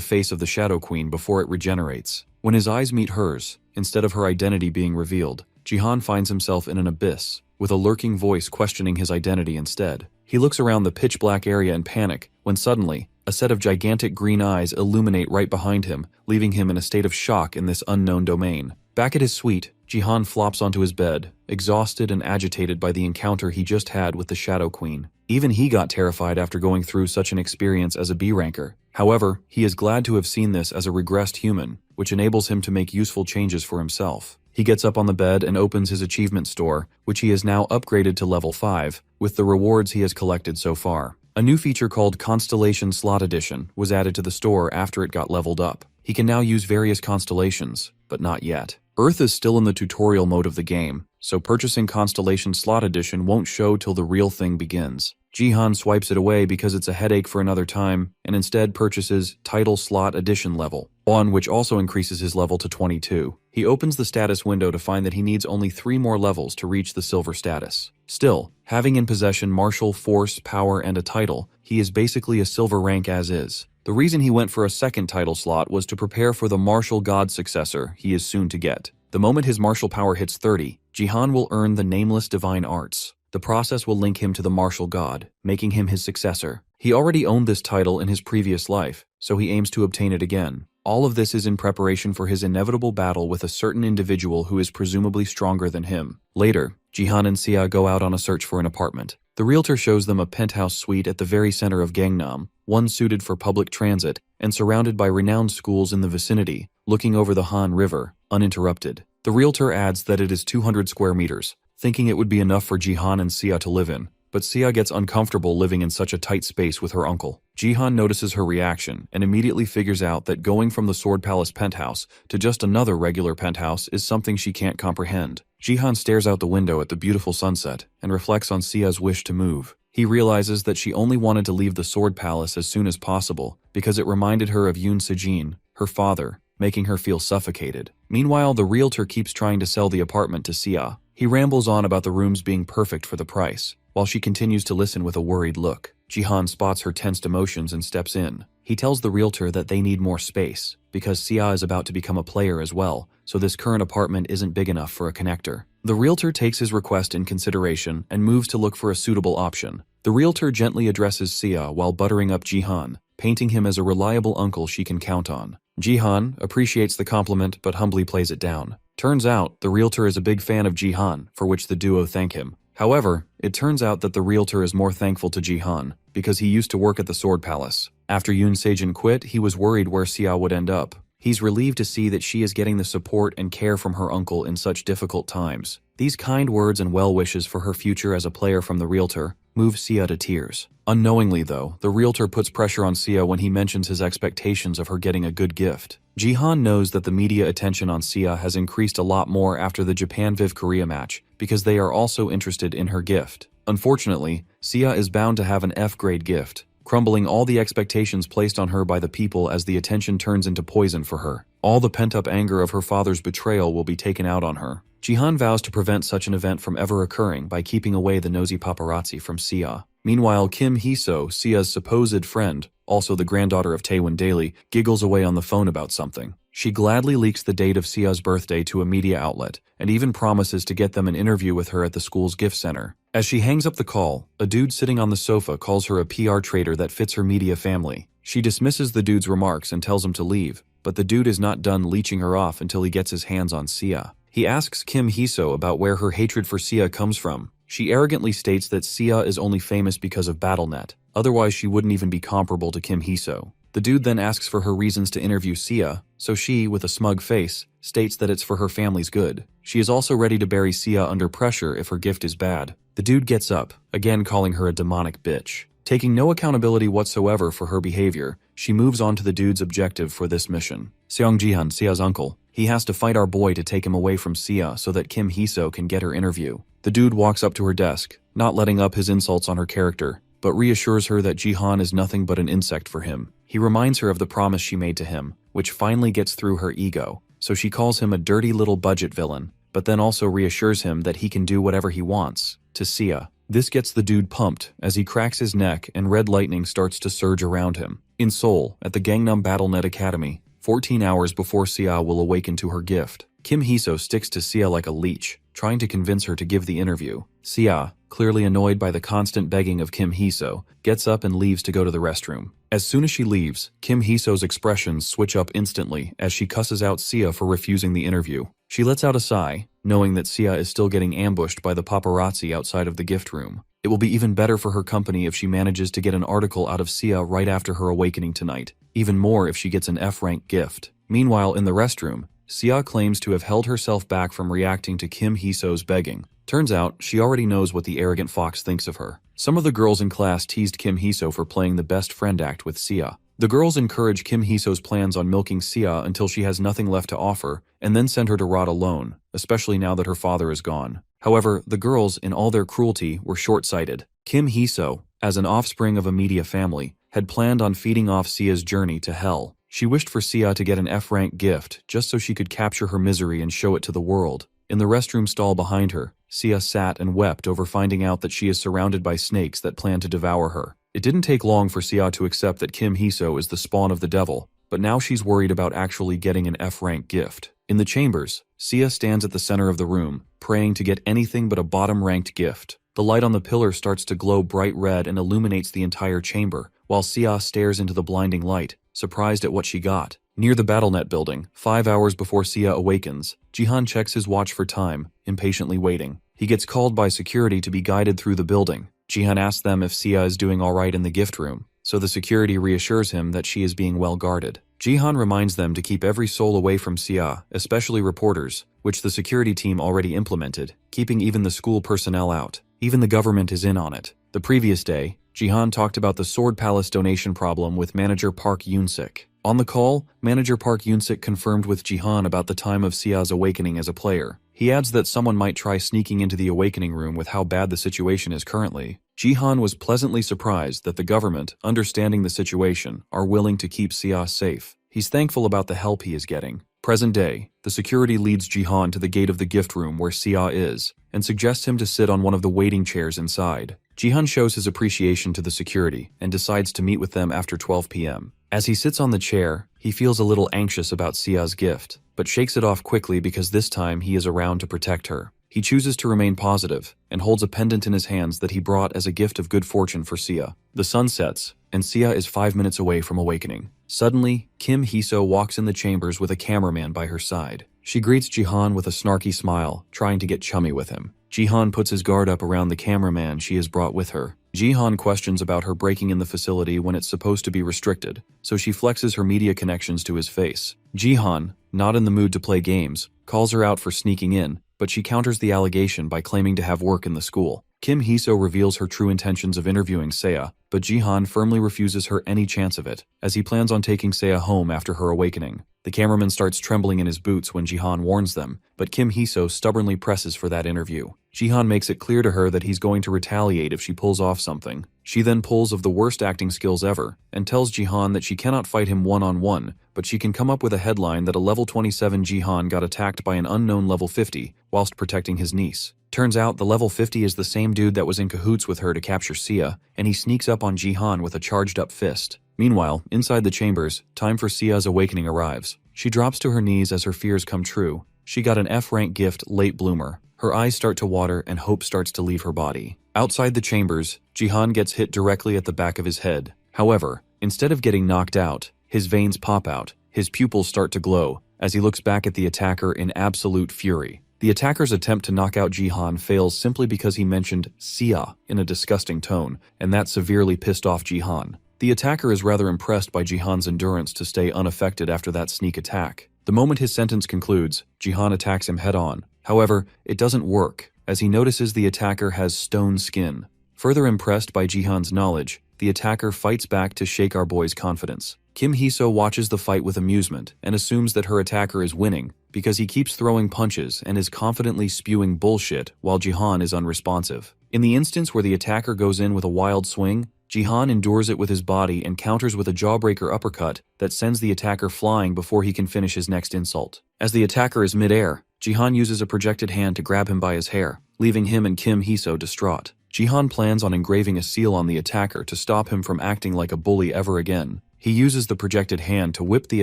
face of the Shadow Queen before it regenerates. When his eyes meet hers, instead of her identity being revealed, Jihan finds himself in an abyss, with a lurking voice questioning his identity instead. He looks around the pitch-black area in panic, when suddenly, a set of gigantic green eyes illuminate right behind him, leaving him in a state of shock in this unknown domain. Back at his suite, Jihan flops onto his bed, exhausted and agitated by the encounter he just had with the Shadow Queen. Even he got terrified after going through such an experience as a B-ranker. However, he is glad to have seen this as a regressed human, which enables him to make useful changes for himself. He gets up on the bed and opens his achievement store, which he has now upgraded to level 5, with the rewards he has collected so far. A new feature called Constellation Slot Edition was added to the store after it got leveled up. He can now use various constellations, but not yet. Earth is still in the tutorial mode of the game, so purchasing Constellation Slot Edition won't show till the real thing begins. Jihan swipes it away because it's a headache for another time, and instead purchases Title Slot Edition level, on which also increases his level to 22. He opens the status window to find that he needs only 3 more levels to reach the silver status. Still, having in possession martial force, power, and a title, he is basically a silver rank as is. The reason he went for a second title slot was to prepare for the martial god successor he is soon to get. The moment his martial power hits 30, Jihan will earn the nameless divine arts. The process will link him to the martial god, making him his successor. He already owned this title in his previous life, so he aims to obtain it again. All of this is in preparation for his inevitable battle with a certain individual who is presumably stronger than him. Later, Jihan and Xia go out on a search for an apartment. The realtor shows them a penthouse suite at the very center of Gangnam, one suited for public transit and surrounded by renowned schools in the vicinity, looking over the Han River, uninterrupted. The realtor adds that it is 200 square meters, thinking it would be enough for Jihan and Xia to live in. But Xia gets uncomfortable living in such a tight space with her uncle. Jihan notices her reaction and immediately figures out that going from the Sword Palace penthouse to just another regular penthouse is something she can't comprehend. Jihan stares out the window at the beautiful sunset and reflects on Xia's wish to move. He realizes that she only wanted to leave the Sword Palace as soon as possible because it reminded her of Yoon Sejin, her father, making her feel suffocated. Meanwhile, the realtor keeps trying to sell the apartment to Xia. He rambles on about the rooms being perfect for the price, while she continues to listen with a worried look. Jihan spots her tensed emotions and steps in. He tells the realtor that they need more space, because Xia is about to become a player as well, so this current apartment isn't big enough for a connector. The realtor takes his request in consideration and moves to look for a suitable option. The realtor gently addresses Xia while buttering up Jihan, painting him as a reliable uncle she can count on. Jihan appreciates the compliment but humbly plays it down. Turns out, the realtor is a big fan of Jihan, for which the duo thank him. However, it turns out that the realtor is more thankful to Jihan, because he used to work at the Sword Palace. After Yoon Sejin quit, he was worried where Xia would end up. He's relieved to see that she is getting the support and care from her uncle in such difficult times. These kind words and well wishes for her future as a player from the realtor move Xia to tears. Unknowingly though, the realtor puts pressure on Xia when he mentions his expectations of her getting a good gift. Jihan knows that the media attention on Xia has increased a lot more after the Japan-Viv Korea match, because they are also interested in her gift. Unfortunately, Xia is bound to have an F-grade gift, crumbling all the expectations placed on her by the people as the attention turns into poison for her. All the pent-up anger of her father's betrayal will be taken out on her. Jihan vows to prevent such an event from ever occurring by keeping away the nosy paparazzi from Xia. Meanwhile, Kim Hee-so, Xia's supposed friend, also the granddaughter of Taewon Daily, giggles away on the phone about something. She gladly leaks the date of Xia's birthday to a media outlet, and even promises to get them an interview with her at the school's gift center. As she hangs up the call, a dude sitting on the sofa calls her a PR traitor that fits her media family. She dismisses the dude's remarks and tells him to leave, but the dude is not done leeching her off until he gets his hands on Xia. He asks Kim Hee-so about where her hatred for Xia comes from. She arrogantly states that Xia is only famous because of BattleNet, otherwise she wouldn't even be comparable to Kim Hee-so. The dude then asks for her reasons to interview Xia, so she, with a smug face, states that it's for her family's good. She is also ready to bury Xia under pressure if her gift is bad. The dude gets up, again calling her a demonic bitch. Taking no accountability whatsoever for her behavior, she moves on to the dude's objective for this mission. Seong Jihan, Xia's uncle. He has to fight our boy to take him away from Xia so that Kim Hee-so can get her interview. The dude walks up to her desk, not letting up his insults on her character, but reassures her that Jihan is nothing but an insect for him. He reminds her of the promise she made to him, which finally gets through her ego, so she calls him a dirty little budget villain, but then also reassures him that he can do whatever he wants, to Xia. This gets the dude pumped as he cracks his neck and red lightning starts to surge around him. In Seoul, at the Gangnam BattleNet Academy, 14 hours before Xia will awaken to her gift, Kim Hee-so sticks to Xia like a leech, trying to convince her to give the interview. Xia, clearly annoyed by the constant begging of Kim Hee-so, gets up and leaves to go to the restroom. As soon as she leaves, Kim Hee-so's expressions switch up instantly as she cusses out Xia for refusing the interview. She lets out a sigh, knowing that Xia is still getting ambushed by the paparazzi outside of the gift room. It will be even better for her company if she manages to get an article out of Xia right after her awakening tonight. Even more if she gets an F-rank gift. Meanwhile, in the restroom, Xia claims to have held herself back from reacting to Kim Hee-so's begging. Turns out, she already knows what the arrogant fox thinks of her. Some of the girls in class teased Kim Hee-so for playing the best friend act with Xia. The girls encourage Kim Hee-so's plans on milking Sia until she has nothing left to offer, and then send her to rot alone, especially now that her father is gone. However, the girls, in all their cruelty, were short-sighted. Kim Hee-so, as an offspring of a media family, had planned on feeding off Sia's journey to hell. She wished for Sia to get an F-rank gift just so she could capture her misery and show it to the world. In the restroom stall behind her, Sia sat and wept over finding out that she is surrounded by snakes that plan to devour her. It didn't take long for Sia to accept that Kim Hee-so is the spawn of the devil, but now she's worried about actually getting an F-rank gift. In the chambers, Sia stands at the center of the room, praying to get anything but a bottom-ranked gift. The light on the pillar starts to glow bright red and illuminates the entire chamber, while Sia stares into the blinding light, surprised at what she got. Near the BattleNet building, 5 hours before Sia awakens, Jihan checks his watch for time, impatiently waiting. He gets called by security to be guided through the building. Jihan asks them if Sia is doing alright in the gift room, so the security reassures him that she is being well guarded. Jihan reminds them to keep every soul away from Sia, especially reporters, which the security team already implemented, keeping even the school personnel out. Even the government is in on it. The previous day, Jihan talked about the Sword Palace donation problem with manager Park Yoon-sik. On the call, manager Park Yoon-sik confirmed with Jihan about the time of Sia's awakening as a player. He adds that someone might try sneaking into the awakening room with how bad the situation is currently. Jihan was pleasantly surprised that the government, understanding the situation, are willing to keep Sia safe. He's thankful about the help he is getting. Present day, the security leads Jihan to the gate of the gift room where Sia is, and suggests him to sit on one of the waiting chairs inside. Jihan shows his appreciation to the security and decides to meet with them after 12 p.m. As he sits on the chair, he feels a little anxious about Sia's gift, but shakes it off quickly because this time he is around to protect her. He chooses to remain positive and holds a pendant in his hands that he brought as a gift of good fortune for Sia. The sun sets, and Sia is 5 minutes away from awakening. Suddenly, Kim Hee-so walks in the chambers with a cameraman by her side. She greets Jihan with a snarky smile, trying to get chummy with him. Jihan puts his guard up around the cameraman she has brought with her. Jihan questions about her breaking in the facility when it's supposed to be restricted, so she flexes her media connections to his face. Jihan, not in the mood to play games, calls her out for sneaking in, but she counters the allegation by claiming to have work in the school. Kim Hee-so reveals her true intentions of interviewing Sia, but Jihan firmly refuses her any chance of it, as he plans on taking Sia home after her awakening. The cameraman starts trembling in his boots when Jihan warns them, but Kim Hee-so stubbornly presses for that interview. Jihan makes it clear to her that he's going to retaliate if she pulls off something. She then pulls of the worst acting skills ever, and tells Jihan that she cannot fight him one-on-one, but she can come up with a headline that a level 27 Jihan got attacked by an unknown level 50 whilst protecting his niece. Turns out the level 50 is the same dude that was in cahoots with her to capture Sia, and he sneaks up on Jihan with a charged-up fist. Meanwhile, inside the chambers, time for Sia's awakening arrives. She drops to her knees as her fears come true. She got an F-rank gift, late bloomer. Her eyes start to water and hope starts to leave her body. Outside the chambers, Jihan gets hit directly at the back of his head. However, instead of getting knocked out, his veins pop out, his pupils start to glow, as he looks back at the attacker in absolute fury. The attacker's attempt to knock out Jihan fails simply because he mentioned Sia in a disgusting tone, and that severely pissed off Jihan. The attacker is rather impressed by Jihan's endurance to stay unaffected after that sneak attack. The moment his sentence concludes, Jihan attacks him head-on. However, it doesn't work, as he notices the attacker has stone skin. Further impressed by Jihan's knowledge, the attacker fights back to shake our boy's confidence. Kim Hee-so watches the fight with amusement and assumes that her attacker is winning because he keeps throwing punches and is confidently spewing bullshit while Jihan is unresponsive. In the instance where the attacker goes in with a wild swing, Jihan endures it with his body and counters with a jawbreaker uppercut that sends the attacker flying before he can finish his next insult. As the attacker is mid-air, Jihan uses a projected hand to grab him by his hair, leaving him and Kim Hee-so distraught. Jihan plans on engraving a seal on the attacker to stop him from acting like a bully ever again. He uses the projected hand to whip the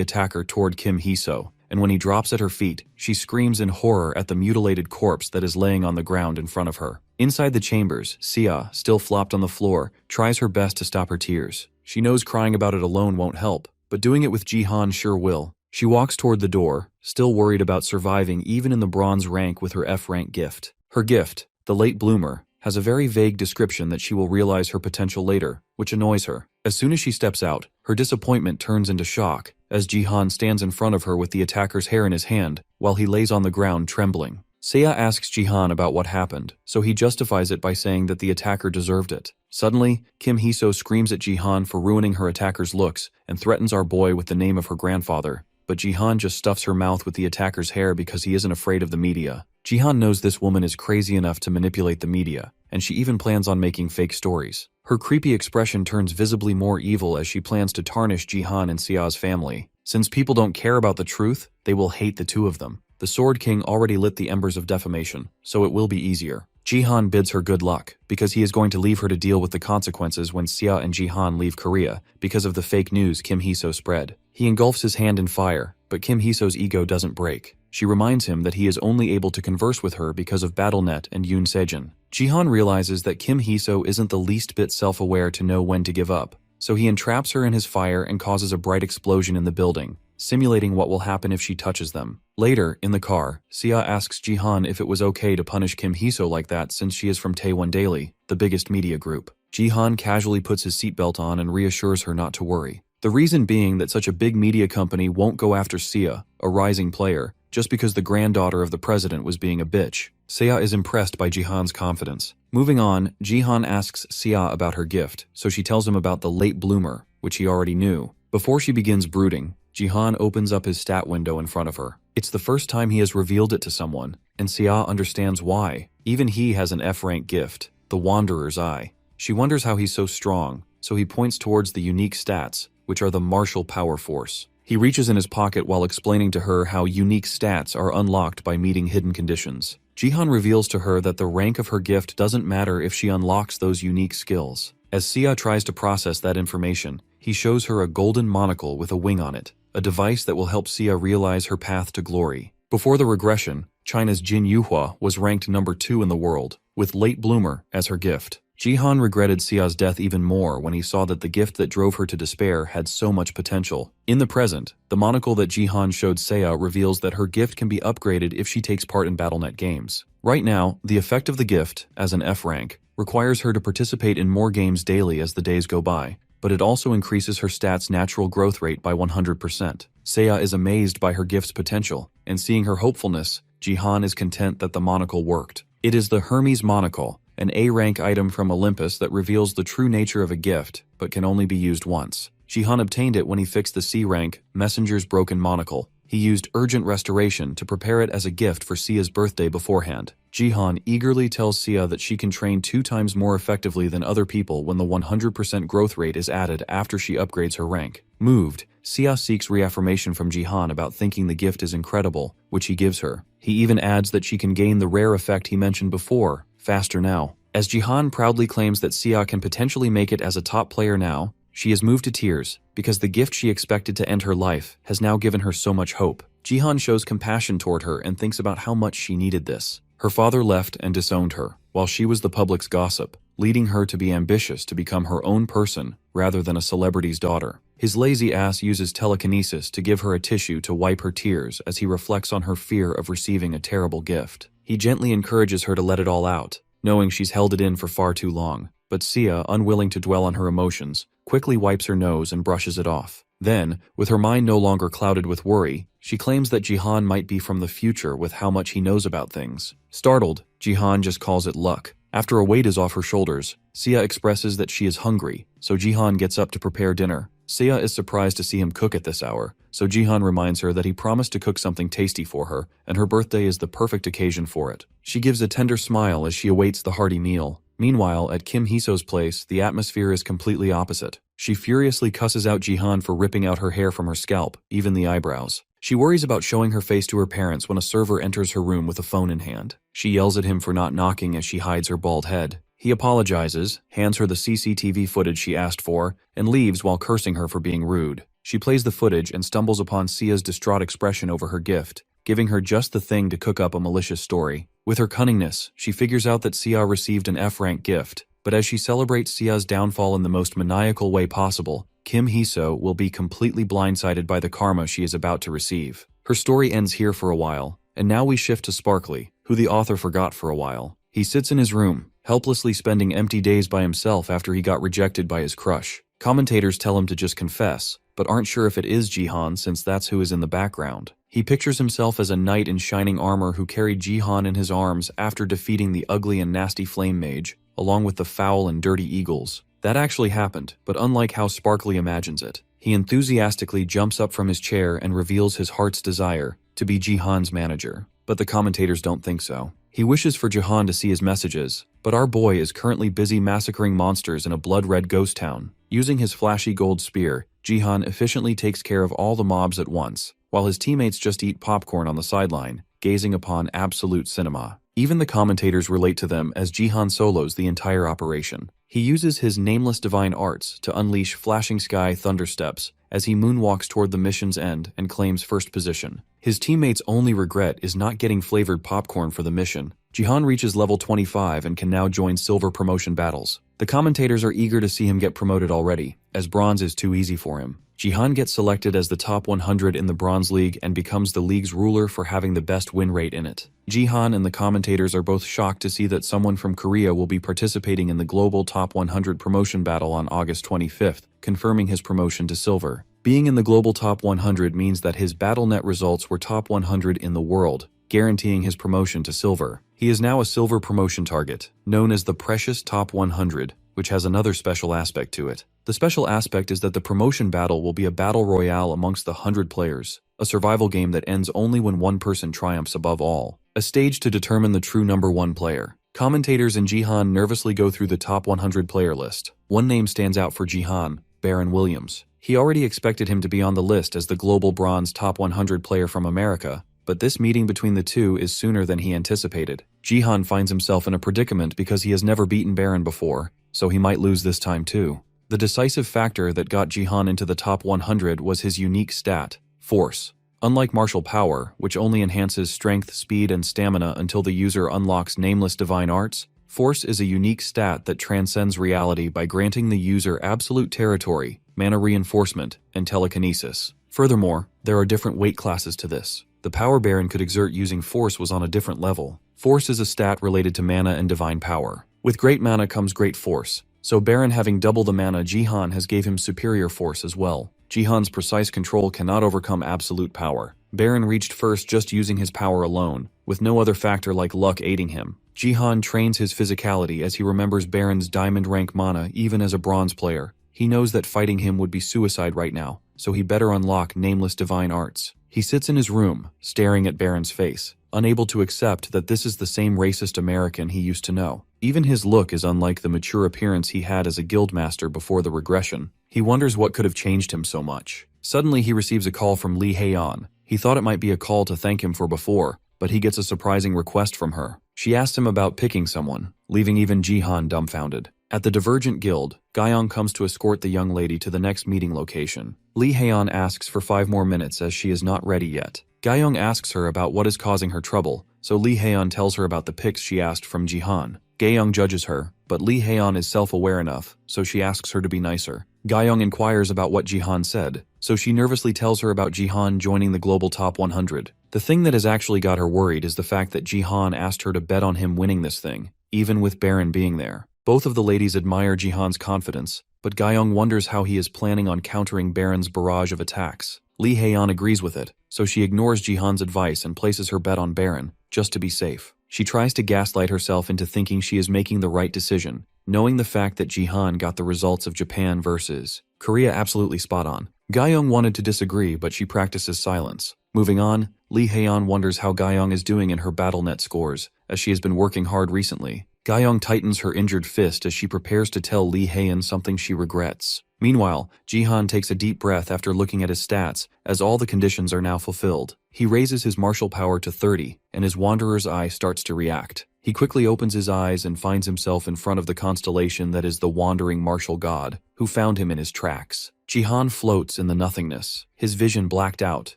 attacker toward Kim Hee-so, and when he drops at her feet, she screams in horror at the mutilated corpse that is laying on the ground in front of her. Inside the chambers, Sia, still flopped on the floor, tries her best to stop her tears. She knows crying about it alone won't help, but doing it with Jihan sure will. She walks toward the door, still worried about surviving even in the bronze rank with her F-rank gift. Her gift, the late bloomer, has a very vague description that she will realize her potential later, which annoys her. As soon as she steps out, her disappointment turns into shock, as Jihan stands in front of her with the attacker's hair in his hand, while he lays on the ground trembling. Sia asks Jihan about what happened, so he justifies it by saying that the attacker deserved it. Suddenly, Kim Hee-so screams at Jihan for ruining her attacker's looks and threatens our boy with the name of her grandfather. But Jihan just stuffs her mouth with the attacker's hair because he isn't afraid of the media. Jihan knows this woman is crazy enough to manipulate the media, and she even plans on making fake stories. Her creepy expression turns visibly more evil as she plans to tarnish Jihan and Sia's family. Since people don't care about the truth, they will hate the two of them. The Sword King already lit the embers of defamation, so it will be easier. Jihan bids her good luck, because he is going to leave her to deal with the consequences when Sia and Jihan leave Korea because of the fake news Kim Hee-so spread. He engulfs his hand in fire, but Kim Hee-so's ego doesn't break. She reminds him that he is only able to converse with her because of BattleNet and Yoon Sejin. Jihan realizes that Kim Hee-so isn't the least bit self-aware to know when to give up, so he entraps her in his fire and causes a bright explosion in the building, simulating what will happen if she touches them. Later, in the car, Sia asks Jihan if it was okay to punish Kim Hee-so like that since she is from Taewon Daily, the biggest media group. Jihan casually puts his seatbelt on and reassures her not to worry. The reason being that such a big media company won't go after Sia, a rising player, just because the granddaughter of the president was being a bitch. Sia is impressed by Jihan's confidence. Moving on, Jihan asks Sia about her gift, so she tells him about the late bloomer, which he already knew. Before she begins brooding, Jihan opens up his stat window in front of her. It's the first time he has revealed it to someone, and Sia understands why. Even he has an F-rank gift, the Wanderer's Eye. She wonders how he's so strong, so he points towards the unique stats, which are the martial power force. He reaches in his pocket while explaining to her how unique stats are unlocked by meeting hidden conditions. Jihan reveals to her that the rank of her gift doesn't matter if she unlocks those unique skills. As Sia tries to process that information, he shows her a golden monocle with a wing on it, a device that will help Sia realize her path to glory. Before the regression, China's Jin Yuhua was ranked number 2 in the world, with Late Bloomer as her gift. Jihan regretted Sia's death even more when he saw that the gift that drove her to despair had so much potential. In the present, the monocle that Jihan showed Sia reveals that her gift can be upgraded if she takes part in BattleNet games. Right now, the effect of the gift, as an F rank, requires her to participate in more games daily as the days go by, but it also increases her stats' natural growth rate by 100%. Sia is amazed by her gift's potential, and seeing her hopefulness, Jihan is content that the monocle worked. It is the Hermes Monocle, an A-rank item from Olympus that reveals the true nature of a gift, but can only be used once. Jihan obtained it when he fixed the C-rank Messenger's Broken Monocle. He used Urgent Restoration to prepare it as a gift for Sia's birthday beforehand. Jihan eagerly tells Sia that she can train 2 times more effectively than other people when the 100% growth rate is added after she upgrades her rank. Moved, Sia seeks reaffirmation from Jihan about thinking the gift is incredible, which he gives her. He even adds that she can gain the rare effect he mentioned before, Faster Now. As Jihan proudly claims that Sia can potentially make it as a top player now, she is moved to tears because the gift she expected to end her life has now given her so much hope. Jihan shows compassion toward her and thinks about how much she needed this. Her father left and disowned her, while she was the public's gossip, leading her to be ambitious to become her own person rather than a celebrity's daughter. His lazy ass uses telekinesis to give her a tissue to wipe her tears as he reflects on her fear of receiving a terrible gift. He gently encourages her to let it all out, knowing she's held it in for far too long. But Sia, unwilling to dwell on her emotions, quickly wipes her nose and brushes it off. Then, with her mind no longer clouded with worry, she claims that Jihan might be from the future with how much he knows about things. Startled, Jihan just calls it luck. After a weight is off her shoulders, Sia expresses that she is hungry, so Jihan gets up to prepare dinner. Sia is surprised to see him cook at this hour, so Jihan reminds her that he promised to cook something tasty for her, and her birthday is the perfect occasion for it. She gives a tender smile as she awaits the hearty meal. Meanwhile, at Kim Hee-so's place, the atmosphere is completely opposite. She furiously cusses out Jihan for ripping out her hair from her scalp, even the eyebrows. She worries about showing her face to her parents when a server enters her room with a phone in hand. She yells at him for not knocking as she hides her bald head. He apologizes, hands her the CCTV footage she asked for, and leaves while cursing her for being rude. She plays the footage and stumbles upon Sia's distraught expression over her gift, giving her just the thing to cook up a malicious story. With her cunningness, she figures out that Sia received an F-rank gift, but as she celebrates Sia's downfall in the most maniacal way possible, Kim Hee-so will be completely blindsided by the karma she is about to receive. Her story ends here for a while, and now we shift to Sparkly, who the author forgot for a while. He sits in his room, helplessly spending empty days by himself after he got rejected by his crush. Commentators tell him to just confess, but aren't sure if it is Jihan since that's who is in the background. He pictures himself as a knight in shining armor who carried Jihan in his arms after defeating the ugly and nasty flame mage, along with the foul and dirty eagles. That actually happened, but unlike how Sparkly imagines it. He enthusiastically jumps up from his chair and reveals his heart's desire to be Jihan's manager. But the commentators don't think so. He wishes for Jihan to see his messages, but our boy is currently busy massacring monsters in a blood-red ghost town. Using his flashy gold spear, Jihan efficiently takes care of all the mobs at once, while his teammates just eat popcorn on the sideline, gazing upon absolute cinema. Even the commentators relate to them as Jihan solos the entire operation. He uses his nameless divine arts to unleash flashing sky thundersteps as he moonwalks toward the mission's end and claims first position. His teammates' only regret is not getting flavored popcorn for the mission. Jihan reaches level 25 and can now join silver promotion battles. The commentators are eager to see him get promoted already, as bronze is too easy for him. Jihan gets selected as the top 100 in the Bronze League and becomes the league's ruler for having the best win rate in it. Jihan and the commentators are both shocked to see that someone from Korea will be participating in the global top 100 promotion battle on August 25th, confirming his promotion to silver. Being in the global top 100 means that his BattleNet results were top 100 in the world, guaranteeing his promotion to silver. He is now a silver promotion target, known as the Precious Top 100, which has another special aspect to it. The special aspect is that the promotion battle will be a battle royale amongst the 100 players, a survival game that ends only when one person triumphs above all, a stage to determine the true number one player. Commentators and Jihan nervously go through the top 100 player list. One name stands out for Jihan, Baron Williams. He already expected him to be on the list as the global bronze top 100 player from America, but this meeting between the two is sooner than he anticipated. Jihan finds himself in a predicament because he has never beaten Baron before, so he might lose this time too. The decisive factor that got Jihan into the top 100 was his unique stat, Force. Unlike martial power, which only enhances strength, speed, and stamina until the user unlocks nameless divine arts, Force is a unique stat that transcends reality by granting the user absolute territory, mana reinforcement, and telekinesis. Furthermore, there are different weight classes to this. The power Baron could exert using Force was on a different level. Force is a stat related to mana and divine power. With great mana comes great force, so Baron having double the mana Jihan has gave him superior force as well. Jihan's precise control cannot overcome absolute power. Baron reached first just using his power alone, with no other factor like luck aiding him. Jihan trains his physicality as he remembers Baron's diamond rank mana even as a bronze player. He knows that fighting him would be suicide right now, so he better unlock nameless divine arts. He sits in his room, staring at Baron's face, unable to accept that this is the same racist American he used to know. Even his look is unlike the mature appearance he had as a guildmaster before the regression. He wonders what could have changed him so much. Suddenly he receives a call from Lee Hae-yeon. He thought it might be a call to thank him for before, but he gets a surprising request from her. She asks him about picking someone, leaving even Jihan dumbfounded. At the Divergent Guild, Gyeong comes to escort the young lady to the next meeting location. Lee Hae-yeon asks for 5 more minutes as she is not ready yet. Gyeong asks her about what is causing her trouble, so Lee Hae-yeon tells her about the pics she asked from Jihan. Gyeong judges her, but Lee Hae-yeon is self-aware enough, so she asks her to be nicer. Gyeong inquires about what Jihan said, so she nervously tells her about Jihan joining the global top 100. The thing that has actually got her worried is the fact that Jihan asked her to bet on him winning this thing, even with Baron being there. Both of the ladies admire Jihan's confidence, but Gyeong wonders how he is planning on countering Baron's barrage of attacks. Lee Hae-yeon agrees with it, so she ignores Jihan's advice and places her bet on Baron, just to be safe. She tries to gaslight herself into thinking she is making the right decision, knowing the fact that Jihan got the results of Japan versus Korea absolutely spot on. Gyeong wanted to disagree, but she practices silence. Moving on, Lee Hae-yeon wonders how Gyeong is doing in her BattleNet scores, as she has been working hard recently. Gyeong tightens her injured fist as she prepares to tell Lee Hae-yeon something she regrets. Meanwhile, Jihan takes a deep breath after looking at his stats, as all the conditions are now fulfilled. He raises his martial power to 30, and his Wanderer's Eye starts to react. He quickly opens his eyes and finds himself in front of the constellation that is the Wandering Martial God, who found him in his tracks. Jihan floats in the nothingness, his vision blacked out,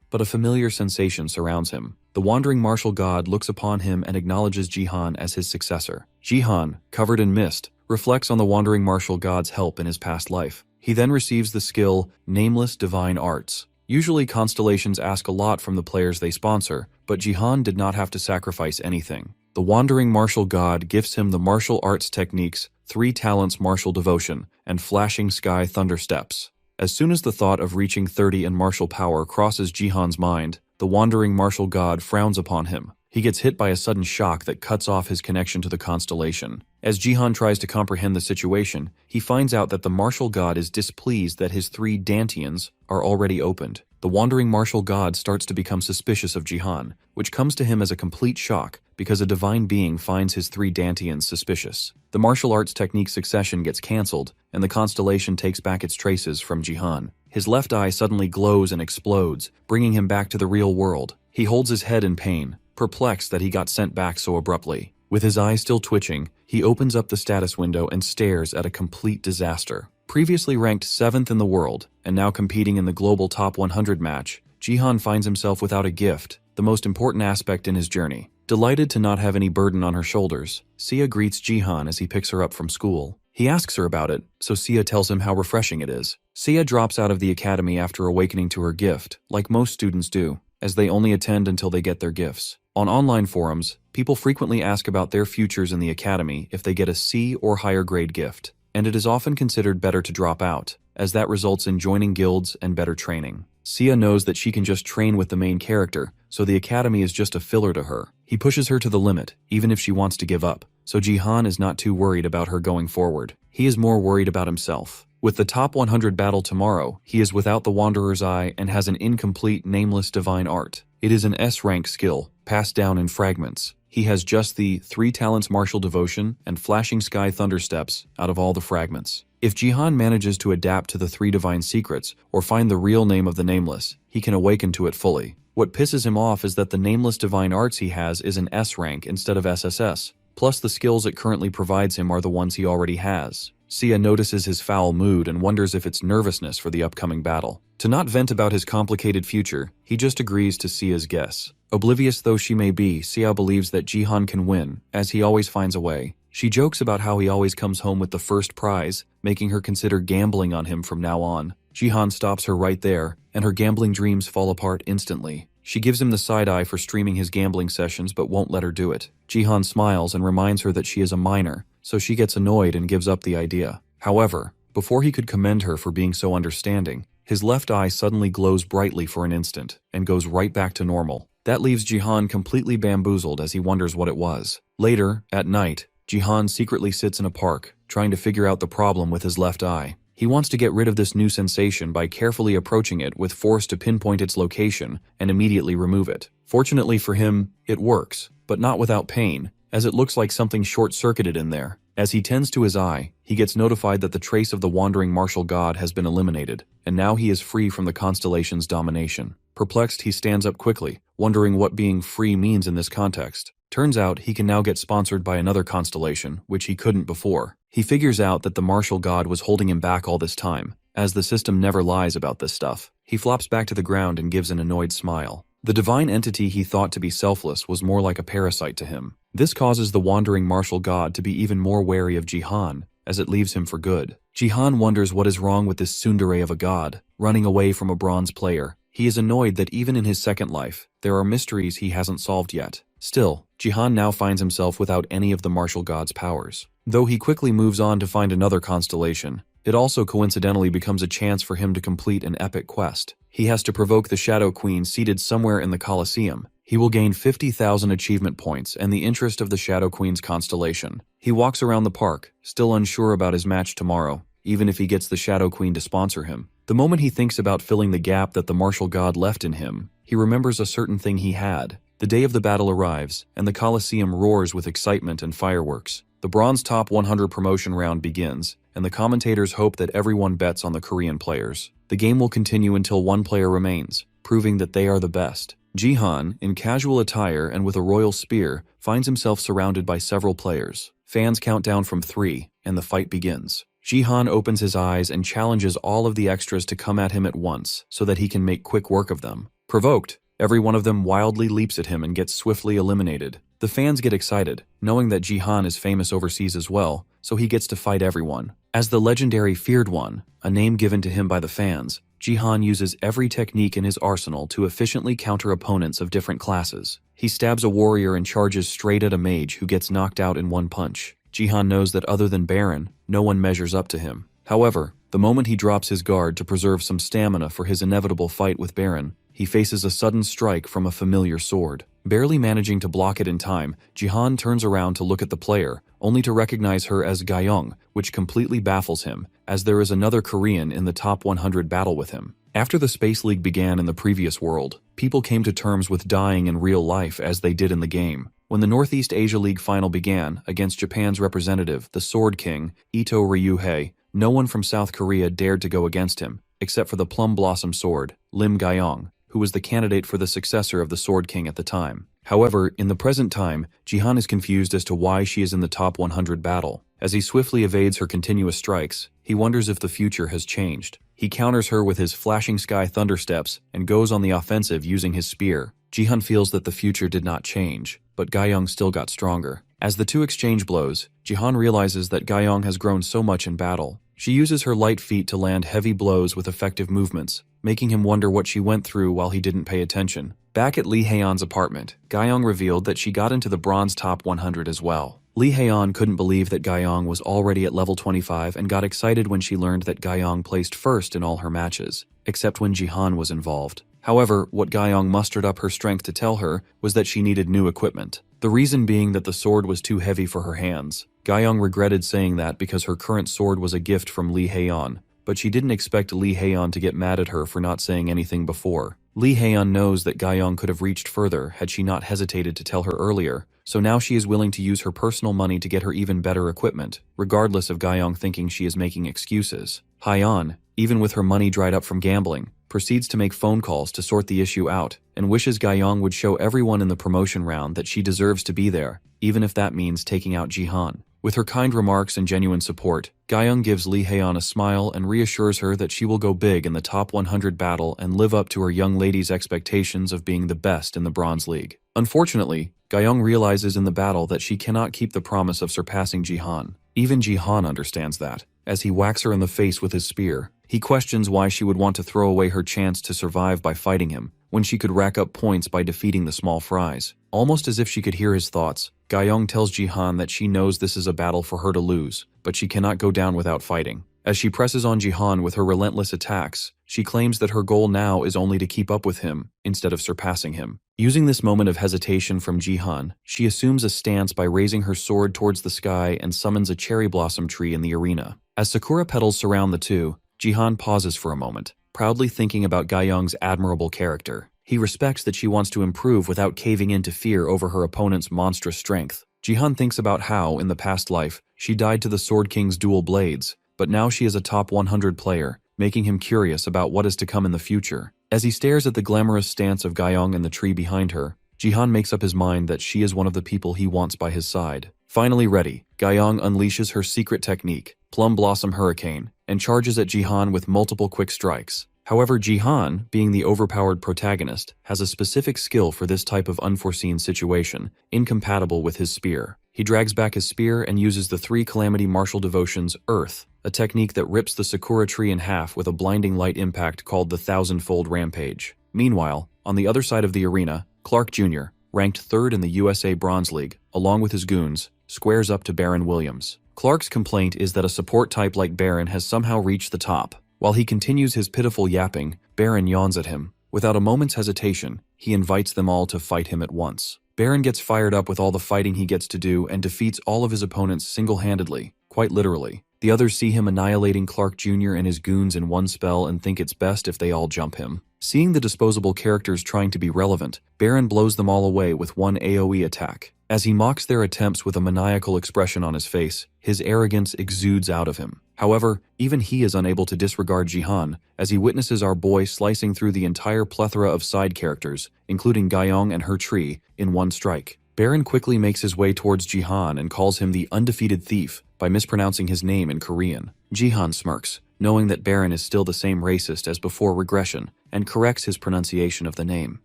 but a familiar sensation surrounds him. The Wandering Martial God looks upon him and acknowledges Jihan as his successor. Jihan, covered in mist, reflects on the Wandering Martial God's help in his past life. He then receives the skill, Nameless Divine Arts. Usually constellations ask a lot from the players they sponsor, but Jihan did not have to sacrifice anything. The Wandering Martial God gifts him the martial arts techniques, 3 talents martial devotion, and flashing sky thunder steps. As soon as the thought of reaching 30 in martial power crosses Jihan's mind, the wandering martial god frowns upon him. He gets hit by a sudden shock that cuts off his connection to the constellation. As Jihan tries to comprehend the situation, he finds out that the martial god is displeased that his 3 dantians are already opened. The wandering martial god starts to become suspicious of Jihan, which comes to him as a complete shock because a divine being finds his 3 dantians suspicious. The martial arts technique succession gets cancelled, and the constellation takes back its traces from Jihan. His left eye suddenly glows and explodes, bringing him back to the real world. He holds his head in pain, perplexed that he got sent back so abruptly. With his eye still twitching, he opens up the status window and stares at a complete disaster. Previously ranked 7th in the world, and now competing in the global top 100 match, Jihan finds himself without a gift, the most important aspect in his journey. Delighted to not have any burden on her shoulders, Sia greets Jihan as he picks her up from school. He asks her about it, so Sia tells him how refreshing it is. Sia drops out of the academy after awakening to her gift, like most students do, as they only attend until they get their gifts. On online forums, people frequently ask about their futures in the academy if they get a C or higher grade gift, and it is often considered better to drop out, as that results in joining guilds and better training. Sia knows that she can just train with the main character, so the academy is just a filler to her. He pushes her to the limit, even if she wants to give up, so Jihan is not too worried about her going forward. He is more worried about himself. With the top 100 battle tomorrow, he is without the Wanderer's Eye and has an incomplete nameless divine art. It is an S-rank skill, passed down in fragments. He has just the 3 talents martial devotion and flashing sky thunder steps out of all the fragments. If Jihan manages to adapt to the 3 divine secrets or find the real name of the nameless, he can awaken to it fully. What pisses him off is that the nameless divine arts he has is an S rank instead of SSS, plus the skills it currently provides him are the ones he already has. Sia notices his foul mood and wonders if it's nervousness for the upcoming battle. To not vent about his complicated future, he just agrees to Sia's guess. Oblivious though she may be, Sia believes that Jihan can win, as he always finds a way. She jokes about how he always comes home with the first prize, making her consider gambling on him from now on. Jihan stops her right there, and her gambling dreams fall apart instantly. She gives him the side eye for streaming his gambling sessions but won't let her do it. Jihan smiles and reminds her that she is a minor, so she gets annoyed and gives up the idea. However, before he could commend her for being so understanding, his left eye suddenly glows brightly for an instant and goes right back to normal. That leaves Jihan completely bamboozled as he wonders what it was. Later, at night, Jihan secretly sits in a park, trying to figure out the problem with his left eye. He wants to get rid of this new sensation by carefully approaching it with force to pinpoint its location and immediately remove it. Fortunately for him, it works, but not without pain, as it looks like something short-circuited in there. As he tends to his eye, he gets notified that the trace of the wandering martial god has been eliminated, and now he is free from the constellation's domination. Perplexed, he stands up quickly, wondering what being free means in this context. Turns out he can now get sponsored by another constellation, which he couldn't before. He figures out that the martial god was holding him back all this time, as the system never lies about this stuff. He flops back to the ground and gives an annoyed smile. The divine entity he thought to be selfless was more like a parasite to him. This causes the wandering martial god to be even more wary of Jihan, as it leaves him for good. Jihan wonders what is wrong with this tsundere of a god, running away from a bronze player. He is annoyed that even in his second life, there are mysteries he hasn't solved yet. Still, Jihan now finds himself without any of the martial god's powers. Though he quickly moves on to find another constellation, it also coincidentally becomes a chance for him to complete an epic quest. He has to provoke the Shadow Queen seated somewhere in the Colosseum. He will gain 50,000 achievement points and the interest of the Shadow Queen's constellation. He walks around the park, still unsure about his match tomorrow, even if he gets the Shadow Queen to sponsor him. The moment he thinks about filling the gap that the martial god left in him, he remembers a certain thing he had. The day of the battle arrives, and the Colosseum roars with excitement and fireworks. The Bronze Top 100 promotion round begins, and the commentators hope that everyone bets on the Korean players. The game will continue until one player remains, proving that they are the best. Jihan, in casual attire and with a royal spear, finds himself surrounded by several players. Fans count down from 3, and the fight begins. Jihan opens his eyes and challenges all of the extras to come at him at once, so that he can make quick work of them. Provoked, every one of them wildly leaps at him and gets swiftly eliminated. The fans get excited, knowing that Jihan is famous overseas as well, so he gets to fight everyone. As the legendary Feared One, a name given to him by the fans, Jihan uses every technique in his arsenal to efficiently counter opponents of different classes. He stabs a warrior and charges straight at a mage who gets knocked out in one punch. Jihan knows that other than Baron, no one measures up to him. However, the moment he drops his guard to preserve some stamina for his inevitable fight with Baron, he faces a sudden strike from a familiar sword. Barely managing to block it in time, Jihan turns around to look at the player, only to recognize her as Gyeong, which completely baffles him, as there is another Korean in the top 100 battle with him. After the Space League began in the previous world, people came to terms with dying in real life as they did in the game. When the Northeast Asia League final began, against Japan's representative, the Sword King, Ito Ryuhei, no one from South Korea dared to go against him, except for the Plum Blossom Sword, Lim Gyeong, who was the candidate for the successor of the Sword King at the time. However, in the present time, Jihan is confused as to why she is in the top 100 battle. As he swiftly evades her continuous strikes, he wonders if the future has changed. He counters her with his flashing sky thundersteps and goes on the offensive using his spear. Jihan feels that the future did not change, but Gyeong still got stronger. As the two exchange blows, Jihan realizes that Gyeong has grown so much in battle. She uses her light feet to land heavy blows with effective movements, making him wonder what she went through while he didn't pay attention. Back at Lee Haeyeon's apartment, Gyeong revealed that she got into the bronze top 100 as well. Lee Haeyeon couldn't believe that Gyeong was already at level 25 and got excited when she learned that Gyeong placed first in all her matches, except when Jihan was involved. However, what Gyeong mustered up her strength to tell her was that she needed new equipment. The reason being that the sword was too heavy for her hands. Gyeong regretted saying that because her current sword was a gift from Lee Haeyeon, but she didn't expect Lee Haeyeon to get mad at her for not saying anything before. Lee Haeyeon knows that Gyeong could have reached further had she not hesitated to tell her earlier, so now she is willing to use her personal money to get her even better equipment, regardless of Gyeong thinking she is making excuses. Haeyeon, even with her money dried up from gambling, proceeds to make phone calls to sort the issue out, and wishes Gyeong would show everyone in the promotion round that she deserves to be there, even if that means taking out Jihan. With her kind remarks and genuine support, Gyeong gives Lee Haeyeon a smile and reassures her that she will go big in the top 100 battle and live up to her young lady's expectations of being the best in the Bronze League. Unfortunately, Gyeong realizes in the battle that she cannot keep the promise of surpassing Jihan. Even Jihan understands that. As he whacks her in the face with his spear, he questions why she would want to throw away her chance to survive by fighting him, when she could rack up points by defeating the small fries. Almost as if she could hear his thoughts, Gyeong tells Jihan that she knows this is a battle for her to lose, but she cannot go down without fighting. As she presses on Jihan with her relentless attacks, she claims that her goal now is only to keep up with him, instead of surpassing him. Using this moment of hesitation from Jihan, she assumes a stance by raising her sword towards the sky and summons a cherry blossom tree in the arena. As sakura petals surround the two, Jihan pauses for a moment, proudly thinking about Gyeong's admirable character. He respects that she wants to improve without caving in to fear over her opponent's monstrous strength. Jihan thinks about how, in the past life, she died to the Sword King's dual blades, but now she is a top 100 player, making him curious about what is to come in the future. As he stares at the glamorous stance of Gyeong and the tree behind her, Jihan makes up his mind that she is one of the people he wants by his side. Finally ready, Gyeong unleashes her secret technique, Plum Blossom Hurricane, and charges at Jihan with multiple quick strikes. However, Jihan, being the overpowered protagonist, has a specific skill for this type of unforeseen situation, incompatible with his spear. He drags back his spear and uses the 3 Calamity martial devotions Earth, a technique that rips the Sakura tree in half with a blinding light impact called the Thousand-Fold Rampage. Meanwhile, on the other side of the arena, Clark Jr., ranked 3rd in the USA Bronze League, along with his goons, squares up to Baron Williams. Clark's complaint is that a support type like Baron has somehow reached the top. While he continues his pitiful yapping, Baron yawns at him. Without a moment's hesitation, he invites them all to fight him at once. Baron gets fired up with all the fighting he gets to do and defeats all of his opponents single-handedly, quite literally. The others see him annihilating Clark Jr. and his goons in one spell and think it's best if they all jump him. Seeing the disposable characters trying to be relevant, Baron blows them all away with one AoE attack. As he mocks their attempts with a maniacal expression on his face, his arrogance exudes out of him. However, even he is unable to disregard Jihan, as he witnesses our boy slicing through the entire plethora of side characters, including Gyeong and her tree, in one strike. Baron quickly makes his way towards Jihan and calls him the undefeated thief by mispronouncing his name in Korean. Jihan smirks, knowing that Baron is still the same racist as before regression, and corrects his pronunciation of the name.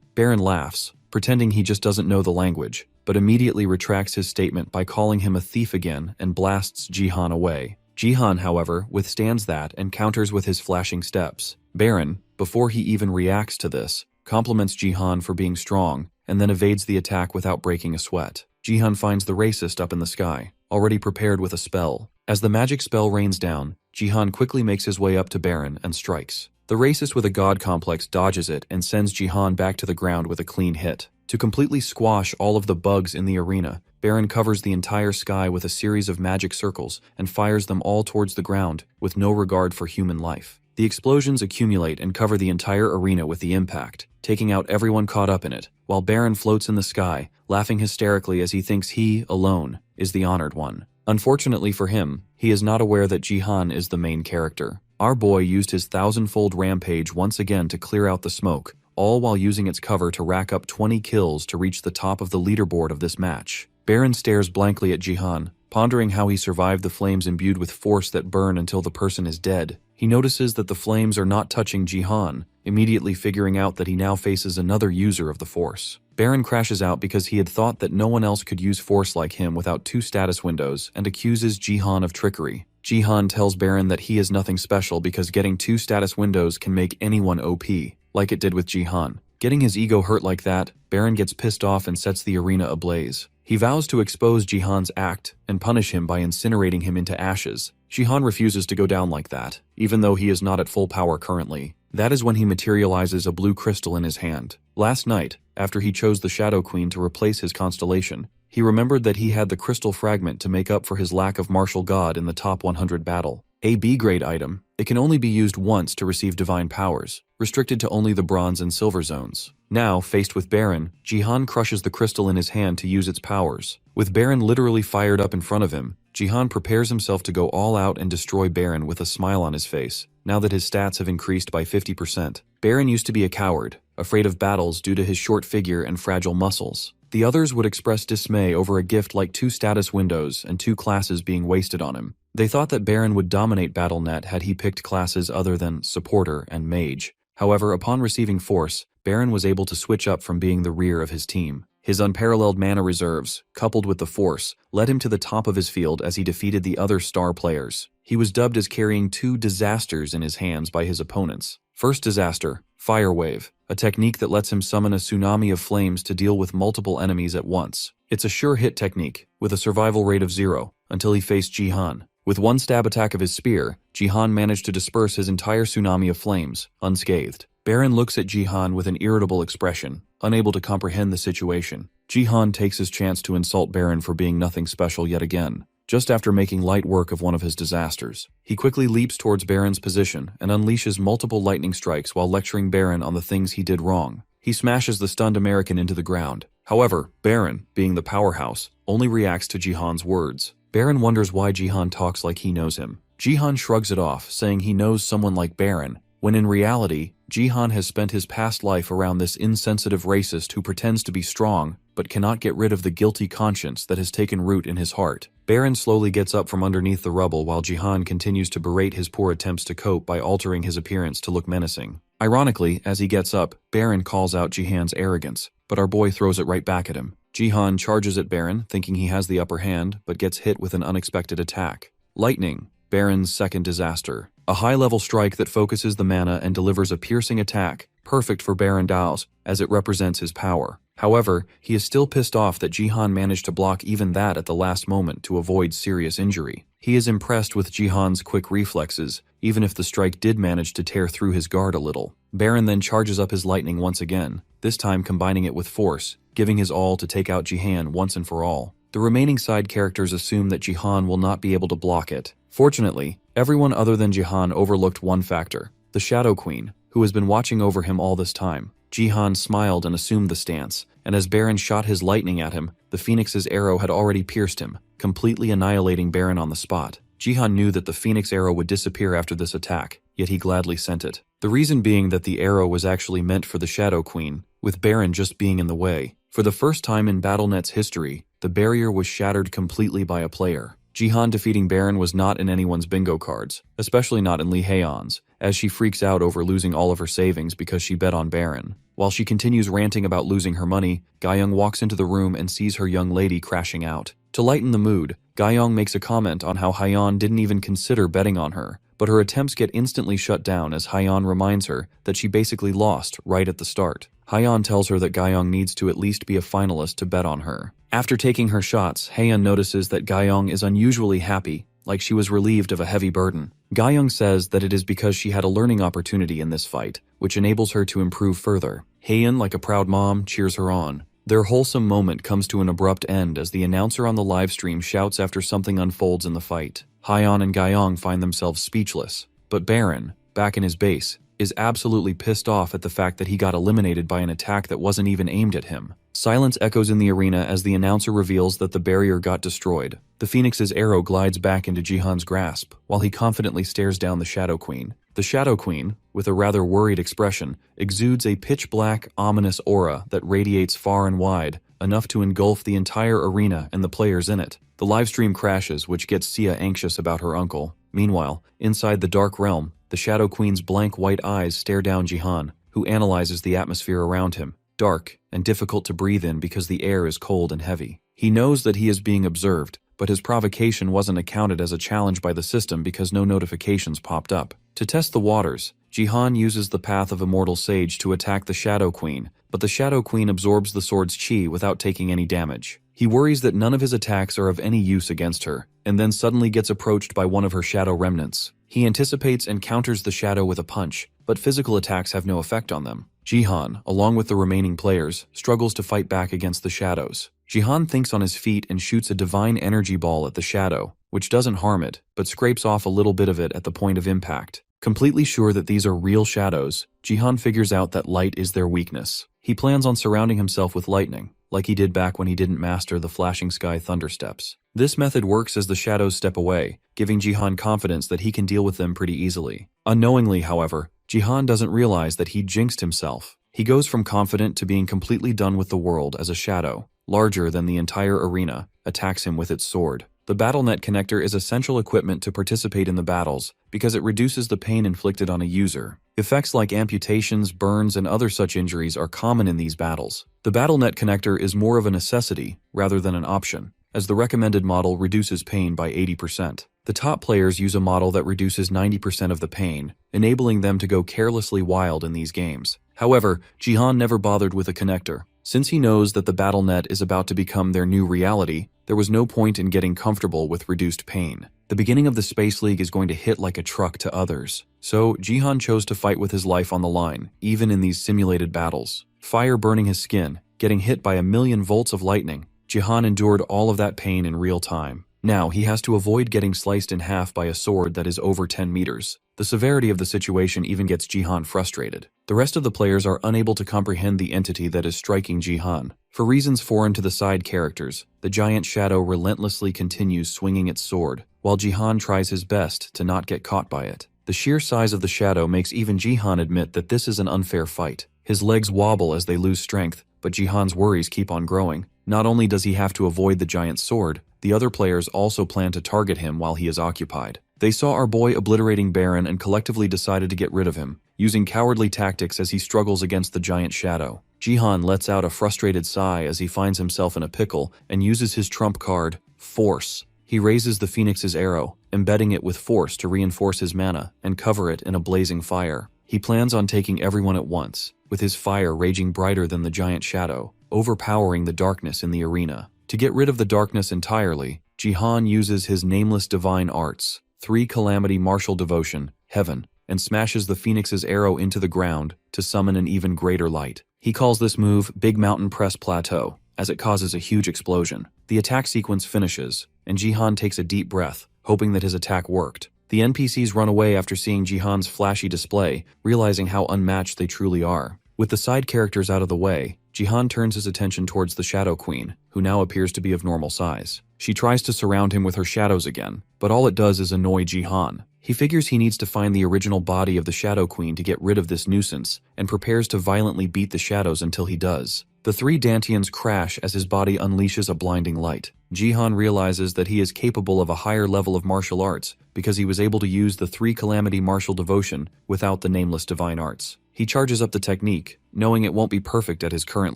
Baron laughs, pretending he just doesn't know the language, but immediately retracts his statement by calling him a thief again and blasts Jihan away. Jihan, however, withstands that and counters with his flashing steps. Baron, before he even reacts to this, compliments Jihan for being strong and then evades the attack without breaking a sweat. Jihan finds the racist up in the sky, already prepared with a spell. As the magic spell rains down, Jihan quickly makes his way up to Baron and strikes. The racist with a god complex dodges it and sends Jihan back to the ground with a clean hit. To completely squash all of the bugs in the arena, Baron covers the entire sky with a series of magic circles and fires them all towards the ground with no regard for human life. The explosions accumulate and cover the entire arena with the impact, taking out everyone caught up in it, while Baron floats in the sky, laughing hysterically as he thinks he, alone, is the honored one. Unfortunately for him, he is not aware that Jihan is the main character. Our boy used his thousand-fold rampage once again to clear out the smoke, all while using its cover to rack up 20 kills to reach the top of the leaderboard of this match. Baron stares blankly at Jihan, pondering how he survived the flames imbued with force that burn until the person is dead. He notices that the flames are not touching Jihan, immediately figuring out that he now faces another user of the force. Baron crashes out because he had thought that no one else could use force like him without 2 status windows and accuses Jihan of trickery. Jihan tells Baron that he is nothing special because getting 2 status windows can make anyone OP, like it did with Jihan. Getting his ego hurt like that, Baron gets pissed off and sets the arena ablaze. He vows to expose Jihan's act and punish him by incinerating him into ashes. Jihan refuses to go down like that, even though he is not at full power currently. That is when he materializes a blue crystal in his hand. Last night, after he chose the Shadow Queen to replace his constellation, he remembered that he had the crystal fragment to make up for his lack of martial god in the top 100 battle. A B-grade item, it can only be used once to receive divine powers, restricted to only the bronze and silver zones. Now, faced with Baron, Jihan crushes the crystal in his hand to use its powers. With Baron literally fired up in front of him, Jihan prepares himself to go all out and destroy Baron with a smile on his face, now that his stats have increased by 50%. Baron used to be a coward, afraid of battles due to his short figure and fragile muscles. The others would express dismay over a gift like 2 status windows and 2 classes being wasted on him. They thought that Baron would dominate BattleNet had he picked classes other than Supporter and Mage. However, upon receiving Force, Baron was able to switch up from being the rear of his team. His unparalleled mana reserves, coupled with the Force, led him to the top of his field as he defeated the other star players. He was dubbed as carrying 2 disasters in his hands by his opponents. First disaster, Fire Wave, a technique that lets him summon a tsunami of flames to deal with multiple enemies at once. It's a sure hit technique, with a survival rate of 0, until he faced Jihan. With 1 stab attack of his spear, Jihan managed to disperse his entire tsunami of flames, unscathed. Baron looks at Jihan with an irritable expression, unable to comprehend the situation. Jihan takes his chance to insult Baron for being nothing special yet again, just after making light work of one of his disasters. He quickly leaps towards Baron's position and unleashes multiple lightning strikes while lecturing Baron on the things he did wrong. He smashes the stunned American into the ground. However, Baron, being the powerhouse, only reacts to Jihan's words. Baron wonders why Jihan talks like he knows him. Jihan shrugs it off, saying he knows someone like Baron, when in reality, Jihan has spent his past life around this insensitive racist who pretends to be strong, but cannot get rid of the guilty conscience that has taken root in his heart. Baron slowly gets up from underneath the rubble while Jihan continues to berate his poor attempts to cope by altering his appearance to look menacing. Ironically, as he gets up, Baron calls out Jihan's arrogance, but our boy throws it right back at him. Jihan charges at Baron, thinking he has the upper hand, but gets hit with an unexpected attack. Lightning, Baron's second disaster. A high-level strike that focuses the mana and delivers a piercing attack, perfect for Baron Dao's, as it represents his power. However, he is still pissed off that Jihan managed to block even that at the last moment to avoid serious injury. He is impressed with Jihan's quick reflexes, even if the strike did manage to tear through his guard a little. Baron then charges up his lightning once again, this time combining it with force, giving his all to take out Jihan once and for all. The remaining side characters assume that Jihan will not be able to block it. Fortunately, everyone other than Jihan overlooked one factor, the Shadow Queen, who has been watching over him all this time. Jihan smiled and assumed the stance, and as Baron shot his lightning at him, the Phoenix's arrow had already pierced him, completely annihilating Baron on the spot. Jihan knew that the Phoenix arrow would disappear after this attack, yet he gladly sent it. The reason being that the arrow was actually meant for the Shadow Queen, with Baron just being in the way. For the first time in BattleNet's history, the barrier was shattered completely by a player. Jihan defeating Baron was not in anyone's bingo cards, especially not in Lee Haeyeon's, as she freaks out over losing all of her savings because she bet on Baron. While she continues ranting about losing her money, Gayoung walks into the room and sees her young lady crashing out. To lighten the mood, Gayoung makes a comment on how Haeyeon didn't even consider betting on her, but her attempts get instantly shut down as Haeyeon reminds her that she basically lost right at the start. Haeyeon tells her that Gayoung needs to at least be a finalist to bet on her. After taking her shots, Haeyeon notices that Gayoung is unusually happy, like she was relieved of a heavy burden. Gyeong says that it is because she had a learning opportunity in this fight, which enables her to improve further. Haeun, like a proud mom, cheers her on. Their wholesome moment comes to an abrupt end as the announcer on the livestream shouts after something unfolds in the fight. Hyeon and Gyeong find themselves speechless, but Baron, back in his base, is absolutely pissed off at the fact that he got eliminated by an attack that wasn't even aimed at him. Silence echoes in the arena as the announcer reveals that the barrier got destroyed. The Phoenix's arrow glides back into Jihan's grasp, while he confidently stares down the Shadow Queen. The Shadow Queen, with a rather worried expression, exudes a pitch-black, ominous aura that radiates far and wide, enough to engulf the entire arena and the players in it. The livestream crashes, which gets Sia anxious about her uncle. Meanwhile, inside the Dark Realm, the Shadow Queen's blank white eyes stare down Jihan, who analyzes the atmosphere around him. Dark and difficult to breathe in because the air is cold and heavy. He knows that he is being observed, but his provocation wasn't accounted as a challenge by the system because no notifications popped up. To test the waters, Jihan uses the Path of Immortal Sage to attack the Shadow Queen, but the Shadow Queen absorbs the sword's chi without taking any damage. He worries that none of his attacks are of any use against her, and then suddenly gets approached by one of her shadow remnants. He anticipates and counters the shadow with a punch, but physical attacks have no effect on them. Jihan, along with the remaining players, struggles to fight back against the shadows. Jihan thinks on his feet and shoots a divine energy ball at the shadow, which doesn't harm it, but scrapes off a little bit of it at the point of impact. Completely sure that these are real shadows, Jihan figures out that light is their weakness. He plans on surrounding himself with lightning, like he did back when he didn't master the flashing sky thunder steps. This method works as the shadows step away, giving Jihan confidence that he can deal with them pretty easily. Unknowingly, however, Jihan doesn't realize that he jinxed himself. He goes from confident to being completely done with the world as a shadow, larger than the entire arena, attacks him with its sword. The BattleNet connector is essential equipment to participate in the battles because it reduces the pain inflicted on a user. Effects like amputations, burns, and other such injuries are common in these battles. The BattleNet connector is more of a necessity rather than an option, as the recommended model reduces pain by 80%. The top players use a model that reduces 90% of the pain, enabling them to go carelessly wild in these games. However, Jihan never bothered with a connector. Since he knows that the BattleNet is about to become their new reality, there was no point in getting comfortable with reduced pain. The beginning of the Space League is going to hit like a truck to others. So, Jihan chose to fight with his life on the line, even in these simulated battles. Fire burning his skin, getting hit by 1,000,000 volts of lightning, Jihan endured all of that pain in real time. Now, he has to avoid getting sliced in half by a sword that is over 10 meters. The severity of the situation even gets Jihan frustrated. The rest of the players are unable to comprehend the entity that is striking Jihan. For reasons foreign to the side characters, the giant shadow relentlessly continues swinging its sword, while Jihan tries his best to not get caught by it. The sheer size of the shadow makes even Jihan admit that this is an unfair fight. His legs wobble as they lose strength, but Jihan's worries keep on growing. Not only does he have to avoid the giant sword, the other players also plan to target him while he is occupied. They saw our boy obliterating Baron and collectively decided to get rid of him, using cowardly tactics as he struggles against the giant shadow. Jihan lets out a frustrated sigh as he finds himself in a pickle and uses his trump card, Force. He raises the Phoenix's arrow, embedding it with force to reinforce his mana and cover it in a blazing fire. He plans on taking everyone at once, with his fire raging brighter than the giant shadow, overpowering the darkness in the arena. To get rid of the darkness entirely, Jihan uses his nameless divine arts, 3 Calamity Martial Devotion, Heaven, and smashes the Phoenix's arrow into the ground to summon an even greater light. He calls this move Big Mountain Press Plateau, as it causes a huge explosion. The attack sequence finishes, and Jihan takes a deep breath, hoping that his attack worked. The NPCs run away after seeing Jihan's flashy display, realizing how unmatched they truly are. With the side characters out of the way, Jihan turns his attention towards the Shadow Queen, who now appears to be of normal size. She tries to surround him with her shadows again, but all it does is annoy Jihan. He figures he needs to find the original body of the Shadow Queen to get rid of this nuisance, and prepares to violently beat the shadows until he does. The 3 Dantians crash as his body unleashes a blinding light. Jihan realizes that he is capable of a higher level of martial arts because he was able to use the 3 Calamity Martial Devotion without the nameless divine arts. He charges up the technique, knowing it won't be perfect at his current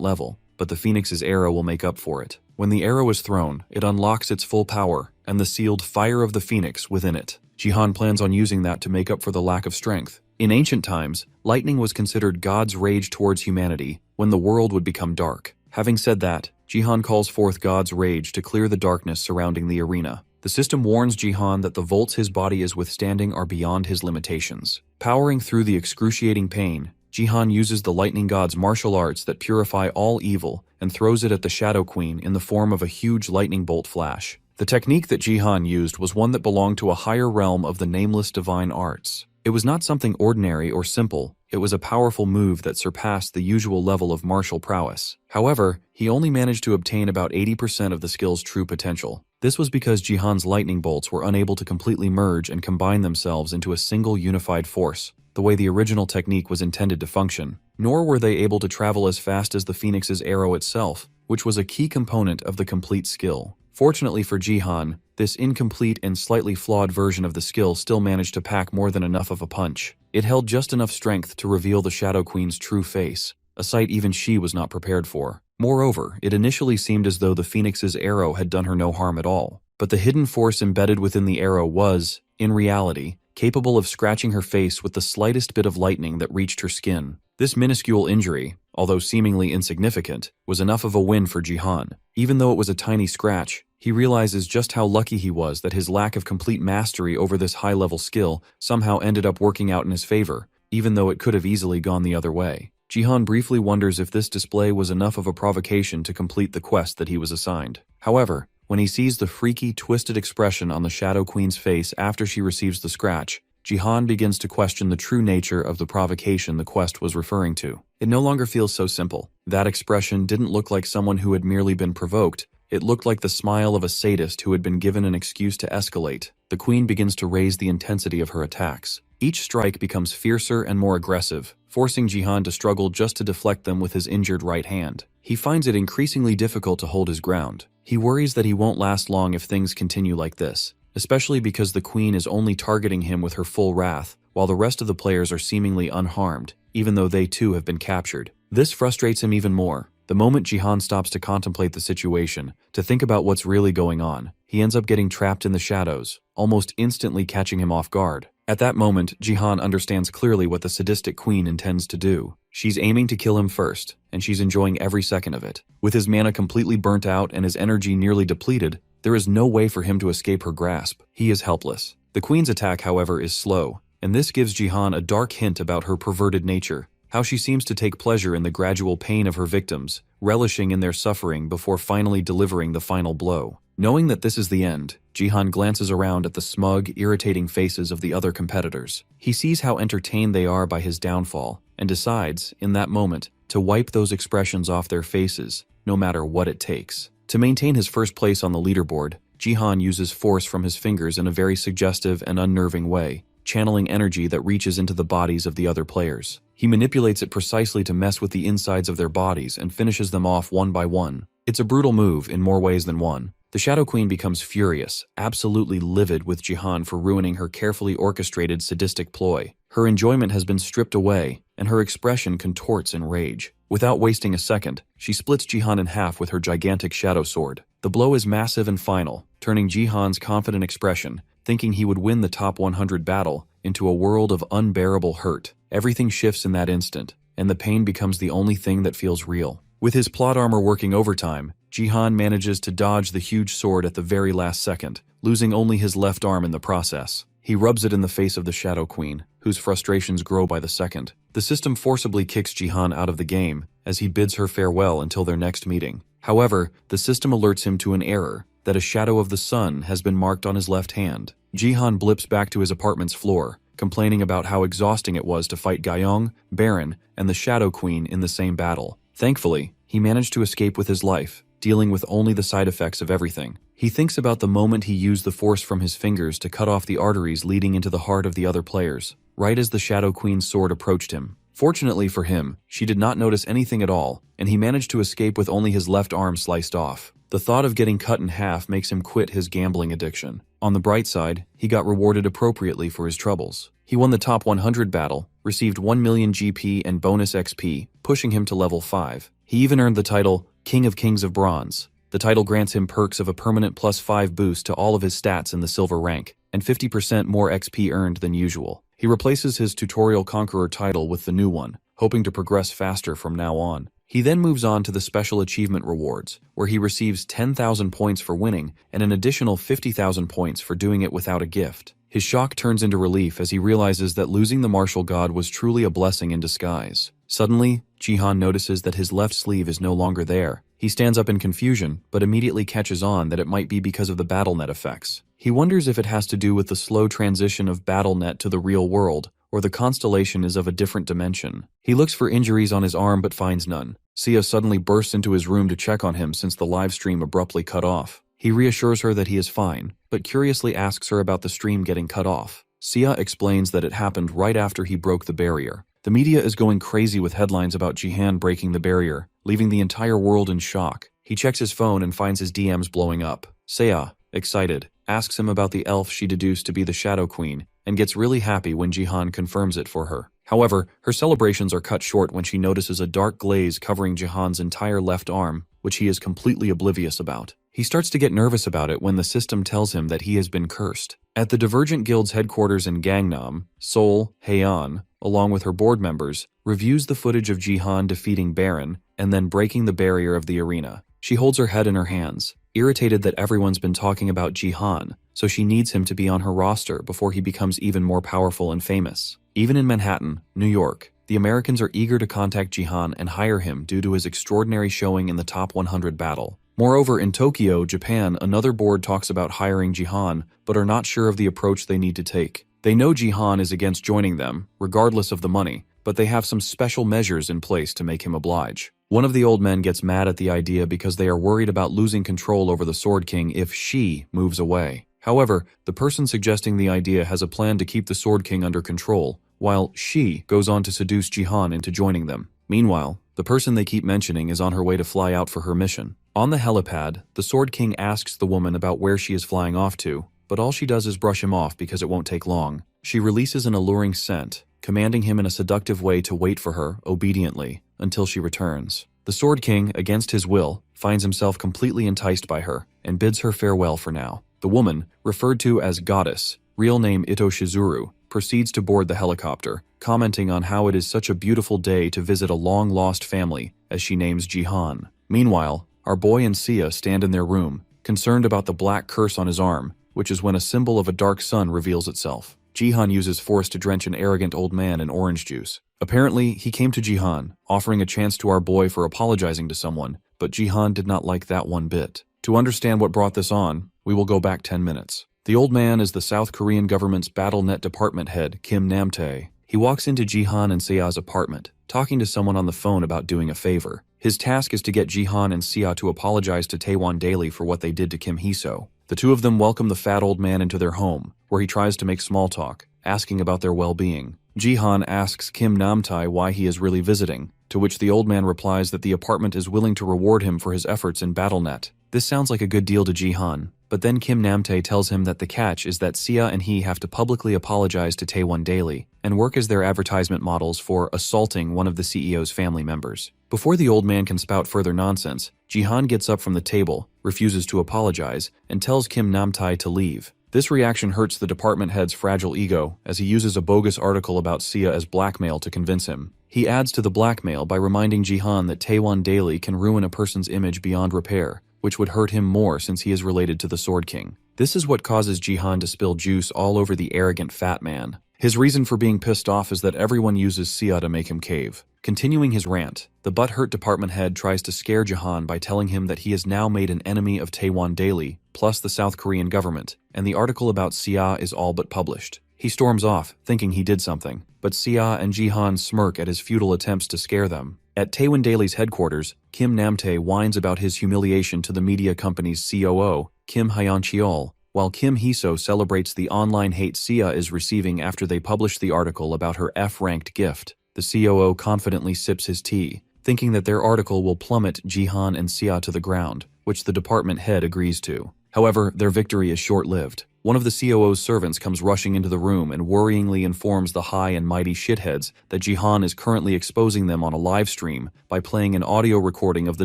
level, but the Phoenix's arrow will make up for it. When the arrow is thrown, it unlocks its full power and the sealed Fire of the Phoenix within it. Jihan plans on using that to make up for the lack of strength. In ancient times, lightning was considered God's rage towards humanity when the world would become dark. Having said that, Jihan calls forth God's rage to clear the darkness surrounding the arena. The system warns Jihan that the volts his body is withstanding are beyond his limitations. Powering through the excruciating pain, Jihan uses the lightning god's martial arts that purify all evil and throws it at the Shadow Queen in the form of a huge lightning bolt flash. The technique that Jihan used was one that belonged to a higher realm of the nameless divine arts. It was not something ordinary or simple, it was a powerful move that surpassed the usual level of martial prowess. However, he only managed to obtain about 80% of the skill's true potential. This was because Jihan's lightning bolts were unable to completely merge and combine themselves into a single unified force, the way the original technique was intended to function. Nor were they able to travel as fast as the Phoenix's arrow itself, which was a key component of the complete skill. Fortunately for Jihan, this incomplete and slightly flawed version of the skill still managed to pack more than enough of a punch. It held just enough strength to reveal the Shadow Queen's true face, a sight even she was not prepared for. Moreover, it initially seemed as though the Phoenix's arrow had done her no harm at all. But the hidden force embedded within the arrow was, in reality, capable of scratching her face with the slightest bit of lightning that reached her skin. This minuscule injury, although seemingly insignificant, was enough of a win for Jihan. Even though it was a tiny scratch, he realizes just how lucky he was that his lack of complete mastery over this high-level skill somehow ended up working out in his favor, even though it could have easily gone the other way. Jihan briefly wonders if this display was enough of a provocation to complete the quest that he was assigned. However, when he sees the freaky, twisted expression on the Shadow Queen's face after she receives the scratch, Jihan begins to question the true nature of the provocation the quest was referring to. It no longer feels so simple. That expression didn't look like someone who had merely been provoked. It looked like the smile of a sadist who had been given an excuse to escalate. The queen begins to raise the intensity of her attacks. Each strike becomes fiercer and more aggressive, forcing Jihan to struggle just to deflect them with his injured right hand. He finds it increasingly difficult to hold his ground. He worries that he won't last long if things continue like this, especially because the queen is only targeting him with her full wrath, while the rest of the players are seemingly unharmed, even though they too have been captured. This frustrates him even more. The moment Jihan stops to contemplate the situation, to think about what's really going on, he ends up getting trapped in the shadows, almost instantly catching him off guard. At that moment, Jihan understands clearly what the sadistic queen intends to do. She's aiming to kill him first, and she's enjoying every second of it. With his mana completely burnt out and his energy nearly depleted, there is no way for him to escape her grasp. He is helpless. The queen's attack, however, is slow, and this gives Jihan a dark hint about her perverted nature. How she seems to take pleasure in the gradual pain of her victims, relishing in their suffering before finally delivering the final blow. Knowing that this is the end, Jihan glances around at the smug, irritating faces of the other competitors. He sees how entertained they are by his downfall, and decides, in that moment, to wipe those expressions off their faces, no matter what it takes. To maintain his first place on the leaderboard, Jihan uses force from his fingers in a very suggestive and unnerving way, channeling energy that reaches into the bodies of the other players. He manipulates it precisely to mess with the insides of their bodies and finishes them off one by one. It's a brutal move in more ways than one. The Shadow Queen becomes furious, absolutely livid with Jihan for ruining her carefully orchestrated sadistic ploy. Her enjoyment has been stripped away, and her expression contorts in rage. Without wasting a second, she splits Jihan in half with her gigantic shadow sword. The blow is massive and final, turning Jihan's confident expression, thinking he would win the top 100 battle, into a world of unbearable hurt. Everything shifts in that instant, and the pain becomes the only thing that feels real. With his plot armor working overtime, Jihan manages to dodge the huge sword at the very last second, losing only his left arm in the process. He rubs it in the face of the Shadow Queen, whose frustrations grow by the second. The system forcibly kicks Jihan out of the game, as he bids her farewell until their next meeting. However, the system alerts him to an error, that a shadow of the sun has been marked on his left hand. Jihan blips back to his apartment's floor, complaining about how exhausting it was to fight Guyong, Baron, and the Shadow Queen in the same battle. Thankfully, he managed to escape with his life, dealing with only the side effects of everything. He thinks about the moment he used the force from his fingers to cut off the arteries leading into the heart of the other players, right as the Shadow Queen's sword approached him. Fortunately for him, she did not notice anything at all, and he managed to escape with only his left arm sliced off. The thought of getting cut in half makes him quit his gambling addiction. On the bright side, he got rewarded appropriately for his troubles. He won the top 100 battle, received 1 million GP and bonus XP, pushing him to level 5. He even earned the title King of Kings of Bronze. The title grants him perks of a permanent +5 boost to all of his stats in the silver rank, and 50% more XP earned than usual. He replaces his Tutorial Conqueror title with the new one, hoping to progress faster from now on. He then moves on to the special achievement rewards, where he receives 10,000 points for winning and an additional 50,000 points for doing it without a gift. His shock turns into relief as he realizes that losing the martial god was truly a blessing in disguise. Suddenly, Jihan notices that his left sleeve is no longer there. He stands up in confusion, but immediately catches on that it might be because of the BattleNet effects. He wonders if it has to do with the slow transition of BattleNet to the real world, or the constellation is of a different dimension. He looks for injuries on his arm but finds none. Sia suddenly bursts into his room to check on him since the live stream abruptly cut off. He reassures her that he is fine, but curiously asks her about the stream getting cut off. Sia explains that it happened right after he broke the barrier. The media is going crazy with headlines about Jihan breaking the barrier, leaving the entire world in shock. He checks his phone and finds his DMs blowing up. Sia, excited, asks him about the elf she deduced to be the Shadow Queen, and gets really happy when Jihan confirms it for her. However, her celebrations are cut short when she notices a dark glaze covering Jihan's entire left arm, which he is completely oblivious about. He starts to get nervous about it when the system tells him that he has been cursed. At the Divergent Guild's headquarters in Gangnam, Seoul Haeyeon, along with her board members, reviews the footage of Jihan defeating Baron and then breaking the barrier of the arena. She holds her head in her hands, irritated that everyone's been talking about Jihan, so she needs him to be on her roster before he becomes even more powerful and famous. Even in Manhattan, New York, the Americans are eager to contact Jihan and hire him due to his extraordinary showing in the top 100 battle. Moreover, in Tokyo, Japan, another board talks about hiring Jihan, but are not sure of the approach they need to take. They know Jihan is against joining them, regardless of the money, but they have some special measures in place to make him oblige. One of the old men gets mad at the idea because they are worried about losing control over the Sword King if she moves away. However, the person suggesting the idea has a plan to keep the Sword King under control, while she goes on to seduce Jihan into joining them. Meanwhile, the person they keep mentioning is on her way to fly out for her mission. On the helipad, the Sword King asks the woman about where she is flying off to, but all she does is brush him off because it won't take long. She releases an alluring scent, commanding him in a seductive way to wait for her, obediently, until she returns. The Sword King, against his will, finds himself completely enticed by her, and bids her farewell for now. The woman, referred to as Goddess, real name Ito Shizuru, proceeds to board the helicopter, commenting on how it is such a beautiful day to visit a long-lost family, as she names Jihan. Meanwhile, our boy and Sia stand in their room, concerned about the black curse on his arm, which is when a symbol of a dark sun reveals itself. Jihan uses force to drench an arrogant old man in orange juice. Apparently, he came to Jihan, offering a chance to our boy for apologizing to someone, but Jihan did not like that one bit. To understand what brought this on, we will go back 10 minutes. The old man is the South Korean government's BattleNet department head, Kim Namtae. He walks into Jihan and Sia's apartment, talking to someone on the phone about doing a favor. His task is to get Jihan and Sia to apologize to Taewon Daily for what they did to Kim Hiso. The two of them welcome the fat old man into their home, where he tries to make small talk, asking about their well-being. Jihan asks Kim Namtae why he is really visiting, to which the old man replies that the apartment is willing to reward him for his efforts in BattleNet. This sounds like a good deal to Jihan, but then Kim Namtae tells him that the catch is that Sia and he have to publicly apologize to Taewon Daily and work as their advertisement models for assaulting one of the CEO's family members. Before the old man can spout further nonsense, Jihan gets up from the table, refuses to apologize, and tells Kim Namtae to leave. This reaction hurts the department head's fragile ego, as he uses a bogus article about Sia as blackmail to convince him. He adds to the blackmail by reminding Jihan that Taewon Daily can ruin a person's image beyond repair, which would hurt him more since he is related to the Sword King. This is what causes Jihan to spill juice all over the arrogant fat man. His reason for being pissed off is that everyone uses Sia to make him cave. Continuing his rant, the butthurt department head tries to scare Jihan by telling him that he has now made an enemy of Taewon Daily, plus the South Korean government, and the article about Sia is all but published. He storms off, thinking he did something, but Sia and Jihan smirk at his futile attempts to scare them. At Taewon Daily's headquarters, Kim Namtae whines about his humiliation to the media company's COO, Kim Hyeon-cheol, while Kim Hiso celebrates the online hate Sia is receiving after they publish the article about her F-ranked gift. The COO confidently sips his tea, thinking that their article will plummet Jihan and Sia to the ground, which the department head agrees to. However, their victory is short-lived. One of the COO's servants comes rushing into the room and worryingly informs the high and mighty shitheads that Jihan is currently exposing them on a live stream by playing an audio recording of the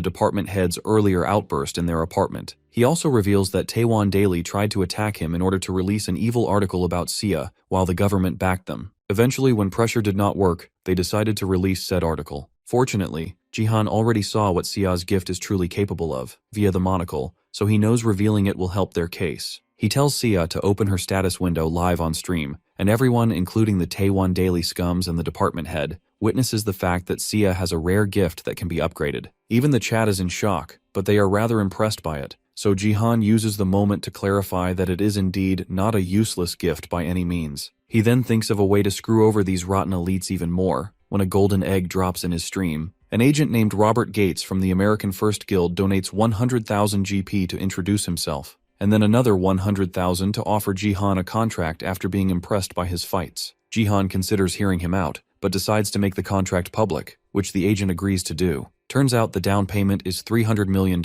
department head's earlier outburst in their apartment. He also reveals that Taewon Daily tried to attack him in order to release an evil article about Sia while the government backed them. Eventually, when pressure did not work, they decided to release said article. Fortunately, Jihan already saw what Sia's gift is truly capable of, via the monocle, so he knows revealing it will help their case. He tells Sia to open her status window live on stream, and everyone, including the Taiwan Daily Scums and the department head, witnesses the fact that Sia has a rare gift that can be upgraded. Even the chat is in shock, but they are rather impressed by it, so Jihan uses the moment to clarify that it is indeed not a useless gift by any means. He then thinks of a way to screw over these rotten elites even more, when a golden egg drops in his stream. An agent named Robert Gates from the American First Guild donates 100,000 GP to introduce himself, and then another 100,000 to offer Jihan a contract after being impressed by his fights. Jihan considers hearing him out, but decides to make the contract public, which the agent agrees to do. Turns out the down payment is $300 million,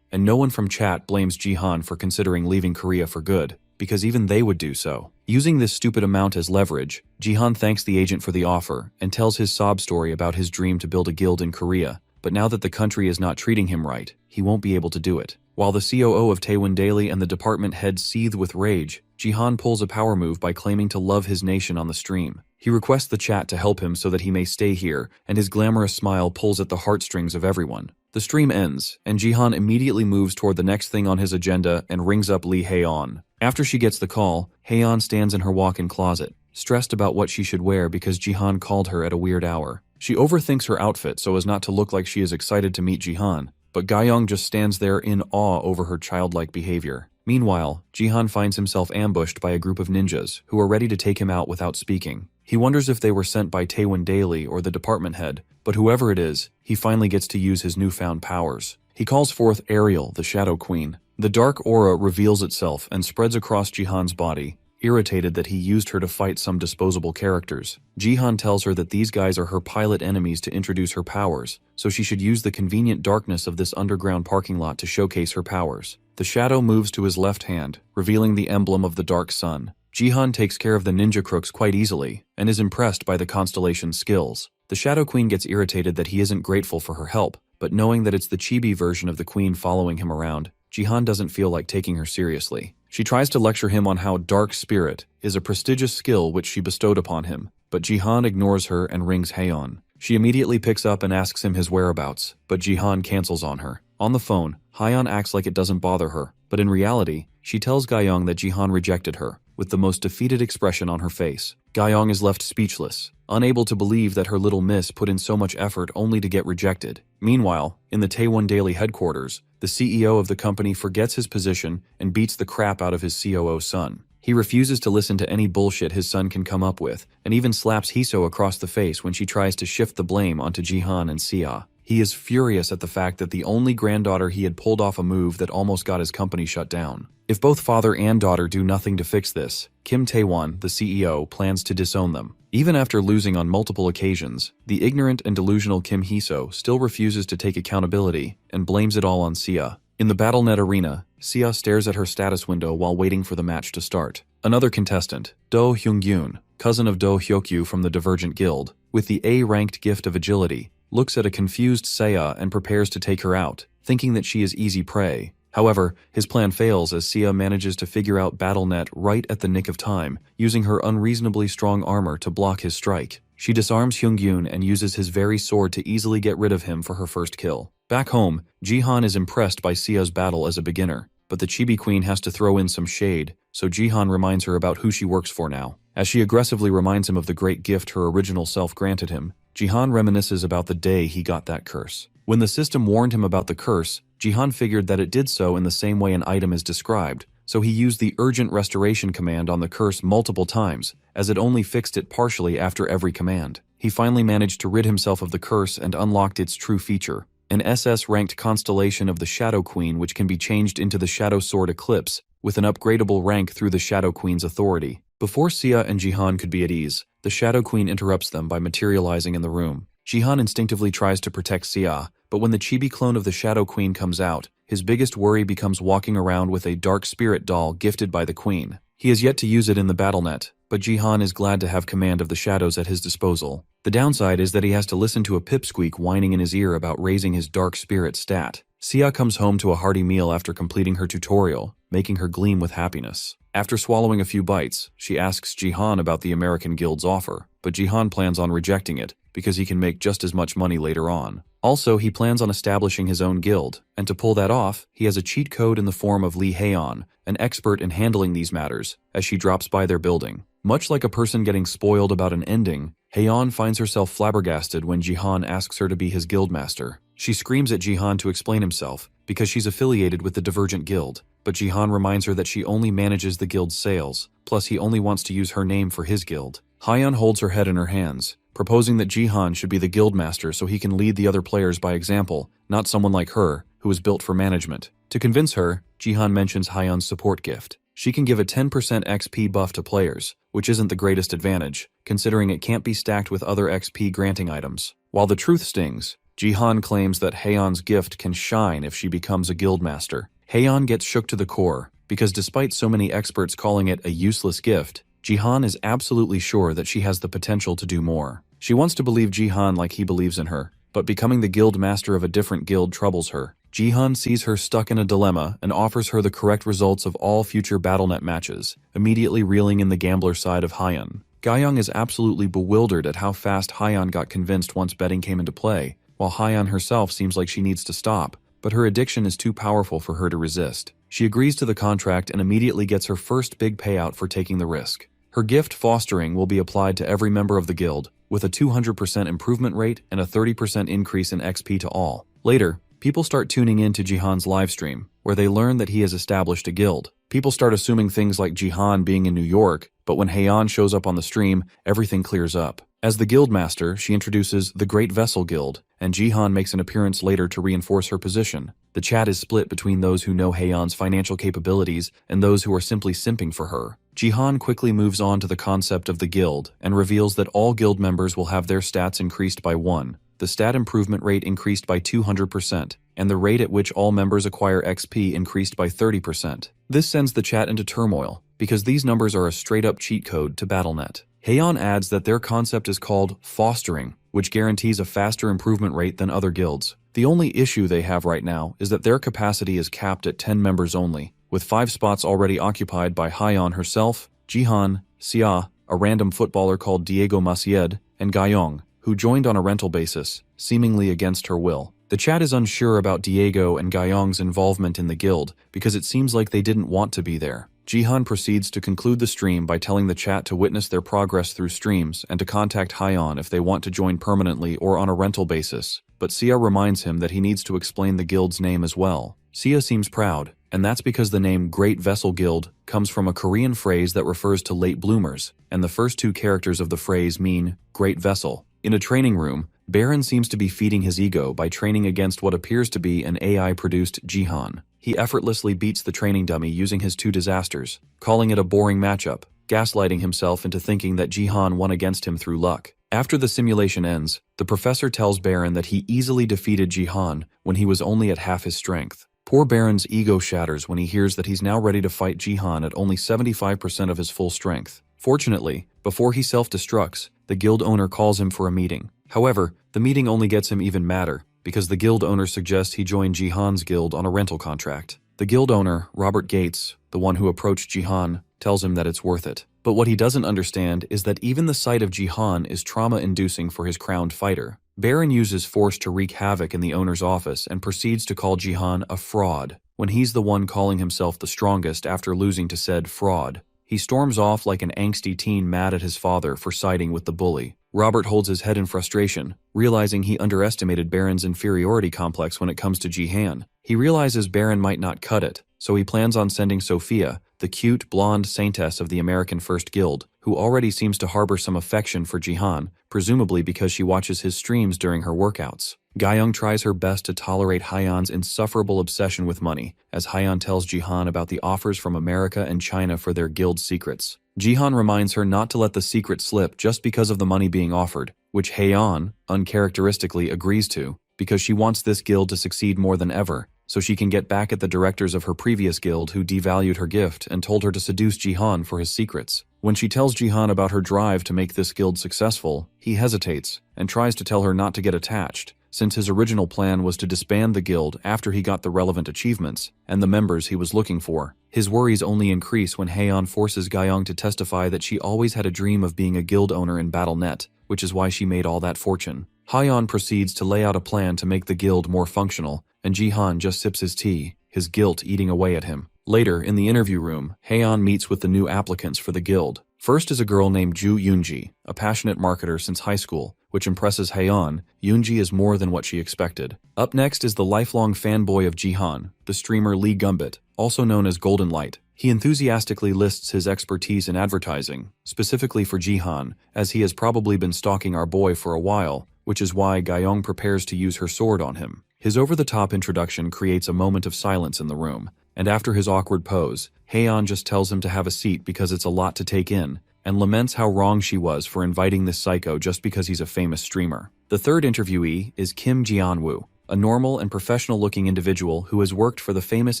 and no one from chat blames Jihan for considering leaving Korea for good, because even they would do so. Using this stupid amount as leverage, Jihan thanks the agent for the offer and tells his sob story about his dream to build a guild in Korea, but now that the country is not treating him right, he won't be able to do it. While the COO of Taiwan Daily and the department head seethe with rage, Jihan pulls a power move by claiming to love his nation on the stream. He requests the chat to help him so that he may stay here, and his glamorous smile pulls at the heartstrings of everyone. The stream ends, and Jihan immediately moves toward the next thing on his agenda and rings up Lee Haeon. After she gets the call, Haeon stands in her walk-in closet, stressed about what she should wear because Jihan called her at a weird hour. She overthinks her outfit so as not to look like she is excited to meet Jihan, but Gayoung just stands there in awe over her childlike behavior. Meanwhile, Jihan finds himself ambushed by a group of ninjas who are ready to take him out without speaking. He wonders if they were sent by Taiwan Daily or the department head, but whoever it is, he finally gets to use his newfound powers. He calls forth Ariel, the Shadow Queen. The dark aura reveals itself and spreads across Jihan's body, irritated that he used her to fight some disposable characters. Jihan tells her that these guys are her pilot enemies to introduce her powers, so she should use the convenient darkness of this underground parking lot to showcase her powers. The shadow moves to his left hand, revealing the emblem of the dark sun. Jihan takes care of the ninja crooks quite easily, and is impressed by the constellation's skills. The Shadow Queen gets irritated that he isn't grateful for her help, but knowing that it's the chibi version of the queen following him around, Jihan doesn't feel like taking her seriously. She tries to lecture him on how Dark Spirit is a prestigious skill which she bestowed upon him, but Jihan ignores her and rings Haeon. She immediately picks up and asks him his whereabouts, but Jihan cancels on her. On the phone, Haeon acts like it doesn't bother her, but in reality, she tells Gayoung that Jihan rejected her, with the most defeated expression on her face. Gayoung is left speechless, unable to believe that her little miss put in so much effort only to get rejected. Meanwhile, in the Taiwan Daily headquarters, the CEO of the company forgets his position and beats the crap out of his COO's son. He refuses to listen to any bullshit his son can come up with, and even slaps Hiso across the face when she tries to shift the blame onto Jihan and Sia. He is furious at the fact that the only granddaughter he had pulled off a move that almost got his company shut down. If both father and daughter do nothing to fix this, Kim Tae-won, the CEO, plans to disown them. Even after losing on multiple occasions, the ignorant and delusional Kim Hiso still refuses to take accountability and blames it all on Sia. In the BattleNet arena, Sia stares at her status window while waiting for the match to start. Another contestant, Do Hyung-gyun, cousin of Do Hyokyu from the Divergent Guild, with the A-ranked gift of agility, looks at a confused Sia and prepares to take her out, thinking that she is easy prey. However, his plan fails as Sia manages to figure out BattleNet right at the nick of time, using her unreasonably strong armor to block his strike. She disarms Hyung-gyun and uses his very sword to easily get rid of him for her first kill. Back home, Jihan is impressed by Sia's battle as a beginner, but the Chibi Queen has to throw in some shade, so Jihan reminds her about who she works for now. As she aggressively reminds him of the great gift her original self granted him, Jihan reminisces about the day he got that curse. When the system warned him about the curse, Jihan figured that it did so in the same way an item is described, so he used the urgent restoration command on the curse multiple times, as it only fixed it partially after every command. He finally managed to rid himself of the curse and unlocked its true feature, an SS-ranked constellation of the Shadow Queen which can be changed into the Shadow Sword Eclipse, with an upgradable rank through the Shadow Queen's authority. Before Sia and Jihan could be at ease, the Shadow Queen interrupts them by materializing in the room. Jihan instinctively tries to protect Sia, but when the chibi clone of the Shadow Queen comes out, his biggest worry becomes walking around with a dark spirit doll gifted by the Queen. He has yet to use it in the BattleNet, but Jihan is glad to have command of the shadows at his disposal. The downside is that he has to listen to a pipsqueak whining in his ear about raising his dark spirit stat. Sia comes home to a hearty meal after completing her tutorial, making her gleam with happiness. After swallowing a few bites, she asks Jihan about the American Guild's offer, but Jihan plans on rejecting it, because he can make just as much money later on. Also, he plans on establishing his own guild, and to pull that off, he has a cheat code in the form of Lee Haeon, an expert in handling these matters, as she drops by their building. Much like a person getting spoiled about an ending, Haeon finds herself flabbergasted when Jihan asks her to be his guildmaster. She screams at Jihan to explain himself, because she's affiliated with the Divergent Guild, but Jihan reminds her that she only manages the guild's sales, plus he only wants to use her name for his guild. Haeon holds her head in her hands, proposing that Jihan should be the guildmaster so he can lead the other players by example, not someone like her, who is built for management. To convince her, Jihan mentions Haeon's support gift. She can give a 10% XP buff to players, which isn't the greatest advantage, considering it can't be stacked with other XP granting items. While the truth stings, Jihan claims that Haeon's gift can shine if she becomes a guildmaster. Haeon gets shook to the core, because despite so many experts calling it a useless gift, Jihan is absolutely sure that she has the potential to do more. She wants to believe Jihan like he believes in her, but becoming the guild master of a different guild troubles her. Jihan sees her stuck in a dilemma and offers her the correct results of all future BattleNet matches, immediately reeling in the gambler side of Haeon. Gyeong is absolutely bewildered at how fast Haeon got convinced once betting came into play, while Haeon herself seems like she needs to stop, but her addiction is too powerful for her to resist. She agrees to the contract and immediately gets her first big payout for taking the risk. Her gift fostering will be applied to every member of the guild, with a 200% improvement rate and a 30% increase in XP to all. Later, people start tuning in to Jihan's livestream, where they learn that he has established a guild. People start assuming things like Jihan being in New York, but when Haeon shows up on the stream, everything clears up. As the guildmaster, she introduces the Great Vessel Guild, and Jihan makes an appearance later to reinforce her position. The chat is split between those who know Haeon's financial capabilities and those who are simply simping for her. Jihan quickly moves on to the concept of the guild and reveals that all guild members will have their stats increased by 1. The stat improvement rate increased by 200%, and the rate at which all members acquire XP increased by 30%. This sends the chat into turmoil, because these numbers are a straight-up cheat code to BattleNet. Haeon adds that their concept is called fostering, which guarantees a faster improvement rate than other guilds. The only issue they have right now is that their capacity is capped at 10 members only, with 5 spots already occupied by Haeon herself, Jihan, Xia, a random footballer called Diego Macied, and Gyeong, who joined on a rental basis, seemingly against her will. The chat is unsure about Diego and Gyeong's involvement in the guild because it seems like they didn't want to be there. Jihan proceeds to conclude the stream by telling the chat to witness their progress through streams and to contact Haeon if they want to join permanently or on a rental basis, but Xia reminds him that he needs to explain the guild's name as well. Xia seems proud, and that's because the name Great Vessel Guild comes from a Korean phrase that refers to late bloomers, and the first 2 characters of the phrase mean Great Vessel. In a training room, Baron seems to be feeding his ego by training against what appears to be an AI-produced Jihan. He effortlessly beats the training dummy using his 2 disasters, calling it a boring matchup, gaslighting himself into thinking that Jihan won against him through luck. After the simulation ends, the professor tells Baron that he easily defeated Jihan when he was only at half his strength. Poor Baron's ego shatters when he hears that he's now ready to fight Jihan at only 75% of his full strength. Fortunately, before he self-destructs, the guild owner calls him for a meeting. However, the meeting only gets him even madder, because the guild owner suggests he join Jihan's guild on a rental contract. The guild owner, Robert Gates, the one who approached Jihan, tells him that it's worth it. But what he doesn't understand is that even the sight of Jihan is trauma-inducing for his crowned fighter. Baron uses force to wreak havoc in the owner's office and proceeds to call Jihan a fraud, when he's the one calling himself the strongest after losing to said fraud. He storms off like an angsty teen mad at his father for siding with the bully. Robert holds his head in frustration, realizing he underestimated Baron's inferiority complex when it comes to Jihan. He realizes Baron might not cut it, so he plans on sending Sophia, the cute, blonde saintess of the American First Guild, who already seems to harbor some affection for Jihan, presumably because she watches his streams during her workouts. Gyeong tries her best to tolerate Haeon's insufferable obsession with money, as Haeon tells Jihan about the offers from America and China for their guild secrets. Jihan reminds her not to let the secret slip just because of the money being offered, which Haeon, uncharacteristically, agrees to, because she wants this guild to succeed more than ever, so she can get back at the directors of her previous guild who devalued her gift and told her to seduce Jihan for his secrets. When she tells Jihan about her drive to make this guild successful, he hesitates and tries to tell her not to get attached, since his original plan was to disband the guild after he got the relevant achievements and the members he was looking for. His worries only increase when Haeon forces Gyeong to testify that she always had a dream of being a guild owner in BattleNet, which is why she made all that fortune. Hyeon proceeds to lay out a plan to make the guild more functional, and Jihan just sips his tea, his guilt eating away at him. Later, in the interview room, Haeon meets with the new applicants for the guild. First is a girl named Ju Yoonji, a passionate marketer since high school, which impresses Haeon. Yoonji is more than what she expected. Up next is the lifelong fanboy of Jihan, the streamer Lee Gumbit, also known as Golden Light. He enthusiastically lists his expertise in advertising, specifically for Jihan, as he has probably been stalking our boy for a while, which is why Gyeong prepares to use her sword on him. His over-the-top introduction creates a moment of silence in the room, and after his awkward pose, Haeon just tells him to have a seat because it's a lot to take in, and laments how wrong she was for inviting this psycho just because he's a famous streamer. The third interviewee is Kim Jianwoo, a normal and professional-looking individual who has worked for the famous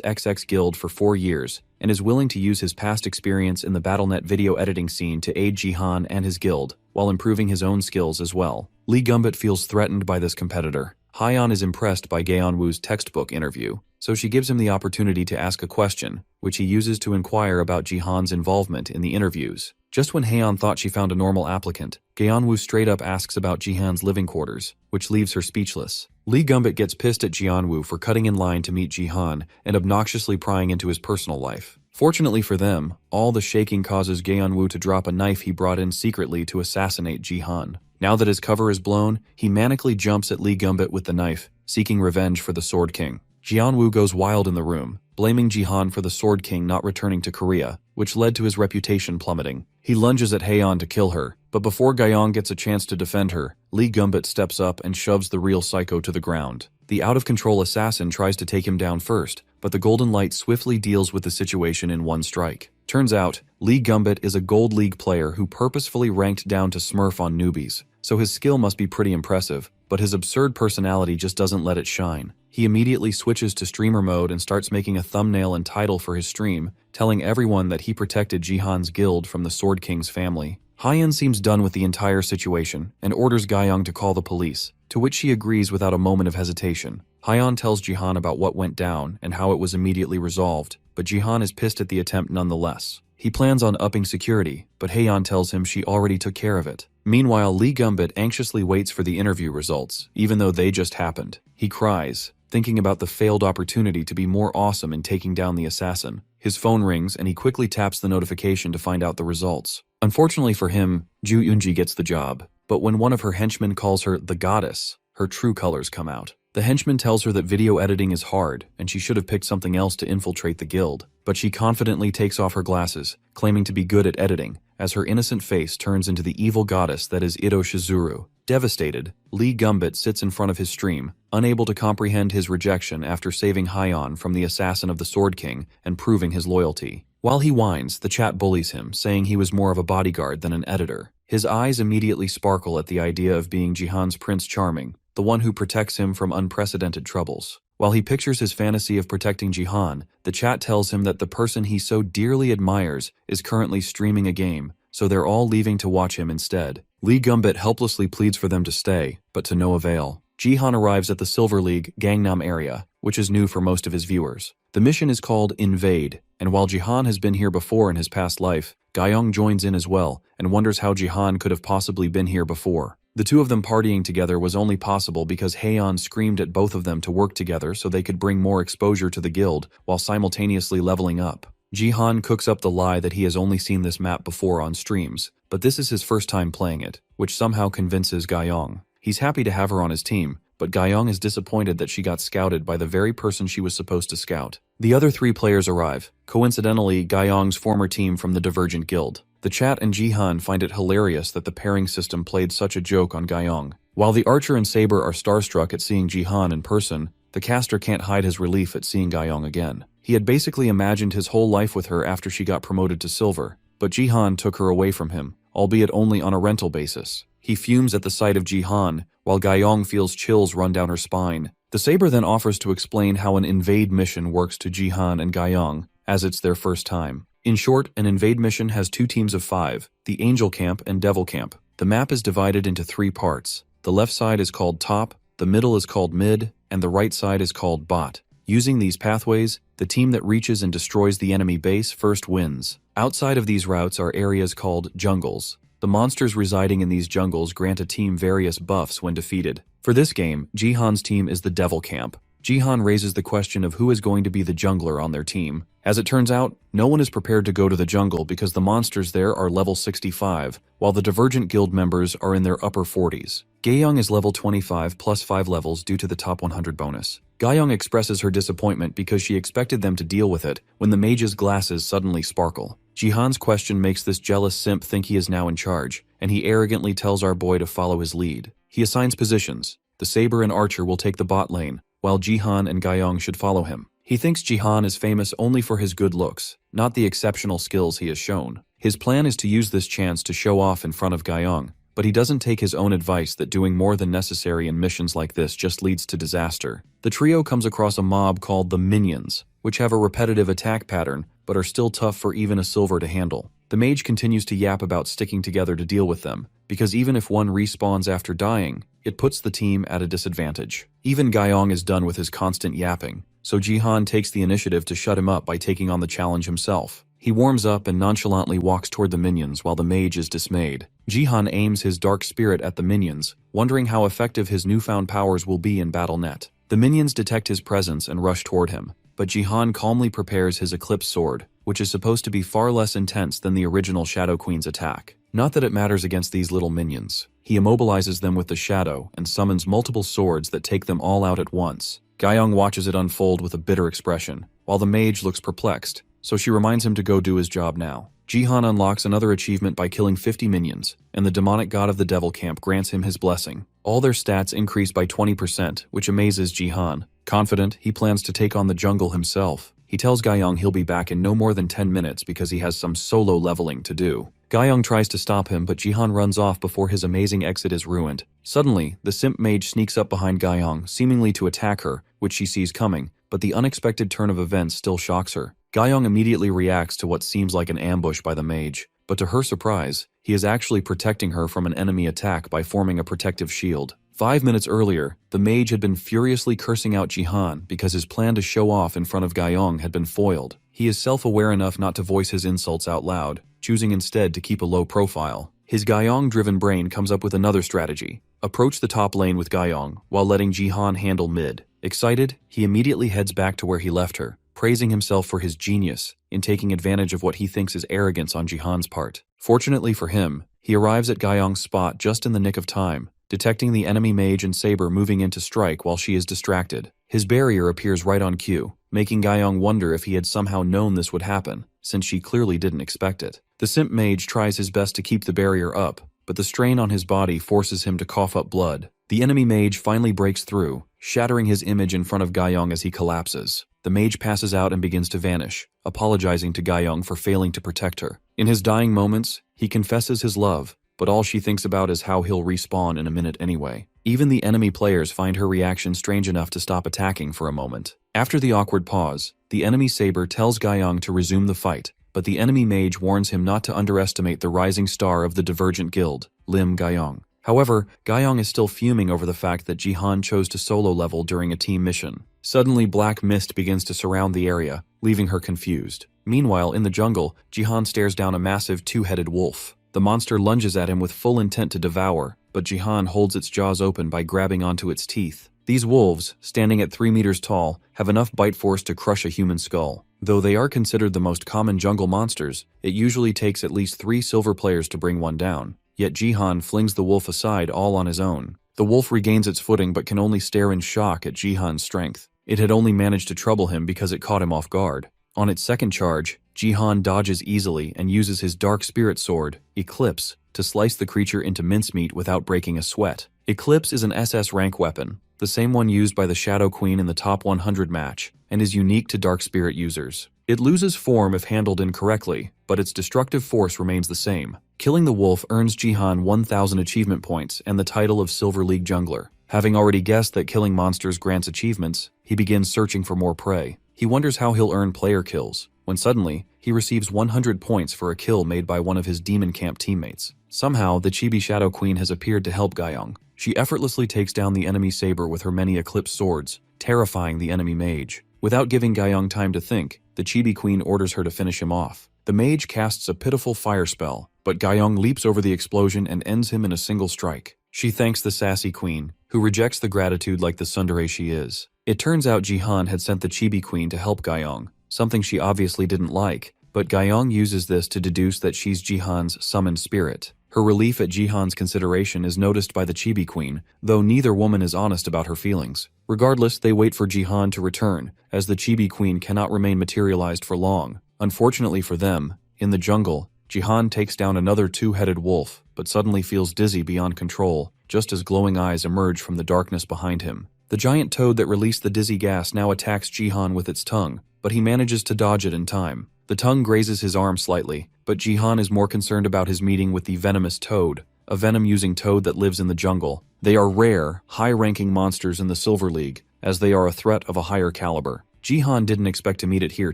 XX Guild for 4 years and is willing to use his past experience in the BattleNet video editing scene to aid Jihan and his guild, while improving his own skills as well. Lee Gumbit feels threatened by this competitor. Hyeon is impressed by Gaeonwoo's textbook interview, so she gives him the opportunity to ask a question, which he uses to inquire about Jihan's involvement in the interviews. Just when Haeon thought she found a normal applicant, Gaeonwoo straight up asks about Jihan's living quarters, which leaves her speechless. Lee Gumbit gets pissed at Jianwoo for cutting in line to meet Jihan and obnoxiously prying into his personal life. Fortunately for them, all the shaking causes Gaeonwoo to drop a knife he brought in secretly to assassinate Jihan. Now that his cover is blown, he manically jumps at Lee Gumbit with the knife, seeking revenge for the Sword King. Jianwoo goes wild in the room, blaming Jihan for the Sword King not returning to Korea, which led to his reputation plummeting. He lunges at Haeon to kill her, but before Gyeong gets a chance to defend her, Lee Gumbit steps up and shoves the real psycho to the ground. The out-of-control assassin tries to take him down first, but the Golden Light swiftly deals with the situation in one strike. Turns out, Lee Gumbit is a Gold League player who purposefully ranked down to Smurf on newbies, so his skill must be pretty impressive, but his absurd personality just doesn't let it shine. He immediately switches to streamer mode and starts making a thumbnail and title for his stream, telling everyone that he protected Jihan's guild from the Sword King's family. Hyeon seems done with the entire situation and orders Gyeong to call the police, to which she agrees without a moment of hesitation. Hyeon tells Jihan about what went down and how it was immediately resolved, but Jihan is pissed at the attempt nonetheless. He plans on upping security, but Haeon tells him she already took care of it. Meanwhile, Lee Gumbit anxiously waits for the interview results, even though they just happened. He cries, thinking about the failed opportunity to be more awesome in taking down the assassin. His phone rings and he quickly taps the notification to find out the results. Unfortunately for him, Ju Yoonji gets the job, but when one of her henchmen calls her the goddess, her true colors come out. The henchman tells her that video editing is hard and she should have picked something else to infiltrate the guild, but she confidently takes off her glasses, claiming to be good at editing, as her innocent face turns into the evil goddess that is Ito Shizuru. Devastated, Lee Gumbit sits in front of his stream, unable to comprehend his rejection after saving Hyeon from the assassin of the Sword King and proving his loyalty. While he whines, the chat bullies him, saying he was more of a bodyguard than an editor. His eyes immediately sparkle at the idea of being Jihan's Prince Charming, the one who protects him from unprecedented troubles. While he pictures his fantasy of protecting Jihan, the chat tells him that the person he so dearly admires is currently streaming a game, so they're all leaving to watch him instead. Lee Gumbit helplessly pleads for them to stay, but to no avail. Jihan arrives at the Silver League Gangnam area, which is new for most of his viewers. The mission is called Invade, and while Jihan has been here before in his past life, Gyeong joins in as well and wonders how Jihan could have possibly been here before. The two of them partying together was only possible because Haeon screamed at both of them to work together so they could bring more exposure to the guild while simultaneously leveling up. Jihan cooks up the lie that he has only seen this map before on streams, but this is his first time playing it, which somehow convinces Gyeong. He's happy to have her on his team, but Gyeong is disappointed that she got scouted by the very person she was supposed to scout. The other 3 players arrive, coincidentally Gyeong's former team from the Divergent Guild. The chat and Jihan find it hilarious that the pairing system played such a joke on Gyeong. While the Archer and Saber are starstruck at seeing Jihan in person, the caster can't hide his relief at seeing Gyeong again. He had basically imagined his whole life with her after she got promoted to Silver, but Jihan took her away from him, albeit only on a rental basis. He fumes at the sight of Jihan, while Gyeong feels chills run down her spine. The Saber then offers to explain how an invade mission works to Jihan and Gyeong, as it's their first time. In short, an invade mission has 2 teams of 5, the Angel Camp and Devil Camp. The map is divided into 3 parts. The left side is called Top, the middle is called Mid, and the right side is called Bot. Using these pathways, the team that reaches and destroys the enemy base first wins. Outside of these routes are areas called jungles. The monsters residing in these jungles grant a team various buffs when defeated. For this game, Jihan's team is the Devil Camp. Jihan raises the question of who is going to be the jungler on their team. As it turns out, no one is prepared to go to the jungle because the monsters there are level 65, while the Divergent Guild members are in their upper 40s. Gaeyoung is level 25 plus 5 levels due to the top 100 bonus. Gaeyoung expresses her disappointment because she expected them to deal with it when the mage's glasses suddenly sparkle. Jihan's question makes this jealous simp think he is now in charge, and he arrogantly tells our boy to follow his lead. He assigns positions. The Saber and Archer will take the bot lane, while Jihan and Gaeyoung should follow him. He thinks Jihan is famous only for his good looks, not the exceptional skills he has shown. His plan is to use this chance to show off in front of Gaeyoung, but he doesn't take his own advice that doing more than necessary in missions like this just leads to disaster. The trio comes across a mob called the Minions, which have a repetitive attack pattern but are still tough for even a silver to handle. The mage continues to yap about sticking together to deal with them, because even if one respawns after dying, it puts the team at a disadvantage. Even Gaeyoung is done with his constant yapping, so Jihan takes the initiative to shut him up by taking on the challenge himself. He warms up and nonchalantly walks toward the minions while the mage is dismayed. Jihan aims his dark spirit at the minions, wondering how effective his newfound powers will be in BattleNet. The minions detect his presence and rush toward him, but Jihan calmly prepares his Eclipse Sword, which is supposed to be far less intense than the original Shadow Queen's attack. Not that it matters against these little minions. He immobilizes them with the Shadow and summons multiple swords that take them all out at once. Gaeyoung watches it unfold with a bitter expression, while the mage looks perplexed, so she reminds him to go do his job now. Jihan unlocks another achievement by killing 50 minions, and the demonic god of the Devil Camp grants him his blessing. All their stats increase by 20%, which amazes Jihan. Confident, he plans to take on the jungle himself. He tells Gaeyoung he'll be back in no more than 10 minutes because he has some solo leveling to do. Gaeyoung tries to stop him, but Jihan runs off before his amazing exit is ruined. Suddenly, the simp mage sneaks up behind Gaeyoung, seemingly to attack her, which she sees coming, but the unexpected turn of events still shocks her. Gaeyoung immediately reacts to what seems like an ambush by the mage, but to her surprise, he is actually protecting her from an enemy attack by forming a protective shield. 5 minutes earlier, the mage had been furiously cursing out Jihan because his plan to show off in front of Gaeyoung had been foiled. He is self-aware enough not to voice his insults out loud, choosing instead to keep a low profile. His Gaeyoung-driven brain comes up with another strategy. Approach the top lane with Gaeyoung, while letting Jihan handle mid. Excited, he immediately heads back to where he left her, praising himself for his genius in taking advantage of what he thinks is arrogance on Jihan's part. Fortunately for him, he arrives at Gaeyoung's spot just in the nick of time, detecting the enemy mage and Saber moving in to strike while she is distracted. His barrier appears right on cue, making Gaeyoung wonder if he had somehow known this would happen, since she clearly didn't expect it. The simp mage tries his best to keep the barrier up, but the strain on his body forces him to cough up blood. The enemy mage finally breaks through, shattering his image in front of Gaeyoung as he collapses. The mage passes out and begins to vanish, apologizing to Gaeyoung for failing to protect her. In his dying moments, he confesses his love, but all she thinks about is how he'll respawn in a minute anyway. Even the enemy players find her reaction strange enough to stop attacking for a moment. After the awkward pause, the enemy Saber tells Gaeyoung to resume the fight, but the enemy mage warns him not to underestimate the rising star of the Divergent Guild, Lim Gaeyoung. However, Gaeyoung is still fuming over the fact that Jihan chose to solo level during a team mission. Suddenly, black mist begins to surround the area, leaving her confused. Meanwhile, in the jungle, Jihan stares down a massive two-headed wolf. The monster lunges at him with full intent to devour, but Jihan holds its jaws open by grabbing onto its teeth. These wolves, standing at 3 meters tall, have enough bite force to crush a human skull. Though they are considered the most common jungle monsters, it usually takes at least 3 silver players to bring one down. Yet Jihan flings the wolf aside all on his own. The wolf regains its footing but can only stare in shock at Jihan's strength. It had only managed to trouble him because it caught him off guard. On its second charge, Jihan dodges easily and uses his dark spirit sword, Eclipse, to slice the creature into mincemeat without breaking a sweat. Eclipse is an SS rank weapon, the same one used by the Shadow Queen in the top 100 match, and is unique to dark spirit users. It loses form if handled incorrectly, but its destructive force remains the same. Killing the wolf earns Jihan 1,000 achievement points and the title of Silver League Jungler. Having already guessed that killing monsters grants achievements, he begins searching for more prey. He wonders how he'll earn player kills, when suddenly, he receives 100 points for a kill made by one of his Demon Camp teammates. Somehow, the Chibi Shadow Queen has appeared to help Gaeyoung. She effortlessly takes down the enemy Saber with her many Eclipse swords, terrifying the enemy mage. Without giving Gaeyoung time to think, the Chibi Queen orders her to finish him off. The mage casts a pitiful fire spell, but Gyeong leaps over the explosion and ends him in a single strike. She thanks the sassy queen, who rejects the gratitude like the tsundere she is. It turns out Jihan had sent the chibi queen to help Gyeong, something she obviously didn't like, but Gyeong uses this to deduce that she's Jihan's summoned spirit. Her relief at Jihan's consideration is noticed by the chibi queen, though neither woman is honest about her feelings. Regardless, they wait for Jihan to return, as the chibi queen cannot remain materialized for long. Unfortunately for them, in the jungle, Jihan takes down another two-headed wolf, but suddenly feels dizzy beyond control, just as glowing eyes emerge from the darkness behind him. The giant toad that released the dizzy gas now attacks Jihan with its tongue, but he manages to dodge it in time. The tongue grazes his arm slightly, but Jihan is more concerned about his meeting with the venomous toad, a venom-using toad that lives in the jungle. They are rare, high-ranking monsters in the Silver League, as they are a threat of a higher caliber. Jihan didn't expect to meet it here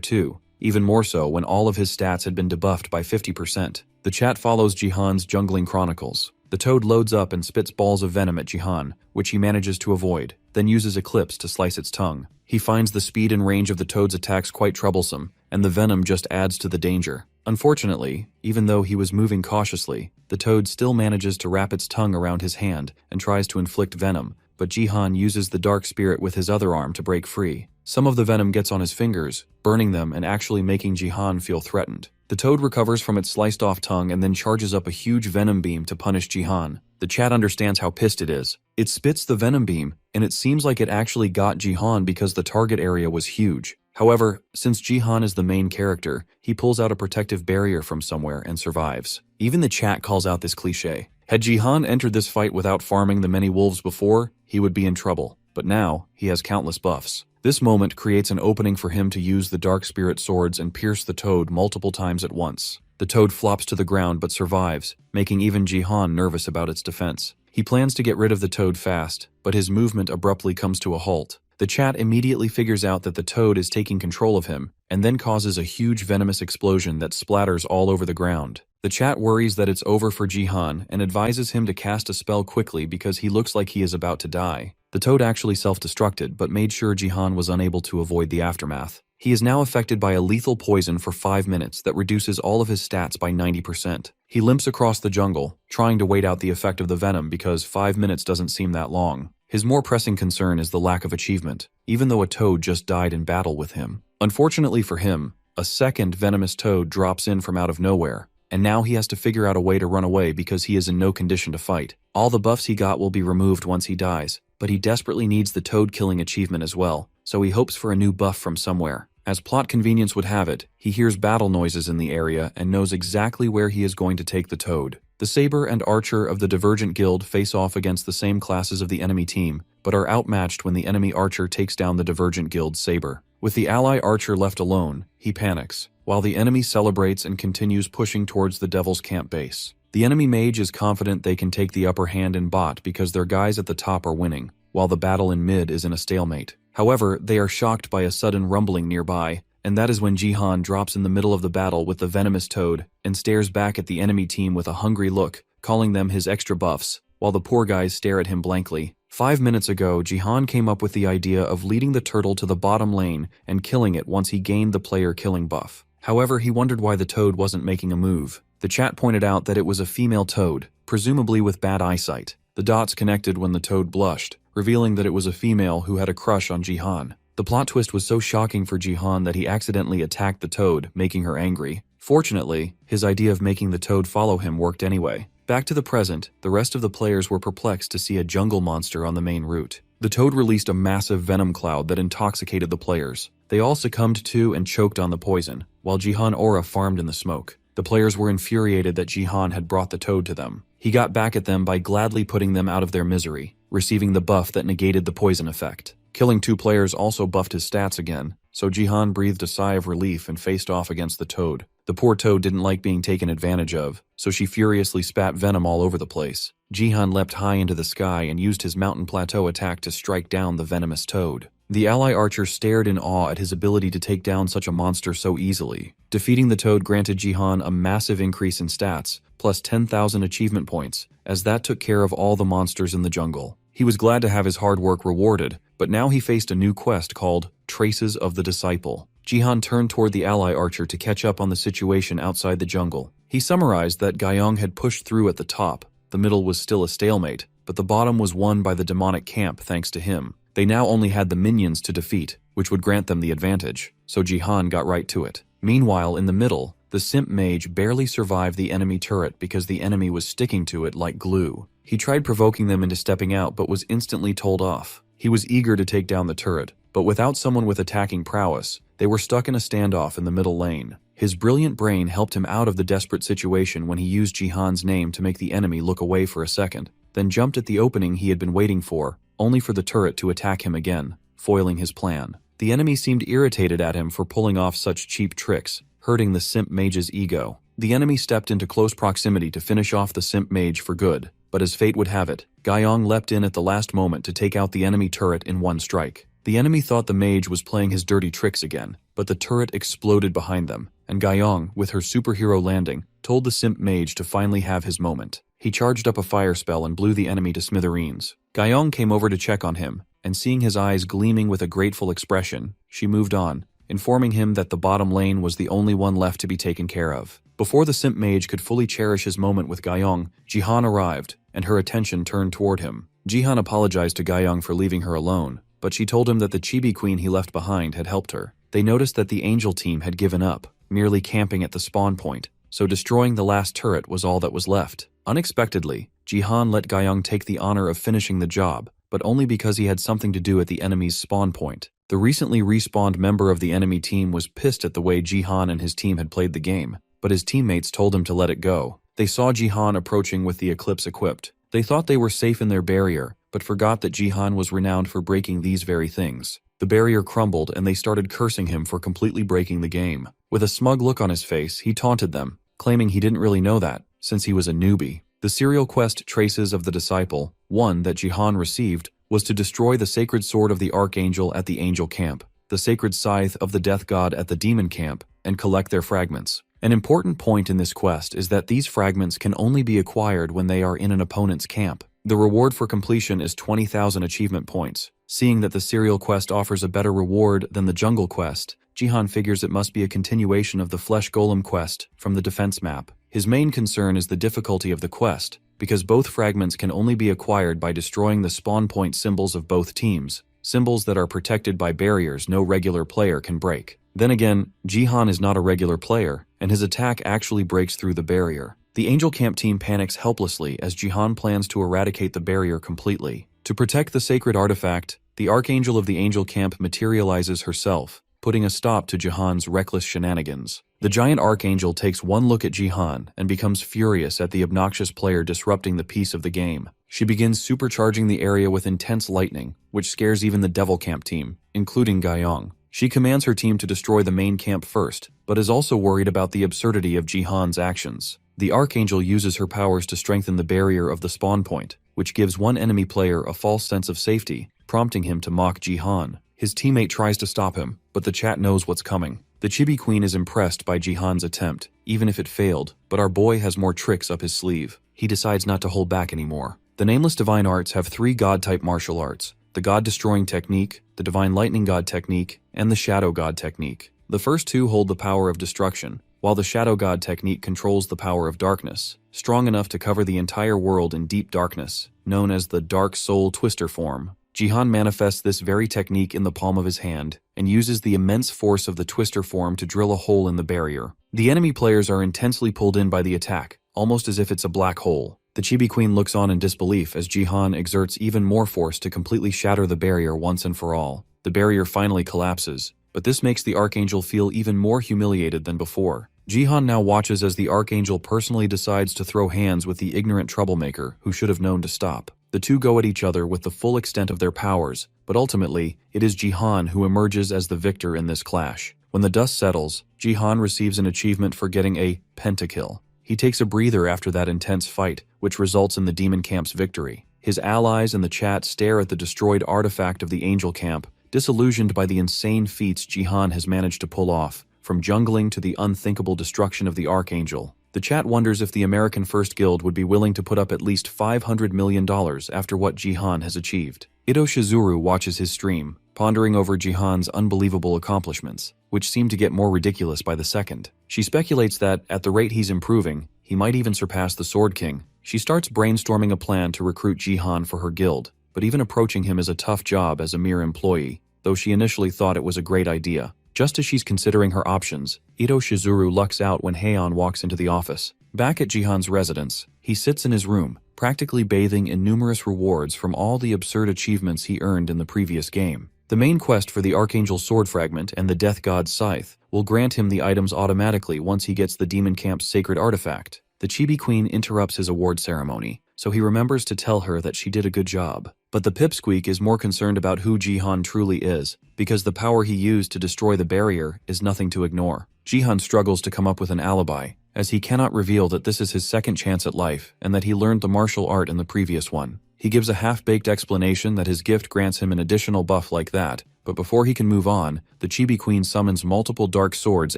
too, even more so when all of his stats had been debuffed by 50%. The chat follows Jihan's jungling chronicles. The toad loads up and spits balls of venom at Jihan, which he manages to avoid, then uses Eclipse to slice its tongue. He finds the speed and range of the toad's attacks quite troublesome, and the venom just adds to the danger. Unfortunately, even though he was moving cautiously, the toad still manages to wrap its tongue around his hand and tries to inflict venom, but Jihan uses the dark spirit with his other arm to break free. Some of the venom gets on his fingers, burning them and actually making Jihan feel threatened. The toad recovers from its sliced-off tongue and then charges up a huge venom beam to punish Jihan. The chat understands how pissed it is. It spits the venom beam, and it seems like it actually got Jihan because the target area was huge. However, since Jihan is the main character, he pulls out a protective barrier from somewhere and survives. Even the chat calls out this cliché. Had Jihan entered this fight without farming the many wolves before, he would be in trouble. But now, he has countless buffs. This moment creates an opening for him to use the dark spirit swords and pierce the toad multiple times at once. The toad flops to the ground but survives, making even Jihan nervous about its defense. He plans to get rid of the toad fast, but his movement abruptly comes to a halt. The chat immediately figures out that the toad is taking control of him, and then causes a huge venomous explosion that splatters all over the ground. The chat worries that it's over for Jihan and advises him to cast a spell quickly because he looks like he is about to die. The toad actually self-destructed but made sure Jihan was unable to avoid the aftermath. He is now affected by a lethal poison for 5 minutes that reduces all of his stats by 90%. He limps across the jungle, trying to wait out the effect of the venom because 5 minutes doesn't seem that long. His more pressing concern is the lack of achievement, even though a toad just died in battle with him. Unfortunately for him, a second venomous toad drops in from out of nowhere, and now he has to figure out a way to run away because he is in no condition to fight. All the buffs he got will be removed once he dies, but he desperately needs the toad-killing achievement as well, so he hopes for a new buff from somewhere. As plot convenience would have it, he hears battle noises in the area and knows exactly where he is going to take the toad. The Saber and Archer of the Divergent Guild face off against the same classes of the enemy team, but are outmatched when the enemy Archer takes down the Divergent Guild's Saber. With the ally Archer left alone, he panics, while the enemy celebrates and continues pushing towards the Devil's Camp base. The enemy mage is confident they can take the upper hand in bot because their guys at the top are winning, while the battle in mid is in a stalemate. However, they are shocked by a sudden rumbling nearby, and that is when Jihan drops in the middle of the battle with the venomous toad and stares back at the enemy team with a hungry look, calling them his extra buffs, while the poor guys stare at him blankly. 5 minutes ago, Jihan came up with the idea of leading the turtle to the bottom lane and killing it once he gained the player killing buff. However, he wondered why the toad wasn't making a move. The chat pointed out that it was a female toad, presumably with bad eyesight. The dots connected when the toad blushed, revealing that it was a female who had a crush on Jihan. The plot twist was so shocking for Jihan that he accidentally attacked the toad, making her angry. Fortunately, his idea of making the toad follow him worked anyway. Back to the present, the rest of the players were perplexed to see a jungle monster on the main route. The toad released a massive venom cloud that intoxicated the players. They all succumbed to and choked on the poison, while Jihan Aura farmed in the smoke. The players were infuriated that Jihan had brought the toad to them. He got back at them by gladly putting them out of their misery, receiving the buff that negated the poison effect. Killing 2 players also buffed his stats again, so Jihan breathed a sigh of relief and faced off against the toad. The poor toad didn't like being taken advantage of, so she furiously spat venom all over the place. Jihan leapt high into the sky and used his mountain plateau attack to strike down the venomous toad. The ally archer stared in awe at his ability to take down such a monster so easily. Defeating the toad granted Jihan a massive increase in stats, plus 10,000 achievement points, as that took care of all the monsters in the jungle. He was glad to have his hard work rewarded, but now he faced a new quest called Traces of the Disciple. Jihan turned toward the ally archer to catch up on the situation outside the jungle. He summarized that Guyong had pushed through at the top, the middle was still a stalemate, but the bottom was won by the demonic camp thanks to him. They now only had the minions to defeat, which would grant them the advantage, so Jihan got right to it. Meanwhile, in the middle, the simp mage barely survived the enemy turret because the enemy was sticking to it like glue. He tried provoking them into stepping out but was instantly told off. He was eager to take down the turret, but without someone with attacking prowess, they were stuck in a standoff in the middle lane. His brilliant brain helped him out of the desperate situation when he used Jihan's name to make the enemy look away for a second, then jumped at the opening he had been waiting for, only for the turret to attack him again, foiling his plan. The enemy seemed irritated at him for pulling off such cheap tricks, hurting the simp mage's ego. The enemy stepped into close proximity to finish off the simp mage for good, but as fate would have it, Guyong leapt in at the last moment to take out the enemy turret in one strike. The enemy thought the mage was playing his dirty tricks again, but the turret exploded behind them, and Guyong, with her superhero landing, told the simp mage to finally have his moment. He charged up a fire spell and blew the enemy to smithereens. Guyong came over to check on him, and seeing his eyes gleaming with a grateful expression, she moved on, informing him that the bottom lane was the only one left to be taken care of. Before the simp mage could fully cherish his moment with Guyong, Jihan arrived, and her attention turned toward him. Jihan apologized to Guyong for leaving her alone, but she told him that the chibi queen he left behind had helped her. They noticed that the angel team had given up, merely camping at the spawn point, so destroying the last turret was all that was left. Unexpectedly, Jihan let Guyong take the honor of finishing the job, but only because he had something to do at the enemy's spawn point. The recently respawned member of the enemy team was pissed at the way Jihan and his team had played the game, but his teammates told him to let it go. They saw Jihan approaching with the eclipse equipped. They thought they were safe in their barrier, but forgot that Jihan was renowned for breaking these very things. The barrier crumbled and they started cursing him for completely breaking the game. With a smug look on his face, he taunted them, claiming he didn't really know that, since he was a newbie. The serial quest Traces of the Disciple, one that Jihan received, was to destroy the sacred sword of the Archangel at the Angel Camp, the sacred scythe of the Death God at the Demon Camp, and collect their fragments. An important point in this quest is that these fragments can only be acquired when they are in an opponent's camp. The reward for completion is 20,000 achievement points. Seeing that the serial quest offers a better reward than the jungle quest, Jihan figures it must be a continuation of the Flesh Golem quest from the defense map. His main concern is the difficulty of the quest, because both fragments can only be acquired by destroying the spawn point symbols of both teams, symbols that are protected by barriers no regular player can break. Then again, Jihan is not a regular player, and his attack actually breaks through the barrier. The Angel Camp team panics helplessly as Jihan plans to eradicate the barrier completely. To protect the sacred artifact, the Archangel of the Angel Camp materializes herself, putting a stop to Jihan's reckless shenanigans. The giant Archangel takes one look at Jihan and becomes furious at the obnoxious player disrupting the peace of the game. She begins supercharging the area with intense lightning, which scares even the Devil Camp team, including Guyong. She commands her team to destroy the main camp first, but is also worried about the absurdity of Jihan's actions. The Archangel uses her powers to strengthen the barrier of the spawn point, which gives one enemy player a false sense of safety, prompting him to mock Jihan. His teammate tries to stop him, but the chat knows what's coming. The Chibi Queen is impressed by Jihan's attempt, even if it failed, but our boy has more tricks up his sleeve. He decides not to hold back anymore. The Nameless Divine Arts have 3 God-type martial arts: the God-Destroying Technique, the Divine Lightning God Technique, and the Shadow God Technique. The first 2 hold the power of destruction, while the Shadow God Technique controls the power of darkness, strong enough to cover the entire world in deep darkness, known as the Dark Soul Twister form. Jihan manifests this very technique in the palm of his hand, and uses the immense force of the Twister form to drill a hole in the barrier. The enemy players are intensely pulled in by the attack, almost as if it's a black hole. The Chibi Queen looks on in disbelief as Jihan exerts even more force to completely shatter the barrier once and for all. The barrier finally collapses, but this makes the Archangel feel even more humiliated than before. Jihan now watches as the Archangel personally decides to throw hands with the ignorant troublemaker who should have known to stop. The two go at each other with the full extent of their powers, but ultimately, it is Jihan who emerges as the victor in this clash. When the dust settles, Jihan receives an achievement for getting a pentakill. He takes a breather after that intense fight, which results in the Demon Camp's victory. His allies in the chat stare at the destroyed artifact of the Angel Camp, disillusioned by the insane feats Jihan has managed to pull off, from jungling to the unthinkable destruction of the Archangel. The chat wonders if the American First Guild would be willing to put up at least $500 million after what Jihan has achieved. Ito Shizuru watches his stream, pondering over Jihan's unbelievable accomplishments, which seem to get more ridiculous by the second. She speculates that, at the rate he's improving, he might even surpass the Sword King. She starts brainstorming a plan to recruit Jihan for her guild, but even approaching him is a tough job as a mere employee, though she initially thought it was a great idea. Just as she's considering her options, Ito Shizuru lucks out when Heian walks into the office. Back at Jihan's residence, he sits in his room, practically bathing in numerous rewards from all the absurd achievements he earned in the previous game. The main quest for the Archangel Sword Fragment and the Death God's Scythe will grant him the items automatically once he gets the Demon Camp's sacred artifact. The Chibi Queen interrupts his award ceremony, so he remembers to tell her that she did a good job. But the Pipsqueak is more concerned about who Jihan truly is, because the power he used to destroy the barrier is nothing to ignore. Jihan struggles to come up with an alibi, as he cannot reveal that this is his second chance at life and that he learned the martial art in the previous one. He gives a half-baked explanation that his gift grants him an additional buff like that, but before he can move on, the Chibi Queen summons multiple dark swords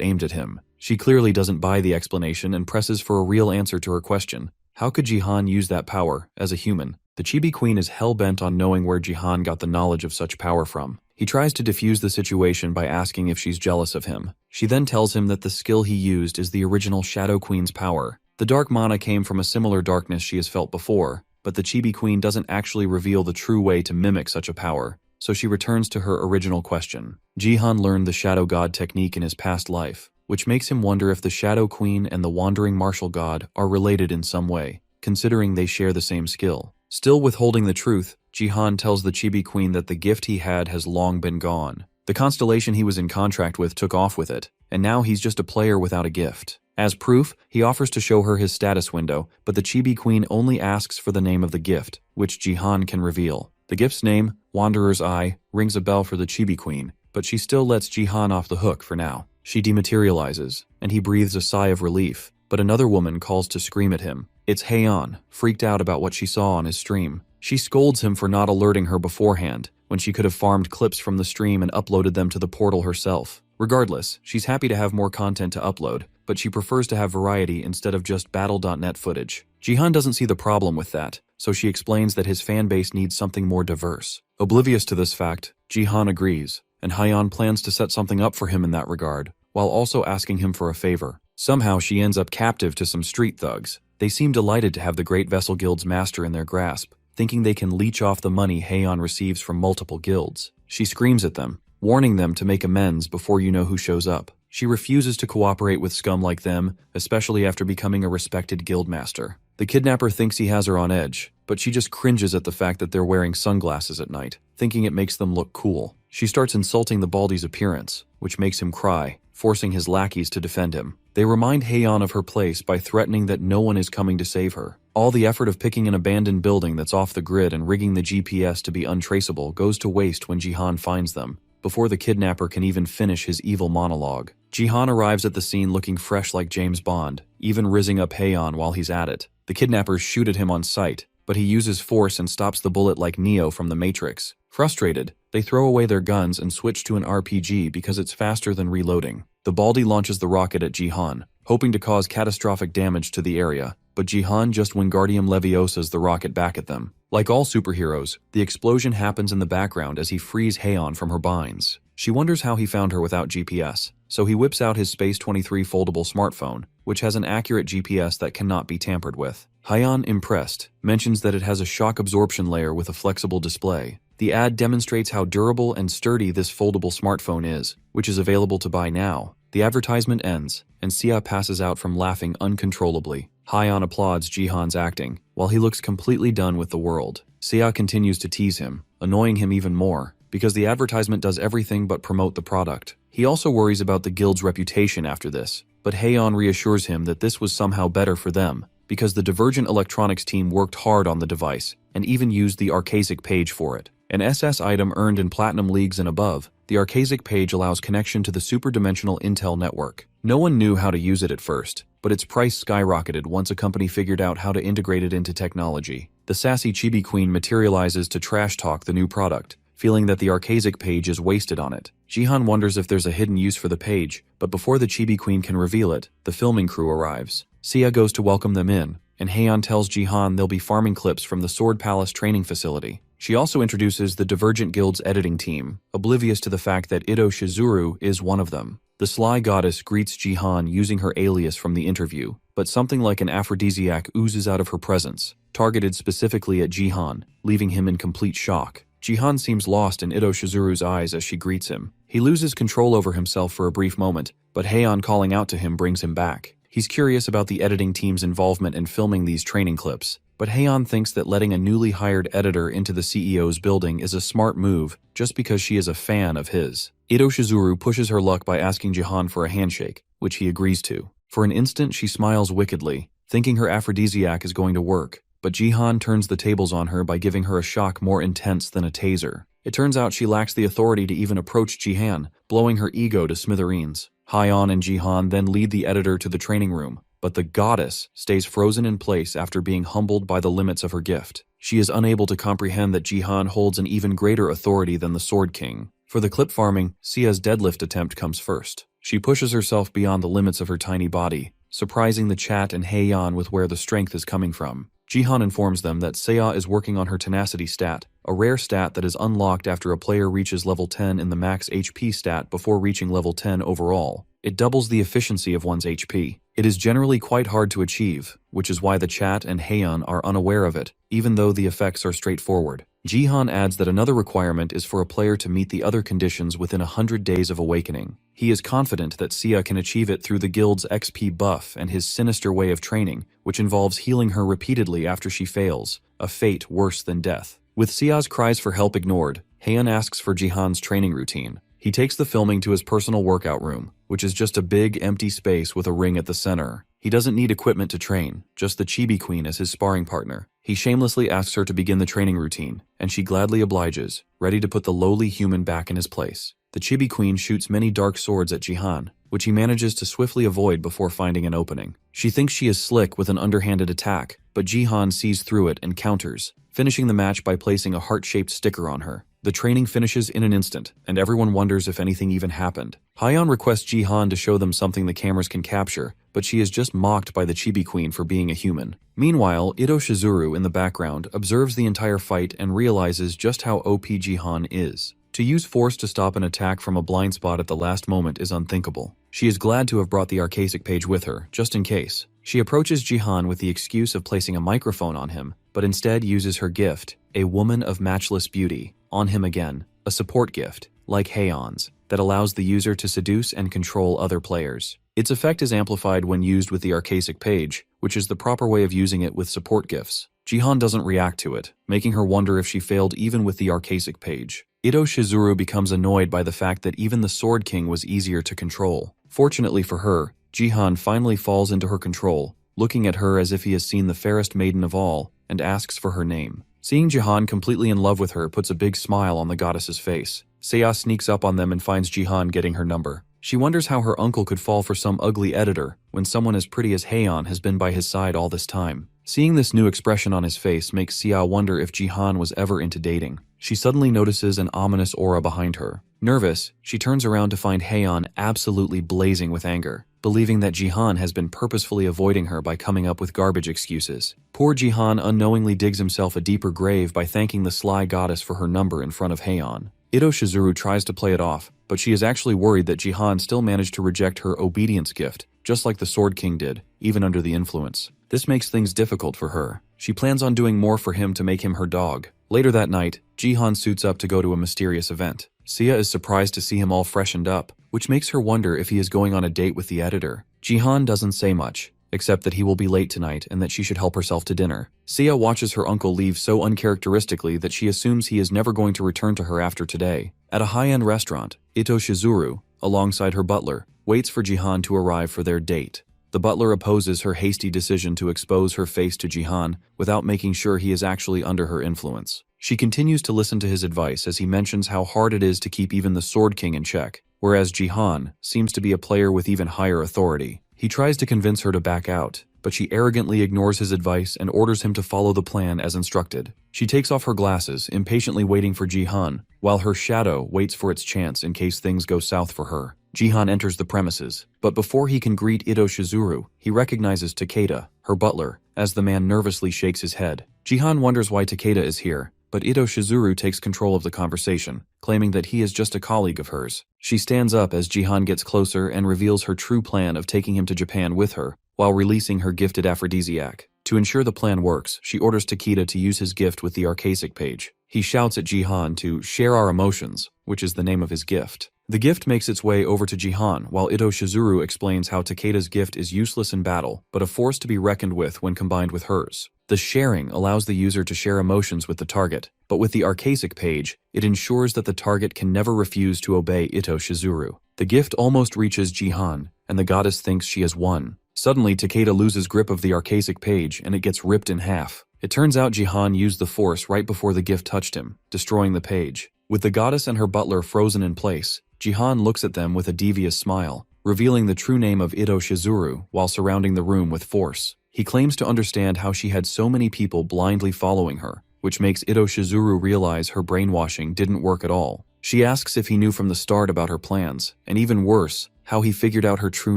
aimed at him. She clearly doesn't buy the explanation and presses for a real answer to her question. How could Jihan use that power, as a human? The Chibi Queen is hell-bent on knowing where Jihan got the knowledge of such power from. He tries to defuse the situation by asking if she's jealous of him. She then tells him that the skill he used is the original Shadow Queen's power. The dark mana came from a similar darkness she has felt before, but the Chibi Queen doesn't actually reveal the true way to mimic such a power, so she returns to her original question. Jihan learned the Shadow God technique in his past life, which makes him wonder if the Shadow Queen and the Wandering Martial God are related in some way, considering they share the same skill. Still withholding the truth, Jihan tells the Chibi Queen that the gift he had has long been gone. The constellation he was in contract with took off with it, and now he's just a player without a gift. As proof, he offers to show her his status window, but the Chibi Queen only asks for the name of the gift, which Jihan can reveal. The gift's name, Wanderer's Eye, rings a bell for the Chibi Queen, but she still lets Jihan off the hook for now. She dematerializes, and he breathes a sigh of relief, but another woman calls to scream at him. It's Heian, freaked out about what she saw on his stream. She scolds him for not alerting her beforehand, when she could have farmed clips from the stream and uploaded them to the portal herself. Regardless, she's happy to have more content to upload, but she prefers to have variety instead of just Battle.net footage. Jihan doesn't see the problem with that, so she explains that his fanbase needs something more diverse. Oblivious to this fact, Jihan agrees, and Heian plans to set something up for him in that regard, while also asking him for a favor. Somehow she ends up captive to some street thugs. They seem delighted to have the Great Vessel Guild's master in their grasp, thinking they can leech off the money Heian receives from multiple guilds. She screams at them, warning them to make amends before you know who shows up. She refuses to cooperate with scum like them, especially after becoming a respected guildmaster. The kidnapper thinks he has her on edge, but she just cringes at the fact that they're wearing sunglasses at night, thinking it makes them look cool. She starts insulting the Baldy's appearance, which makes him cry, forcing his lackeys to defend him. They remind Heian of her place by threatening that no one is coming to save her. All the effort of picking an abandoned building that's off the grid and rigging the GPS to be untraceable goes to waste when Jihan finds them, before the kidnapper can even finish his evil monologue. Jihan arrives at the scene looking fresh like James Bond, even rizzing up Heian while he's at it. The kidnappers shoot at him on sight, but he uses force and stops the bullet like Neo from the Matrix. Frustrated, they throw away their guns and switch to an RPG because it's faster than reloading. The Baldy launches the rocket at Jihan, hoping to cause catastrophic damage to the area, but Jihan just Wingardium Leviosas the rocket back at them. Like all superheroes, the explosion happens in the background as he frees Heian from her binds. She wonders how he found her without GPS, so he whips out his Space 23 foldable smartphone, which has an accurate GPS that cannot be tampered with. Heian, impressed, mentions that it has a shock absorption layer with a flexible display. The ad demonstrates how durable and sturdy this foldable smartphone is, which is available to buy now. The advertisement ends, and Sia passes out from laughing uncontrollably. Heian applauds Jihan's acting, while he looks completely done with the world. Sia continues to tease him, annoying him even more, because the advertisement does everything but promote the product. He also worries about the guild's reputation after this, but Heian reassures him that this was somehow better for them, because the Divergent Electronics team worked hard on the device, and even used the Arcasic page for it. An SS item earned in Platinum Leagues and above, the Arcasic page allows connection to the superdimensional Intel network. No one knew how to use it at first, but its price skyrocketed once a company figured out how to integrate it into technology. The sassy Chibi Queen materializes to trash talk the new product, feeling that the archaic page is wasted on it. Jihan wonders if there's a hidden use for the page, but before the Chibi Queen can reveal it, the filming crew arrives. Sia goes to welcome them in, and Heian tells Jihan they'll be farming clips from the Sword Palace training facility. She also introduces the Divergent Guild's editing team, oblivious to the fact that Ito Shizuru is one of them. The sly goddess greets Jihan using her alias from the interview, but something like an aphrodisiac oozes out of her presence, targeted specifically at Jihan, leaving him in complete shock. Jihan seems lost in Ito Shizuru's eyes as she greets him. He loses control over himself for a brief moment, but Heian calling out to him brings him back. He's curious about the editing team's involvement in filming these training clips, but Heian thinks that letting a newly hired editor into the CEO's building is a smart move just because she is a fan of his. Ito Shizuru pushes her luck by asking Jihan for a handshake, which he agrees to. For an instant, she smiles wickedly, thinking her aphrodisiac is going to work, but Jihan turns the tables on her by giving her a shock more intense than a taser. It turns out she lacks the authority to even approach Jihan, blowing her ego to smithereens. Heian and Jihan then lead the editor to the training room, but the goddess stays frozen in place after being humbled by the limits of her gift. She is unable to comprehend that Jihan holds an even greater authority than the Sword King. For the clip farming, Sia's deadlift attempt comes first. She pushes herself beyond the limits of her tiny body, surprising the chat and Heian with where the strength is coming from. Jihan informs them that Seiya is working on her tenacity stat, a rare stat that is unlocked after a player reaches level 10 in the max HP stat before reaching level 10 overall. It doubles the efficiency of one's HP. It is generally quite hard to achieve, which is why the chat and Heian are unaware of it, even though the effects are straightforward. Jihan adds that another requirement is for a player to meet the other conditions within 100 days of awakening. He is confident that Sia can achieve it through the guild's XP buff and his sinister way of training, which involves healing her repeatedly after she fails, a fate worse than death. With Sia's cries for help ignored, Heian asks for Jihan's training routine. He takes the filming to his personal workout room, which is just a big, empty space with a ring at the center. He doesn't need equipment to train, just the Chibi Queen as his sparring partner. He shamelessly asks her to begin the training routine, and she gladly obliges, ready to put the lowly human back in his place. The Chibi Queen shoots many dark swords at Jihan, which he manages to swiftly avoid before finding an opening. She thinks she is slick with an underhanded attack, but Jihan sees through it and counters, finishing the match by placing a heart-shaped sticker on her. The training finishes in an instant, and everyone wonders if anything even happened. Heian requests Jihan to show them something the cameras can capture, but she is just mocked by the Chibi Queen for being a human. Meanwhile, Ito Shizuru in the background observes the entire fight and realizes just how OP Jihan is. To use force to stop an attack from a blind spot at the last moment is unthinkable. She is glad to have brought the archaic page with her, just in case. She approaches Jihan with the excuse of placing a microphone on him, but instead uses her gift, a woman of matchless beauty, on him again, a support gift, like Heian's, that allows the user to seduce and control other players. Its effect is amplified when used with the archaic page, which is the proper way of using it with support gifts. Jihan doesn't react to it, making her wonder if she failed even with the archaic page. Ito Shizuru becomes annoyed by the fact that even the Sword King was easier to control. Fortunately for her, Jihan finally falls into her control, looking at her as if he has seen the fairest maiden of all, and asks for her name. Seeing Jihan completely in love with her puts a big smile on the goddess's face. Seiya sneaks up on them and finds Jihan getting her number. She wonders how her uncle could fall for some ugly editor when someone as pretty as Heian has been by his side all this time. Seeing this new expression on his face makes Seiya wonder if Jihan was ever into dating. She suddenly notices an ominous aura behind her. Nervous, she turns around to find Heian absolutely blazing with anger, believing that Jihan has been purposefully avoiding her by coming up with garbage excuses. Poor Jihan unknowingly digs himself a deeper grave by thanking the sly goddess for her number in front of Heian. Ito Shizuru tries to play it off, but she is actually worried that Jihan still managed to reject her obedience gift, just like the Sword King did, even under the influence. This makes things difficult for her. She plans on doing more for him to make him her dog. Later that night, Jihan suits up to go to a mysterious event. Sia is surprised to see him all freshened up, which makes her wonder if he is going on a date with the editor. Jihan doesn't say much, except that he will be late tonight and that she should help herself to dinner. Sia watches her uncle leave so uncharacteristically that she assumes he is never going to return to her after today. At a high-end restaurant, Ito Shizuru, alongside her butler, waits for Jihan to arrive for their date. The butler opposes her hasty decision to expose her face to Jihan without making sure he is actually under her influence. She continues to listen to his advice as he mentions how hard it is to keep even the Sword King in check, whereas Jihan seems to be a player with even higher authority. He tries to convince her to back out, but she arrogantly ignores his advice and orders him to follow the plan as instructed. She takes off her glasses, impatiently waiting for Jihan, while her shadow waits for its chance in case things go south for her. Jihan enters the premises, but before he can greet Ito Shizuru, he recognizes Takeda, her butler, as the man nervously shakes his head. Jihan wonders why Takeda is here, but Ito Shizuru takes control of the conversation, claiming that he is just a colleague of hers. She stands up as Jihan gets closer and reveals her true plan of taking him to Japan with her, while releasing her gifted aphrodisiac. To ensure the plan works, she orders Takeda to use his gift with the archaic page. He shouts at Jihan to share our emotions, which is the name of his gift. The gift makes its way over to Jihan, while Ito Shizuru explains how Takeda's gift is useless in battle, but a force to be reckoned with when combined with hers. The sharing allows the user to share emotions with the target, but with the archaic page, it ensures that the target can never refuse to obey Ito Shizuru. The gift almost reaches Jihan, and the goddess thinks she has won. Suddenly, Takeda loses grip of the archaic page, and it gets ripped in half. It turns out Jihan used the force right before the gift touched him, destroying the page. With the goddess and her butler frozen in place, Jihan looks at them with a devious smile, revealing the true name of Ito Shizuru while surrounding the room with force. He claims to understand how she had so many people blindly following her, which makes Ito Shizuru realize her brainwashing didn't work at all. She asks if he knew from the start about her plans, and even worse, how he figured out her true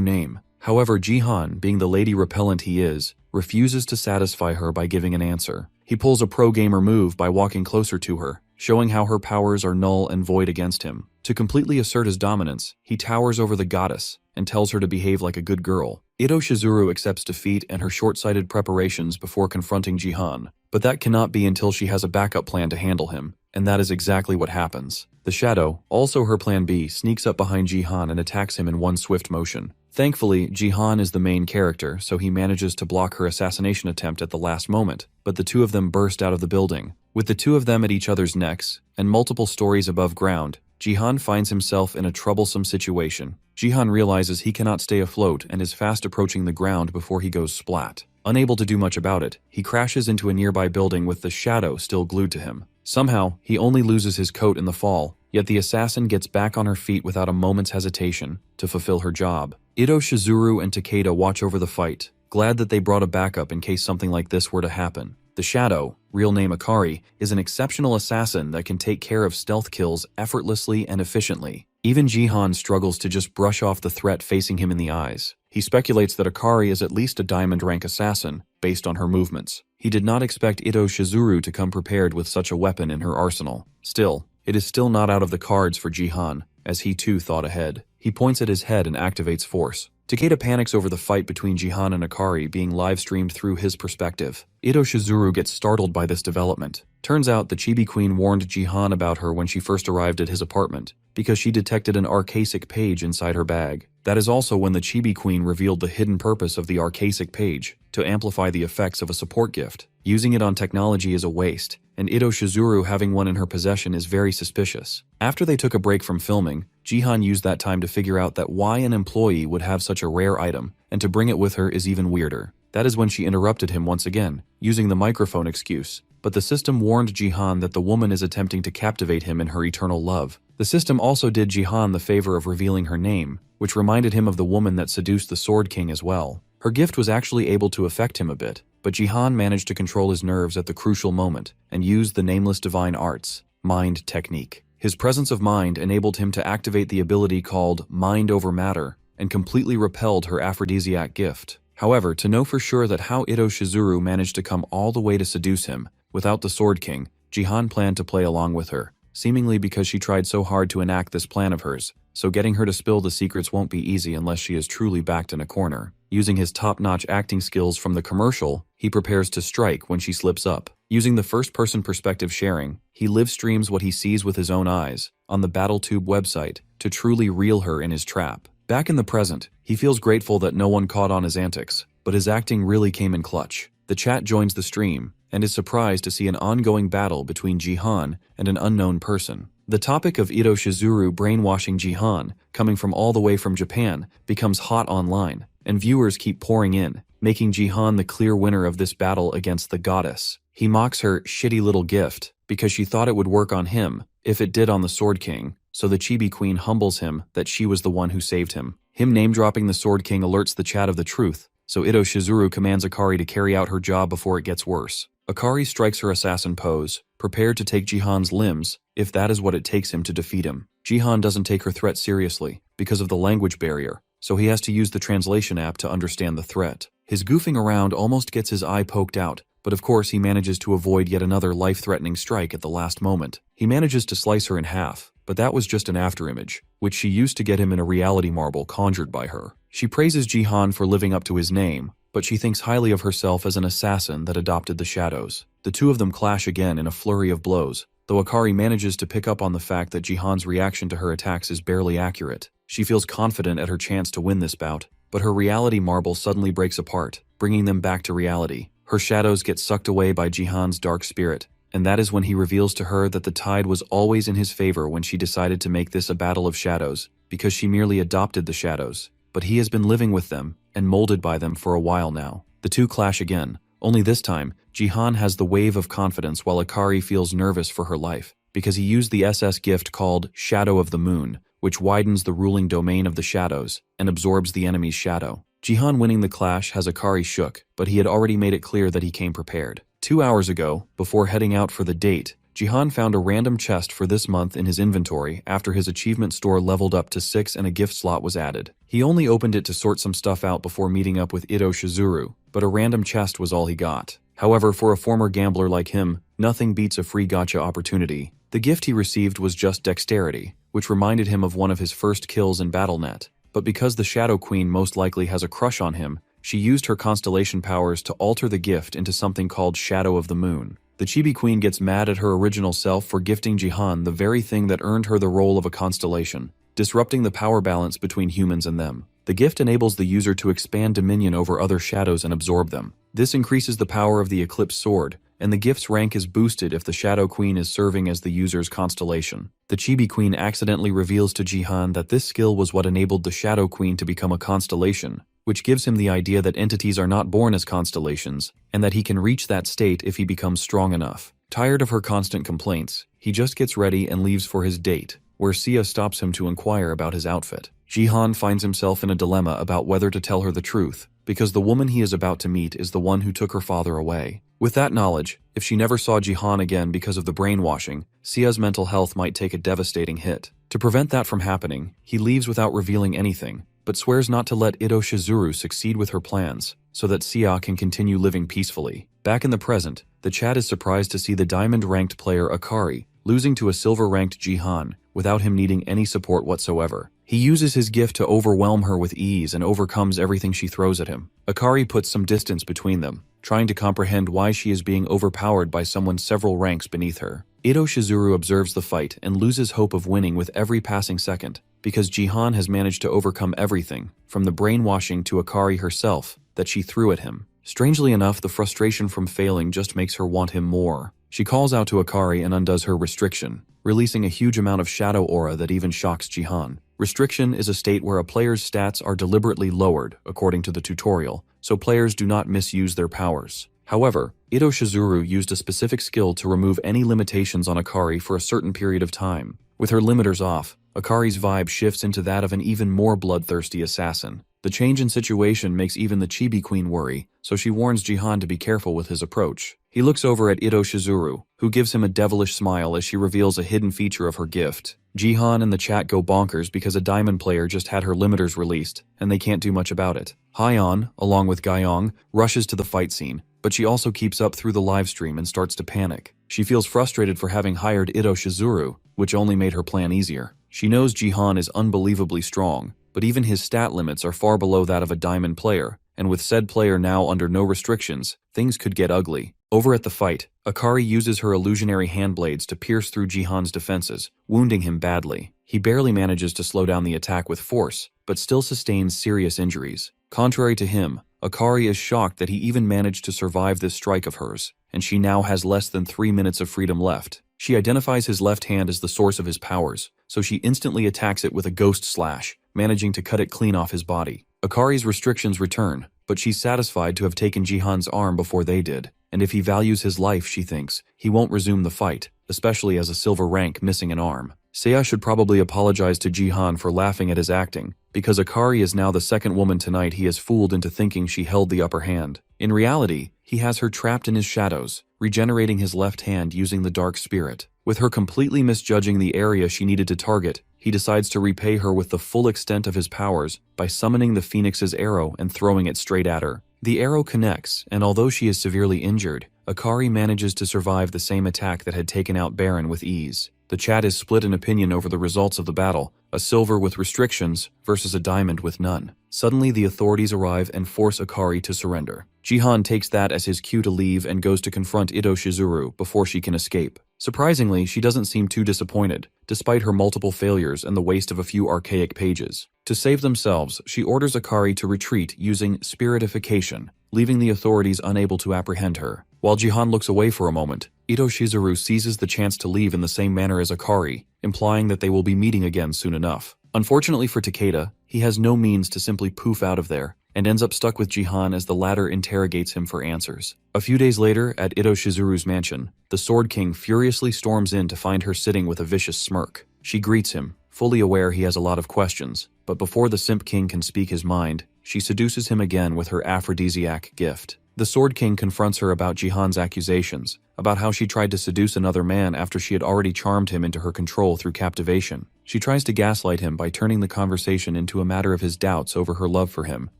name. However, Jihan, being the lady repellent he is, refuses to satisfy her by giving an answer. He pulls a pro-gamer move by walking closer to her, showing how her powers are null and void against him. To completely assert his dominance, he towers over the goddess and tells her to behave like a good girl. Ito Shizuru accepts defeat and her short-sighted preparations before confronting Jihan, but that cannot be until she has a backup plan to handle him, and that is exactly what happens. The Shadow, also her plan B, sneaks up behind Jihan and attacks him in one swift motion. Thankfully, Jihan is the main character, so he manages to block her assassination attempt at the last moment, but the two of them burst out of the building. With the two of them at each other's necks, and multiple stories above ground, Jihan finds himself in a troublesome situation. Jihan realizes he cannot stay afloat and is fast approaching the ground before he goes splat. Unable to do much about it, he crashes into a nearby building with the Shadow still glued to him. Somehow, he only loses his coat in the fall, yet the assassin gets back on her feet without a moment's hesitation to fulfill her job. Ito Shizuru and Takeda watch over the fight, glad that they brought a backup in case something like this were to happen. The Shadow, real name Akari, is an exceptional assassin that can take care of stealth kills effortlessly and efficiently. Even Jihan struggles to just brush off the threat facing him in the eyes. He speculates that Akari is at least a diamond rank assassin, based on her movements. He did not expect Ito Shizuru to come prepared with such a weapon in her arsenal. Still, it is still not out of the cards for Jihan, as he too thought ahead. He points at his head and activates force. Takeda panics over the fight between Jihan and Akari being live-streamed through his perspective. Ito Shizuru gets startled by this development. Turns out the Chibi Queen warned Jihan about her when she first arrived at his apartment, because she detected an archaic page inside her bag. That is also when the Chibi Queen revealed the hidden purpose of the archaic page, to amplify the effects of a support gift. Using it on technology is a waste, and Ito Shizuru having one in her possession is very suspicious. After they took a break from filming, Jihan used that time to figure out that why an employee would have such a rare item, and to bring it with her is even weirder. That is when she interrupted him once again, using the microphone excuse. But the system warned Jihan that the woman is attempting to captivate him in her eternal love. The system also did Jihan the favor of revealing her name, which reminded him of the woman that seduced the Sword King as well. Her gift was actually able to affect him a bit, but Jihan managed to control his nerves at the crucial moment and used the nameless divine arts, mind technique. His presence of mind enabled him to activate the ability called mind over matter and completely repelled her aphrodisiac gift. However, to know for sure that how Ito Shizuru managed to come all the way to seduce him without the Sword King, Jihan planned to play along with her, seemingly because she tried so hard to enact this plan of hers, so getting her to spill the secrets won't be easy unless she is truly backed in a corner. Using his top-notch acting skills from the commercial, he prepares to strike when she slips up. Using the first-person perspective sharing, he live-streams what he sees with his own eyes on the BattleTube website to truly reel her in his trap. Back in the present, he feels grateful that no one caught on his antics, but his acting really came in clutch. The chat joins the stream and is surprised to see an ongoing battle between Jihan and an unknown person. The topic of Ito Shizuru brainwashing Jihan, coming from all the way from Japan, becomes hot online, and viewers keep pouring in, making Jihan the clear winner of this battle against the goddess. He mocks her shitty little gift because she thought it would work on him if it did on the Sword King, so the Chibi Queen humbles him that she was the one who saved him. Him name-dropping the Sword King alerts the chat of the truth, so Ito Shizuru commands Akari to carry out her job before it gets worse. Akari strikes her assassin pose, prepared to take Jihan's limbs, if that is what it takes him to defeat him. Jihan doesn't take her threat seriously, because of the language barrier, so he has to use the translation app to understand the threat. His goofing around almost gets his eye poked out, but of course he manages to avoid yet another life-threatening strike at the last moment. He manages to slice her in half, but that was just an afterimage, which she used to get him in a reality marble conjured by her. She praises Jihan for living up to his name, but she thinks highly of herself as an assassin that adopted the shadows. The two of them clash again in a flurry of blows, though Akari manages to pick up on the fact that Jihan's reaction to her attacks is barely accurate. She feels confident at her chance to win this bout, but her reality marble suddenly breaks apart, bringing them back to reality. Her shadows get sucked away by Jihan's dark spirit, and that is when he reveals to her that the tide was always in his favor when she decided to make this a battle of shadows, because she merely adopted the shadows. But he has been living with them, and molded by them for a while now. The two clash again, only this time, Jihan has the wave of confidence while Akari feels nervous for her life, because he used the SS gift called Shadow of the Moon, which widens the ruling domain of the shadows, and absorbs the enemy's shadow. Jihan winning the clash has Akari shook, but he had already made it clear that he came prepared. 2 hours ago, before heading out for the date, Jihan found a random chest for this month in his inventory after his achievement store leveled up to 6 and a gift slot was added. He only opened it to sort some stuff out before meeting up with Ito Shizuru, but a random chest was all he got. However, for a former gambler like him, nothing beats a free gacha opportunity. The gift he received was just dexterity, which reminded him of one of his first kills in BattleNet. But because the Shadow Queen most likely has a crush on him, she used her constellation powers to alter the gift into something called Shadow of the Moon. The Chibi Queen gets mad at her original self for gifting Jihan the very thing that earned her the role of a constellation, disrupting the power balance between humans and them. The gift enables the user to expand dominion over other shadows and absorb them. This increases the power of the Eclipse Sword, and the gift's rank is boosted if the Shadow Queen is serving as the user's constellation. The Chibi Queen accidentally reveals to Jihan that this skill was what enabled the Shadow Queen to become a constellation, which gives him the idea that entities are not born as constellations, and that he can reach that state if he becomes strong enough. Tired of her constant complaints, he just gets ready and leaves for his date, where Sia stops him to inquire about his outfit. Jihan finds himself in a dilemma about whether to tell her the truth, because the woman he is about to meet is the one who took her father away. With that knowledge, if she never saw Jihan again because of the brainwashing, Sia's mental health might take a devastating hit. To prevent that from happening, he leaves without revealing anything, but swears not to let Ito Shizuru succeed with her plans, so that Sia can continue living peacefully. Back in the present, the chat is surprised to see the diamond-ranked player Akari losing to a silver-ranked Jihan without him needing any support whatsoever. He uses his gift to overwhelm her with ease and overcomes everything she throws at him. Akari puts some distance between them, trying to comprehend why she is being overpowered by someone several ranks beneath her. Ito Shizuru observes the fight and loses hope of winning with every passing second, because Jihan has managed to overcome everything, from the brainwashing to Akari herself, that she threw at him. Strangely enough, the frustration from failing just makes her want him more. She calls out to Akari and undoes her restriction, releasing a huge amount of shadow aura that even shocks Jihan. Restriction is a state where a player's stats are deliberately lowered, according to the tutorial, so players do not misuse their powers. However, Ito Shizuru used a specific skill to remove any limitations on Akari for a certain period of time. With her limiters off, Akari's vibe shifts into that of an even more bloodthirsty assassin. The change in situation makes even the Chibi Queen worry, so she warns Jihan to be careful with his approach. He looks over at Ito Shizuru, who gives him a devilish smile as she reveals a hidden feature of her gift. Jihan and the chat go bonkers because a diamond player just had her limiters released, and they can't do much about it. Hyeon, along with Gyeong, rushes to the fight scene, but she also keeps up through the livestream and starts to panic. She feels frustrated for having hired Ito Shizuru, which only made her plan easier. She knows Jihan is unbelievably strong, but even his stat limits are far below that of a diamond player, and with said player now under no restrictions, things could get ugly. Over at the fight, Akari uses her illusionary handblades to pierce through Jihan's defenses, wounding him badly. He barely manages to slow down the attack with force, but still sustains serious injuries. Contrary to him, Akari is shocked that he even managed to survive this strike of hers, and she now has less than 3 minutes of freedom left. She identifies his left hand as the source of his powers, so she instantly attacks it with a ghost slash, managing to cut it clean off his body. Akari's restrictions return, but she's satisfied to have taken Jihan's arm before they did, and if he values his life, she thinks, he won't resume the fight. especially as a silver rank missing an arm. Seiya should probably apologize to Jihan for laughing at his acting, because Akari is now the second woman tonight he has fooled into thinking she held the upper hand. In reality, he has her trapped in his shadows, regenerating his left hand using the dark spirit. With her completely misjudging the area she needed to target, he decides to repay her with the full extent of his powers by summoning the Phoenix's arrow and throwing it straight at her. The arrow connects, and although she is severely injured, Akari manages to survive the same attack that had taken out Baron with ease. The chat is split in opinion over the results of the battle, a silver with restrictions versus a diamond with none. Suddenly the authorities arrive and force Akari to surrender. Jihan takes that as his cue to leave and goes to confront Ito Shizuru before she can escape. Surprisingly, she doesn't seem too disappointed, despite her multiple failures and the waste of a few archaic pages. To save themselves, she orders Akari to retreat using spiritification, leaving the authorities unable to apprehend her. While Jihan looks away for a moment, Ito Shizuru seizes the chance to leave in the same manner as Akari, implying that they will be meeting again soon enough. Unfortunately for Takeda, he has no means to simply poof out of there, and ends up stuck with Jihan as the latter interrogates him for answers. A few days later, at Ito Shizuru's mansion, the Sword King furiously storms in to find her sitting with a vicious smirk. She greets him, fully aware he has a lot of questions, but before the Simp King can speak his mind, she seduces him again with her aphrodisiac gift. The Sword King confronts her about Jihan's accusations, about how she tried to seduce another man after she had already charmed him into her control through captivation. She tries to gaslight him by turning the conversation into a matter of his doubts over her love for him,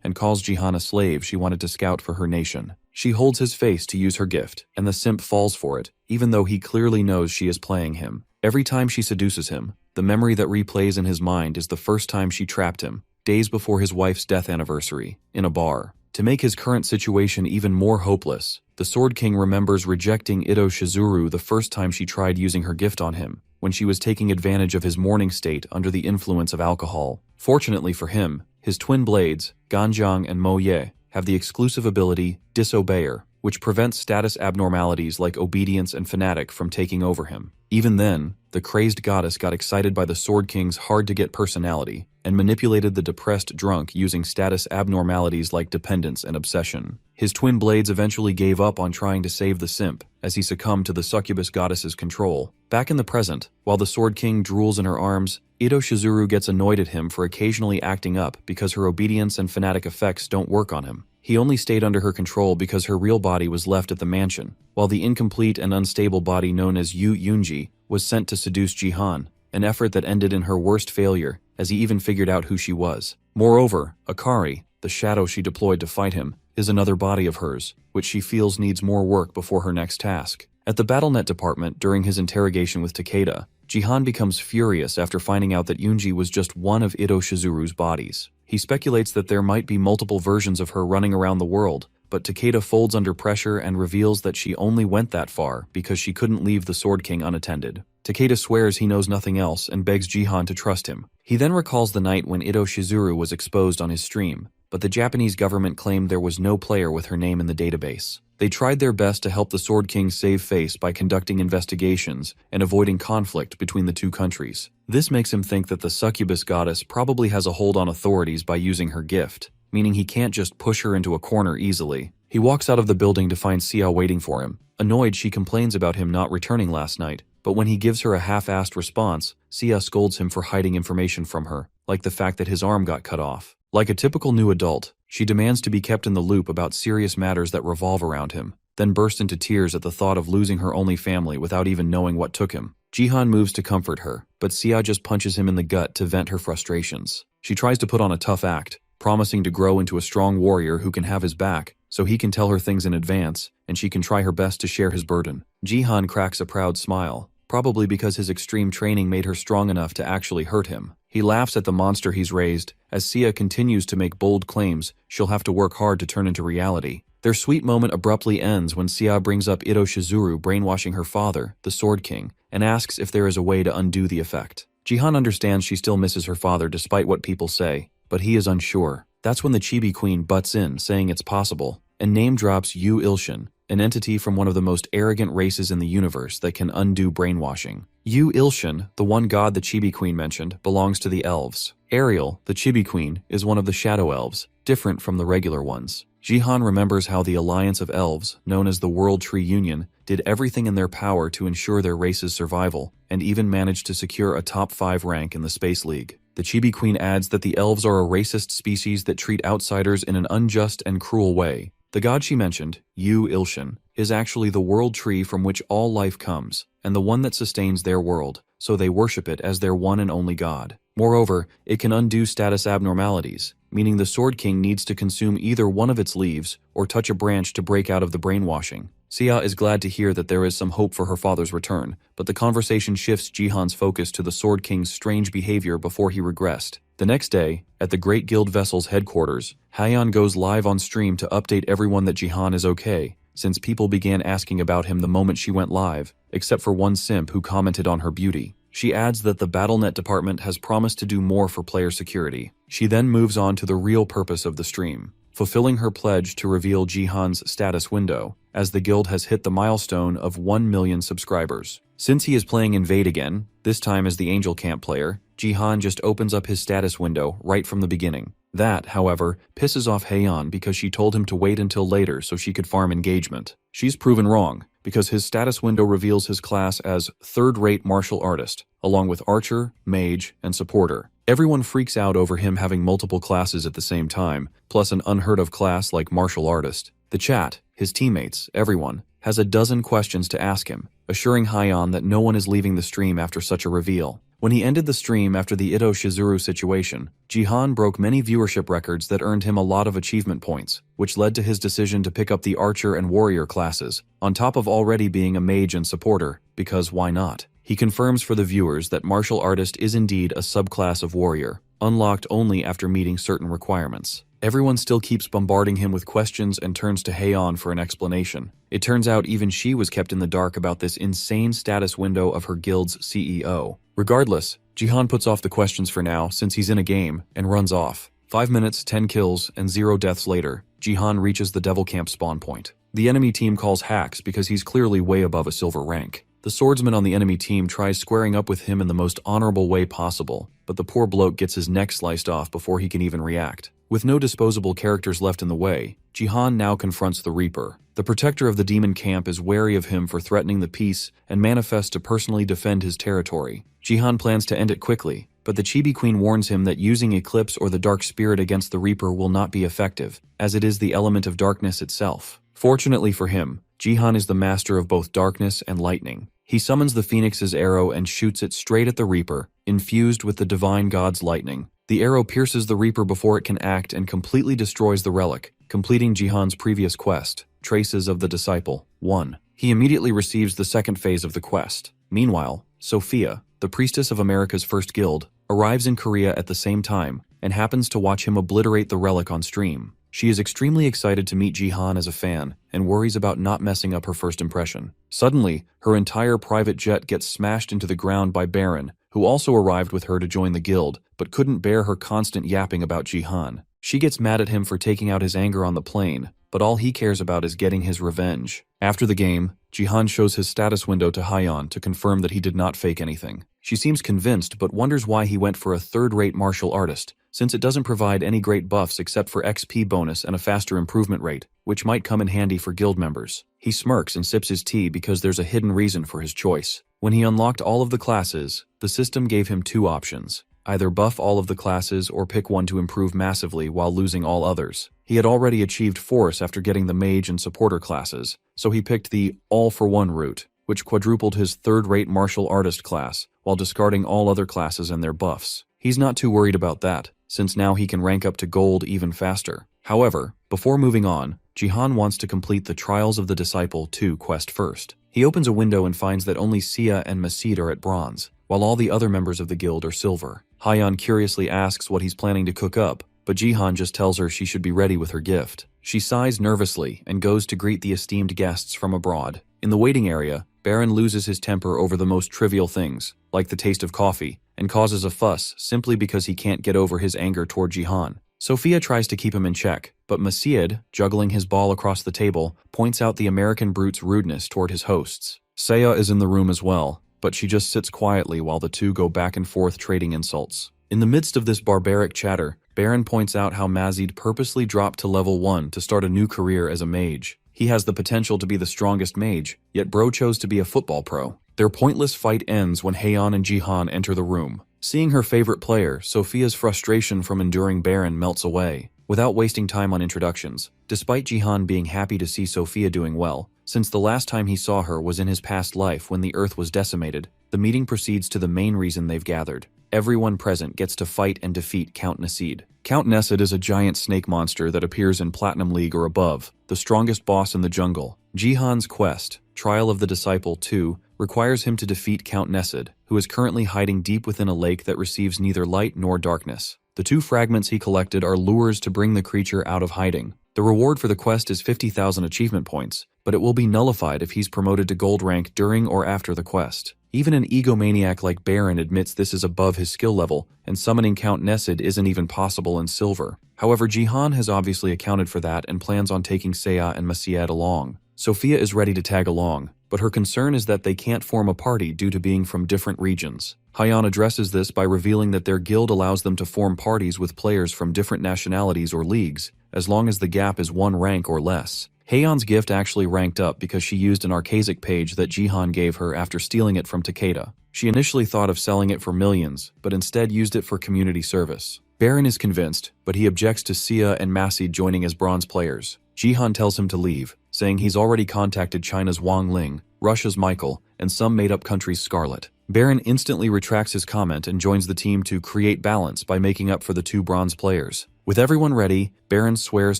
and calls Jihan a slave she wanted to scout for her nation. She holds his face to use her gift, and the simp falls for it, even though he clearly knows she is playing him. Every time she seduces him, the memory that replays in his mind is the first time she trapped him, days before his wife's death anniversary, in a bar. To make his current situation even more hopeless, the Sword King remembers rejecting Ito Shizuru the first time she tried using her gift on him, when she was taking advantage of his morning state under the influence of alcohol. Fortunately for him, his twin blades, Ganjiang and Mo Ye, have the exclusive ability Disobeyer, which prevents status abnormalities like obedience and fanatic from taking over him. Even then, the crazed goddess got excited by the Sword King's hard-to-get personality and manipulated the depressed drunk using status abnormalities like dependence and obsession. His twin blades eventually gave up on trying to save the simp as he succumbed to the succubus goddess's control. Back in the present, while the Sword King drools in her arms, Ito Shizuru gets annoyed at him for occasionally acting up because her obedience and fanatic effects don't work on him. He only stayed under her control because her real body was left at the mansion, while the incomplete and unstable body known as Yu Yunji was sent to seduce Jihan, an effort that ended in her worst failure, as he even figured out who she was. Moreover, Akari, the shadow she deployed to fight him, is another body of hers, which she feels needs more work before her next task. At the BattleNet department during his interrogation with Takeda, Jihan becomes furious after finding out that Yunji was just one of Ito Shizuru's bodies. He speculates that there might be multiple versions of her running around the world, but Takeda folds under pressure and reveals that she only went that far because she couldn't leave the Sword King unattended. Takeda swears he knows nothing else and begs Jihan to trust him. He then recalls the night when Ito Shizuru was exposed on his stream, but the Japanese government claimed there was no player with her name in the database. They tried their best to help the Sword King save face by conducting investigations and avoiding conflict between the two countries. This makes him think that the succubus goddess probably has a hold on authorities by using her gift, meaning he can't just push her into a corner easily. He walks out of the building to find Sia waiting for him. Annoyed, she complains about him not returning last night, but when he gives her a half-assed response, Sia scolds him for hiding information from her, like the fact that his arm got cut off. Like a typical new adult, she demands to be kept in the loop about serious matters that revolve around him, then bursts into tears at the thought of losing her only family without even knowing what took him. Jihan moves to comfort her, but Sia just punches him in the gut to vent her frustrations. She tries to put on a tough act, promising to grow into a strong warrior who can have his back, so he can tell her things in advance, and she can try her best to share his burden. Jihan cracks a proud smile, probably because his extreme training made her strong enough to actually hurt him. He laughs at the monster he's raised, as Sia continues to make bold claims she'll have to work hard to turn into reality. Their sweet moment abruptly ends when Sia brings up Ito Shizuru brainwashing her father, the Sword King, and asks if there is a way to undo the effect. Jihan understands she still misses her father despite what people say, but he is unsure. That's when the Chibi Queen butts in, saying it's possible, and name drops Yu Ilshin, an entity from one of the most arrogant races in the universe that can undo brainwashing. Yu Ilshin, the one god the Chibi Queen mentioned, belongs to the elves. Ariel, the Chibi Queen, is one of the Shadow Elves, different from the regular ones. Jihan remembers how the Alliance of Elves, known as the World Tree Union, did everything in their power to ensure their race's survival, and even managed to secure a top 5 rank in the Space League. The Chibi Queen adds that the elves are a racist species that treat outsiders in an unjust and cruel way. The god she mentioned, Ilshin, is actually the world tree from which all life comes, and the one that sustains their world, so they worship it as their one and only god. Moreover, it can undo status abnormalities, meaning the Sword King needs to consume either one of its leaves or touch a branch to break out of the brainwashing. Sia is glad to hear that there is some hope for her father's return, but the conversation shifts Jihan's focus to the Sword King's strange behavior before he regressed. The next day, at the Great Guild Vessel's headquarters, Hyeon goes live on stream to update everyone that Jihan is okay, since people began asking about him the moment she went live, except for one simp who commented on her beauty. She adds that the BattleNet department has promised to do more for player security. She then moves on to the real purpose of the stream, fulfilling her pledge to reveal Jihan's status window, as the guild has hit the milestone of 1 million subscribers. Since he is playing Invade again, this time as the Angel Camp player, Jihan just opens up his status window right from the beginning. That, however, pisses off Haeyeon because she told him to wait until later so she could farm engagement. She's proven wrong, because his status window reveals his class as third-rate martial artist, along with archer, mage, and supporter. Everyone freaks out over him having multiple classes at the same time, plus an unheard-of class like martial artist. The chat, his teammates, everyone, has a dozen questions to ask him, assuring Haeyeon that no one is leaving the stream after such a reveal. When he ended the stream after the Ito Shizuru situation, Jihan broke many viewership records that earned him a lot of achievement points, which led to his decision to pick up the archer and warrior classes, on top of already being a mage and supporter, because why not? He confirms for the viewers that martial artist is indeed a subclass of warrior, unlocked only after meeting certain requirements. Everyone still keeps bombarding him with questions and turns to Haeyeon for an explanation. It turns out even she was kept in the dark about this insane status window of her guild's CEO. Regardless, Jihan puts off the questions for now since he's in a game and runs off. 5 minutes, 10 kills, and 0 deaths later, Jihan reaches the Devil Camp spawn point. The enemy team calls hacks because he's clearly way above a silver rank. The swordsman on the enemy team tries squaring up with him in the most honorable way possible, but the poor bloke gets his neck sliced off before he can even react. With no disposable characters left in the way, Jihan now confronts the Reaper. The protector of the demon camp is wary of him for threatening the peace and manifests to personally defend his territory. Jihan plans to end it quickly, but the Chibi Queen warns him that using Eclipse or the Dark Spirit against the Reaper will not be effective, as it is the element of darkness itself. Fortunately for him, Jihan is the master of both darkness and lightning. He summons the Phoenix's arrow and shoots it straight at the Reaper, infused with the divine god's lightning. The arrow pierces the Reaper before it can act and completely destroys the relic, completing Jihan's previous quest, Traces of the Disciple 1. He immediately receives the second phase of the quest. Meanwhile, Sophia, the priestess of America's first guild, arrives in Korea at the same time and happens to watch him obliterate the relic on stream. She is extremely excited to meet Jihan as a fan and worries about not messing up her first impression. Suddenly, her entire private jet gets smashed into the ground by Baron, who also arrived with her to join the guild, but couldn't bear her constant yapping about Jihan. She gets mad at him for taking out his anger on the plane, but all he cares about is getting his revenge. After the game, Jihan shows his status window to Haeyeon to confirm that he did not fake anything. She seems convinced but wonders why he went for a third-rate martial artist, since it doesn't provide any great buffs except for XP bonus and a faster improvement rate, which might come in handy for guild members. He smirks and sips his tea because there's a hidden reason for his choice. When he unlocked all of the classes, the system gave him 2 options. Either buff all of the classes or pick one to improve massively while losing all others. He had already achieved Force after getting the Mage and Supporter classes, so he picked the all-for-one route, which quadrupled his third-rate martial artist class, while discarding all other classes and their buffs. He's not too worried about that, since now he can rank up to gold even faster. However, before moving on, Jihan wants to complete the Trials of the Disciple 2 quest first. He opens a window and finds that only Sia and Masid are at bronze, while all the other members of the guild are silver. Haeyeon curiously asks what he's planning to cook up, but Jihan just tells her she should be ready with her gift. She sighs nervously and goes to greet the esteemed guests from abroad. In the waiting area, Baron loses his temper over the most trivial things, like the taste of coffee, and causes a fuss simply because he can't get over his anger toward Jihan. Sophia tries to keep him in check, but Masid, juggling his ball across the table, points out the American brute's rudeness toward his hosts. Saya is in the room as well, but she just sits quietly while the two go back and forth trading insults. In the midst of this barbaric chatter, Baron points out how Mazid purposely dropped to level 1 to start a new career as a mage. He has the potential to be the strongest mage, yet bro chose to be a football pro. Their pointless fight ends when Heian and Jihan enter the room. Seeing her favorite player, Sophia's frustration from enduring Baron melts away. Without wasting time on introductions, despite Jihan being happy to see Sophia doing well, since the last time he saw her was in his past life when the Earth was decimated, the meeting proceeds to the main reason they've gathered. Everyone present gets to fight and defeat Count Nesid. Count Nesid is a giant snake monster that appears in Platinum League or above, the strongest boss in the jungle. Jihan's quest, Trial of the Disciple 2, requires him to defeat Count Nesid, who is currently hiding deep within a lake that receives neither light nor darkness. The 2 fragments he collected are lures to bring the creature out of hiding. The reward for the quest is 50,000 achievement points, but it will be nullified if he's promoted to gold rank during or after the quest. Even an egomaniac like Baron admits this is above his skill level, and summoning Count Nesid isn't even possible in silver. However, Jihan has obviously accounted for that and plans on taking Seiya and Macied along. Sophia is ready to tag along, but her concern is that they can't form a party due to being from different regions. Heian addresses this by revealing that their guild allows them to form parties with players from different nationalities or leagues, as long as the gap is 1 rank or less. Heian's gift actually ranked up because she used an Archaic page that Jihan gave her after stealing it from Takeda. She initially thought of selling it for millions, but instead used it for community service. Baron is convinced, but he objects to Sia and Massey joining as bronze players. Jihan tells him to leave, saying he's already contacted China's Wang Ling, Russia's Michael, and some made-up country's Scarlet. Baron instantly retracts his comment and joins the team to create balance by making up for the 2 bronze players. With everyone ready, Baron swears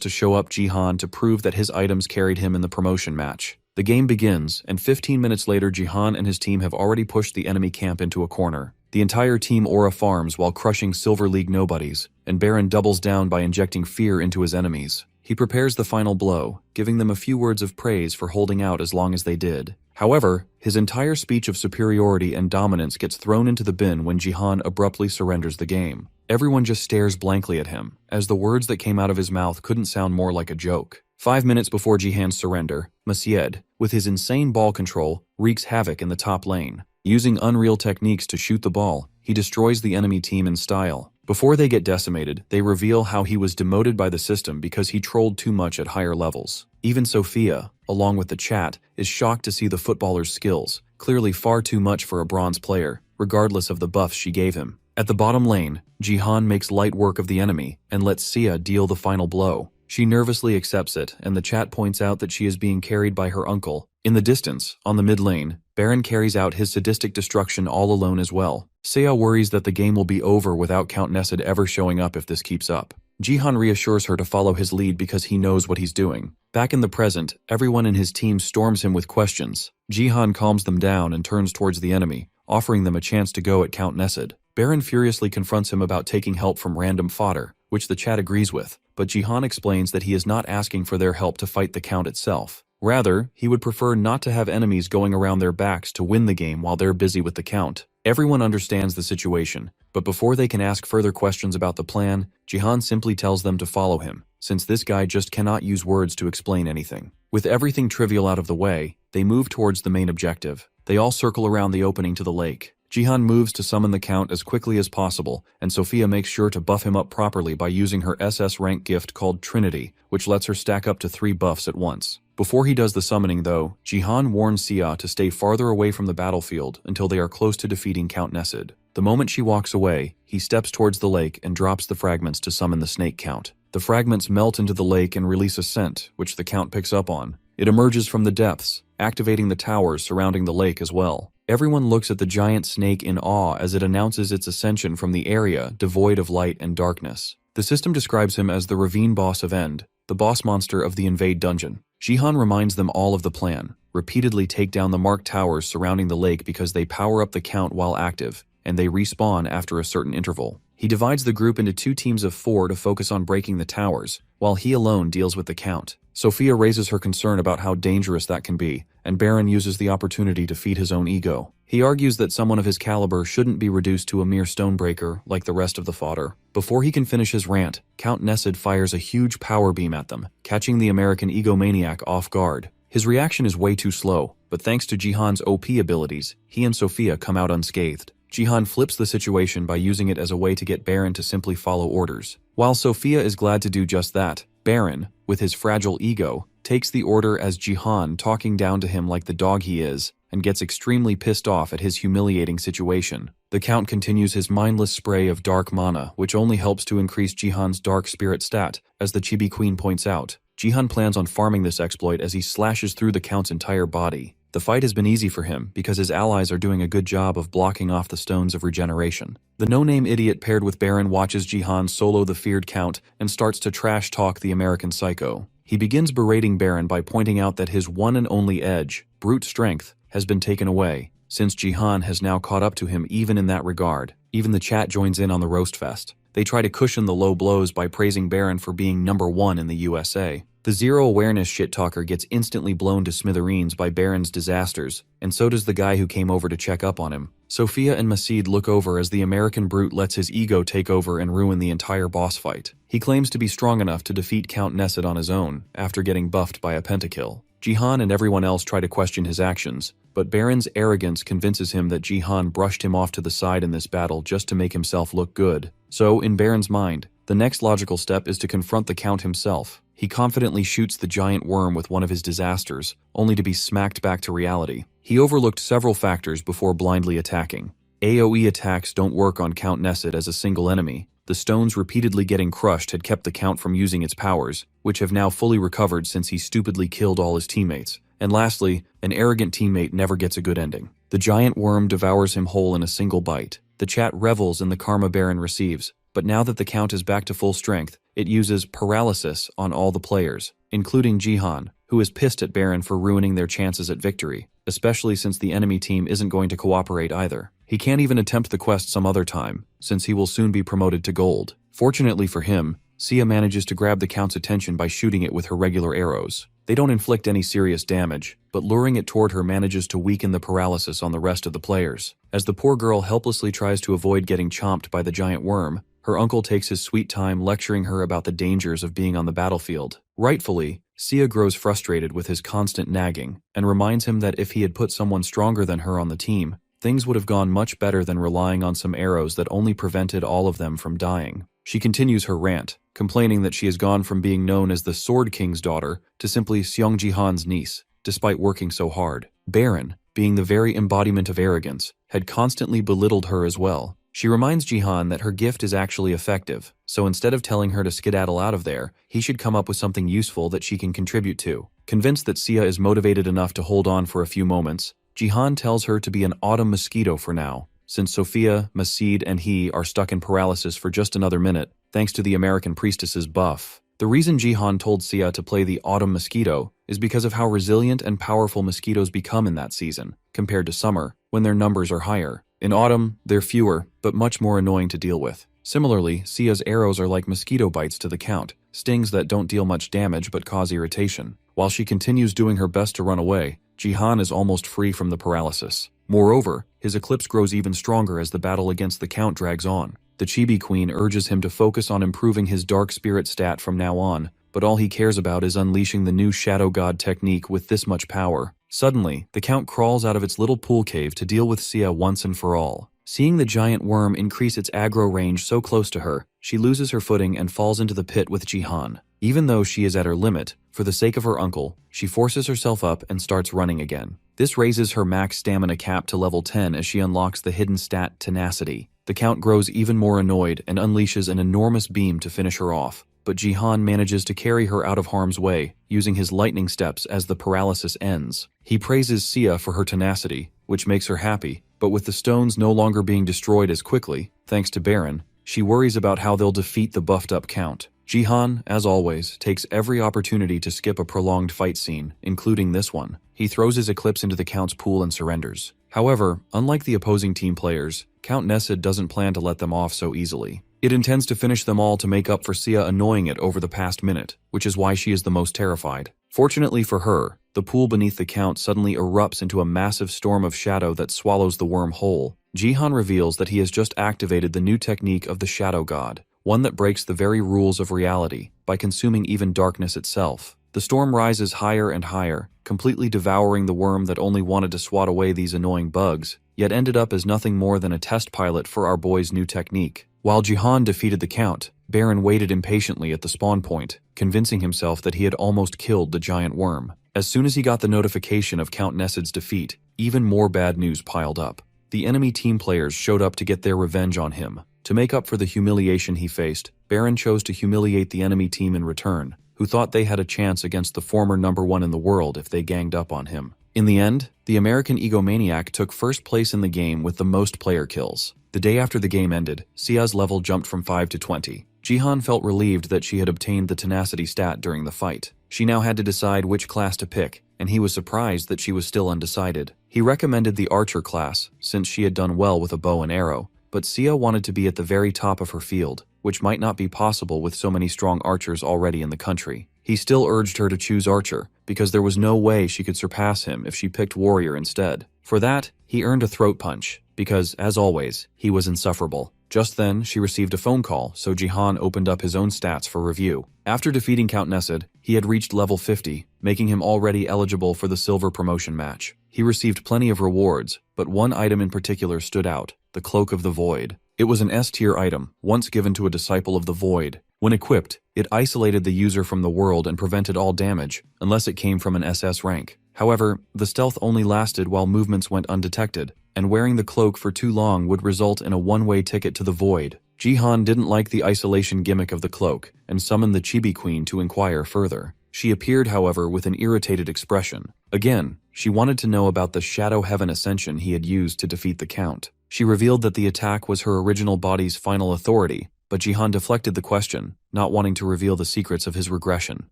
to show up Jihan to prove that his items carried him in the promotion match. The game begins, and 15 minutes later Jihan and his team have already pushed the enemy camp into a corner. The entire team aura farms while crushing Silver League nobodies, and Baron doubles down by injecting fear into his enemies. He prepares the final blow, giving them a few words of praise for holding out as long as they did. However, his entire speech of superiority and dominance gets thrown into the bin when Jihan abruptly surrenders the game. Everyone just stares blankly at him, as the words that came out of his mouth couldn't sound more like a joke. 5 minutes before Jihan's surrender, Macied, with his insane ball control, wreaks havoc in the top lane. Using unreal techniques to shoot the ball, he destroys the enemy team in style. Before they get decimated, they reveal how he was demoted by the system because he trolled too much at higher levels. Even Sophia, along with the chat, is shocked to see the footballer's skills, clearly far too much for a bronze player, regardless of the buffs she gave him. At the bottom lane, Jihan makes light work of the enemy and lets Sia deal the final blow. She nervously accepts it, and the chat points out that she is being carried by her uncle. In the distance, on the mid lane, Baron carries out his sadistic destruction all alone as well. Seiya worries that the game will be over without Count Nesid ever showing up if this keeps up. Jihan reassures her to follow his lead because he knows what he's doing. Back in the present, everyone in his team storms him with questions. Jihan calms them down and turns towards the enemy, offering them a chance to go at Count Nesid. Baron furiously confronts him about taking help from random fodder, which the chat agrees with, but Jihan explains that he is not asking for their help to fight the Count itself. Rather, he would prefer not to have enemies going around their backs to win the game while they're busy with the Count. Everyone understands the situation, but before they can ask further questions about the plan, Jihan simply tells them to follow him, since this guy just cannot use words to explain anything. With everything trivial out of the way, they move towards the main objective. They all circle around the opening to the lake. Jihan moves to summon the Count as quickly as possible, and Sophia makes sure to buff him up properly by using her SS rank gift called Trinity, which lets her stack up to 3 buffs at once. Before he does the summoning though, Jihan warns Sia to stay farther away from the battlefield until they are close to defeating Count Nesid. The moment she walks away, he steps towards the lake and drops the fragments to summon the Snake Count. The fragments melt into the lake and release a scent, which the Count picks up on. It emerges from the depths, activating the towers surrounding the lake as well. Everyone looks at the giant snake in awe as it announces its ascension from the area devoid of light and darkness. The system describes him as the Ravine Boss of End, the boss monster of the Invade Dungeon. Jihan reminds them all of the plan, repeatedly take down the marked towers surrounding the lake because they power up the Count while active, and they respawn after a certain interval. He divides the group into 2 teams of 4 to focus on breaking the towers, while he alone deals with the Count. Sophia raises her concern about how dangerous that can be, and Baron uses the opportunity to feed his own ego. He argues that someone of his caliber shouldn't be reduced to a mere stonebreaker like the rest of the fodder. Before he can finish his rant, Count Nesid fires a huge power beam at them, catching the American egomaniac off guard. His reaction is way too slow, but thanks to Jihan's OP abilities, he and Sophia come out unscathed. Jihan flips the situation by using it as a way to get Baron to simply follow orders. While Sophia is glad to do just that, Baron, with his fragile ego, takes the order as Jihan talking down to him like the dog he is, and gets extremely pissed off at his humiliating situation. The Count continues his mindless spray of dark mana, which only helps to increase Jihan's dark spirit stat, as the Chibi Queen points out. Jihan plans on farming this exploit as he slashes through the Count's entire body. The fight has been easy for him because his allies are doing a good job of blocking off the stones of regeneration. The no-name idiot paired with Baron watches Jihan solo the feared Count and starts to trash-talk the American Psycho. He begins berating Baron by pointing out that his one and only edge, brute strength, has been taken away, since Jihan has now caught up to him even in that regard. Even the chat joins in on the roast fest. They try to cushion the low blows by praising Baron for being #1 in the USA. The zero-awareness shit-talker gets instantly blown to smithereens by Baron's disasters, and so does the guy who came over to check up on him. Sophia and Masid look over as the American brute lets his ego take over and ruin the entire boss fight. He claims to be strong enough to defeat Count Nesset on his own, after getting buffed by a pentakill. Jihan and everyone else try to question his actions, but Baron's arrogance convinces him that Jihan brushed him off to the side in this battle just to make himself look good. So, in Baron's mind, the next logical step is to confront the Count himself. He confidently shoots the giant worm with one of his disasters, only to be smacked back to reality. He overlooked several factors before blindly attacking. AoE attacks don't work on Count Nesset as a single enemy. The stones repeatedly getting crushed had kept the Count from using its powers, which have now fully recovered since he stupidly killed all his teammates. And lastly, an arrogant teammate never gets a good ending. The giant worm devours him whole in a single bite. The chat revels in the karma Baron receives, but now that the Count is back to full strength, it uses paralysis on all the players, including Jihan, who is pissed at Baron for ruining their chances at victory, especially since the enemy team isn't going to cooperate either. He can't even attempt the quest some other time, since he will soon be promoted to gold. Fortunately for him, Sia manages to grab the Count's attention by shooting it with her regular arrows. They don't inflict any serious damage, but luring it toward her manages to weaken the paralysis on the rest of the players. As the poor girl helplessly tries to avoid getting chomped by the giant worm, her uncle takes his sweet time lecturing her about the dangers of being on the battlefield. Rightfully, Sia grows frustrated with his constant nagging, and reminds him that if he had put someone stronger than her on the team, things would have gone much better than relying on some arrows that only prevented all of them from dying. She continues her rant, complaining that she has gone from being known as the Sword King's daughter to simply Seong Jihan's niece, despite working so hard. Baron, being the very embodiment of arrogance, had constantly belittled her as well. She reminds Jihan that her gift is actually effective, so instead of telling her to skedaddle out of there, he should come up with something useful that she can contribute to. Convinced that Sia is motivated enough to hold on for a few moments, Jihan tells her to be an autumn mosquito for now, since Sophia, Masid, and he are stuck in paralysis for just another minute, thanks to the American priestess's buff. The reason Jihan told Sia to play the autumn mosquito is because of how resilient and powerful mosquitoes become in that season, compared to summer, when their numbers are higher. In autumn, they're fewer, but much more annoying to deal with. Similarly, Sia's arrows are like mosquito bites to the Count, stings that don't deal much damage but cause irritation. While she continues doing her best to run away, Jihan is almost free from the paralysis. Moreover, his eclipse grows even stronger as the battle against the Count drags on. The Chibi Queen urges him to focus on improving his dark spirit stat from now on, but all he cares about is unleashing the new Shadow God technique with this much power. Suddenly, the Count crawls out of its little pool cave to deal with Sia once and for all. Seeing the giant worm increase its aggro range so close to her, she loses her footing and falls into the pit with Jihan. Even though she is at her limit, for the sake of her uncle, she forces herself up and starts running again. This raises her max stamina cap to level 10 as she unlocks the hidden stat Tenacity. The Count grows even more annoyed and unleashes an enormous beam to finish her off, but Jihan manages to carry her out of harm's way, using his lightning steps as the paralysis ends. He praises Sia for her tenacity, which makes her happy, but with the stones no longer being destroyed as quickly, thanks to Baron, she worries about how they'll defeat the buffed-up Count. Jihan, as always, takes every opportunity to skip a prolonged fight scene, including this one. He throws his eclipse into the Count's pool and surrenders. However, unlike the opposing team players, Count Nesset doesn't plan to let them off so easily. It intends to finish them all to make up for Sia annoying it over the past minute, which is why she is the most terrified. Fortunately for her, the pool beneath the Count suddenly erupts into a massive storm of shadow that swallows the worm whole. Jihan reveals that he has just activated the new technique of the Shadow God, one that breaks the very rules of reality, by consuming even darkness itself. The storm rises higher and higher, completely devouring the worm that only wanted to swat away these annoying bugs. yet ended up as nothing more than a test pilot for our boy's new technique. While Jihan defeated the Count, Baron waited impatiently at the spawn point, convincing himself that he had almost killed the giant worm. As soon as he got the notification of Count Nessid's defeat, even more bad news piled up. The enemy team players showed up to get their revenge on him. To make up for the humiliation he faced, Baron chose to humiliate the enemy team in return, who thought they had a chance against the former #1 in the world if they ganged up on him. In the end, the American egomaniac took first place in the game with the most player kills. The day after the game ended, Sia's level jumped from 5 to 20. Jihan felt relieved that she had obtained the tenacity stat during the fight. She now had to decide which class to pick, and he was surprised that she was still undecided. He recommended the archer class, since she had done well with a bow and arrow, but Sia wanted to be at the very top of her field, which might not be possible with so many strong archers already in the country. He still urged her to choose archer, because there was no way she could surpass him if she picked warrior instead. For that, he earned a throat punch, because, as always, he was insufferable. Just then, she received a phone call, so Jihan opened up his own stats for review. After defeating Count Nessid, he had reached level 50, making him already eligible for the silver promotion match. He received plenty of rewards, but one item in particular stood out: the Cloak of the Void. It was an S-tier item, once given to a disciple of the Void. When equipped, it isolated the user from the world and prevented all damage, unless it came from an SS rank. However, the stealth only lasted while movements went undetected, and wearing the cloak for too long would result in a one-way ticket to the Void. Jihan didn't like the isolation gimmick of the cloak, and summoned the Chibi Queen to inquire further. She appeared, however, with an irritated expression. Again, she wanted to know about the Shadow Heaven Ascension he had used to defeat the Count. She revealed that the attack was her original body's final authority, but Jihan deflected the question, not wanting to reveal the secrets of his regression.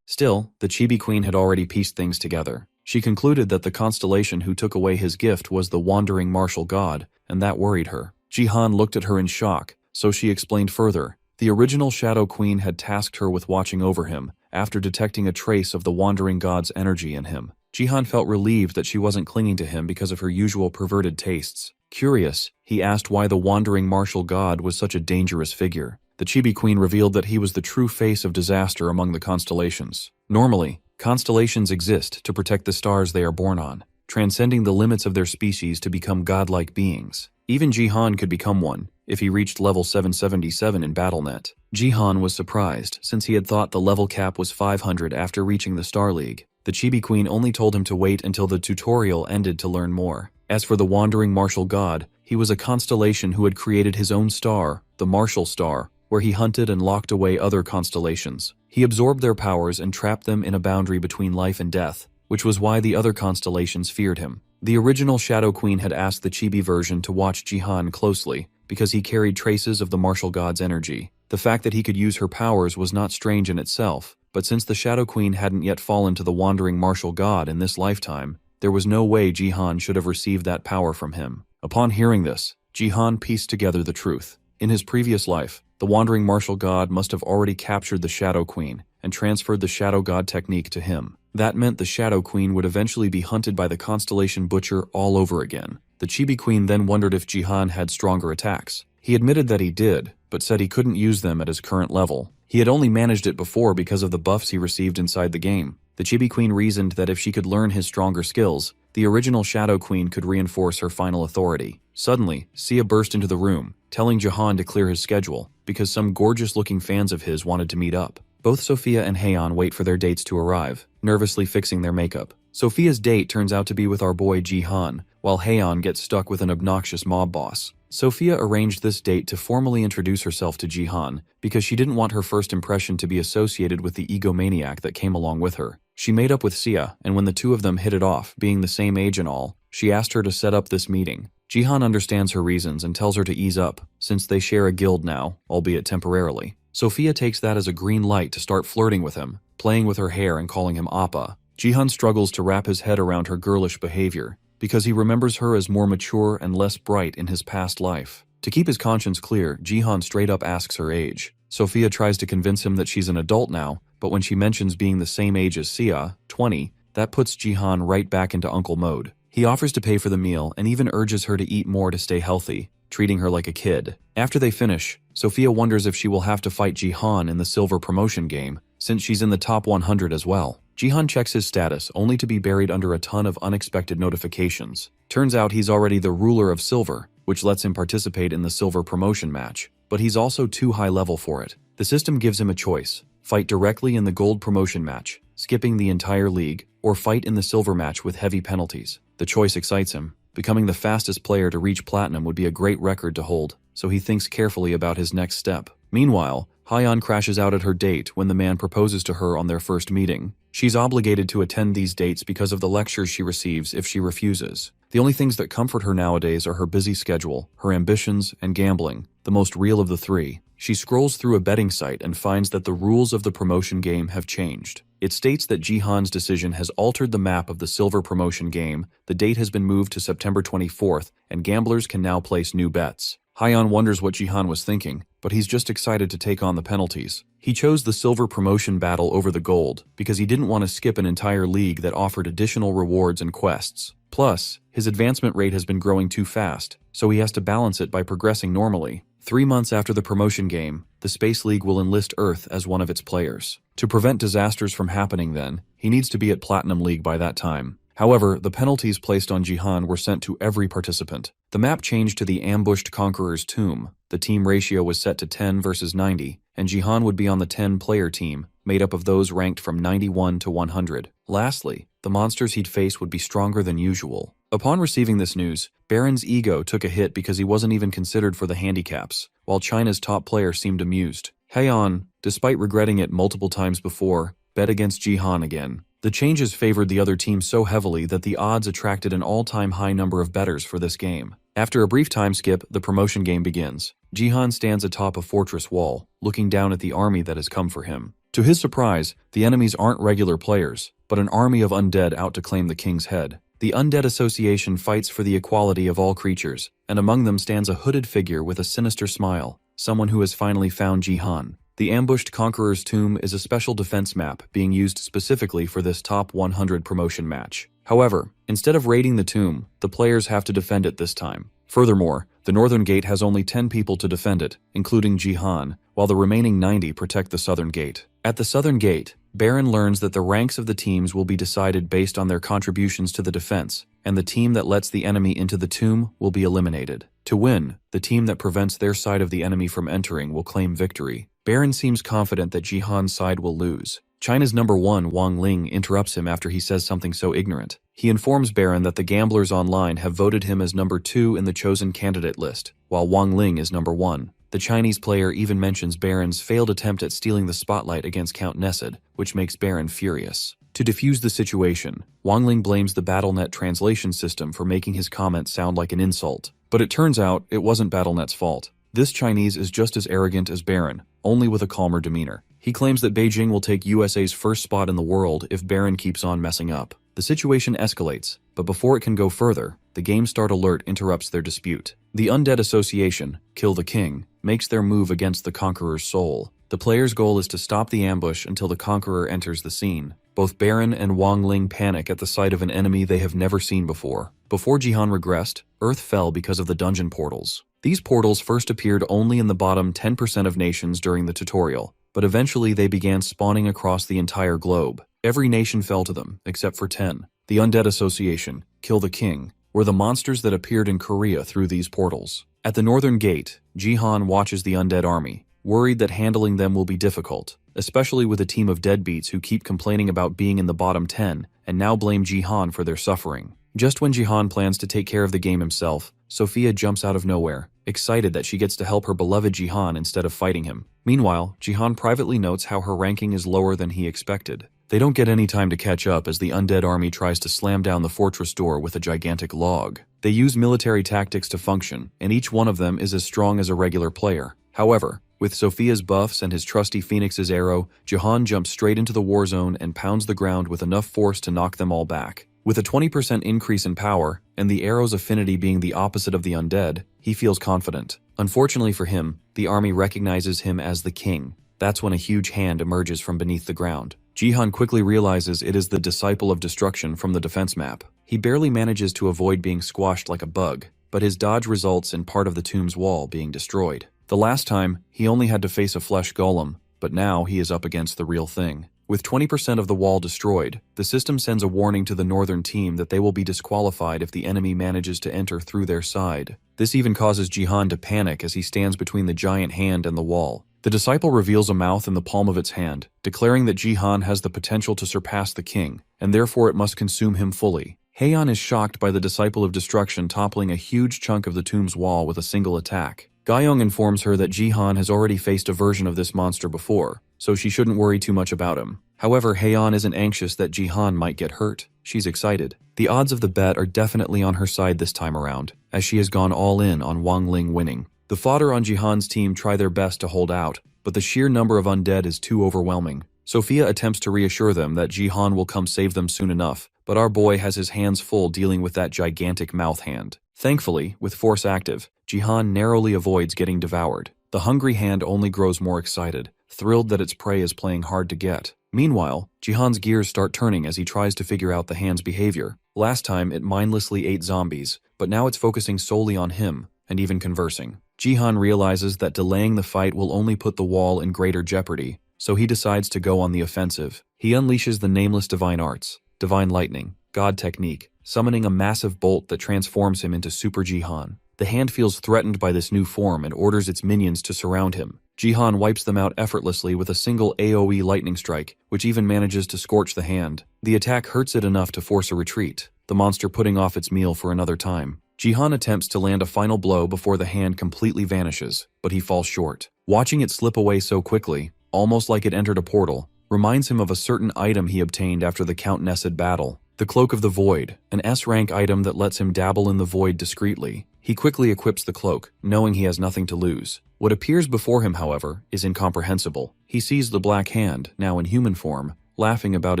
Still, the Chibi Queen had already pieced things together. She concluded that the constellation who took away his gift was the wandering martial god, and that worried her. Jihan looked at her in shock, so she explained further. The original Shadow Queen had tasked her with watching over him, after detecting a trace of the wandering god's energy in him. Jihan felt relieved that she wasn't clinging to him because of her usual perverted tastes. Curious, he asked why the wandering martial god was such a dangerous figure. The Chibi Queen revealed that he was the true face of disaster among the constellations. Normally, constellations exist to protect the stars they are born on, transcending the limits of their species to become godlike beings. Even Jihan could become one, if he reached level 777 in BattleNet. Jihan was surprised, since he had thought the level cap was 500 after reaching the Star League. The Chibi Queen only told him to wait until the tutorial ended to learn more. As for the wandering martial god, he was a constellation who had created his own star, the Martial Star, where he hunted and locked away other constellations. He absorbed their powers and trapped them in a boundary between life and death, which was why the other constellations feared him. The original Shadow Queen had asked the Chibi version to watch Jihan closely, because he carried traces of the martial god's energy. The fact that he could use her powers was not strange in itself, but since the Shadow Queen hadn't yet fallen to the wandering martial god in this lifetime, there was no way Jihan should have received that power from him. Upon hearing this, Jihan pieced together the truth. In his previous life, the wandering martial god must have already captured the Shadow Queen and transferred the Shadow God technique to him. That meant the Shadow Queen would eventually be hunted by the Constellation Butcher all over again. The Chibi Queen then wondered if Jihan had stronger attacks. He admitted that he did, but said he couldn't use them at his current level. He had only managed it before because of the buffs he received inside the game. The Chibi Queen reasoned that if she could learn his stronger skills, the original Shadow Queen could reinforce her final authority. Suddenly, Sia burst into the room, telling Jihan to clear his schedule, because some gorgeous-looking fans of his wanted to meet up. Both Sophia and Haeyeon wait for their dates to arrive, nervously fixing their makeup. Sophia's date turns out to be with our boy Jihan, while Haeyeon gets stuck with an obnoxious mob boss. Sophia arranged this date to formally introduce herself to Jihan, because she didn't want her first impression to be associated with the egomaniac that came along with her. She made up with Sia, and when the two of them hit it off, being the same age and all, she asked her to set up this meeting. Jihan understands her reasons and tells her to ease up, since they share a guild now, albeit temporarily. Sophia takes that as a green light to start flirting with him, playing with her hair and calling him Appa. Jihan struggles to wrap his head around her girlish behavior, because he remembers her as more mature and less bright in his past life. To keep his conscience clear, Jihan straight up asks her age. Sophia tries to convince him that she's an adult now, but when she mentions being the same age as Sia, 20, that puts Jihan right back into uncle mode. He offers to pay for the meal and even urges her to eat more to stay healthy, treating her like a kid. After they finish, Sophia wonders if she will have to fight Jihan in the silver promotion game, since she's in the top 100 as well. Jihan checks his status only to be buried under a ton of unexpected notifications. Turns out he's already the ruler of silver, which lets him participate in the silver promotion match, but he's also too high level for it. The system gives him a choice: fight directly in the gold promotion match, skipping the entire league, or fight in the silver match with heavy penalties. The choice excites him. Becoming the fastest player to reach platinum would be a great record to hold, so he thinks carefully about his next step. Meanwhile, Hyeon crashes out at her date when the man proposes to her on their first meeting. She's obligated to attend these dates because of the lectures she receives if she refuses. The only things that comfort her nowadays are her busy schedule, her ambitions, and gambling, the most real of the three. She scrolls through a betting site and finds that the rules of the promotion game have changed. It states that Jihan's decision has altered the map of the silver promotion game. The date has been moved to September 24th, and gamblers can now place new bets. Hyeon wonders what Jihan was thinking, but he's just excited to take on the penalties. He chose the silver promotion battle over the gold because he didn't want to skip an entire league that offered additional rewards and quests. Plus, his advancement rate has been growing too fast, so he has to balance it by progressing normally. 3 months after the promotion game, the Space League will enlist Earth as one of its players. To prevent disasters from happening then, he needs to be at Platinum League by that time. However, the penalties placed on Jihan were sent to every participant. The map changed to the ambushed Conqueror's Tomb. The team ratio was set to 10 versus 90, and Jihan would be on the 10-player team, made up of those ranked from 91 to 100. Lastly, the monsters he'd face would be stronger than usual. Upon receiving this news, Baron's ego took a hit because he wasn't even considered for the handicaps, while China's top player seemed amused. Hyeon, despite regretting it multiple times before, bet against Jihan again. The changes favored the other team so heavily that the odds attracted an all-time high number of bettors for this game. After a brief time skip, the promotion game begins. Jihan stands atop a fortress wall, looking down at the army that has come for him. To his surprise, the enemies aren't regular players, but an army of undead out to claim the king's head. The Undead Association fights for the equality of all creatures, and among them stands a hooded figure with a sinister smile, someone who has finally found Jihan. The ambushed Conqueror's Tomb is a special defense map being used specifically for this top 100 promotion match. However, instead of raiding the tomb, the players have to defend it this time. Furthermore, the northern gate has only 10 people to defend it, including Jihan, while the remaining 90 protect the southern gate. At the southern gate, Baron learns that the ranks of the teams will be decided based on their contributions to the defense, and the team that lets the enemy into the tomb will be eliminated. To win, the team that prevents their side of the enemy from entering will claim victory. Baron seems confident that Jihan's side will lose. China's number 1, Wang Ling, interrupts him after he says something so ignorant. He informs Baron that the gamblers online have voted him as number 2 in the chosen candidate list, while Wang Ling is number 1. The Chinese player even mentions Baron's failed attempt at stealing the spotlight against Count Nessid, which makes Baron furious. To defuse the situation, Wang Ling blames the BattleNet translation system for making his comment sound like an insult. But it turns out it wasn't BattleNet's fault. This Chinese is just as arrogant as Baron, only with a calmer demeanor. He claims that Beijing will take USA's first spot in the world if Baron keeps on messing up. The situation escalates, but before it can go further, the Game Start alert interrupts their dispute. The Undead Association, Kill the King, makes their move against the Conqueror's soul. The player's goal is to stop the ambush until the Conqueror enters the scene. Both Baron and Wang Ling panic at the sight of an enemy they have never seen before. Before Jihan regressed, Earth fell because of the dungeon portals. These portals first appeared only in the bottom 10% of nations during the tutorial, but eventually they began spawning across the entire globe. Every nation fell to them, except for 10. The Undead Association, Kill the King, were the monsters that appeared in Korea through these portals. At the northern gate, Jihan watches the undead army, worried that handling them will be difficult, especially with a team of deadbeats who keep complaining about being in the bottom 10 and now blame Jihan for their suffering. Just when Jihan plans to take care of the game himself, Sophia jumps out of nowhere, excited that she gets to help her beloved Jihan instead of fighting him. Meanwhile, Jihan privately notes how her ranking is lower than he expected. They don't get any time to catch up as the undead army tries to slam down the fortress door with a gigantic log. They use military tactics to function, and each one of them is as strong as a regular player. However, with Sophia's buffs and his trusty Phoenix's arrow, Jihan jumps straight into the war zone and pounds the ground with enough force to knock them all back. With a 20% increase in power, and the arrow's affinity being the opposite of the undead, he feels confident. Unfortunately for him, the army recognizes him as the king. That's when a huge hand emerges from beneath the ground. Jihan quickly realizes it is the Disciple of Destruction from the defense map. He barely manages to avoid being squashed like a bug, but his dodge results in part of the tomb's wall being destroyed. The last time, he only had to face a flesh golem, but now he is up against the real thing. With 20% of the wall destroyed, the system sends a warning to the northern team that they will be disqualified if the enemy manages to enter through their side. This even causes Jihan to panic as he stands between the giant hand and the wall. The disciple reveals a mouth in the palm of its hand, declaring that Jihan has the potential to surpass the king, and therefore it must consume him fully. Heian is shocked by the disciple of destruction toppling a huge chunk of the tomb's wall with a single attack. Gyeong informs her that Jihan has already faced a version of this monster before, so she shouldn't worry too much about him. However, Heian isn't anxious that Jihan might get hurt. She's excited. The odds of the bet are definitely on her side this time around, as she has gone all in on Wang Ling winning. The fodder on Jihan's team try their best to hold out, but the sheer number of undead is too overwhelming. Sophia attempts to reassure them that Jihan will come save them soon enough, but our boy has his hands full dealing with that gigantic mouth hand. Thankfully, with force active, Jihan narrowly avoids getting devoured. The hungry hand only grows more excited, thrilled that its prey is playing hard to get. Meanwhile, Jihan's gears start turning as he tries to figure out the hand's behavior. Last time, it mindlessly ate zombies, but now it's focusing solely on him, and even conversing. Jihan realizes that delaying the fight will only put the wall in greater jeopardy, so he decides to go on the offensive. He unleashes the nameless divine arts, divine lightning, god technique, summoning a massive bolt that transforms him into Super Jihan. The hand feels threatened by this new form and orders its minions to surround him. Jihan wipes them out effortlessly with a single AoE lightning strike, which even manages to scorch the hand. The attack hurts it enough to force a retreat, the monster putting off its meal for another time. Jihan attempts to land a final blow before the hand completely vanishes, but he falls short. Watching it slip away so quickly, almost like it entered a portal, reminds him of a certain item he obtained after the Count Nessid battle. The Cloak of the Void, an S-rank item that lets him dabble in the void discreetly. He quickly equips the cloak, knowing he has nothing to lose. What appears before him, however, is incomprehensible. He sees the Black Hand, now in human form, laughing about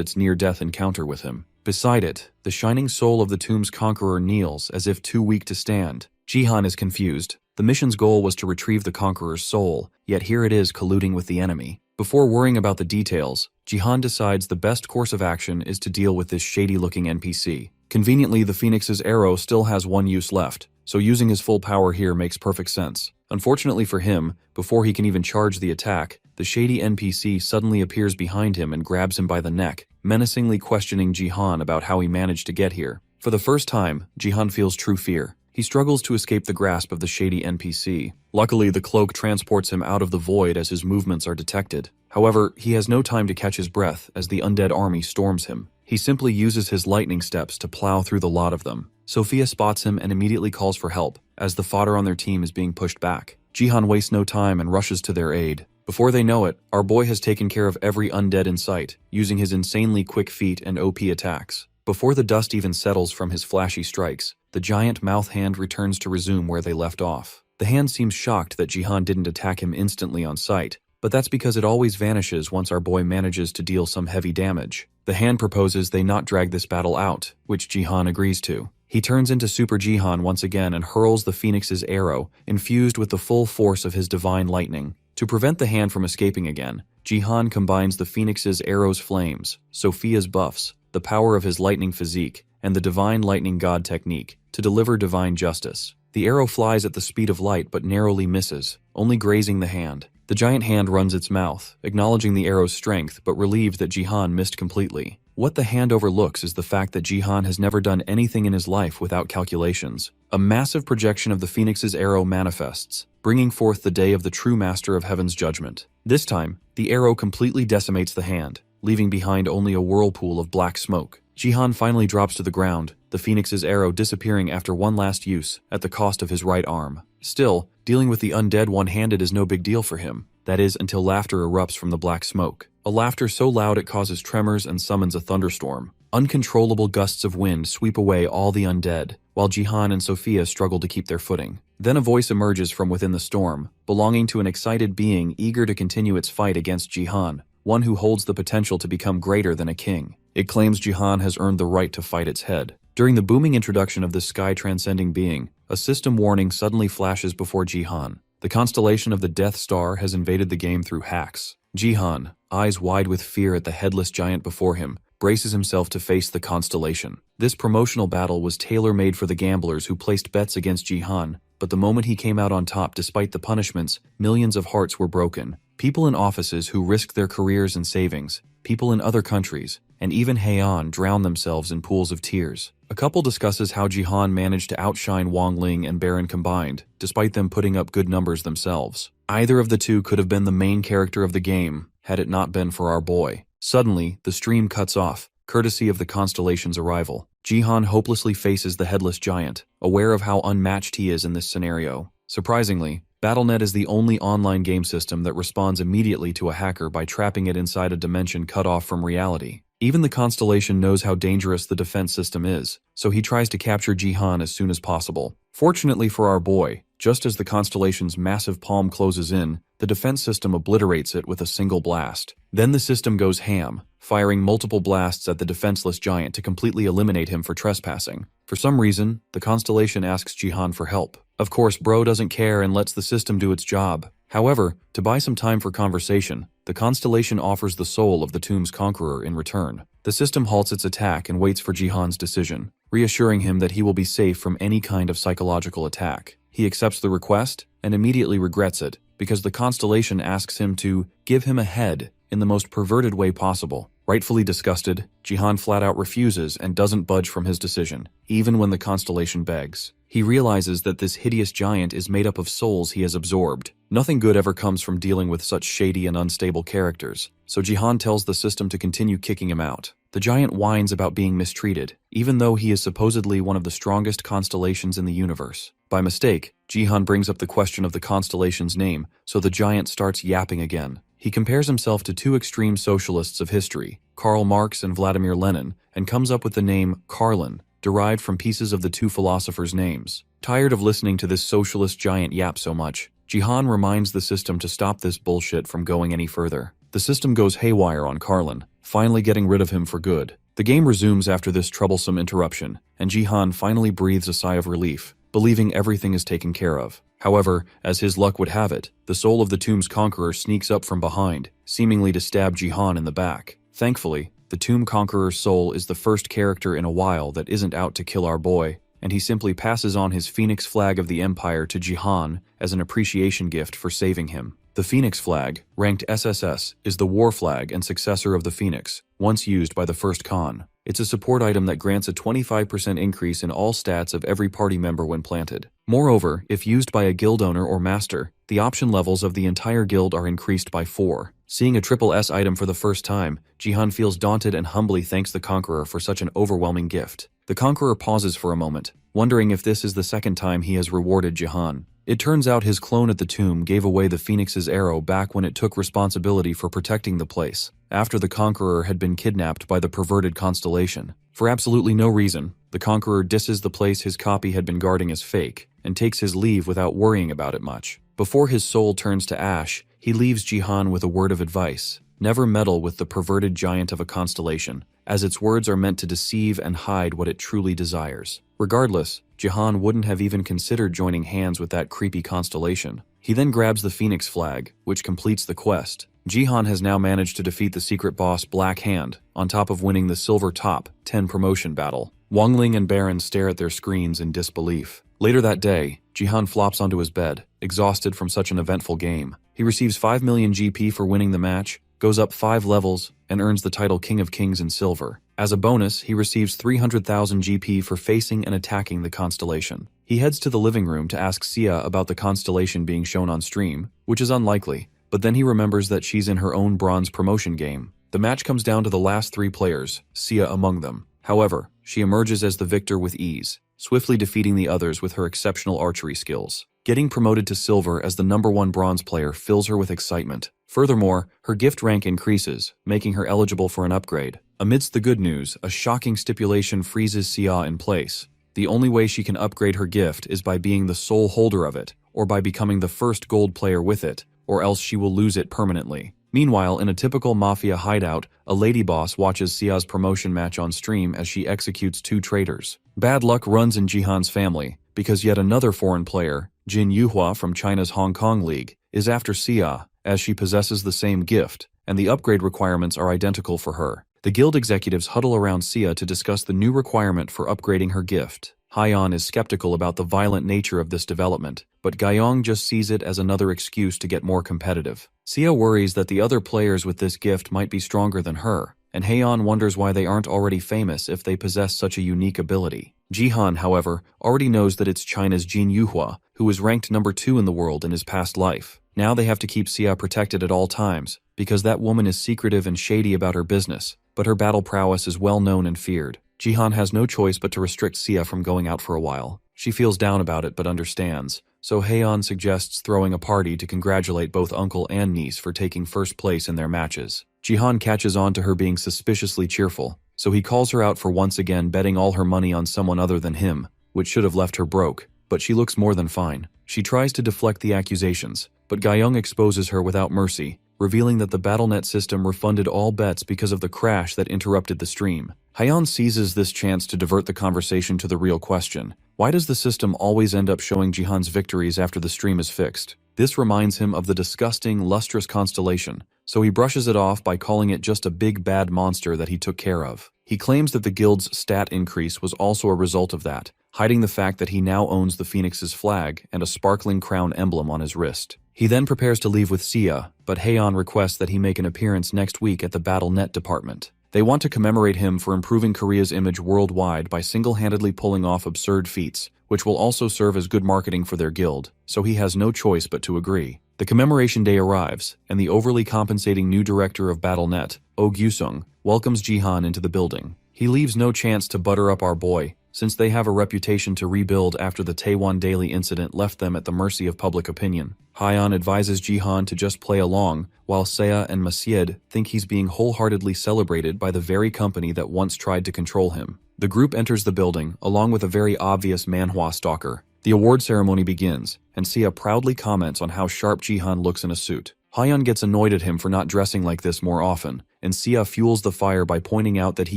its near-death encounter with him. Beside it, the shining soul of the tomb's conqueror kneels as if too weak to stand. Jihan is confused. The mission's goal was to retrieve the conqueror's soul, yet here it is colluding with the enemy. Before worrying about the details, Jihan decides the best course of action is to deal with this shady-looking NPC. Conveniently, the Phoenix's arrow still has one use left, so using his full power here makes perfect sense. Unfortunately for him, before he can even charge the attack, the shady NPC suddenly appears behind him and grabs him by the neck, menacingly questioning Jihan about how he managed to get here. For the first time, Jihan feels true fear. He struggles to escape the grasp of the shady NPC. Luckily, the cloak transports him out of the void as his movements are detected. However, he has no time to catch his breath as the undead army storms him. He simply uses his lightning steps to plow through the lot of them. Sophia spots him and immediately calls for help, as the fodder on their team is being pushed back. Jihan wastes no time and rushes to their aid. Before they know it, our boy has taken care of every undead in sight, using his insanely quick feet and OP attacks. Before the dust even settles from his flashy strikes, the giant mouth hand returns to resume where they left off. The hand seems shocked that Jihan didn't attack him instantly on sight, but that's because it always vanishes once our boy manages to deal some heavy damage. The hand proposes they not drag this battle out, which Jihan agrees to. He turns into Super Jihan once again and hurls the Phoenix's arrow, infused with the full force of his divine lightning. To prevent the hand from escaping again, Jihan combines the Phoenix's arrow's flames, Sophia's buffs, the power of his lightning physique, and the divine lightning god technique to deliver divine justice. The arrow flies at the speed of light but narrowly misses, only grazing the hand. The giant hand runs its mouth, acknowledging the arrow's strength but relieved that Jihan missed completely. What the hand overlooks is the fact that Jihan has never done anything in his life without calculations. A massive projection of the Phoenix's arrow manifests, bringing forth the day of the true master of heaven's judgment. This time, the arrow completely decimates the hand, leaving behind only a whirlpool of black smoke. Jihan finally drops to the ground, the Phoenix's arrow disappearing after one last use at the cost of his right arm. Still, dealing with the undead one-handed is no big deal for him. That is, until laughter erupts from the black smoke. A laughter so loud it causes tremors and summons a thunderstorm. Uncontrollable gusts of wind sweep away all the undead, while Jihan and Sophia struggle to keep their footing. Then a voice emerges from within the storm, belonging to an excited being eager to continue its fight against Jihan, one who holds the potential to become greater than a king. It claims Jihan has earned the right to fight its head. During the booming introduction of this sky-transcending being, a system warning suddenly flashes before Jihan. The constellation of the Death Star has invaded the game through hacks. Jihan, eyes wide with fear at the headless giant before him, braces himself to face the constellation. This promotional battle was tailor-made for the gamblers who placed bets against Jihan, but the moment he came out on top despite the punishments, millions of hearts were broken. People in offices who risked their careers and savings, people in other countries, and even Heian drown themselves in pools of tears. A couple discusses how Jihan managed to outshine Wang Ling and Baron combined, despite them putting up good numbers themselves. Either of the two could have been the main character of the game, had it not been for our boy. Suddenly, the stream cuts off, courtesy of the constellation's arrival. Jihan hopelessly faces the headless giant, aware of how unmatched he is in this scenario. Surprisingly, Battle.net is the only online game system that responds immediately to a hacker by trapping it inside a dimension cut off from reality. Even the constellation knows how dangerous the defense system is, so he tries to capture Jihan as soon as possible. Fortunately for our boy, just as the constellation's massive palm closes in, the defense system obliterates it with a single blast. Then the system goes ham, firing multiple blasts at the defenseless giant to completely eliminate him for trespassing. For some reason, the constellation asks Jihan for help. Of course, bro doesn't care and lets the system do its job. However, to buy some time for conversation, the constellation offers the soul of the tomb's conqueror in return. The system halts its attack and waits for Jihan's decision, reassuring him that he will be safe from any kind of psychological attack. He accepts the request and immediately regrets it, because the constellation asks him to give him a head in the most perverted way possible. Rightfully disgusted, Jihan flat out refuses and doesn't budge from his decision, even when the constellation begs. He realizes that this hideous giant is made up of souls he has absorbed. Nothing good ever comes from dealing with such shady and unstable characters, so Jihan tells the system to continue kicking him out. The giant whines about being mistreated, even though he is supposedly one of the strongest constellations in the universe. By mistake, Jihan brings up the question of the constellation's name, so the giant starts yapping again. He compares himself to two extreme socialists of history, Karl Marx and Vladimir Lenin, and comes up with the name Karlin, derived from pieces of the two philosophers' names. Tired of listening to this socialist giant yap so much, Jihan reminds the system to stop this bullshit from going any further. The system goes haywire on Karlin, finally getting rid of him for good. The game resumes after this troublesome interruption, and Jihan finally breathes a sigh of relief, believing everything is taken care of. However, as his luck would have it, the soul of the tomb's conqueror sneaks up from behind, seemingly to stab Jihan in the back. Thankfully, the tomb conqueror's soul is the first character in a while that isn't out to kill our boy, and he simply passes on his phoenix flag of the Empire to Jihan as an appreciation gift for saving him. The Phoenix flag, ranked SSS, is the war flag and successor of the Phoenix, once used by the first Khan. It's a support item that grants a 25% increase in all stats of every party member when planted. Moreover, if used by a guild owner or master, the option levels of the entire guild are increased by 4. Seeing a triple S item for the first time, Jihan feels daunted and humbly thanks the Conqueror for such an overwhelming gift. The Conqueror pauses for a moment, wondering if this is the second time he has rewarded Jihan. It turns out his clone at the tomb gave away the Phoenix's arrow back when it took responsibility for protecting the place, after the Conqueror had been kidnapped by the perverted constellation. For absolutely no reason, the Conqueror disses the place his copy had been guarding as fake, and takes his leave without worrying about it much. Before his soul turns to ash, he leaves Jihan with a word of advice. Never meddle with the perverted giant of a constellation, as its words are meant to deceive and hide what it truly desires. Regardless, Jihan wouldn't have even considered joining hands with that creepy constellation. He then grabs the Phoenix flag, which completes the quest. Jihan has now managed to defeat the secret boss Black Hand, on top of winning the Silver Top 10 promotion battle. Wang Ling and Baron stare at their screens in disbelief. Later that day, Jihan flops onto his bed, exhausted from such an eventful game. He receives 5 million GP for winning the match, goes up 5 levels, and earns the title King of Kings in Silver. As a bonus, he receives 300,000 GP for facing and attacking the constellation. He heads to the living room to ask Sia about the constellation being shown on stream, which is unlikely, but then he remembers that she's in her own bronze promotion game. The match comes down to the last 3 players, Sia among them. However, she emerges as the victor with ease, swiftly defeating the others with her exceptional archery skills. Getting promoted to silver as the #1 bronze player fills her with excitement. Furthermore, her gift rank increases, making her eligible for an upgrade. Amidst the good news, a shocking stipulation freezes Sia in place. The only way she can upgrade her gift is by being the sole holder of it, or by becoming the first gold player with it, or else she will lose it permanently. Meanwhile, in a typical mafia hideout, a lady boss watches Sia's promotion match on stream as she executes 2 traitors. Bad luck runs in Jihan's family, because yet another foreign player, Jin Yuhua from China's Hong Kong League, is after Sia, as she possesses the same gift, and the upgrade requirements are identical for her. The guild executives huddle around Sia to discuss the new requirement for upgrading her gift. Hyeon is skeptical about the violent nature of this development, but Gyeong just sees it as another excuse to get more competitive. Sia worries that the other players with this gift might be stronger than her, and Haeon wonders why they aren't already famous if they possess such a unique ability. Jihan, however, already knows that it's China's Jin Yuhua, who was ranked number 2 in the world in his past life. Now they have to keep Sia protected at all times, because that woman is secretive and shady about her business, but her battle prowess is well known and feared. Jihan has no choice but to restrict Sia from going out for a while. She feels down about it but understands, so Haeon suggests throwing a party to congratulate both uncle and niece for taking first place in their matches. Jihan catches on to her being suspiciously cheerful, so he calls her out for once again betting all her money on someone other than him, which should have left her broke, but she looks more than fine. She tries to deflect the accusations, but Gyeong exposes her without mercy, revealing that the BattleNet system refunded all bets because of the crash that interrupted the stream. Haeon seizes this chance to divert the conversation to the real question. Why does the system always end up showing Jihan's victories after the stream is fixed? This reminds him of the disgusting, lustrous constellation, so he brushes it off by calling it just a big bad monster that he took care of. He claims that the guild's stat increase was also a result of that, hiding the fact that he now owns the Phoenix's flag and a sparkling crown emblem on his wrist. He then prepares to leave with Sia, but Haeon requests that he make an appearance next week at the BattleNet department. They want to commemorate him for improving Korea's image worldwide by single-handedly pulling off absurd feats, which will also serve as good marketing for their guild, so he has no choice but to agree. The commemoration day arrives, and the overly compensating new director of BattleNet, Oh Gyusung, welcomes Jihan into the building. He leaves no chance to butter up our boy, since they have a reputation to rebuild after the Taewon Daily incident left them at the mercy of public opinion. Haeon advises Jihan to just play along, while Seo and Masyed think he's being wholeheartedly celebrated by the very company that once tried to control him. The group enters the building, along with a very obvious Manhwa stalker. The award ceremony begins, and Seo proudly comments on how sharp Jihan looks in a suit. Haeon gets annoyed at him for not dressing like this more often, and Seo fuels the fire by pointing out that he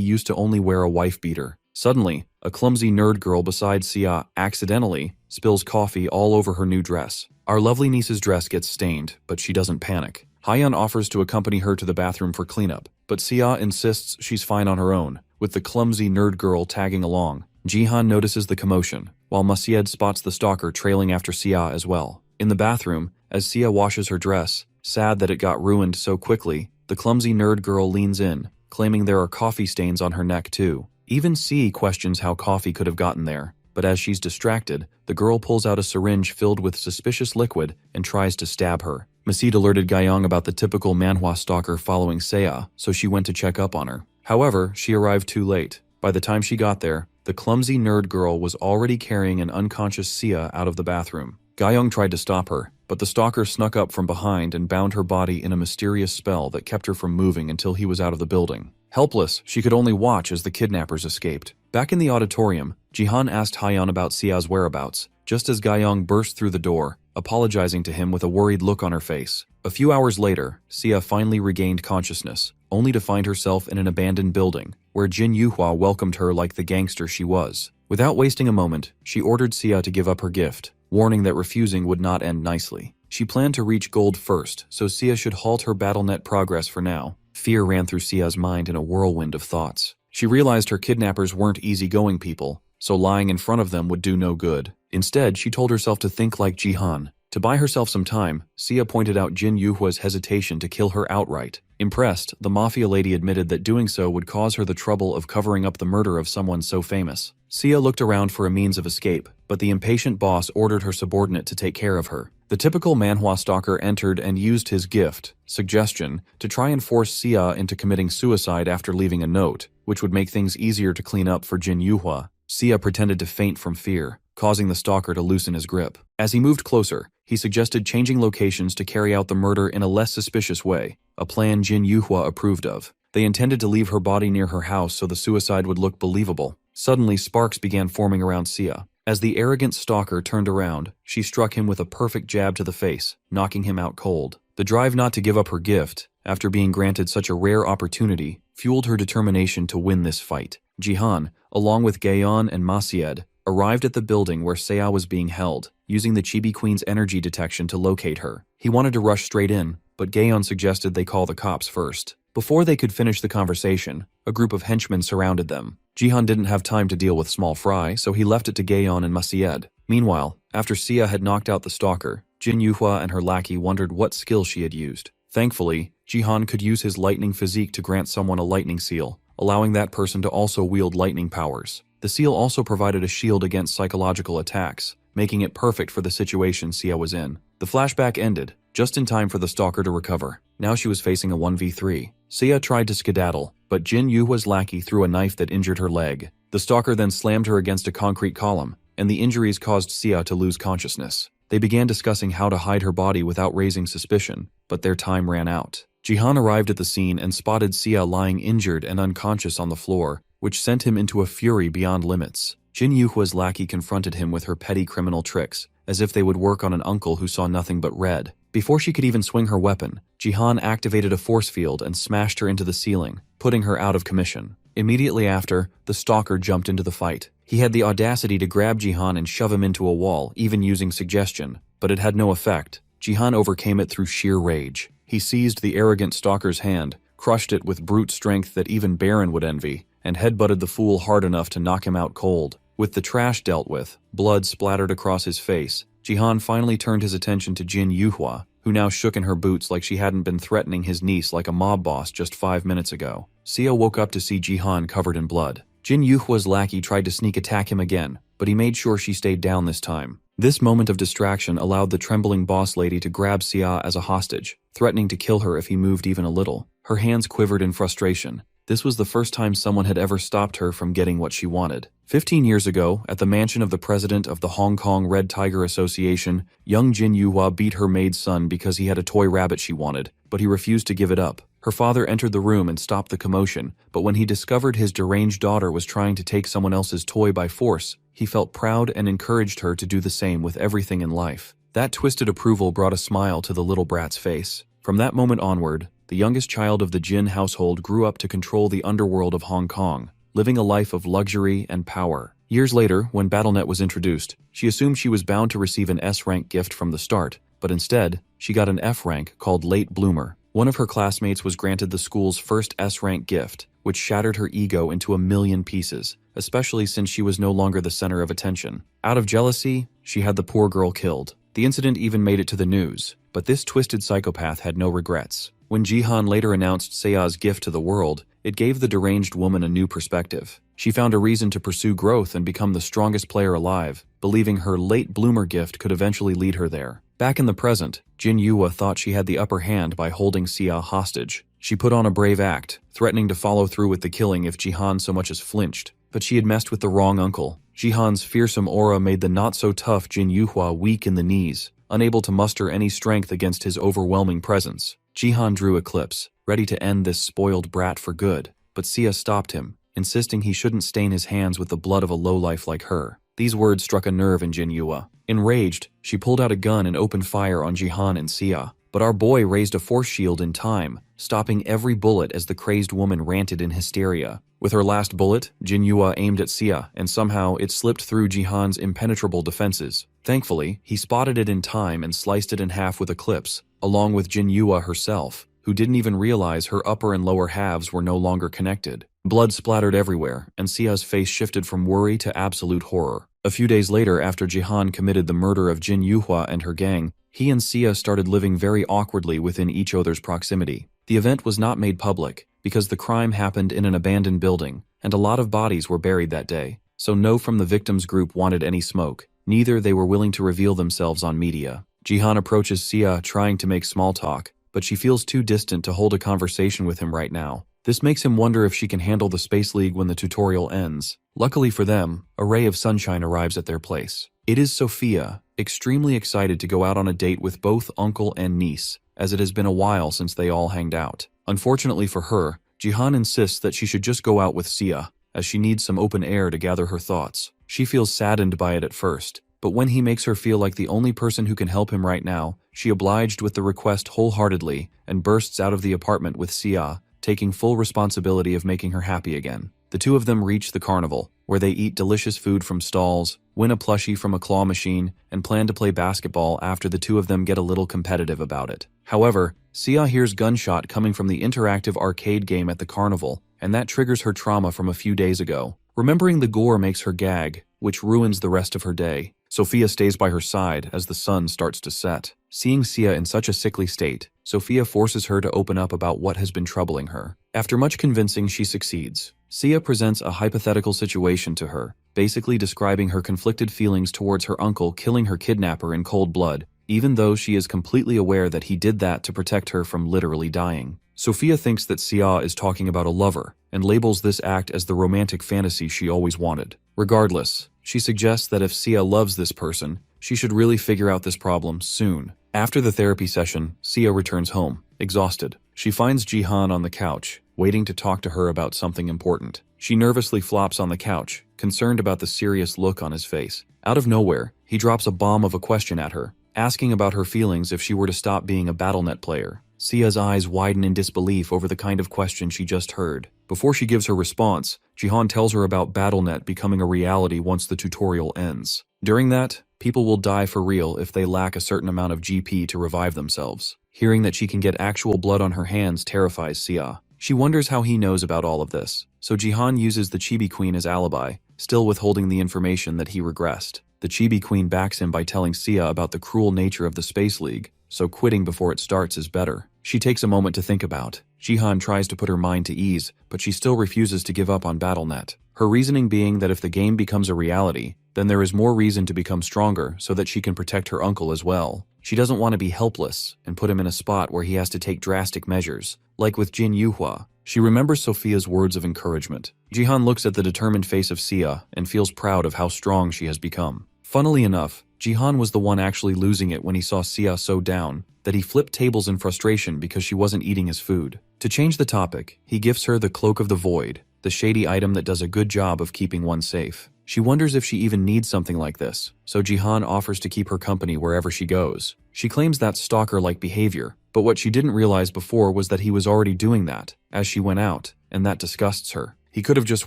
used to only wear a wife beater. Suddenly, a clumsy nerd girl beside Sia accidentally spills coffee all over her new dress. Our lovely niece's dress gets stained, but she doesn't panic. Haeon offers to accompany her to the bathroom for cleanup, but Sia insists she's fine on her own, with the clumsy nerd girl tagging along. Jihan notices the commotion, while Masyed spots the stalker trailing after Sia as well. In the bathroom, as Sia washes her dress, sad that it got ruined so quickly, the clumsy nerd girl leans in, claiming there are coffee stains on her neck too. Even C questions how coffee could have gotten there, but as she's distracted, the girl pulls out a syringe filled with suspicious liquid and tries to stab her. Masyed alerted Gyeong about the typical Manhwa stalker following Seo, so she went to check up on her. However, she arrived too late. By the time she got there, the clumsy nerd girl was already carrying an unconscious Sia out of the bathroom. Gyeong tried to stop her, but the stalker snuck up from behind and bound her body in a mysterious spell that kept her from moving until he was out of the building. Helpless, she could only watch as the kidnappers escaped. Back in the auditorium, Jihan asked Haeon about Sia's whereabouts, just as Gyeong burst through the door, apologizing to him with a worried look on her face. A few hours later, Sia finally regained consciousness, only to find herself in an abandoned building, where Jin Yuhua welcomed her like the gangster she was. Without wasting a moment, she ordered Sia to give up her gift, warning that refusing would not end nicely. She planned to reach gold first, so Sia should halt her BattleNet progress for now. Fear ran through Sia's mind in a whirlwind of thoughts. She realized her kidnappers weren't easygoing people, so lying in front of them would do no good. Instead, she told herself to think like Jihan. To buy herself some time, Sia pointed out Jin Yuhua's hesitation to kill her outright. Impressed, the mafia lady admitted that doing so would cause her the trouble of covering up the murder of someone so famous. Sia looked around for a means of escape, but the impatient boss ordered her subordinate to take care of her. The typical Manhwa stalker entered and used his gift, suggestion, to try and force Sia into committing suicide after leaving a note, which would make things easier to clean up for Jin Yuhua. Sia pretended to faint from fear, causing the stalker to loosen his grip. As he moved closer, he suggested changing locations to carry out the murder in a less suspicious way, a plan Jin Yuhua approved of. They intended to leave her body near her house so the suicide would look believable. Suddenly, sparks began forming around Sia. As the arrogant stalker turned around, she struck him with a perfect jab to the face, knocking him out cold. The drive not to give up her gift, after being granted such a rare opportunity, fueled her determination to win this fight. Jihan, along with Gaeon and Masyed, arrived at the building where Seo was being held, using the Chibi Queen's energy detection to locate her. He wanted to rush straight in, but Gaeon suggested they call the cops first. Before they could finish the conversation, a group of henchmen surrounded them. Jihan didn't have time to deal with small fry, so he left it to Gaeon and Macied. Meanwhile, after Sia had knocked out the stalker, Jin Yuhua and her lackey wondered what skill she had used. Thankfully, Jihan could use his lightning physique to grant someone a lightning seal, allowing that person to also wield lightning powers. The seal also provided a shield against psychological attacks, making it perfect for the situation Sia was in. The flashback ended, just in time for the stalker to recover. Now she was facing a 1v3. Sia tried to skedaddle, but Jin Yuhua's lackey threw a knife that injured her leg. The stalker then slammed her against a concrete column, and the injuries caused Sia to lose consciousness. They began discussing how to hide her body without raising suspicion, but their time ran out. Jihan arrived at the scene and spotted Sia lying injured and unconscious on the floor, which sent him into a fury beyond limits. Jin Yuhua's lackey confronted him with her petty criminal tricks, as if they would work on an uncle who saw nothing but red. Before she could even swing her weapon, Jihan activated a force field and smashed her into the ceiling, putting her out of commission. Immediately after, the stalker jumped into the fight. He had the audacity to grab Jihan and shove him into a wall, even using suggestion, but it had no effect. Jihan overcame it through sheer rage. He seized the arrogant stalker's hand, crushed it with brute strength that even Baron would envy, and headbutted the fool hard enough to knock him out cold. With the trash dealt with, blood splattered across his face, Jihan finally turned his attention to Jin Yuhua, who now shook in her boots like she hadn't been threatening his niece like a mob boss just 5 minutes ago. Sia woke up to see Jihan covered in blood. Jin Yuhua's lackey tried to sneak attack him again, but he made sure she stayed down this time. This moment of distraction allowed the trembling boss lady to grab Sia as a hostage, threatening to kill her if he moved even a little. Her hands quivered in frustration. This was the first time someone had ever stopped her from getting what she wanted. 15 years ago, at the mansion of the president of the Hong Kong Red Tiger Association, young Jin Yuhua beat her maid's son because he had a toy rabbit she wanted, but he refused to give it up. Her father entered the room and stopped the commotion, but when he discovered his deranged daughter was trying to take someone else's toy by force, he felt proud and encouraged her to do the same with everything in life. That twisted approval brought a smile to the little brat's face. From that moment onward, the youngest child of the Jin household grew up to control the underworld of Hong Kong, living a life of luxury and power. Years later, when BattleNet was introduced, she assumed she was bound to receive an S-rank gift from the start, but instead, she got an F rank called Late Bloomer. One of her classmates was granted the school's first S-rank gift, which shattered her ego into a million pieces, especially since she was no longer the center of attention. Out of jealousy, she had the poor girl killed. The incident even made it to the news, but this twisted psychopath had no regrets. When Jihan later announced Sea's gift to the world, it gave the deranged woman a new perspective. She found a reason to pursue growth and become the strongest player alive, believing her late bloomer gift could eventually lead her there. Back in the present, Jin Yuhua thought she had the upper hand by holding Sia hostage. She put on a brave act, threatening to follow through with the killing if Jihan so much as flinched. But she had messed with the wrong uncle. Jihan's fearsome aura made the not-so-tough Jin Yuhua weak in the knees, unable to muster any strength against his overwhelming presence. Jihan drew Eclipse, ready to end this spoiled brat for good, but Sia stopped him, insisting he shouldn't stain his hands with the blood of a lowlife like her. These words struck a nerve in Jin Yuhua. Enraged, she pulled out a gun and opened fire on Jihan and Sia, but our boy raised a force shield in time, stopping every bullet as the crazed woman ranted in hysteria. With her last bullet, Jin Yuhua aimed at Sia, and somehow it slipped through Jihan's impenetrable defenses. Thankfully, he spotted it in time and sliced it in half with Eclipse, along with Jin Yuhua herself, who didn't even realize her upper and lower halves were no longer connected. Blood splattered everywhere, and Sia's face shifted from worry to absolute horror. A few days later, after Jihan committed the murder of Jin Yuhua and her gang, he and Sia started living very awkwardly within each other's proximity. The event was not made public, because the crime happened in an abandoned building, and a lot of bodies were buried that day, so no from the victims group wanted any smoke. Neither they were willing to reveal themselves on media. Jihan approaches Sia trying to make small talk, but she feels too distant to hold a conversation with him right now. This makes him wonder if she can handle the Space League when the tutorial ends. Luckily for them, a ray of sunshine arrives at their place. It is Sophia, extremely excited to go out on a date with both uncle and niece, as it has been a while since they all hanged out. Unfortunately for her, Jihan insists that she should just go out with Sia, as she needs some open air to gather her thoughts. She feels saddened by it at first, but when he makes her feel like the only person who can help him right now, she obliged with the request wholeheartedly and bursts out of the apartment with Sia, taking full responsibility of making her happy again. The two of them reach the carnival, where they eat delicious food from stalls, win a plushie from a claw machine, and plan to play basketball after the two of them get a little competitive about it. However, Sia hears gunshot coming from the interactive arcade game at the carnival, and that triggers her trauma from a few days ago. Remembering the gore makes her gag, which ruins the rest of her day. Sophia stays by her side as the sun starts to set. Seeing Sia in such a sickly state, Sophia forces her to open up about what has been troubling her. After much convincing, she succeeds. Sia presents a hypothetical situation to her, basically describing her conflicted feelings towards her uncle killing her kidnapper in cold blood, even though she is completely aware that he did that to protect her from literally dying. Sophia thinks that Sia is talking about a lover, and labels this act as the romantic fantasy she always wanted. Regardless, she suggests that if Sia loves this person, she should really figure out this problem soon. After the therapy session, Sia returns home, exhausted. She finds Jihan on the couch, waiting to talk to her about something important. She nervously flops on the couch, concerned about the serious look on his face. Out of nowhere, he drops a bomb of a question at her, asking about her feelings if she were to stop being a BattleNet player. Sia's eyes widen in disbelief over the kind of question she just heard. Before she gives her response, Jihan tells her about BattleNet becoming a reality once the tutorial ends. During that, people will die for real if they lack a certain amount of GP to revive themselves. Hearing that she can get actual blood on her hands terrifies Sia. She wonders how he knows about all of this, so Jihan uses the Chibi Queen as alibi, still withholding the information that he regressed. The Chibi Queen backs him by telling Sia about the cruel nature of the Space League, so quitting before it starts is better. She takes a moment to think about. Jihan tries to put her mind to ease, but she still refuses to give up on BattleNet. Her reasoning being that if the game becomes a reality, then there is more reason to become stronger so that she can protect her uncle as well. She doesn't want to be helpless and put him in a spot where he has to take drastic measures, like with Jin Yuhua. She remembers Sophia's words of encouragement. Jihan looks at the determined face of Sia and feels proud of how strong she has become. Funnily enough, Jihan was the one actually losing it when he saw Sia so down that he flipped tables in frustration because she wasn't eating his food. To change the topic, he gifts her the Cloak of the Void, the shady item that does a good job of keeping one safe. She wonders if she even needs something like this, so Jihan offers to keep her company wherever she goes. She claims that's stalker-like behavior, but what she didn't realize before was that he was already doing that as she went out, and that disgusts her. He could have just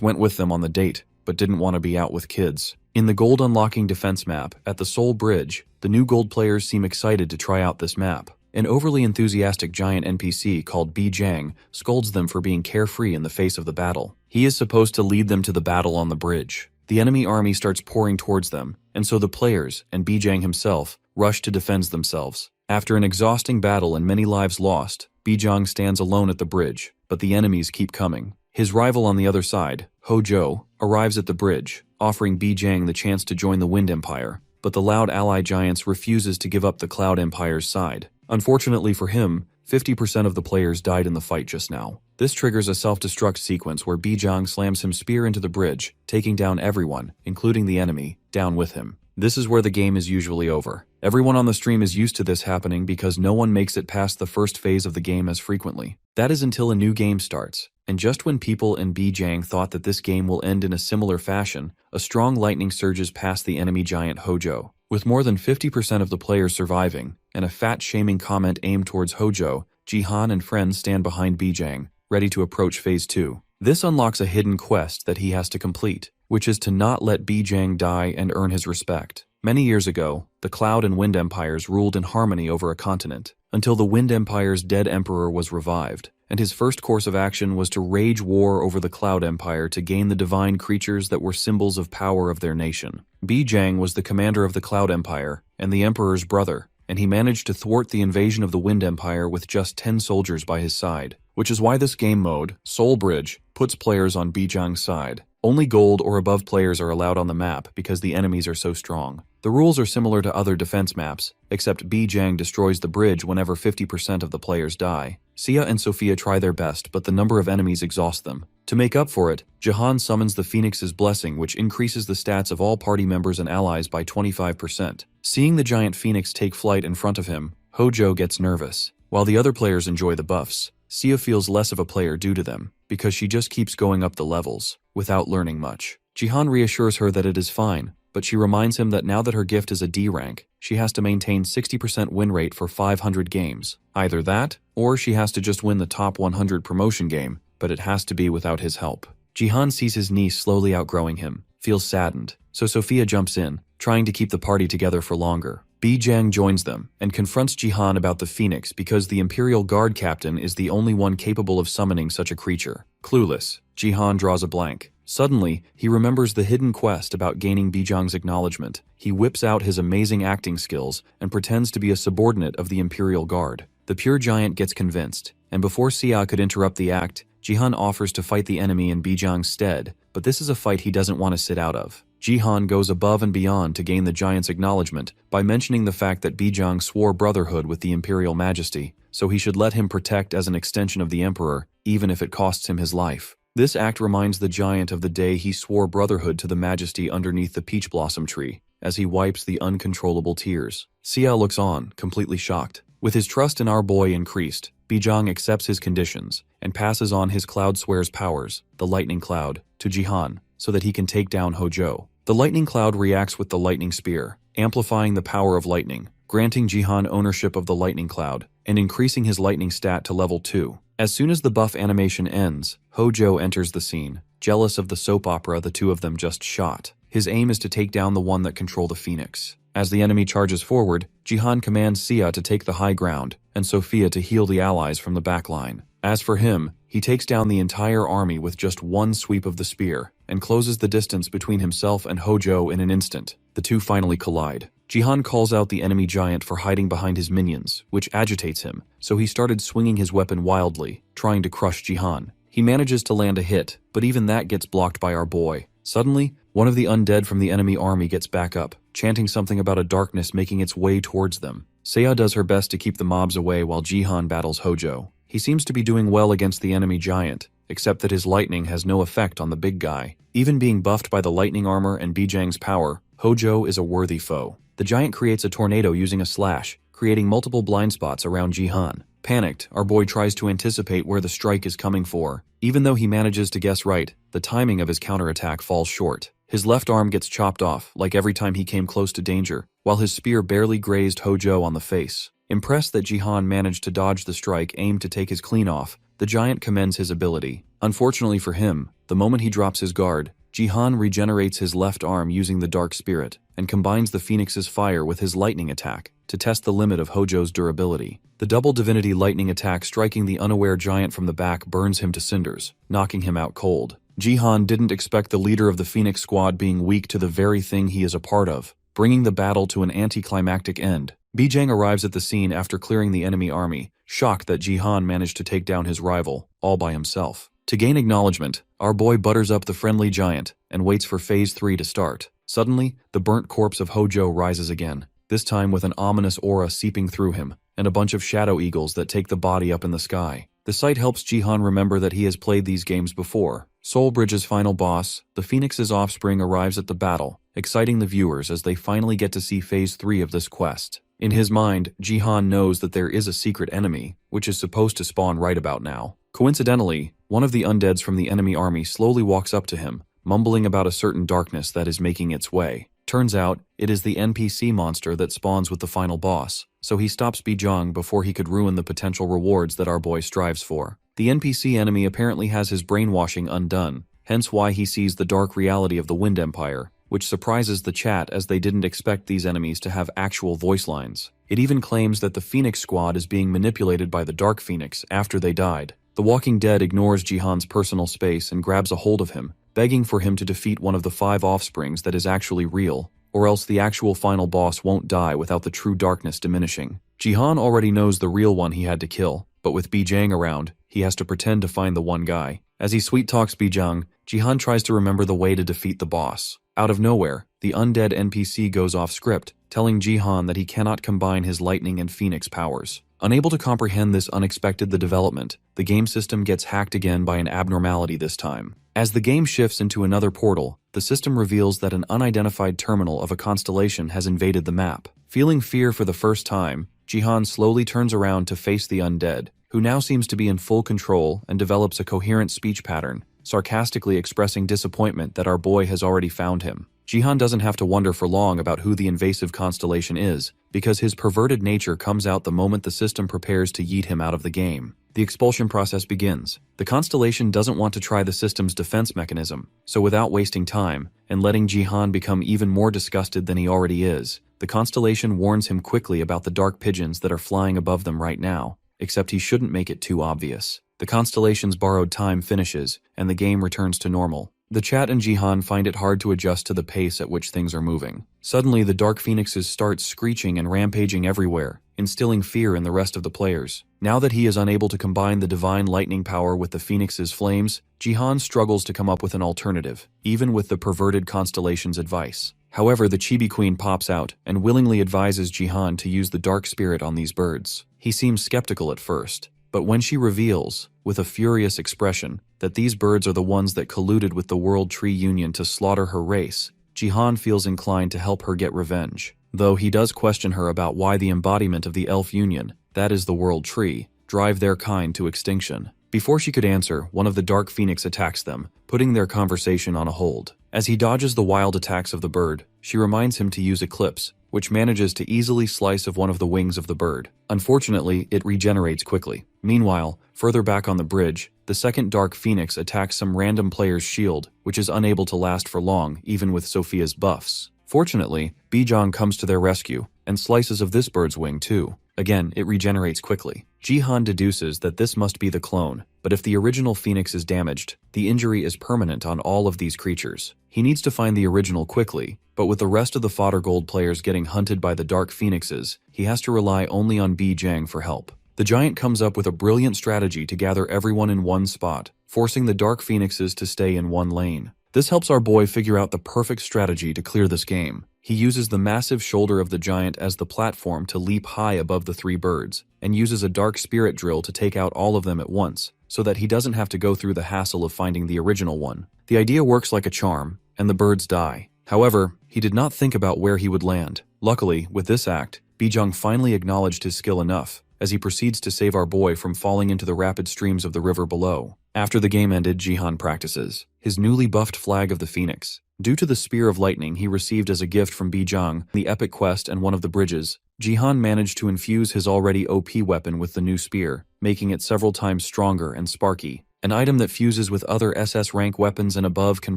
went with them on the date, but didn't want to be out with kids. In the gold unlocking defense map, at the Seoul Bridge, the new gold players seem excited to try out this map. An overly enthusiastic giant NPC called B. Jang scolds them for being carefree in the face of the battle. He is supposed to lead them to the battle on the bridge. The enemy army starts pouring towards them, and so the players, and B. Jang himself, rush to defend themselves. After an exhausting battle and many lives lost, B. Jang stands alone at the bridge, but the enemies keep coming. His rival on the other side, Hojo, arrives at the bridge, offering B. Jang the chance to join the Wind Empire, but the loud ally giants refuses to give up the Cloud Empire's side. Unfortunately for him, 50% of the players died in the fight just now. This triggers a self-destruct sequence where B. Jang slams his spear into the bridge, taking down everyone, including the enemy, down with him. This is where the game is usually over. Everyone on the stream is used to this happening because no one makes it past the first phase of the game as frequently. That is until a new game starts. And just when people in B. Jang thought that this game will end in a similar fashion, a strong lightning surges past the enemy giant Hojo. With more than 50% of the players surviving, and a fat-shaming comment aimed towards Hojo, Jihan and friends stand behind B. Jang, ready to approach Phase 2. This unlocks a hidden quest that he has to complete, which is to not let B. Jang die and earn his respect. Many years ago, the Cloud and Wind Empires ruled in harmony over a continent, until the Wind Empire's dead emperor was revived, and his first course of action was to wage war over the Cloud Empire to gain the divine creatures that were symbols of power of their nation. B. Jang was the commander of the Cloud Empire, and the emperor's brother, and he managed to thwart the invasion of the Wind Empire with just 10 soldiers by his side, which is why this game mode, Seoul Bridge, puts players on B. Jang's side. Only gold or above players are allowed on the map because the enemies are so strong. The rules are similar to other defense maps, except B. Jang destroys the bridge whenever 50% of the players die. Sia and Sophia try their best, but the number of enemies exhaust them. To make up for it, Jihan summons the Phoenix's Blessing, which increases the stats of all party members and allies by 25%. Seeing the giant Phoenix take flight in front of him, Hojo gets nervous. While the other players enjoy the buffs, Sia feels less of a player due to them, because she just keeps going up the levels, without learning much. Jihan reassures her that it is fine, but she reminds him that now that her gift is a D rank, she has to maintain 60% win rate for 500 games. Either that, or she has to just win the top 100 promotion game, but it has to be without his help. Jihan sees his niece slowly outgrowing him, feels saddened, so Sophia jumps in, trying to keep the party together for longer. B. Jang joins them, and confronts Jihan about the Phoenix because the Imperial Guard captain is the only one capable of summoning such a creature. Clueless, Jihan draws a blank. Suddenly, he remembers the hidden quest about gaining Bijang's acknowledgement. He whips out his amazing acting skills and pretends to be a subordinate of the Imperial Guard. The pure giant gets convinced, and before Xia could interrupt the act, Jihan offers to fight the enemy in Bijang's stead, but this is a fight he doesn't want to sit out of. Jihan goes above and beyond to gain the giant's acknowledgement by mentioning the fact that Bijang swore brotherhood with the Imperial Majesty, so he should let him protect as an extension of the Emperor, even if it costs him his life. This act reminds the giant of the day he swore brotherhood to the Majesty underneath the peach blossom tree, as he wipes the uncontrollable tears. Xia looks on, completely shocked. With his trust in our boy increased, Bijang accepts his conditions and passes on his Cloud Swear's powers, the Lightning Cloud, to Jihan, so that he can take down Hojo. The Lightning Cloud reacts with the Lightning Spear, amplifying the power of lightning, granting Jihan ownership of the Lightning Cloud, and increasing his lightning stat to level 2. As soon as the buff animation ends, Hojo enters the scene, jealous of the soap opera the two of them just shot. His aim is to take down the one that controls the Phoenix. As the enemy charges forward, Jihan commands Xia to take the high ground, and Sophia to heal the allies from the backline. As for him, he takes down the entire army with just one sweep of the spear, and closes the distance between himself and Hojo in an instant. The two finally collide. Jihan calls out the enemy giant for hiding behind his minions, which agitates him, so he started swinging his weapon wildly, trying to crush Jihan. He manages to land a hit, but even that gets blocked by our boy. Suddenly, one of the undead from the enemy army gets back up, chanting something about a darkness making its way towards them. Xia does her best to keep the mobs away while Jihan battles Hojo. He seems to be doing well against the enemy giant, except that his lightning has no effect on the big guy. Even being buffed by the lightning armor and Bijang's power, Hojo is a worthy foe. The giant creates a tornado using a slash, creating multiple blind spots around Jihan. Panicked, our boy tries to anticipate where the strike is coming for. Even though he manages to guess right, the timing of his counterattack falls short. His left arm gets chopped off, like every time he came close to danger, while his spear barely grazed Hojo on the face. Impressed that Jihan managed to dodge the strike aimed to take his clean off, the giant commends his ability. Unfortunately for him, the moment he drops his guard, Jihan regenerates his left arm using the Dark Spirit, and combines the Phoenix's fire with his lightning attack to test the limit of Hojo's durability. The double divinity lightning attack striking the unaware giant from the back burns him to cinders, knocking him out cold. Jihan didn't expect the leader of the Phoenix squad being weak to the very thing he is a part of, bringing the battle to an anticlimactic end. Bijang arrives at the scene after clearing the enemy army, shocked that Jihan managed to take down his rival, all by himself. To gain acknowledgement, our boy butters up the friendly giant and waits for Phase 3 to start. Suddenly, the burnt corpse of Hojo rises again, this time with an ominous aura seeping through him, and a bunch of shadow eagles that take the body up in the sky. The sight helps Jihan remember that he has played these games before. Soul Bridge's final boss, the Phoenix's offspring, arrives at the battle, exciting the viewers as they finally get to see Phase 3 of this quest. In his mind, Jihan knows that there is a secret enemy, which is supposed to spawn right about now. Coincidentally, one of the undeads from the enemy army slowly walks up to him, mumbling about a certain darkness that is making its way. Turns out, it is the NPC monster that spawns with the final boss, so he stops Bijang before he could ruin the potential rewards that our boy strives for. The NPC enemy apparently has his brainwashing undone, hence why he sees the dark reality of the Wind Empire, which surprises the chat as they didn't expect these enemies to have actual voice lines. It even claims that the Phoenix squad is being manipulated by the Dark Phoenix after they died. The Walking Dead ignores Jihan's personal space and grabs a hold of him, begging for him to defeat one of the 5 offsprings that is actually real, or else the actual final boss won't die without the true darkness diminishing. Jihan already knows the real one he had to kill, but with Bijang around, he has to pretend to find the one guy. As he sweet-talks Bijang, Jihan tries to remember the way to defeat the boss. Out of nowhere, the undead NPC goes off script, telling Jihan that he cannot combine his lightning and phoenix powers. Unable to comprehend this unexpected development, the game system gets hacked again by an abnormality this time. As the game shifts into another portal, the system reveals that an unidentified terminal of a constellation has invaded the map. Feeling fear for the first time, Jihan slowly turns around to face the undead, who now seems to be in full control and develops a coherent speech pattern, sarcastically expressing disappointment that our boy has already found him. Jihan doesn't have to wonder for long about who the invasive constellation is, because his perverted nature comes out the moment the system prepares to yeet him out of the game. The expulsion process begins. The constellation doesn't want to try the system's defense mechanism, so without wasting time, and letting Jihan become even more disgusted than he already is, the constellation warns him quickly about the dark pigeons that are flying above them right now, except he shouldn't make it too obvious. The constellation's borrowed time finishes, and the game returns to normal. The chat and Jihan find it hard to adjust to the pace at which things are moving. Suddenly, the Dark Phoenixes start screeching and rampaging everywhere, instilling fear in the rest of the players. Now that he is unable to combine the divine lightning power with the Phoenix's flames, Jihan struggles to come up with an alternative, even with the perverted constellation's advice. However, the Chibi Queen pops out and willingly advises Jihan to use the dark spirit on these birds. He seems skeptical at first, but when she reveals, with a furious expression, that these birds are the ones that colluded with the World Tree Union to slaughter her race, Jihan feels inclined to help her get revenge. Though he does question her about why the embodiment of the Elf Union, that is the World Tree, drive their kind to extinction. Before she could answer, one of the Dark Phoenix attacks them, putting their conversation on a hold. As he dodges the wild attacks of the bird, she reminds him to use Eclipse, which manages to easily slice of one of the wings of the bird. Unfortunately, it regenerates quickly. Meanwhile, further back on the bridge, the second Dark Phoenix attacks some random player's shield, which is unable to last for long, even with Sophia's buffs. Fortunately, Bijong comes to their rescue, and slices of this bird's wing too. Again, it regenerates quickly. Jihan deduces that this must be the clone, but if the original Phoenix is damaged, the injury is permanent on all of these creatures. He needs to find the original quickly, but with the rest of the Fodder Gold players getting hunted by the Dark Phoenixes, he has to rely only on Bijang for help. The giant comes up with a brilliant strategy to gather everyone in one spot, forcing the Dark Phoenixes to stay in one lane. This helps our boy figure out the perfect strategy to clear this game. He uses the massive shoulder of the giant as the platform to leap high above the three birds, and uses a dark spirit drill to take out all of them at once, so that he doesn't have to go through the hassle of finding the original one. The idea works like a charm, and the birds die. However, he did not think about where he would land. Luckily, with this act, Bijong finally acknowledged his skill enough, as he proceeds to save our boy from falling into the rapid streams of the river below. After the game ended, Jihan practices his newly buffed Flag of the Phoenix. Due to the Spear of Lightning he received as a gift from Bijong, the epic quest and one of the bridges, Jihan managed to infuse his already OP weapon with the new spear, making it several times stronger and sparky. An item that fuses with other SS rank weapons and above can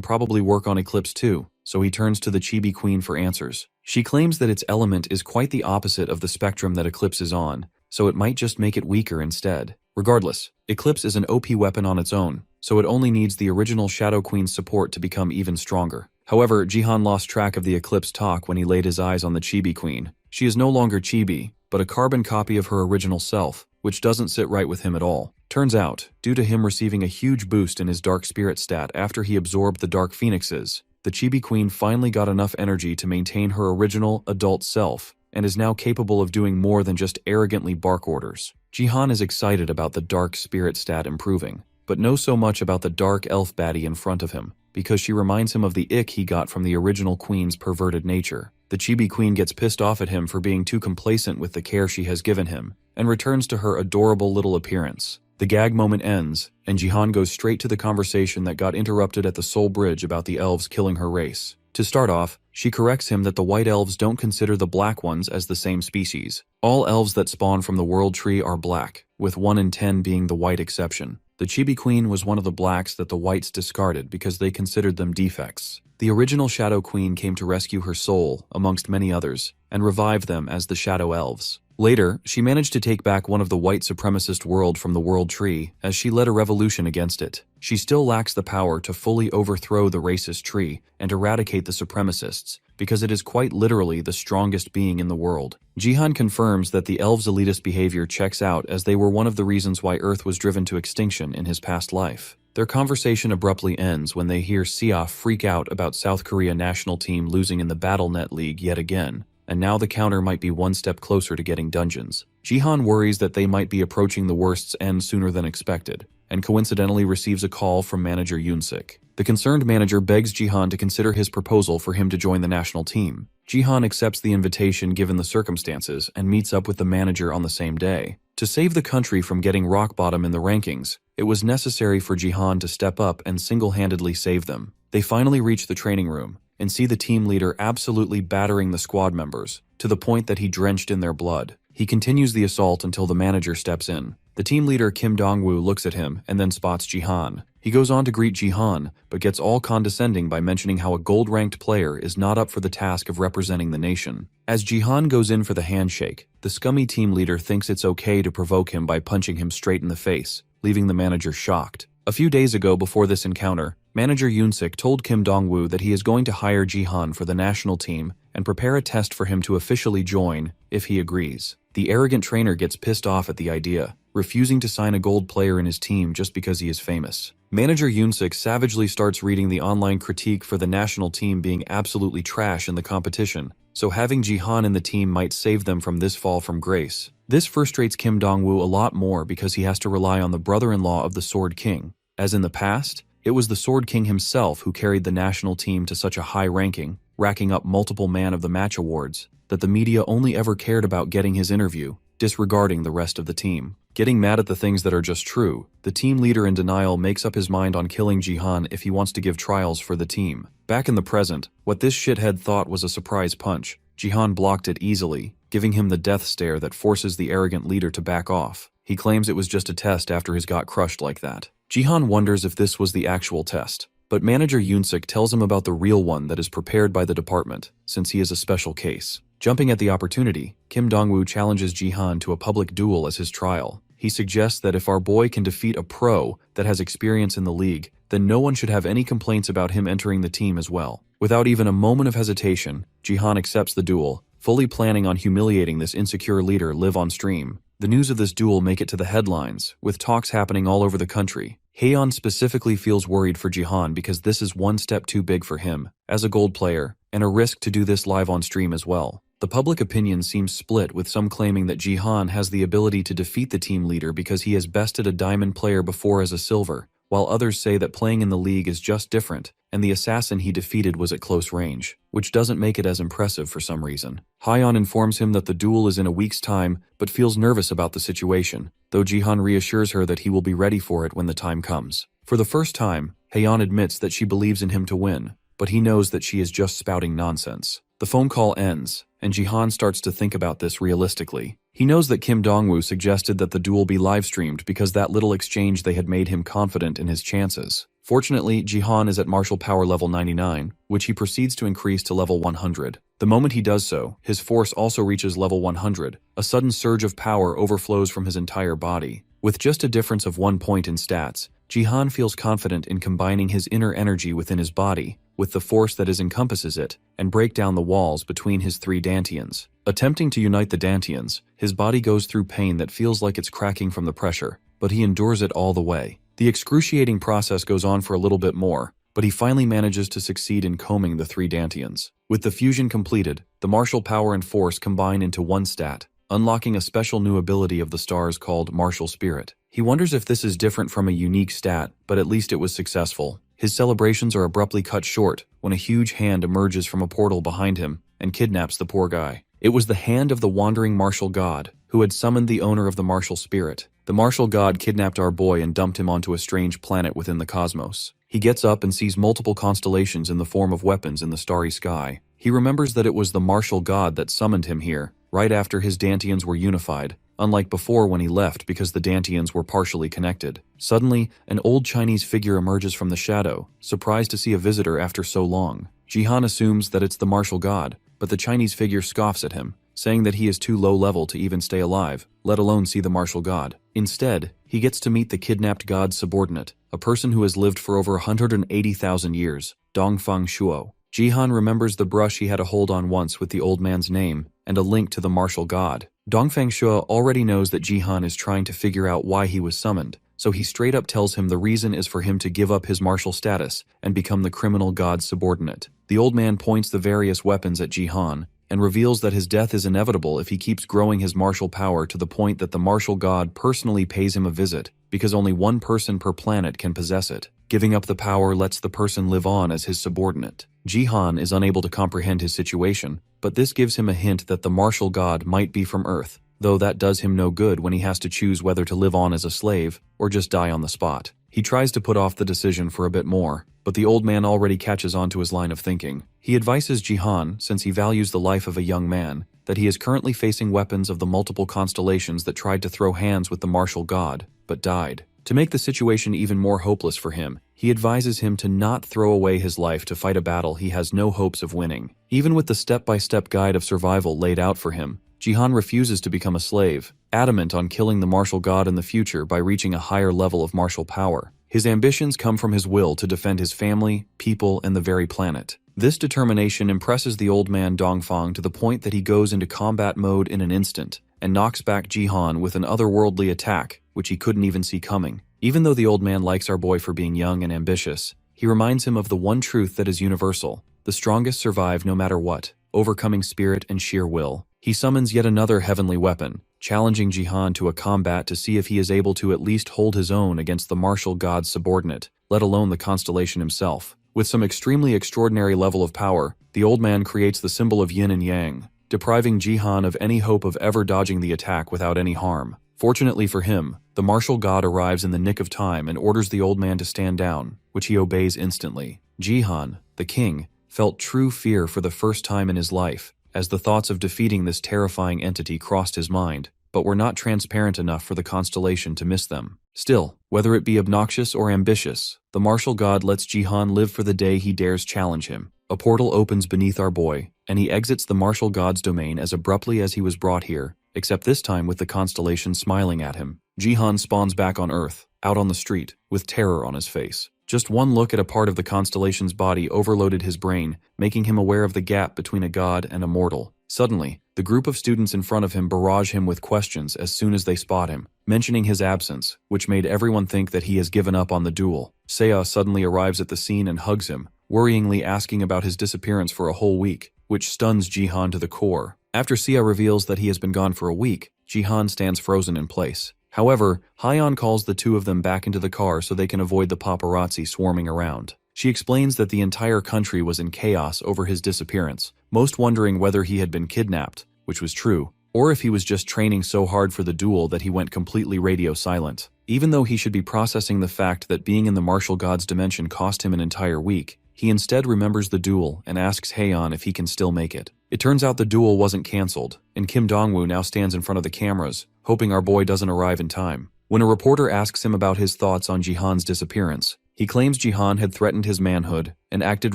probably work on Eclipse too, so he turns to the Chibi Queen for answers. She claims that its element is quite the opposite of the spectrum that Eclipse is on, so it might just make it weaker instead. Regardless, Eclipse is an OP weapon on its own, so it only needs the original Shadow Queen's support to become even stronger. However, Jihan lost track of the Eclipse talk when he laid his eyes on the Chibi Queen. She is no longer Chibi, but a carbon copy of her original self, which doesn't sit right with him at all. Turns out, due to him receiving a huge boost in his Dark Spirit stat after he absorbed the Dark Phoenixes, the Chibi Queen finally got enough energy to maintain her original adult self, and is now capable of doing more than just arrogantly bark orders. Jihan is excited about the Dark Spirit stat improving, but knows so much about the Dark Elf baddie in front of him, because she reminds him of the ick he got from the original Queen's perverted nature. The Chibi Queen gets pissed off at him for being too complacent with the care she has given him, and returns to her adorable little appearance. The gag moment ends, and Jihan goes straight to the conversation that got interrupted at the Soul Bridge about the elves killing her race. To start off, she corrects him that the white elves don't consider the black ones as the same species. All elves that spawn from the World Tree are black, with 1 in 10 being the white exception. The Chibi Queen was one of the blacks that the whites discarded because they considered them defects. The original Shadow Queen came to rescue her soul, amongst many others, and revive them as the Shadow Elves. Later, she managed to take back one of the white supremacist world from the World Tree as she led a revolution against it. She still lacks the power to fully overthrow the racist tree and eradicate the supremacists, because it is quite literally the strongest being in the world. Jihan confirms that the elves' elitist behavior checks out, as they were one of the reasons why Earth was driven to extinction in his past life. Their conversation abruptly ends when they hear Seoff freak out about South Korea national team losing in the BattleNet League yet again, and now the counter might be one step closer to getting dungeons. Jihan worries that they might be approaching the worst's end sooner than expected, and coincidentally receives a call from manager Yoon-sik. The concerned manager begs Jihan to consider his proposal for him to join the national team. Jihan accepts the invitation given the circumstances and meets up with the manager on the same day. To save the country from getting rock bottom in the rankings, it was necessary for Jihan to step up and single-handedly save them. They finally reach the training room and see the team leader absolutely battering the squad members, to the point that he drenched in their blood. He continues the assault until the manager steps in. The team leader Kim Dong-woo looks at him and then spots Jihan. He goes on to greet Jihan, but gets all condescending by mentioning how a gold-ranked player is not up for the task of representing the nation. As Jihan goes in for the handshake, the scummy team leader thinks it's okay to provoke him by punching him straight in the face, leaving the manager shocked. A few days ago before this encounter, Manager Yoon-sik told Kim Dong-woo that he is going to hire Jihan for the national team and prepare a test for him to officially join if he agrees. The arrogant trainer gets pissed off at the idea, refusing to sign a gold player in his team just because he is famous. Manager Yoon-sik savagely starts reading the online critique for the national team being absolutely trash in the competition, so having Jihan in the team might save them from this fall from grace. This frustrates Kim Dong-woo a lot more because he has to rely on the brother-in-law of the Sword King. As in the past, it was the Sword King himself who carried the national team to such a high ranking, racking up multiple Man of the Match awards, that the media only ever cared about getting his interview, disregarding the rest of the team. Getting mad at the things that are just true, the team leader in denial makes up his mind on killing Jihan if he wants to give trials for the team. Back in the present, what this shithead thought was a surprise punch, Jihan blocked it easily, giving him the death stare that forces the arrogant leader to back off. He claims it was just a test after his got crushed like that. Jihan wonders if this was the actual test, but manager Yoon-sik tells him about the real one that is prepared by the department, since he is a special case. Jumping at the opportunity, Kim Dong-woo challenges Jihan to a public duel as his trial. He suggests that if our boy can defeat a pro that has experience in the league, then no one should have any complaints about him entering the team as well. Without even a moment of hesitation, Jihan accepts the duel, fully planning on humiliating this insecure leader live on stream. The news of this duel make it to the headlines, with talks happening all over the country. Haeyeon specifically feels worried for Jihan because this is one step too big for him, as a gold player, and a risk to do this live on stream as well. The public opinion seems split, with some claiming that Jihan has the ability to defeat the team leader because he has bested a diamond player before as a silver, while others say that playing in the league is just different, and the assassin he defeated was at close range, which doesn't make it as impressive for some reason. Haeyeon informs him that the duel is in a week's time, but feels nervous about the situation, though Jihan reassures her that he will be ready for it when the time comes. For the first time, Haeyeon admits that she believes in him to win, but he knows that she is just spouting nonsense. The phone call ends, and Jihan starts to think about this realistically. He knows that Kim Dong-woo suggested that the duel be live-streamed because that little exchange they had made him confident in his chances. Fortunately, Jihan is at martial power level 99, which he proceeds to increase to level 100. The moment he does so, his force also reaches level 100. A sudden surge of power overflows from his entire body. With just a difference of 1 point in stats, Jihan feels confident in combining his inner energy within his body with the force that encompasses it, and break down the walls between his 3 dantians. Attempting to unite the dantians, his body goes through pain that feels like it's cracking from the pressure, but he endures it all the way. The excruciating process goes on for a little bit more, but he finally manages to succeed in combing the 3 dantians. With the fusion completed, the martial power and force combine into one stat, unlocking a special new ability of the stars called Martial Spirit. He wonders if this is different from a unique stat, but at least it was successful. His celebrations are abruptly cut short when a huge hand emerges from a portal behind him and kidnaps the poor guy. It was the hand of the wandering martial god, who had summoned the owner of the martial spirit. The martial god kidnapped our boy and dumped him onto a strange planet within the cosmos. He gets up and sees multiple constellations in the form of weapons in the starry sky. He remembers that it was the martial god that summoned him here, right after his dantians were unified, unlike before when he left because the dantians were partially connected. Suddenly, an old Chinese figure emerges from the shadow, surprised to see a visitor after so long. Jihan assumes that it's the martial god, but the Chinese figure scoffs at him, saying that he is too low level to even stay alive, let alone see the martial god. Instead, he gets to meet the kidnapped god's subordinate, a person who has lived for over 180,000 years, Dongfang Shuo. Jihan remembers the brush he had a hold on once with the old man's name, and a link to the martial god. Dongfang Shuo already knows that Jihan is trying to figure out why he was summoned, so he straight up tells him the reason is for him to give up his martial status and become the criminal god's subordinate. The old man points the various weapons at Jihan, and reveals that his death is inevitable if he keeps growing his martial power to the point that the martial god personally pays him a visit, because only one person per planet can possess it. Giving up the power lets the person live on as his subordinate. Jihan is unable to comprehend his situation, but this gives him a hint that the martial god might be from Earth, though that does him no good when he has to choose whether to live on as a slave or just die on the spot. He tries to put off the decision for a bit more, but the old man already catches on to his line of thinking. He advises Jihan, since he values the life of a young man, that he is currently facing weapons of the multiple constellations that tried to throw hands with the martial god, but died. To make the situation even more hopeless for him, he advises him to not throw away his life to fight a battle he has no hopes of winning. Even with the step-by-step guide of survival laid out for him, Jihan refuses to become a slave, adamant on killing the martial god in the future by reaching a higher level of martial power. His ambitions come from his will to defend his family, people, and the very planet. This determination impresses the old man Dongfang to the point that he goes into combat mode in an instant and knocks back Jihan with an otherworldly attack, which he couldn't even see coming. Even though the old man likes our boy for being young and ambitious, he reminds him of the one truth that is universal: the strongest survive no matter what, overcoming spirit and sheer will. He summons yet another heavenly weapon, challenging Jihan to a combat to see if he is able to at least hold his own against the martial god's subordinate, let alone the constellation himself. With some extremely extraordinary level of power, the old man creates the symbol of yin and yang, depriving Jihan of any hope of ever dodging the attack without any harm. Fortunately for him, the martial god arrives in the nick of time and orders the old man to stand down, which he obeys instantly. Jihan, the king, felt true fear for the first time in his life, as the thoughts of defeating this terrifying entity crossed his mind, but were not transparent enough for the constellation to miss them. Still, whether it be obnoxious or ambitious, the martial god lets Jihan live for the day he dares challenge him. A portal opens beneath our boy, and he exits the martial god's domain as abruptly as he was brought here, except this time with the constellation smiling at him. Jihan spawns back on Earth, out on the street, with terror on his face. Just one look at a part of the constellation's body overloaded his brain, making him aware of the gap between a god and a mortal. Suddenly, the group of students in front of him barrage him with questions as soon as they spot him, mentioning his absence, which made everyone think that he has given up on the duel. Seiya suddenly arrives at the scene and hugs him, worryingly asking about his disappearance for a whole week, which stuns Jihan to the core. After Seiya reveals that he has been gone for a week, Jihan stands frozen in place. However, Hyeon calls the two of them back into the car so they can avoid the paparazzi swarming around. She explains that the entire country was in chaos over his disappearance, most wondering whether he had been kidnapped, which was true, or if he was just training so hard for the duel that he went completely radio silent. Even though he should be processing the fact that being in the martial god's dimension cost him an entire week, he instead remembers the duel and asks Haeyeon if he can still make it. It turns out the duel wasn't cancelled, and Kim Dongwoo now stands in front of the cameras, hoping our boy doesn't arrive in time. When a reporter asks him about his thoughts on Jihan's disappearance, he claims Jihan had threatened his manhood and acted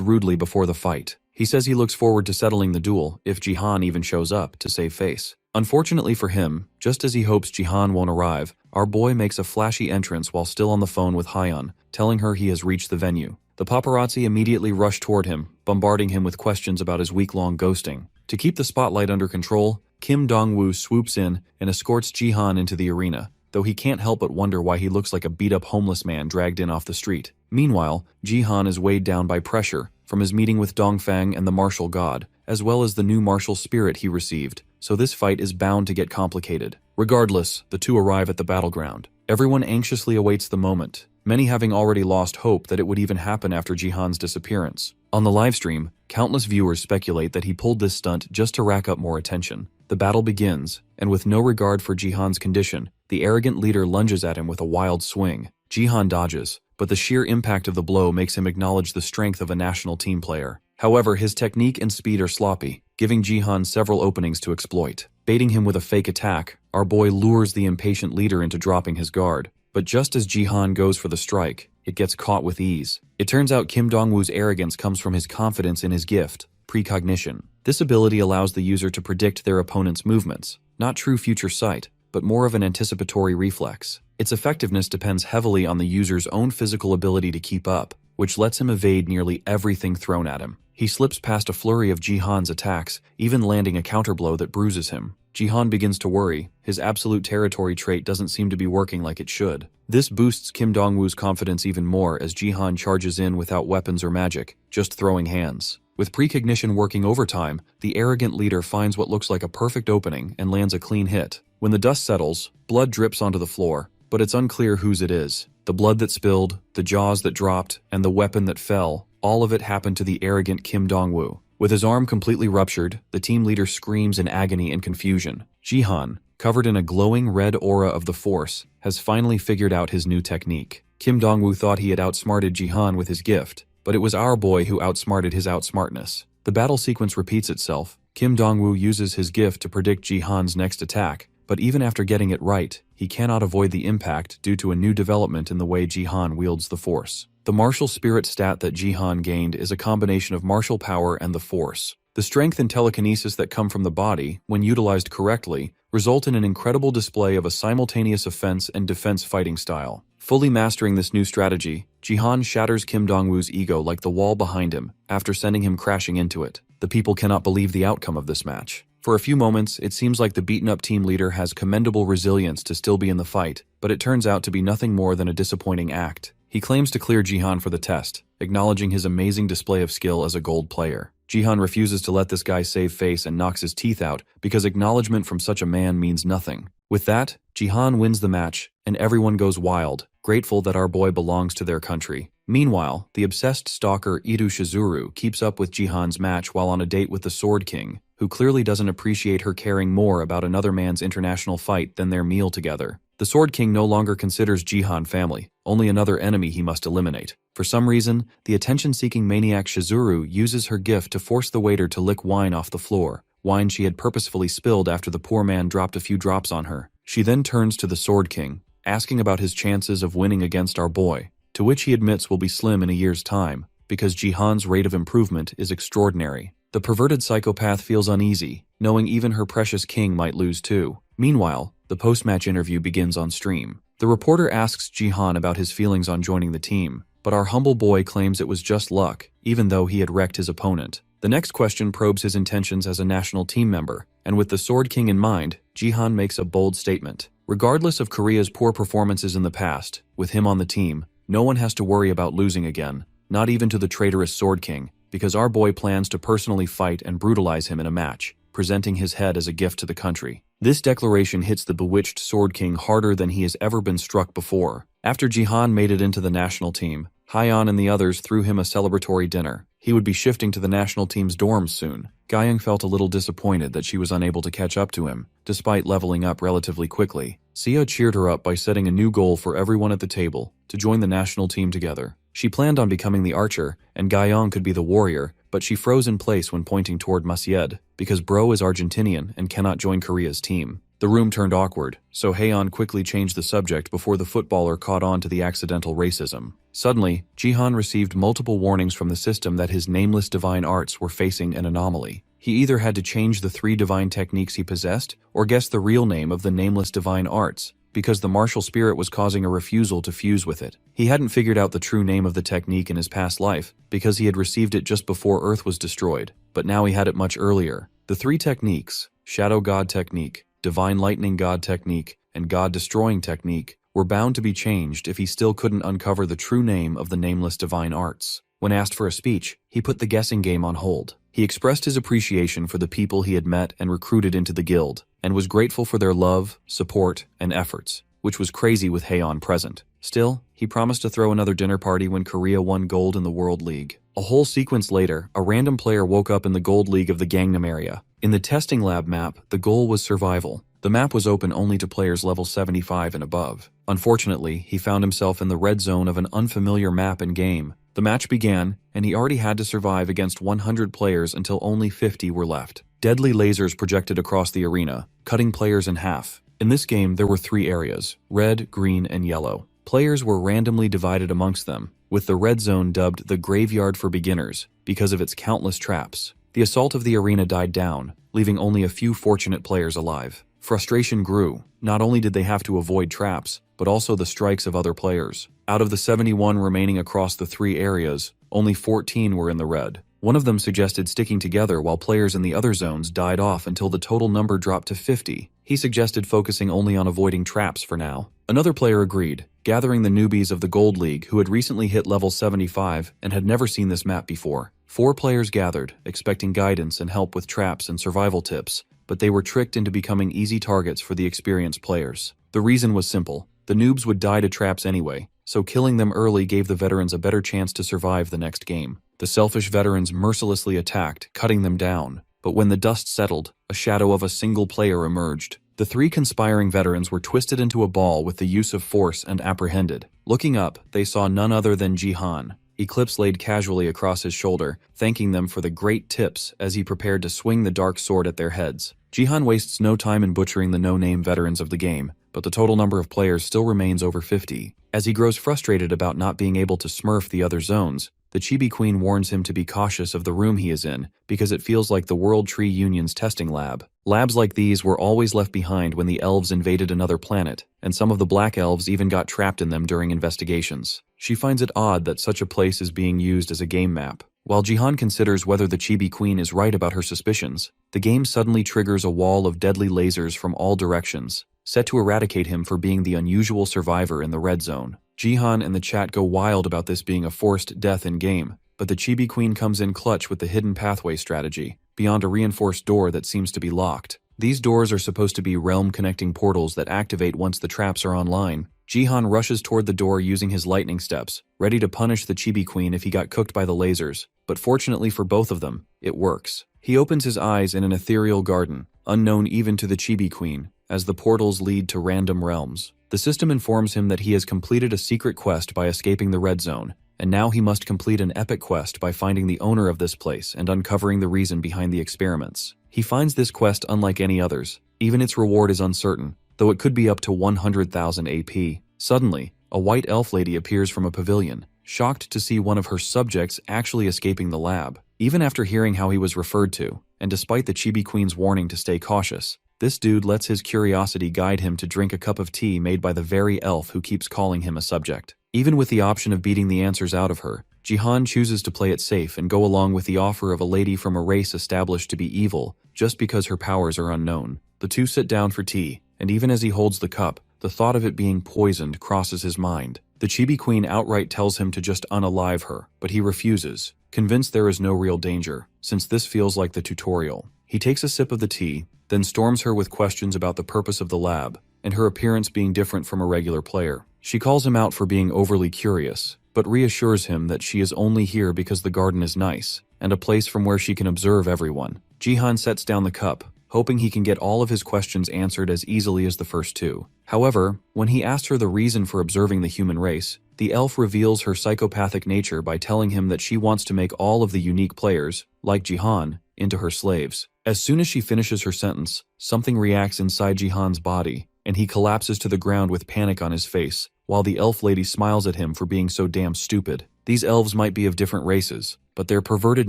rudely before the fight. He says he looks forward to settling the duel, if Jihan even shows up, to save face. Unfortunately for him, just as he hopes Jihan won't arrive, our boy makes a flashy entrance while still on the phone with Hyeon, telling her he has reached the venue. The paparazzi immediately rush toward him, bombarding him with questions about his week-long ghosting. To keep the spotlight under control, Kim Dongwoo swoops in and escorts Jihan into the arena, though he can't help but wonder why he looks like a beat-up homeless man dragged in off the street. Meanwhile, Jihan is weighed down by pressure from his meeting with Dongfang and the martial god, as well as the new martial spirit he received, so this fight is bound to get complicated. Regardless, the two arrive at the battleground. Everyone anxiously awaits the moment, many having already lost hope that it would even happen after Jihan's disappearance. On the livestream, countless viewers speculate that he pulled this stunt just to rack up more attention. The battle begins, and with no regard for Jihan's condition, the arrogant leader lunges at him with a wild swing. Jihan dodges, but the sheer impact of the blow makes him acknowledge the strength of a national team player. However, his technique and speed are sloppy, giving Jihan several openings to exploit. Baiting him with a fake attack, our boy lures the impatient leader into dropping his guard. But just as Jihan goes for the strike, it gets caught with ease. It turns out Kim Dongwoo's arrogance comes from his confidence in his gift, precognition. This ability allows the user to predict their opponent's movements, not true future sight, but more of an anticipatory reflex. Its effectiveness depends heavily on the user's own physical ability to keep up, which lets him evade nearly everything thrown at him. He slips past a flurry of Jihan's attacks, even landing a counterblow that bruises him. Jihan begins to worry. His absolute territory trait doesn't seem to be working like it should. This boosts Kim Dongwoo's confidence even more as Jihan charges in without weapons or magic, just throwing hands. With precognition working overtime, the arrogant leader finds what looks like a perfect opening and lands a clean hit. When the dust settles, blood drips onto the floor, but it's unclear whose it is. The blood that spilled, the jaws that dropped, and the weapon that fell, all of it happened to the arrogant Kim Dongwoo. With his arm completely ruptured, the team leader screams in agony and confusion. Jihan, covered in a glowing red aura of the Force, has finally figured out his new technique. Kim Dongwoo thought he had outsmarted Jihan with his gift, but it was our boy who outsmarted his outsmartness. The battle sequence repeats itself. Kim Dongwoo uses his gift to predict Jihan's next attack, but even after getting it right, he cannot avoid the impact due to a new development in the way Jihan wields the Force. The martial spirit stat that Jihan gained is a combination of martial power and the Force. The strength and telekinesis that come from the body, when utilized correctly, result in an incredible display of a simultaneous offense and defense fighting style. Fully mastering this new strategy, Jihan shatters Kim Dong-woo's ego like the wall behind him after sending him crashing into it. The people cannot believe the outcome of this match. For a few moments, it seems like the beaten-up team leader has commendable resilience to still be in the fight, but it turns out to be nothing more than a disappointing act. He claims to clear Jihan for the test, acknowledging his amazing display of skill as a gold player. Jihan refuses to let this guy save face and knocks his teeth out because acknowledgement from such a man means nothing. With that, Jihan wins the match, and everyone goes wild, grateful that our boy belongs to their country. Meanwhile, the obsessed stalker Idu Shizuru keeps up with Jihan's match while on a date with the Sword King, who clearly doesn't appreciate her caring more about another man's international fight than their meal together. The Sword King no longer considers Jihan family, only another enemy he must eliminate. For some reason, the attention-seeking maniac Shizuru uses her gift to force the waiter to lick wine off the floor, wine she had purposefully spilled after the poor man dropped a few drops on her. She then turns to the Sword King, asking about his chances of winning against our boy, to which he admits will be slim in a year's time, because Jihan's rate of improvement is extraordinary. The perverted psychopath feels uneasy, knowing even her precious king might lose too. Meanwhile, the post-match interview begins on stream. The reporter asks Jihan about his feelings on joining the team, but our humble boy claims it was just luck, even though he had wrecked his opponent. The next question probes his intentions as a national team member, and with the Sword King in mind, Jihan makes a bold statement. Regardless of Korea's poor performances in the past, with him on the team, no one has to worry about losing again, not even to the traitorous Sword King, because our boy plans to personally fight and brutalize him in a match, presenting his head as a gift to the country. This declaration hits the bewitched Sword King harder than he has ever been struck before. After Jihan made it into the national team, Hyeon and the others threw him a celebratory dinner. He would be shifting to the national team's dorms soon. Gyeong felt a little disappointed that she was unable to catch up to him, despite leveling up relatively quickly. Sia cheered her up by setting a new goal for everyone at the table, to join the national team together. She planned on becoming the archer, and Gyeong could be the warrior, but she froze in place when pointing toward Masyed, because bro is Argentinian and cannot join Korea's team. The room turned awkward, so Haeon quickly changed the subject before the footballer caught on to the accidental racism. Suddenly, Jihan received multiple warnings from the system that his nameless divine arts were facing an anomaly. He either had to change the 3 divine techniques he possessed, or guess the real name of the nameless divine arts, because the martial spirit was causing a refusal to fuse with it. He hadn't figured out the true name of the technique in his past life, because he had received it just before Earth was destroyed, but now he had it much earlier. The 3 techniques, Shadow God Technique, Divine Lightning God Technique, and God Destroying Technique, were bound to be changed if he still couldn't uncover the true name of the nameless divine arts. When asked for a speech, he put the guessing game on hold. He expressed his appreciation for the people he had met and recruited into the guild, and was grateful for their love, support, and efforts, which was crazy with Haeon present. Still, he promised to throw another dinner party when Korea won gold in the World League. A whole sequence later, a random player woke up in the Gold League of the Gangnam area. In the testing lab map, the goal was survival. The map was open only to players level 75 and above. Unfortunately, he found himself in the red zone of an unfamiliar map and game. The match began, and he already had to survive against 100 players until only 50 were left. Deadly lasers projected across the arena, cutting players in half. In this game, there were 3 areas: red, green, and yellow. Players were randomly divided amongst them, with the red zone dubbed the Graveyard for Beginners because of its countless traps. The assault of the arena died down, leaving only a few fortunate players alive. Frustration grew. Not only did they have to avoid traps, but also the strikes of other players. Out of the 71 remaining across the 3 areas, only 14 were in the red. One of them suggested sticking together while players in the other zones died off until the total number dropped to 50. He suggested focusing only on avoiding traps for now. Another player agreed, gathering the newbies of the Gold League who had recently hit level 75 and had never seen this map before. 4 players gathered, expecting guidance and help with traps and survival tips, but they were tricked into becoming easy targets for the experienced players. The reason was simple. The noobs would die to traps anyway, so killing them early gave the veterans a better chance to survive the next game. The selfish veterans mercilessly attacked, cutting them down. But when the dust settled, a shadow of a single player emerged. The 3 conspiring veterans were twisted into a ball with the use of force and apprehended. Looking up, they saw none other than Jihan. Eclipse laid casually across his shoulder, thanking them for the great tips as he prepared to swing the dark sword at their heads. Jihan wastes no time in butchering the no-name veterans of the game, but the total number of players still remains over 50. As he grows frustrated about not being able to smurf the other zones, the Chibi Queen warns him to be cautious of the room he is in because it feels like the World Tree Union's testing lab. Labs like these were always left behind when the elves invaded another planet, and some of the black elves even got trapped in them during investigations. She finds it odd that such a place is being used as a game map. While Jihan considers whether the Chibi Queen is right about her suspicions, the game suddenly triggers a wall of deadly lasers from all directions, set to eradicate him for being the unusual survivor in the red zone. Jihan and the chat go wild about this being a forced death in-game, but the Chibi Queen comes in clutch with the hidden pathway strategy, beyond a reinforced door that seems to be locked. These doors are supposed to be realm-connecting portals that activate once the traps are online. Jihan rushes toward the door using his lightning steps, ready to punish the Chibi Queen if he got cooked by the lasers, but fortunately for both of them, it works. He opens his eyes in an ethereal garden, unknown even to the Chibi Queen, as the portals lead to random realms. The system informs him that he has completed a secret quest by escaping the red zone, and now he must complete an epic quest by finding the owner of this place and uncovering the reason behind the experiments. He finds this quest unlike any others. Even its reward is uncertain, though it could be up to 100,000 AP. Suddenly, a white elf lady appears from a pavilion, shocked to see one of her subjects actually escaping the lab. Even after hearing how he was referred to, and despite the Chibi Queen's warning to stay cautious, this dude lets his curiosity guide him to drink a cup of tea made by the very elf who keeps calling him a subject. Even with the option of beating the answers out of her, Jihan chooses to play it safe and go along with the offer of a lady from a race established to be evil just because her powers are unknown. The two sit down for tea, and even as he holds the cup, the thought of it being poisoned crosses his mind. The Chibi Queen outright tells him to just unalive her, but he refuses, convinced there is no real danger, since this feels like the tutorial. He takes a sip of the tea, then storms her with questions about the purpose of the lab, and her appearance being different from a regular player. She calls him out for being overly curious, but reassures him that she is only here because the garden is nice, and a place from where she can observe everyone. Jihan sets down the cup, hoping he can get all of his questions answered as easily as the first two. However, when he asks her the reason for observing the human race, the elf reveals her psychopathic nature by telling him that she wants to make all of the unique players, like Jihan, into her slaves. As soon as she finishes her sentence, something reacts inside Jihan's body, and he collapses to the ground with panic on his face, while the elf lady smiles at him for being so damn stupid. These elves might be of different races, but their perverted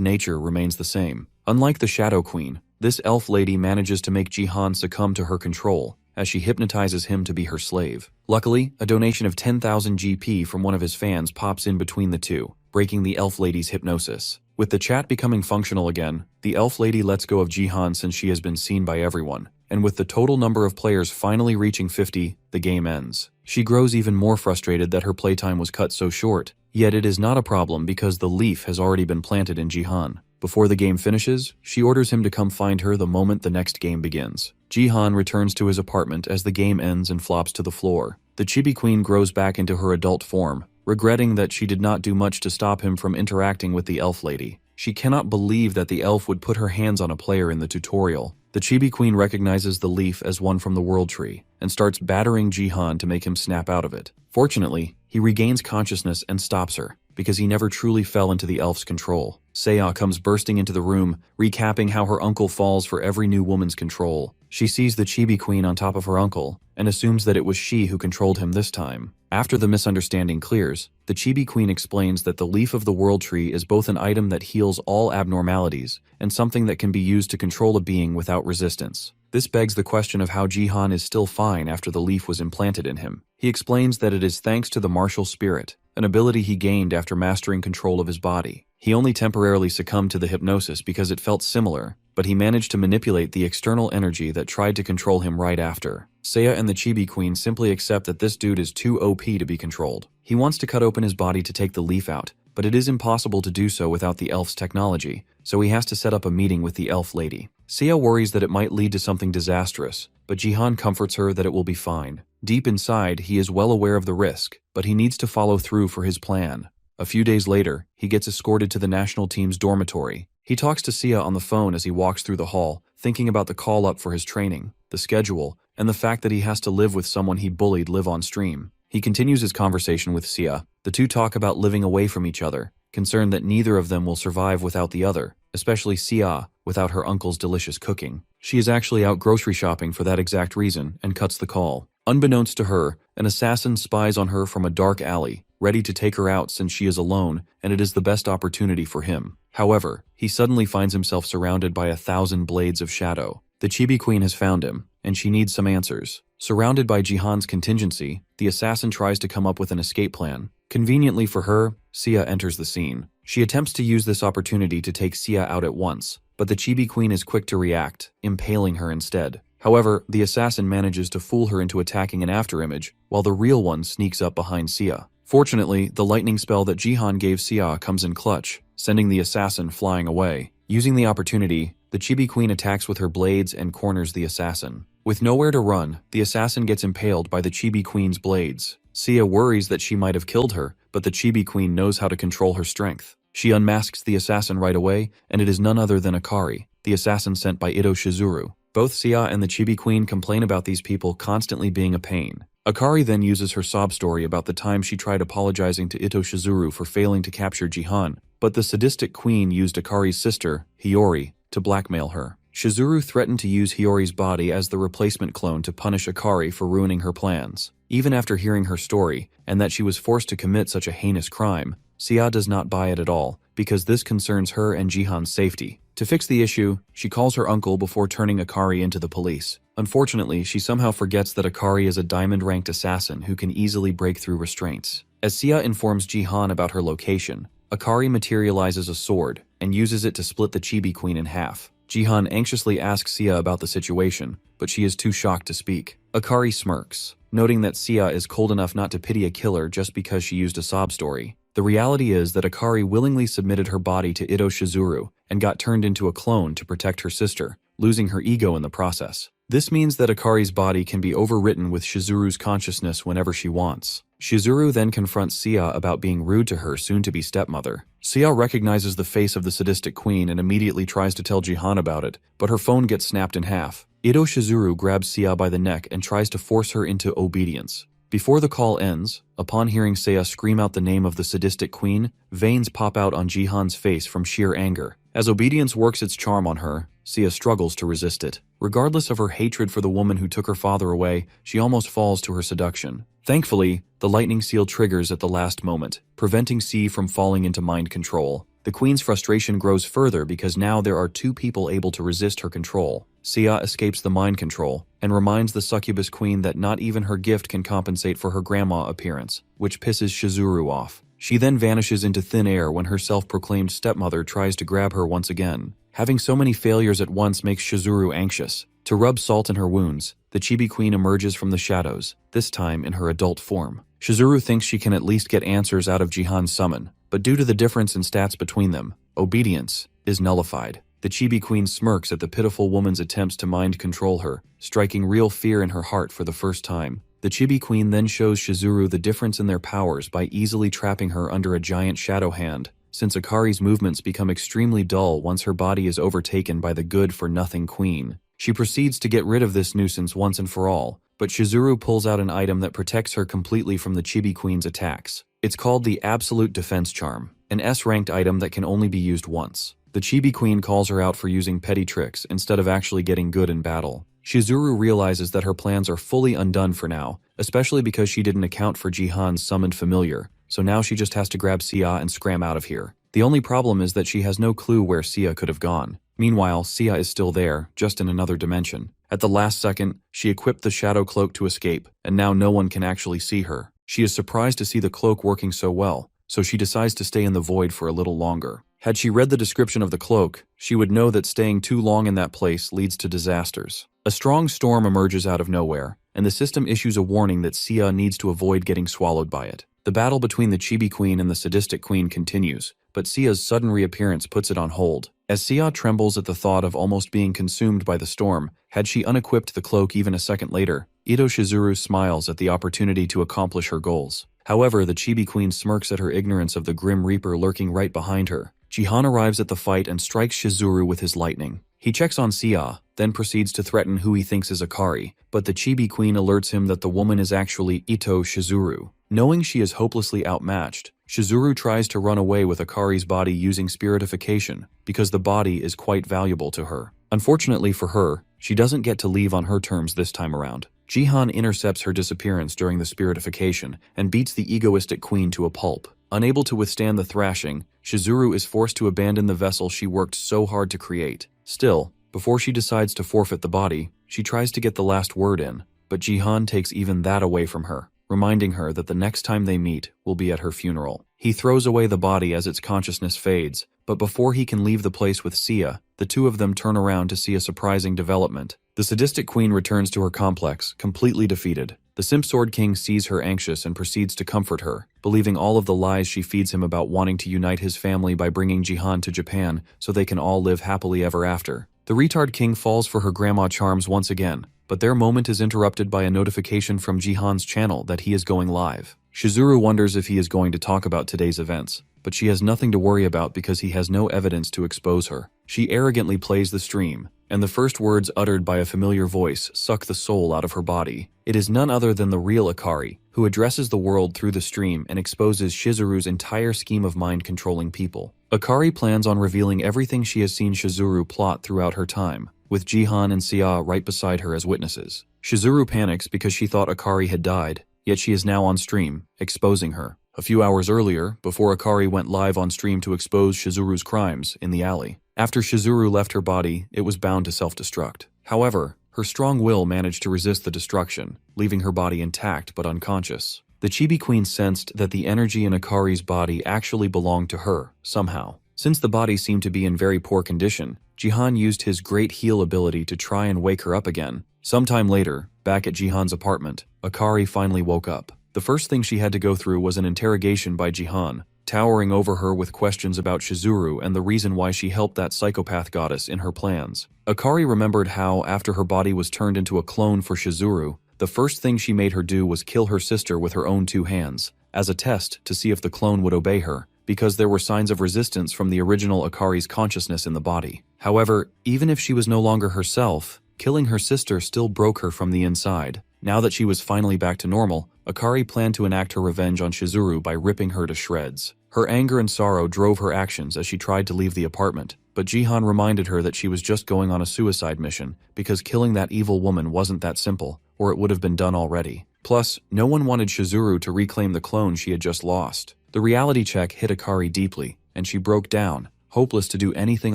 nature remains the same. Unlike the Shadow Queen, this elf lady manages to make Jihan succumb to her control, as she hypnotizes him to be her slave. Luckily, a donation of 10,000 GP from one of his fans pops in between the two, breaking the elf lady's hypnosis. With the chat becoming functional again, the elf lady lets go of Jihan since she has been seen by everyone, and with the total number of players finally reaching 50, the game ends. She grows even more frustrated that her playtime was cut so short, yet it is not a problem because the leaf has already been planted in Jihan. Before the game finishes, she orders him to come find her the moment the next game begins. Jihan returns to his apartment as the game ends and flops to the floor. The Chibi Queen grows back into her adult form, regretting that she did not do much to stop him from interacting with the elf lady. She cannot believe that the elf would put her hands on a player in the tutorial. The Chibi Queen recognizes the leaf as one from the World Tree, and starts battering Jihan to make him snap out of it. Fortunately, he regains consciousness and stops her, because he never truly fell into the elf's control. Seiya comes bursting into the room, recapping how her uncle falls for every new woman's control. She sees the Chibi Queen on top of her uncle, and assumes that it was she who controlled him this time. After the misunderstanding clears, the Chibi Queen explains that the leaf of the World Tree is both an item that heals all abnormalities, and something that can be used to control a being without resistance. This begs the question of how Jihan is still fine after the leaf was implanted in him. He explains that it is thanks to the martial spirit, an ability he gained after mastering control of his body. He only temporarily succumbed to the hypnosis because it felt similar, but he managed to manipulate the external energy that tried to control him right after. Seiya and the Chibi Queen simply accept that this dude is too OP to be controlled. He wants to cut open his body to take the leaf out, but it is impossible to do so without the elf's technology, so he has to set up a meeting with the elf lady. Seiya worries that it might lead to something disastrous, but Jihan comforts her that it will be fine. Deep inside, he is well aware of the risk, but he needs to follow through for his plan. A few days later, he gets escorted to the national team's dormitory. He talks to Seiya on the phone as he walks through the hall, thinking about the call-up for his training, the schedule, and the fact that he has to live with someone he bullied live on stream. He continues his conversation with Seiya. The two talk about living away from each other, concerned that neither of them will survive without the other, especially Seiya without her uncle's delicious cooking. She is actually out grocery shopping for that exact reason and cuts the call. Unbeknownst to her, an assassin spies on her from a dark alley, ready to take her out since she is alone and it is the best opportunity for him. However, he suddenly finds himself surrounded by 1,000 blades of shadow. The Chibi Queen has found him, and she needs some answers. Surrounded by Jihan's contingency, the assassin tries to come up with an escape plan. Conveniently for her, Sia enters the scene. She attempts to use this opportunity to take Sia out at once, but the Chibi Queen is quick to react, impaling her instead. However, the assassin manages to fool her into attacking an afterimage, while the real one sneaks up behind Sia. Fortunately, the lightning spell that Jihan gave Sia comes in clutch, sending the assassin flying away. Using the opportunity, the Chibi Queen attacks with her blades and corners the assassin. With nowhere to run, the assassin gets impaled by the Chibi Queen's blades. Sia worries that she might have killed her, but the Chibi Queen knows how to control her strength. She unmasks the assassin right away, and it is none other than Akari, the assassin sent by Ito Shizuru. Both Sia and the Chibi Queen complain about these people constantly being a pain. Akari then uses her sob story about the time she tried apologizing to Ito Shizuru for failing to capture Jihan, but the sadistic queen used Akari's sister, Hiyori, to blackmail her. Shizuru threatened to use Hiyori's body as the replacement clone to punish Akari for ruining her plans. Even after hearing her story, and that she was forced to commit such a heinous crime, Sia does not buy it at all, because this concerns her and Jihan's safety. To fix the issue, she calls her uncle before turning Akari into the police. Unfortunately, she somehow forgets that Akari is a diamond-ranked assassin who can easily break through restraints. As Sia informs Jihan about her location, Akari materializes a sword and uses it to split the Chibi Queen in half. Jihan anxiously asks Sia about the situation, but she is too shocked to speak. Akari smirks, noting that Sia is cold enough not to pity a killer just because she used a sob story. The reality is that Akari willingly submitted her body to Ito Shizuru and got turned into a clone to protect her sister, losing her ego in the process. This means that Akari's body can be overwritten with Shizuru's consciousness whenever she wants. Shizuru then confronts Sia about being rude to her soon-to-be stepmother. Sia recognizes the face of the sadistic queen and immediately tries to tell Jihan about it, but her phone gets snapped in half. Ito Shizuru grabs Sia by the neck and tries to force her into obedience. Before the call ends, upon hearing Sia scream out the name of the sadistic queen, veins pop out on Jihan's face from sheer anger. As obedience works its charm on her, Sia struggles to resist it. Regardless of her hatred for the woman who took her father away, she almost falls to her seduction. Thankfully, the lightning seal triggers at the last moment, preventing C from falling into mind control. The queen's frustration grows further because now there are two people able to resist her control. Sia escapes the mind control and reminds the succubus queen that not even her gift can compensate for her grandma appearance, which pisses Shizuru off. She then vanishes into thin air when her self-proclaimed stepmother tries to grab her once again. Having so many failures at once makes Shizuru anxious. To rub salt in her wounds, the Chibi Queen emerges from the shadows, this time in her adult form. Shizuru thinks she can at least get answers out of Jihan's summon, but due to the difference in stats between them, obedience is nullified. The Chibi Queen smirks at the pitiful woman's attempts to mind control her, striking real fear in her heart for the first time. The Chibi Queen then shows Shizuru the difference in their powers by easily trapping her under a giant shadow hand, since Akari's movements become extremely dull once her body is overtaken by the good-for-nothing queen. She proceeds to get rid of this nuisance once and for all, but Shizuru pulls out an item that protects her completely from the Chibi Queen's attacks. It's called the Absolute Defense Charm, an S-ranked item that can only be used once. The Chibi Queen calls her out for using petty tricks instead of actually getting good in battle. Shizuru realizes that her plans are fully undone for now, especially because she didn't account for Jihan's summoned familiar, so now she just has to grab Sia and scram out of here. The only problem is that she has no clue where Sia could have gone. Meanwhile, Sia is still there, just in another dimension. At the last second, she equipped the shadow cloak to escape, and now no one can actually see her. She is surprised to see the cloak working so well, so she decides to stay in the void for a little longer. Had she read the description of the cloak, she would know that staying too long in that place leads to disasters. A strong storm emerges out of nowhere, and the system issues a warning that Sia needs to avoid getting swallowed by it. The battle between the Chibi Queen and the sadistic queen continues, but Sia's sudden reappearance puts it on hold. As Sia trembles at the thought of almost being consumed by the storm, had she unequipped the cloak even a second later, Ito Shizuru smiles at the opportunity to accomplish her goals. However, the Chibi Queen smirks at her ignorance of the Grim Reaper lurking right behind her. Jihan arrives at the fight and strikes Shizuru with his lightning. He checks on Sia, then proceeds to threaten who he thinks is Akari, but the Chibi Queen alerts him that the woman is actually Ito Shizuru. Knowing she is hopelessly outmatched, Shizuru tries to run away with Akari's body using spiritification, because the body is quite valuable to her. Unfortunately for her, she doesn't get to leave on her terms this time around. Jihan intercepts her disappearance during the spiritification and beats the egoistic queen to a pulp. Unable to withstand the thrashing, Shizuru is forced to abandon the vessel she worked so hard to create. Still, before she decides to forfeit the body, she tries to get the last word in, but Jihan takes even that away from her, reminding her that the next time they meet will be at her funeral. He throws away the body as its consciousness fades, but before he can leave the place with Sia, the two of them turn around to see a surprising development. The sadistic queen returns to her complex, completely defeated. The Simp Sword King sees her anxious and proceeds to comfort her, believing all of the lies she feeds him about wanting to unite his family by bringing Jihan to Japan so they can all live happily ever after. The retard king falls for her grandma charms once again, but their moment is interrupted by a notification from Jihan's channel that he is going live. Shizuru wonders if he is going to talk about today's events, but she has nothing to worry about because he has no evidence to expose her. She arrogantly plays the stream, and the first words uttered by a familiar voice suck the soul out of her body. It is none other than the real Akari, who addresses the world through the stream and exposes Shizuru's entire scheme of mind-controlling people. Akari plans on revealing everything she has seen Shizuru plot throughout her time, with Jihan and Sia right beside her as witnesses. Shizuru panics because she thought Akari had died, yet she is now on stream, exposing her. A few hours earlier, before Akari went live on stream to expose Shizuru's crimes in the alley. After Shizuru left her body, it was bound to self-destruct. However, her strong will managed to resist the destruction, leaving her body intact but unconscious. The Chibi Queen sensed that the energy in Akari's body actually belonged to her, somehow. Since the body seemed to be in very poor condition, Jihan used his great heal ability to try and wake her up again. Sometime later, back at Jihan's apartment, Akari finally woke up. The first thing she had to go through was an interrogation by Jihan, towering over her with questions about Shizuru and the reason why she helped that psychopath goddess in her plans. Akari remembered how, after her body was turned into a clone for Shizuru, the first thing she made her do was kill her sister with her own 2 hands, as a test to see if the clone would obey her, because there were signs of resistance from the original Akari's consciousness in the body. However, even if she was no longer herself, killing her sister still broke her from the inside. Now that she was finally back to normal, Akari planned to enact her revenge on Shizuru by ripping her to shreds. Her anger and sorrow drove her actions as she tried to leave the apartment, but Jihan reminded her that she was just going on a suicide mission because killing that evil woman wasn't that simple, or it would have been done already. Plus, no one wanted Shizuru to reclaim the clone she had just lost. The reality check hit Akari deeply, and she broke down, hopeless to do anything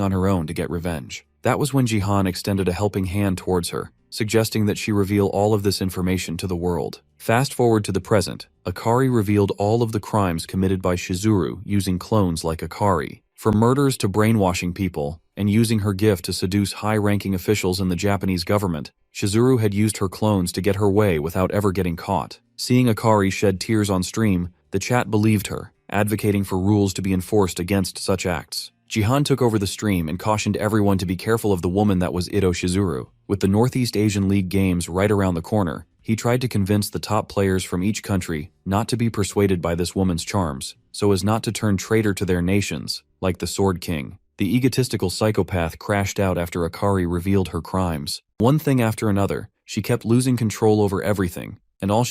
on her own to get revenge. That was when Jihan extended a helping hand towards her, suggesting that she reveal all of this information to the world. Fast forward to the present, Akari revealed all of the crimes committed by Shizuru using clones like Akari. From murders to brainwashing people, and using her gift to seduce high-ranking officials in the Japanese government, Shizuru had used her clones to get her way without ever getting caught. Seeing Akari shed tears on stream, the chat believed her, advocating for rules to be enforced against such acts. Jihan took over the stream and cautioned everyone to be careful of the woman that was Ito Shizuru. With the Northeast Asian League Games right around the corner, he tried to convince the top players from each country not to be persuaded by this woman's charms, so as not to turn traitor to their nations, like the Sword King. The egotistical psychopath crashed out after Akari revealed her crimes. One thing after another, she kept losing control over everything, and all